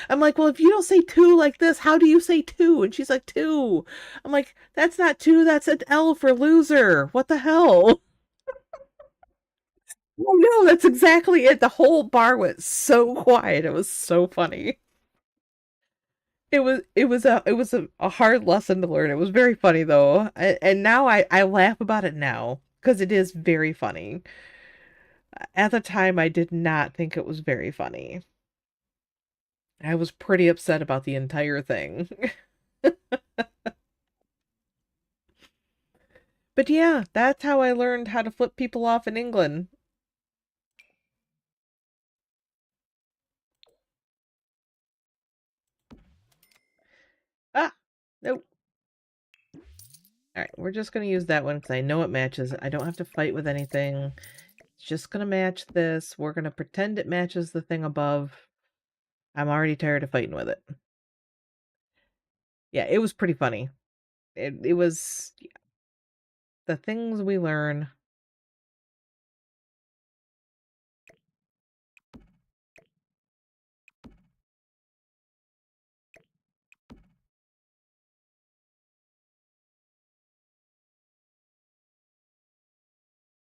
I'm like, "Well, if you don't say two like this, how do you say two?" And she's like, "Two." I'm like, "That's not two, that's an L for loser. What the hell?" Oh no, that's exactly it. The whole bar went so quiet. It was so funny. It was a hard lesson to learn. It was very funny though. And now I laugh about it now because it is very funny. At the time I did not think it was very funny. I was pretty upset about the entire thing. But yeah, that's how I learned how to flip people off in England. Ah, nope. All right, we're just going to use that one because I know it matches. I don't have to fight with anything. It's just going to match this. We're going to pretend it matches the thing above. I'm already tired of fighting with it. Yeah, it was pretty funny. It was the things we learn.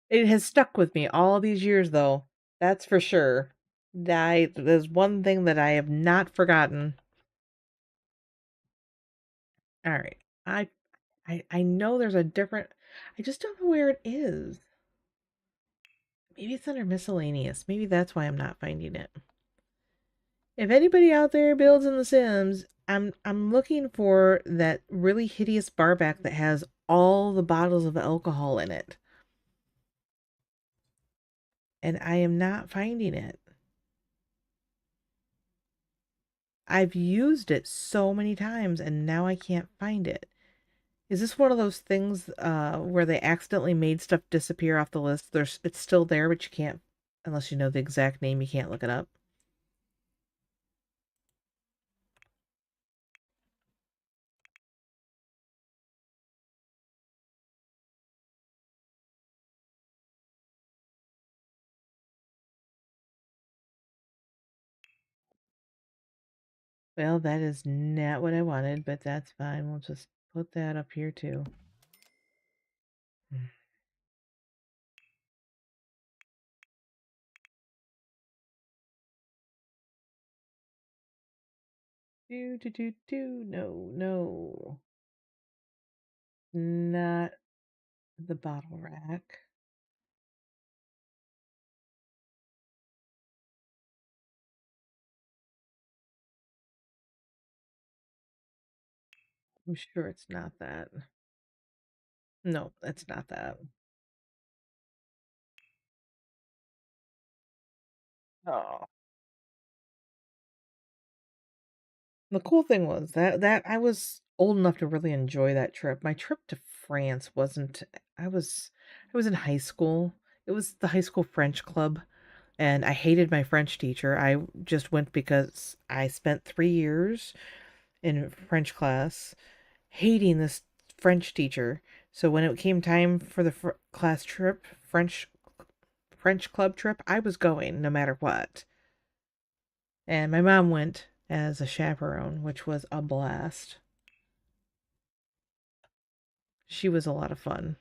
It has stuck with me all these years, though. That's for sure. There's one thing that I have not forgotten. All right. I know there's a different. I just don't know where it is. Maybe it's under miscellaneous. Maybe that's why I'm not finding it. If anybody out there builds in The Sims, I'm looking for that really hideous barback that has all the bottles of alcohol in it. And I am not finding it. I've used it so many times and now I can't find it. Is this one of those things where they accidentally made stuff disappear off the list? It's still there, but you can't, unless you know the exact name, you can't look it up. Well, that is not what I wanted, but that's fine. We'll just put that up here too. No, no. Not the bottle rack. I'm sure it's not that. No, it's not that. Oh. The cool thing was that I was old enough to really enjoy that trip. My trip to France wasn't I was in high school. It was the high school French club and I hated my French teacher. I just went because I spent 3 years in French class hating this French teacher. So when it came time for the class trip, French club trip, I was going no matter what. And my mom went as a chaperone, which was a blast. She was a lot of fun.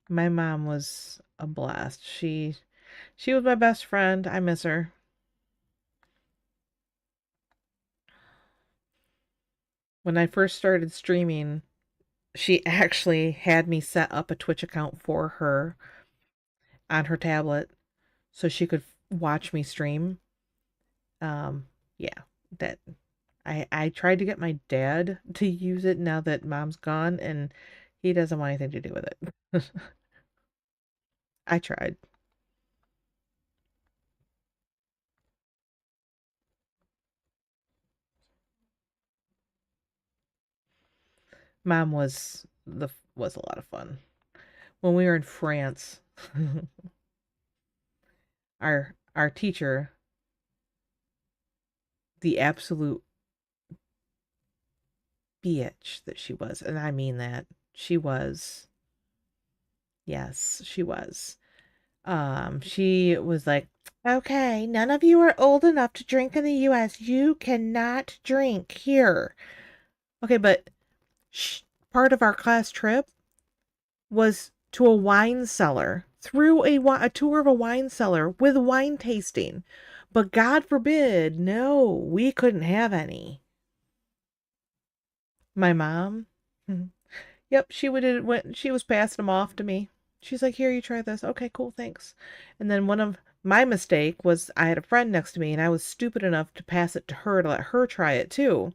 My mom was a blast. She was my best friend. I miss her. When I first started streaming, she actually had me set up a Twitch account for her on her tablet so she could watch me stream. Um, yeah, that I tried to get my dad to use it now that mom's gone, and he doesn't want anything to do with it. I tried. Mom was a lot of fun. When we were in France, our teacher, the absolute bitch that she was, and I mean that. She was, yes, she was. She was like, "Okay, none of you are old enough to drink in the US. You cannot drink here." Okay, but part of our class trip was to a wine cellar, through a tour of a wine cellar with wine tasting. But God forbid, no, we couldn't have any. My mom, yep, she would when she was passing them off to me. She's like, "Here, you try this." Okay, cool, thanks. And then one of my mistake was I had a friend next to me, and I was stupid enough to pass it to her to let her try it too,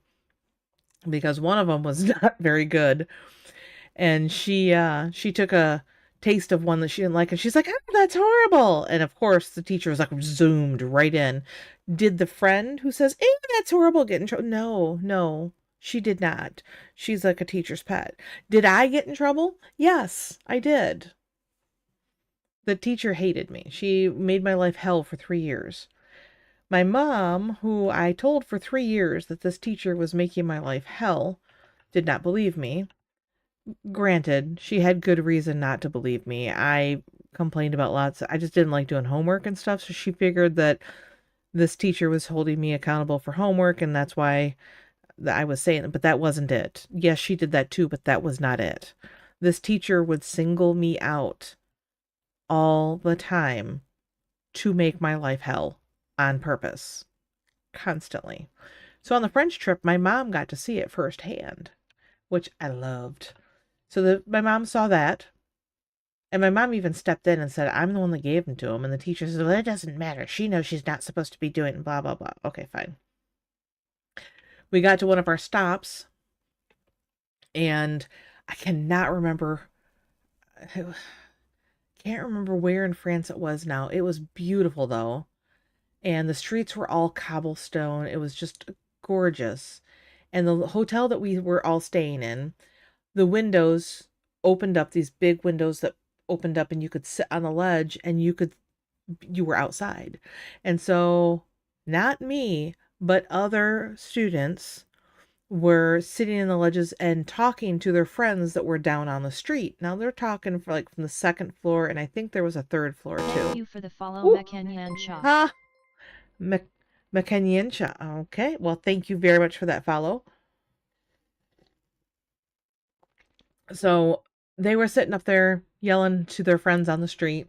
because one of them was not very good. And she took a taste of one that she didn't like, and she's like, "Oh, that's horrible." And of course, the teacher was like zoomed right in. Did the friend who says, "Ew, that's horrible," get in trouble? No, no, she did not. She's like a teacher's pet. Did I get in trouble? Yes, I did. The teacher hated me. She made my life hell for 3 years. My mom, who I told for 3 years that this teacher was making my life hell, did not believe me. Granted, she had good reason not to believe me. I complained about I just didn't like doing homework and stuff, so she figured that this teacher was holding me accountable for homework, and that's why I was saying it, but that wasn't it. Yes, she did that too, but that was not it. This teacher would single me out all the time to make my life hell on purpose, constantly. So on the French trip, my mom got to see it firsthand, which I loved. So my mom saw that, and my mom even stepped in and said, "I'm the one that gave them to him." And the teacher said, "Well, it doesn't matter. She knows she's not supposed to be doing blah, blah, blah." Okay, fine. We got to one of our stops, and I cannot remember, can't remember where in France it was now. It was beautiful, though. And the streets were all cobblestone. It was just gorgeous. And the hotel that we were all staying in, the windows opened up, these big windows that opened up, and you could sit on the ledge, and you were outside. And so not me, but other students were sitting in the ledges and talking to their friends that were down on the street. Now they're talking for like from the second floor, and I think there was a third floor Thank too. you for the follow, Ooh. Mekanyan Cha. Ha! Makanyensha. Okay, well, thank you very much for that follow. So they were sitting up there yelling to their friends on the street,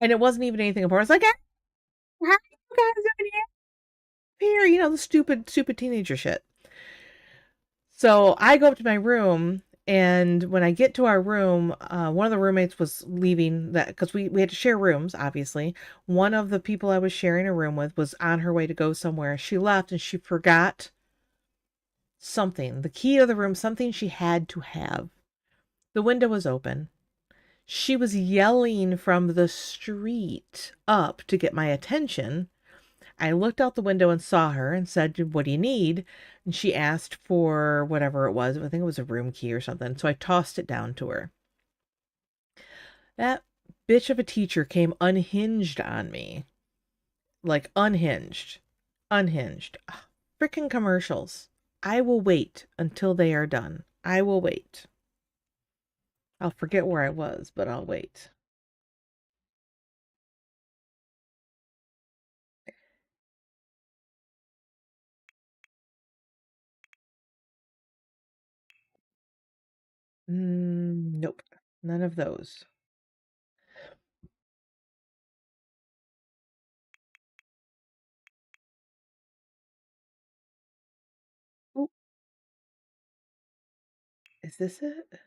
and it wasn't even anything important. It's like, "Hey, how are you guys doing here?" You know, the stupid teenager shit. So I go up to my room, and when I get to our room, one of the roommates was leaving that because we had to share rooms, obviously. One of the people I was sharing a room with was on her way to go somewhere. She left and she forgot something, the key to the room, something she had to have. The window was open. She was yelling from the street up to get my attention. I looked out the window and saw her and said, "What do you need?" And she asked for whatever it was. I think it was a room key or something. So I tossed it down to her. That bitch of a teacher came unhinged on me. Like unhinged. Unhinged. Freaking commercials. I will wait until they are done. I will wait. I'll forget where I was, but I'll wait. Nope. None of those. Oh, is this it?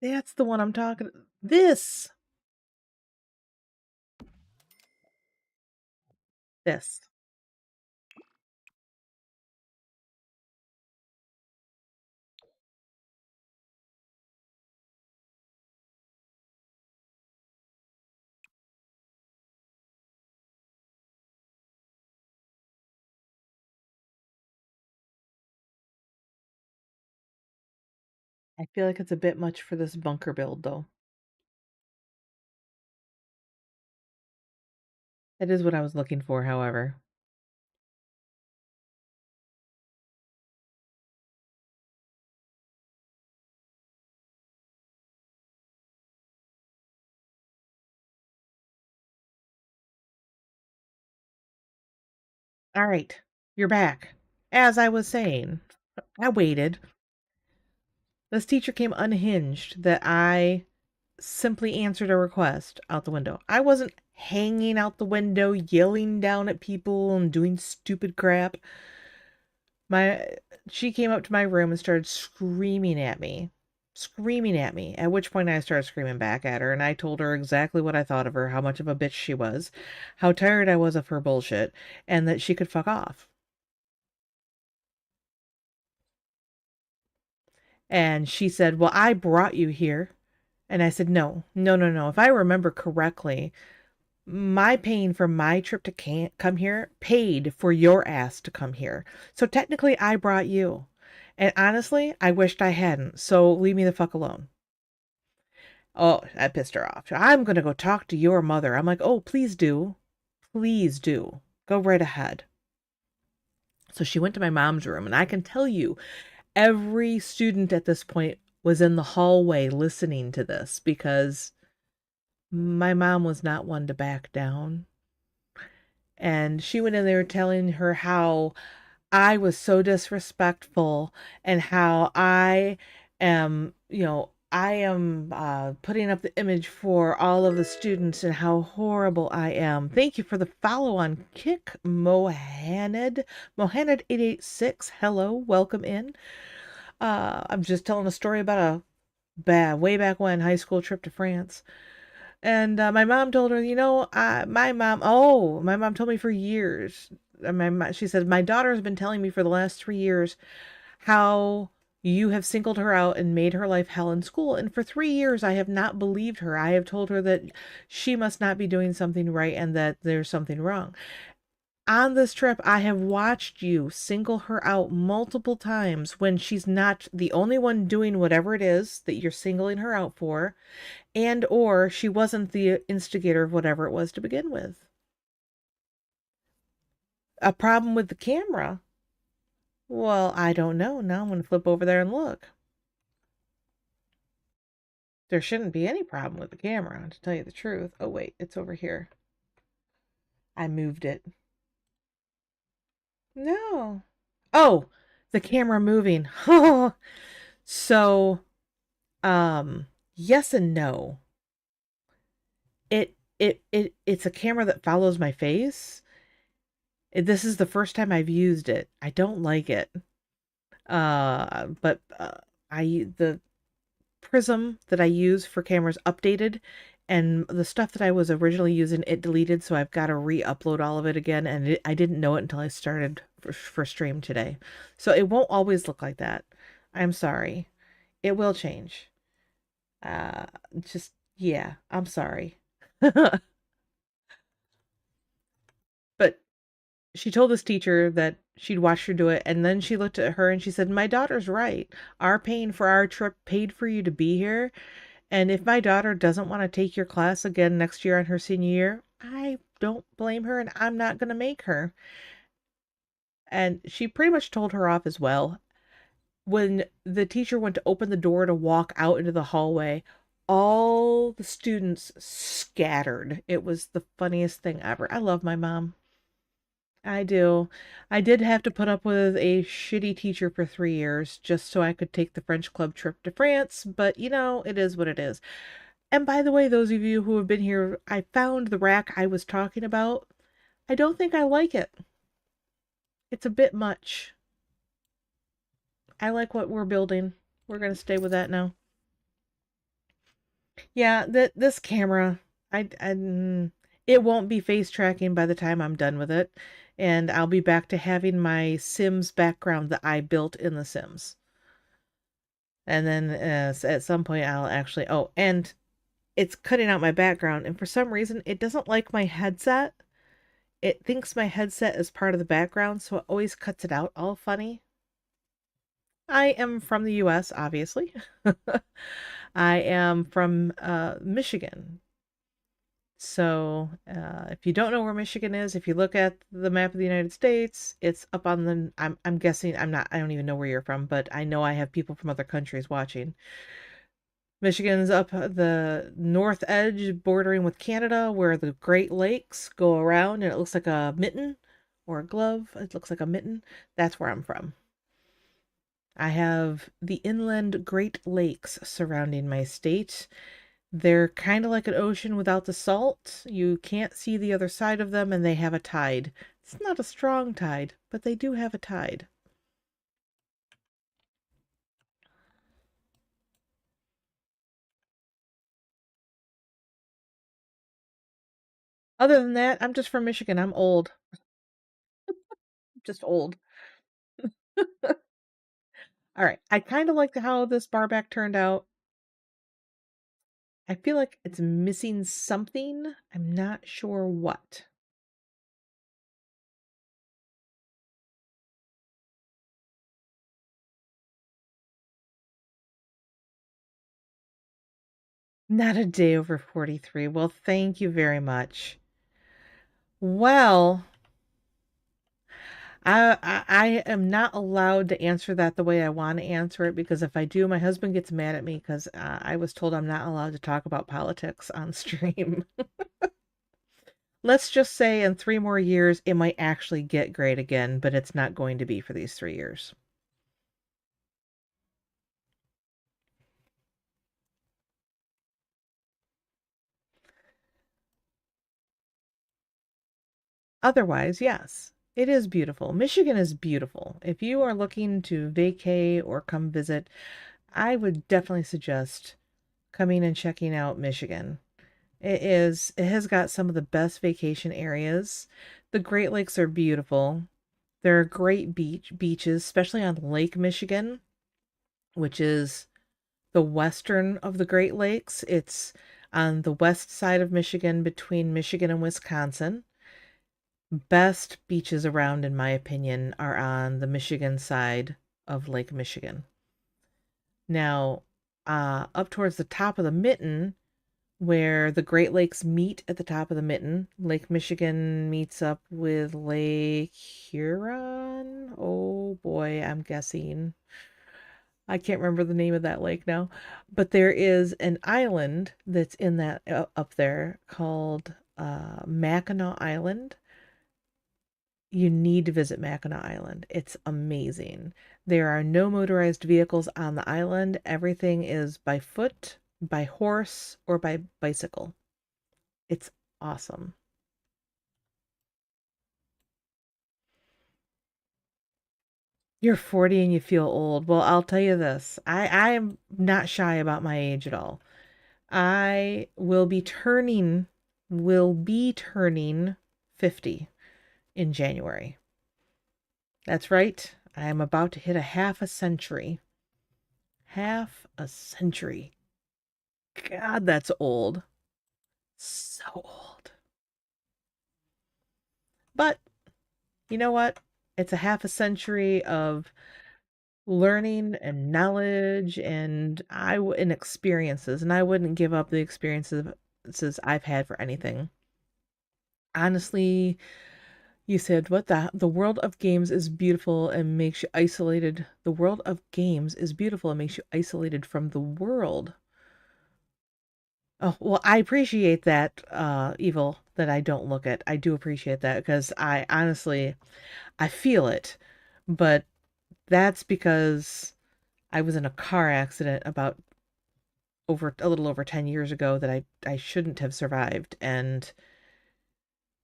That's the one I'm talking. This. This. I feel like it's a bit much for this bunker build, though. That is what I was looking for, however. All right, you're back. As I was saying, I waited. This teacher came unhinged that I simply answered a request out the window. I wasn't hanging out the window, yelling down at people and doing stupid crap. My She came up to my room and started screaming at me. Screaming at me. At which point I started screaming back at her and I told her exactly what I thought of her, how much of a bitch she was, how tired I was of her bullshit, and that she could fuck off. And she said, "Well, I brought you here." And I said, "No, no, no, no. If I remember correctly, my paying for my trip to come here paid for your ass to come here. So technically, I brought you. And honestly, I wished I hadn't. So leave me the fuck alone." Oh, I pissed her off. "I'm going to go talk to your mother." I'm like, "Oh, please do. Please do. Go right ahead." So she went to my mom's room, and I can tell you, every student at this point was in the hallway listening to this because my mom was not one to back down. And she went in there telling her how I was so disrespectful and how I am, I am putting up the image for all of the students and how horrible I am. Thank you for the follow on Kick Mohaned. Mohaned 886. Hello, welcome in. I'm just telling a story about a way back when high school trip to France. And my mom told her, my mom told me for years. She said, "My daughter has been telling me for the last 3 years how you have singled her out and made her life hell in school. And for 3 years, I have not believed her. I have told her that she must not be doing something right and that there's something wrong. On this trip, I have watched you single her out multiple times when she's not the only one doing whatever it is that you're singling her out for, and or she wasn't the instigator of whatever it was to begin with. A problem with the camera? Well, I don't know. Now I'm going to flip over there and look. There shouldn't be any problem with the camera, to tell you the truth. Oh, wait, it's over here. I moved it. No. Oh, the camera moving. So, yes and no. It's a camera that follows my face. This is the first time I've used it. I don't like it. But the prism that I use for cameras updated, and the stuff that I was originally using, it deleted, so I've got to re-upload all of it again, and I didn't know it until I started for stream today. So it won't always look like that. I'm sorry. It will change. Just, yeah, I'm sorry. But she told this teacher that she'd watched her do it, and then she looked at her and she said, "My daughter's right. Our paying for our trip paid for you to be here. And if my daughter doesn't want to take your class again next year on her senior year, I don't blame her and I'm not going to make her." And she pretty much told her off as well. When the teacher went to open the door to walk out into the hallway, all the students scattered. It was the funniest thing ever. I love my mom. I do. I did have to put up with a shitty teacher for 3 years just so I could take the French club trip to France, but it is what it is. And by the way, those of you who have been here, I found the rack I was talking about. I don't think I like it. It's a bit much. I like what we're building. We're going to stay with that now. Yeah, this camera, it won't be face tracking by the time I'm done with it, and I'll be back to having my Sims background that I built in The Sims. And then at some point I'll actually, oh, and it's cutting out my background, and for some reason it doesn't like my headset. It thinks my headset is part of the background, so it always cuts it out all funny. I am from the US, obviously. I am from Michigan. So, if you don't know where Michigan is, if you look at the map of the United States, it's up on the, I'm guessing, I don't even know where you're from, but I know I have people from other countries watching. Michigan's up the north edge, bordering with Canada, where the Great Lakes go around, and it looks like a mitten or a glove. It looks like a mitten. That's where I'm from. I have the inland Great Lakes surrounding my state. They're kind of like an ocean without the salt. You can't see the other side of them, and they have a tide. It's not a strong tide, but they do have a tide. Other than that, I'm just from Michigan. I'm old. Just old. All right. I kind of like how this bar back turned out. I feel like it's missing something. I'm not sure what. Not a day over 43. Well, thank you very much. Well, I am not allowed to answer that the way I want to answer it, because if I do, my husband gets mad at me because I was told I'm not allowed to talk about politics on stream. Let's just say in 3 more years, it might actually get great again, but it's not going to be for these 3 years. Otherwise, yes, it is beautiful. Michigan is beautiful. If you are looking to vacay or come visit, I would definitely suggest coming and checking out Michigan. It has got some of the best vacation areas. The Great Lakes are beautiful. There are great beaches, especially on Lake Michigan, which is the western of the Great Lakes. It's on the west side of Michigan, between Michigan and Wisconsin. Best beaches around, in my opinion, are on the Michigan side of Lake Michigan. Now, up towards the top of the mitten, where the Great Lakes meet at the top of the mitten, Lake Michigan meets up with Lake Huron. Oh boy, I'm guessing. I can't remember the name of that lake now, but there is an island that's in that up there called Mackinac Island. You need to visit Mackinac Island. It's amazing. There are no motorized vehicles on the island. Everything is by foot, by horse, or by bicycle. It's awesome. You're 40 and you feel old. Well, I'll tell you this. I'm not shy about my age at all. I will be turning 50 in January. That's right. I am about to hit a half a century. Half a century. God, that's old. So old. But you know what? It's a half a century of learning and knowledge and experiences, and I wouldn't give up the experiences I've had for anything. Honestly, you said what the world of games is beautiful and makes you isolated. The world of games is beautiful and makes you isolated from the world. Oh, well, I appreciate that, Evil. that I don't look it. I do appreciate that because I honestly, I feel it. But that's because I was in a car accident about over a little over 10 years ago that I shouldn't have survived, and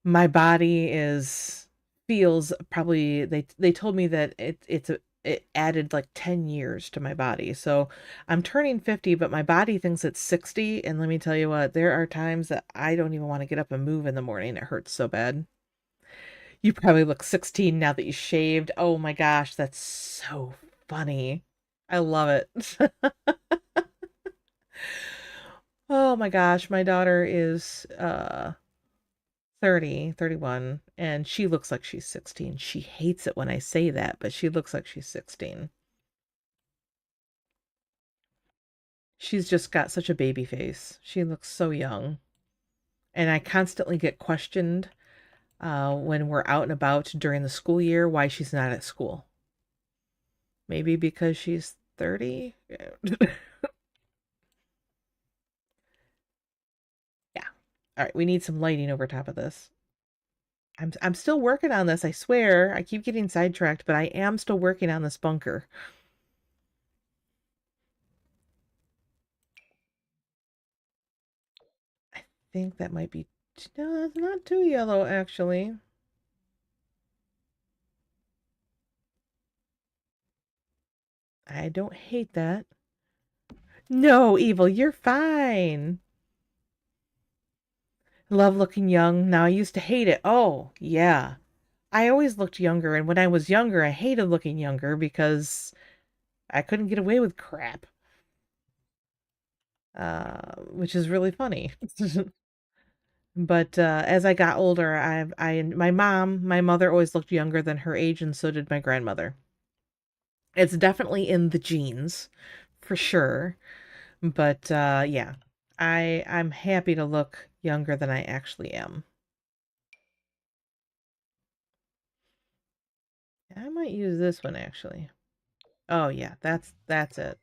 my body is feels probably they told me that it added like 10 years to my body. So I'm turning 50, but my body thinks it's 60, and let me tell you what, there are times that I don't even want to get up and move in the morning. It hurts so bad. You probably look 16 now that you shaved. Oh my gosh, that's so funny. I love it. Oh my gosh, my daughter is 30, 31, and she looks like she's 16. She hates it when I say that, but she looks like she's 16. She's just got such a baby face. She looks so young. And I constantly get questioned when we're out and about during the school year why she's not at school. Maybe because she's 30? Yeah. All right, we need some lighting over top of this. I'm still working on this, I swear. I keep getting sidetracked, but I am still working on this bunker. I think that might be... No, that's not too yellow, actually. I don't hate that. No, Evil, you're fine. Love looking young. Now, I used to hate it. Oh, yeah. I always looked younger, and when I was younger, I hated looking younger because I couldn't get away with crap. Which is really funny. But as I got older, my mother always looked younger than her age, and so did my grandmother. It's definitely in the genes, for sure. But yeah, I'm happy to look younger than I actually am. I might use this one actually. Oh yeah, that's it.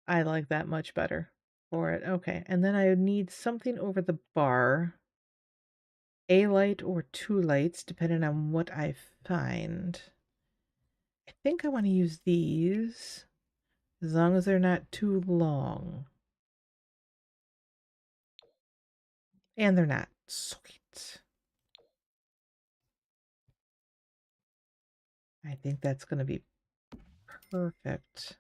I like that much better for it. Okay, and then I need something over the bar. A light or two lights, depending on what I find. I think I want to use these, as long as they're not too long. And they're not. Sweet. I think that's going to be perfect.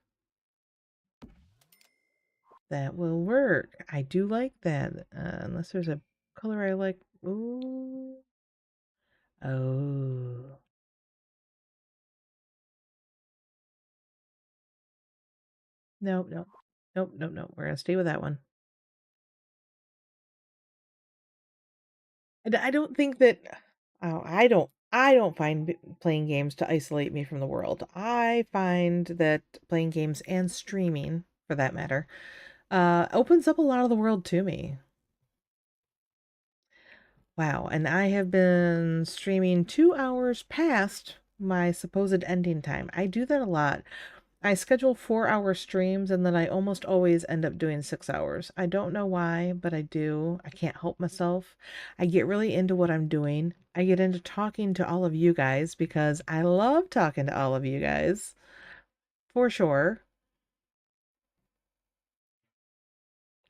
That will work. I do like that. Unless there's a color I like. Ooh. Oh. Nope, nope. Nope, nope, nope. We're going to stay with that one. I don't think that... Oh, I don't find playing games to isolate me from the world. I find that playing games and streaming, for that matter, opens up a lot of the world to me. Wow, and I have been streaming 2 hours past my supposed ending time. I do that a lot. I schedule 4 hour streams and then I almost always end up doing 6 hours. I don't know why, but I do. I can't help myself. I get really into what I'm doing. I get into talking to all of you guys because I love talking to all of you guys. For sure.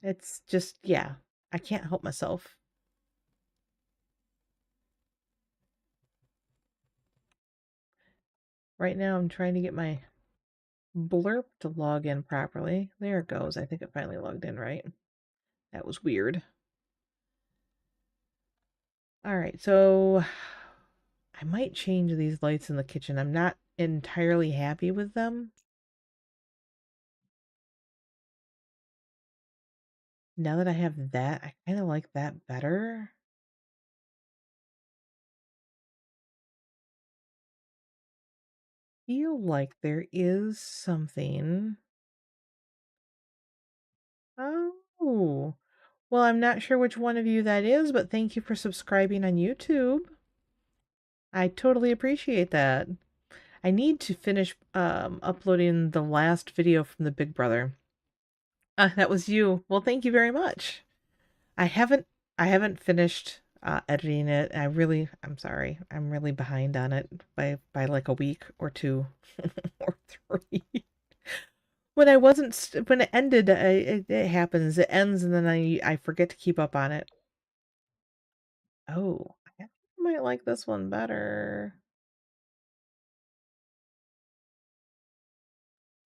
It's just, yeah, I can't help myself. Right now, I'm trying to get my blurb to log in properly. There it goes. I think it finally logged in right. That was weird. All right, so I might change these lights in the kitchen. I'm not entirely happy with them. Now that I have that, I kind of like that better. Feel like there is something. Oh, well, I'm not sure which one of you that is, but thank you for subscribing on YouTube. I totally appreciate that. I need to finish uploading the last video from the Big Brother. That was you. Well, thank you very much. I haven't I haven't finished editing it. I'm sorry. I'm really behind on it by like a week or two or three. When it ended, it happens. It ends and then I forget to keep up on it. Oh, I think I might like this one better.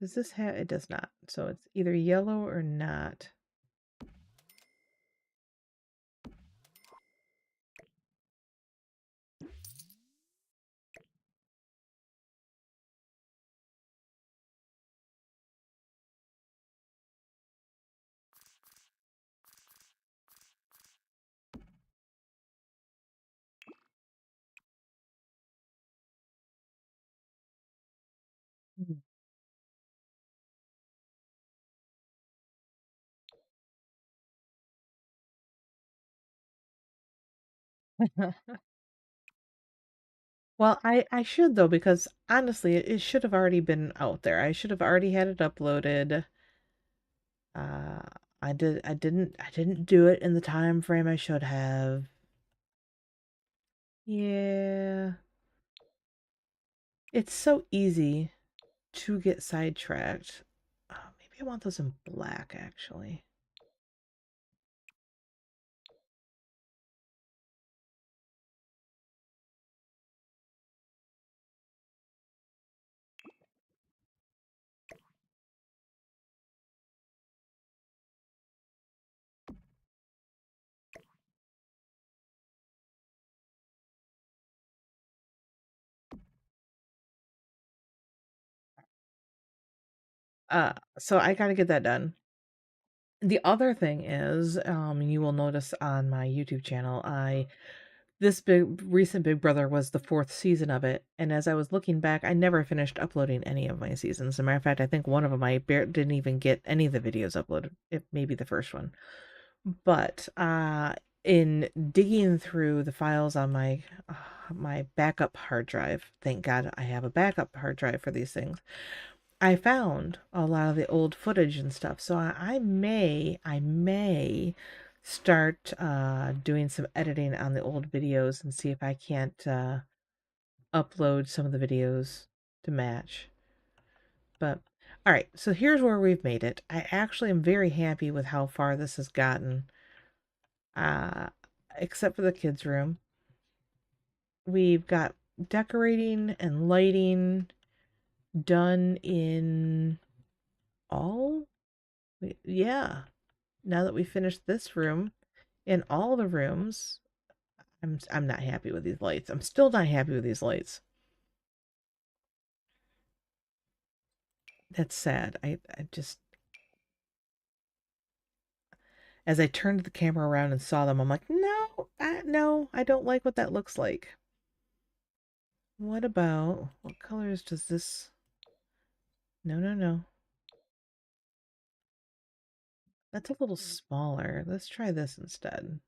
Does this have it does not. So it's either yellow or not. Well, I should though because honestly, it should have already been out there. I should have already had it uploaded. Uh, I didn't do it in the time frame I should have. Yeah, it's so easy to get sidetracked. Maybe I want those in black actually. So I gotta get that done. The other thing is, you will notice on my YouTube channel, I this big recent Big Brother was the fourth season of it, and as I was looking back, I never finished uploading any of my seasons. As a matter of fact, I think one of them didn't even get any of the videos uploaded. It maybe the first one, but in digging through the files on my backup hard drive, thank God I have a backup hard drive for these things. I found a lot of the old footage and stuff, so I may start doing some editing on the old videos and see if I can't upload some of the videos to match. But all right, so here's where we've made it. I actually am very happy with how far this has gotten, uh, except for the kids' room. We've got decorating and lighting done in all, yeah. Now that we finished this room, in all the rooms, I'm not happy with these lights. I'm still not happy with these lights. That's sad. I just as I turned the camera around and saw them, I'm like, no, I don't like what that looks like. What about what colors does this? No, no, no. That's a little smaller. Let's try this instead.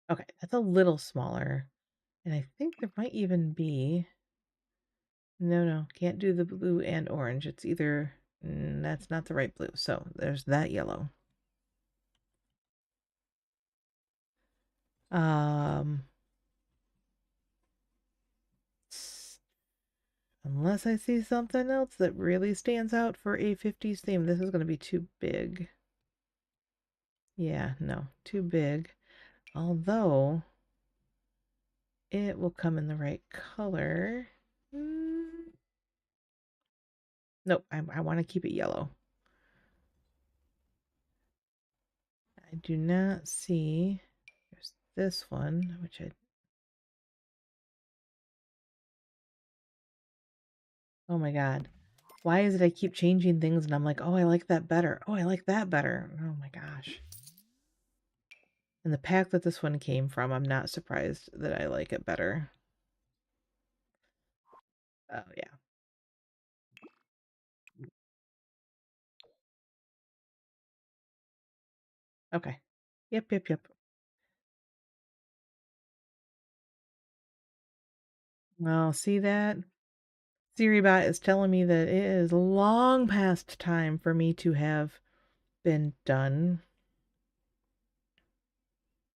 Okay, that's a little smaller. And I think there might even be no, no, can't do the blue and orange. It's either that's not the right blue. So there's that yellow. Um, unless I see something else that really stands out for a 50s theme, this is going to be too big. Yeah, no, too big. Although it will come in the right color. Mm, nope, I want to keep it yellow. I do not see. There's this one, which I. Oh my God. Why is it I keep changing things and I'm like, oh, I like that better. Oh, I like that better. Oh my gosh. And the pack that this one came from, I'm not surprised that I like it better. Oh, yeah. Okay. Yep, yep, yep. Well, see that? SiriBot is telling me that it is long past time for me to have been done.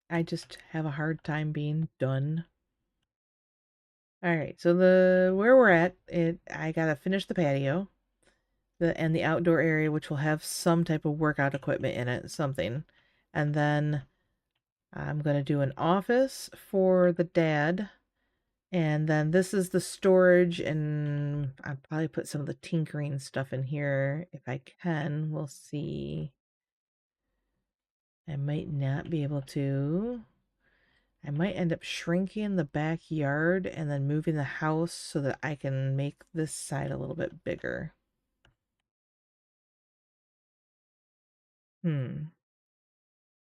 I just have a hard time being done. All right, so where we're at, I gotta finish the patio, and the outdoor area, which will have some type of workout equipment in it, something, and then I'm gonna do an office for the dad, and then this is the storage, and I'll probably put some of the tinkering stuff in here if I can. We'll see. I might not be able to. I might end up shrinking the backyard and then moving the house so that I can make this side a little bit bigger. It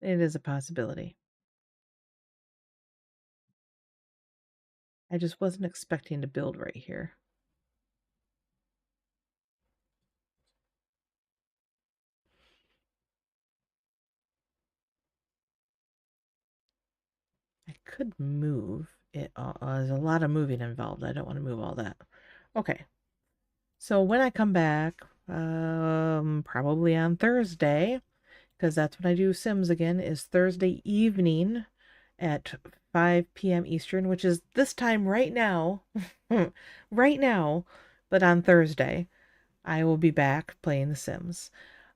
is a possibility. I just wasn't expecting to build right here. I could move it. There's a lot of moving involved. I don't want to move all that. Okay. So when I come back, probably on Thursday, because that's when I do Sims again, is Thursday evening at 5 p.m. Eastern, which is this time right now. Right now, but on Thursday, I will be back playing The Sims.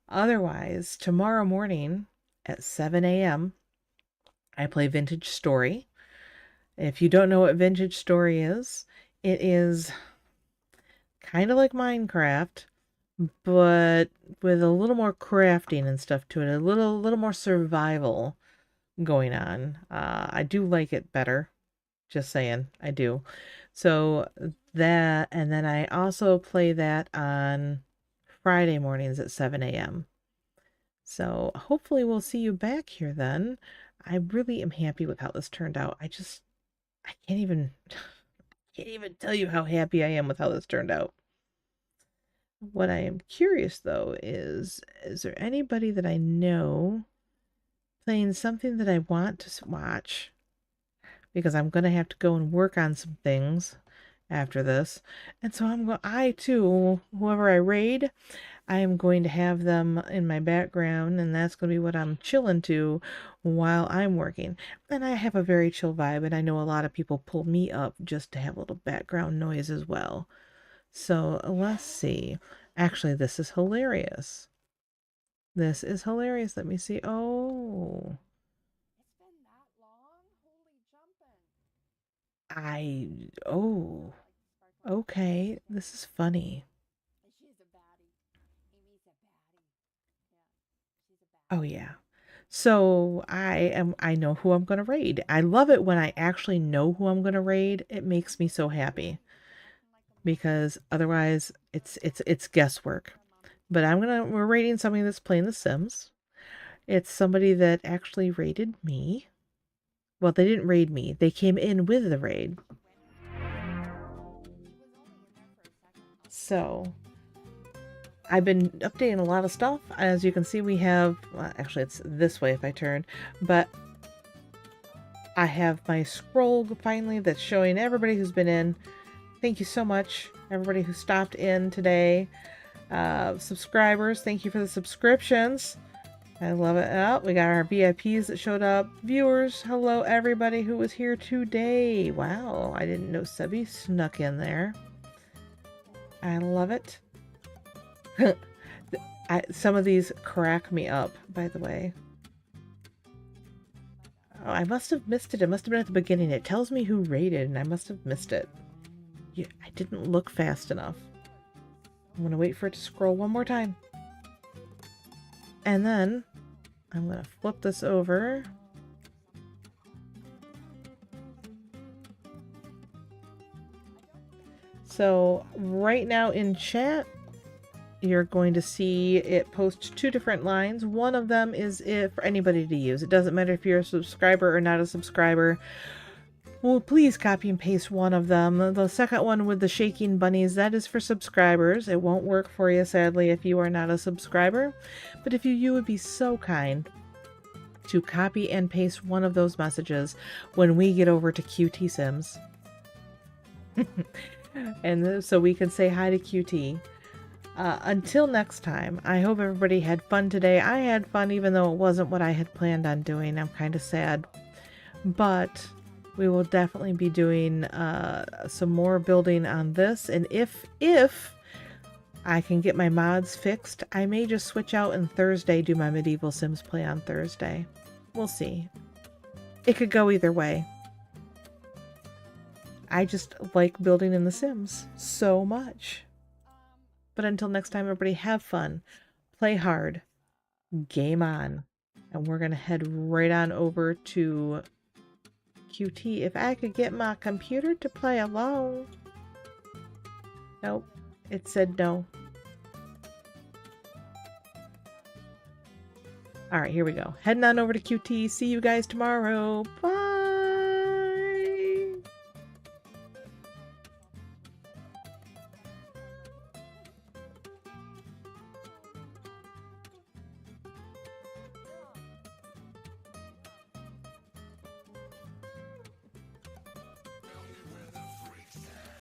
Otherwise, tomorrow morning at 7 a.m., I play Vintage Story. If you don't know what Vintage Story is, it is kind of like Minecraft, but with a little more crafting and stuff to it, a little more survival going on. I do like it better. Just saying, I do. So that, and then I also play that on Friday mornings at 7 a.m. So hopefully we'll see you back here then. I really am happy with how this turned out. I can't even tell you how happy I am with how this turned out. What I am curious though is there anybody that I know playing something that I want to watch? Because I'm going to have to go and work on some things after this. And so I too, whoever I raid, I am going to have them in my background, and that's going to be what I'm chilling to while I'm working. And I have a very chill vibe, and I know a lot of people pull me up just to have a little background noise as well. So let's see. Actually, this is hilarious. This is hilarious. Let me see. Oh. Oh, okay. This is funny. Oh yeah. So I know who I'm gonna raid. I love it when I actually know who I'm gonna raid. It makes me so happy. Because otherwise it's guesswork. But we're raiding somebody that's playing The Sims. It's somebody that actually raided me. Well, they didn't raid me. They came in with the raid. So I've been updating a lot of stuff. As you can see, we have, well, actually it's this way if I turn, but I have my scroll finally that's showing everybody who's been in. Thank you so much, everybody who stopped in today. Subscribers, thank you for the subscriptions. I love it. Oh, we got our VIPs that showed up. Viewers, hello everybody who was here today. Wow, I didn't know Sebby snuck in there. I love it. Some of these crack me up, by the way. Oh, I must have missed it. It must have been at the beginning. It tells me who rated, and I must have missed it. I didn't look fast enough. I'm going to wait for it to scroll one more time. And then I'm going to flip this over. So right now in chat, you're going to see it post two different lines. One of them is for anybody to use. It doesn't matter if you're a subscriber or not a subscriber. Well, please copy and paste one of them. The second one with the shaking bunnies, that is for subscribers. It won't work for you, sadly, if you are not a subscriber. But if you would be so kind to copy and paste one of those messages when we get over to QT Sims. And so we can say hi to QT. Until next time, I hope everybody had fun today. I had fun even though it wasn't what I had planned on doing. I'm kind of sad. But we will definitely be doing some more building on this. And if I can get my mods fixed, I may just switch out and Thursday do my Medieval Sims play on Thursday. We'll see. It could go either way. I just like building in The Sims so much. But until next time, everybody, have fun, play hard, game on. And we're going to head right on over to QT. If I could get my computer to play along. Nope, it said no. All right, here we go. Heading on over to QT. See you guys tomorrow. Bye.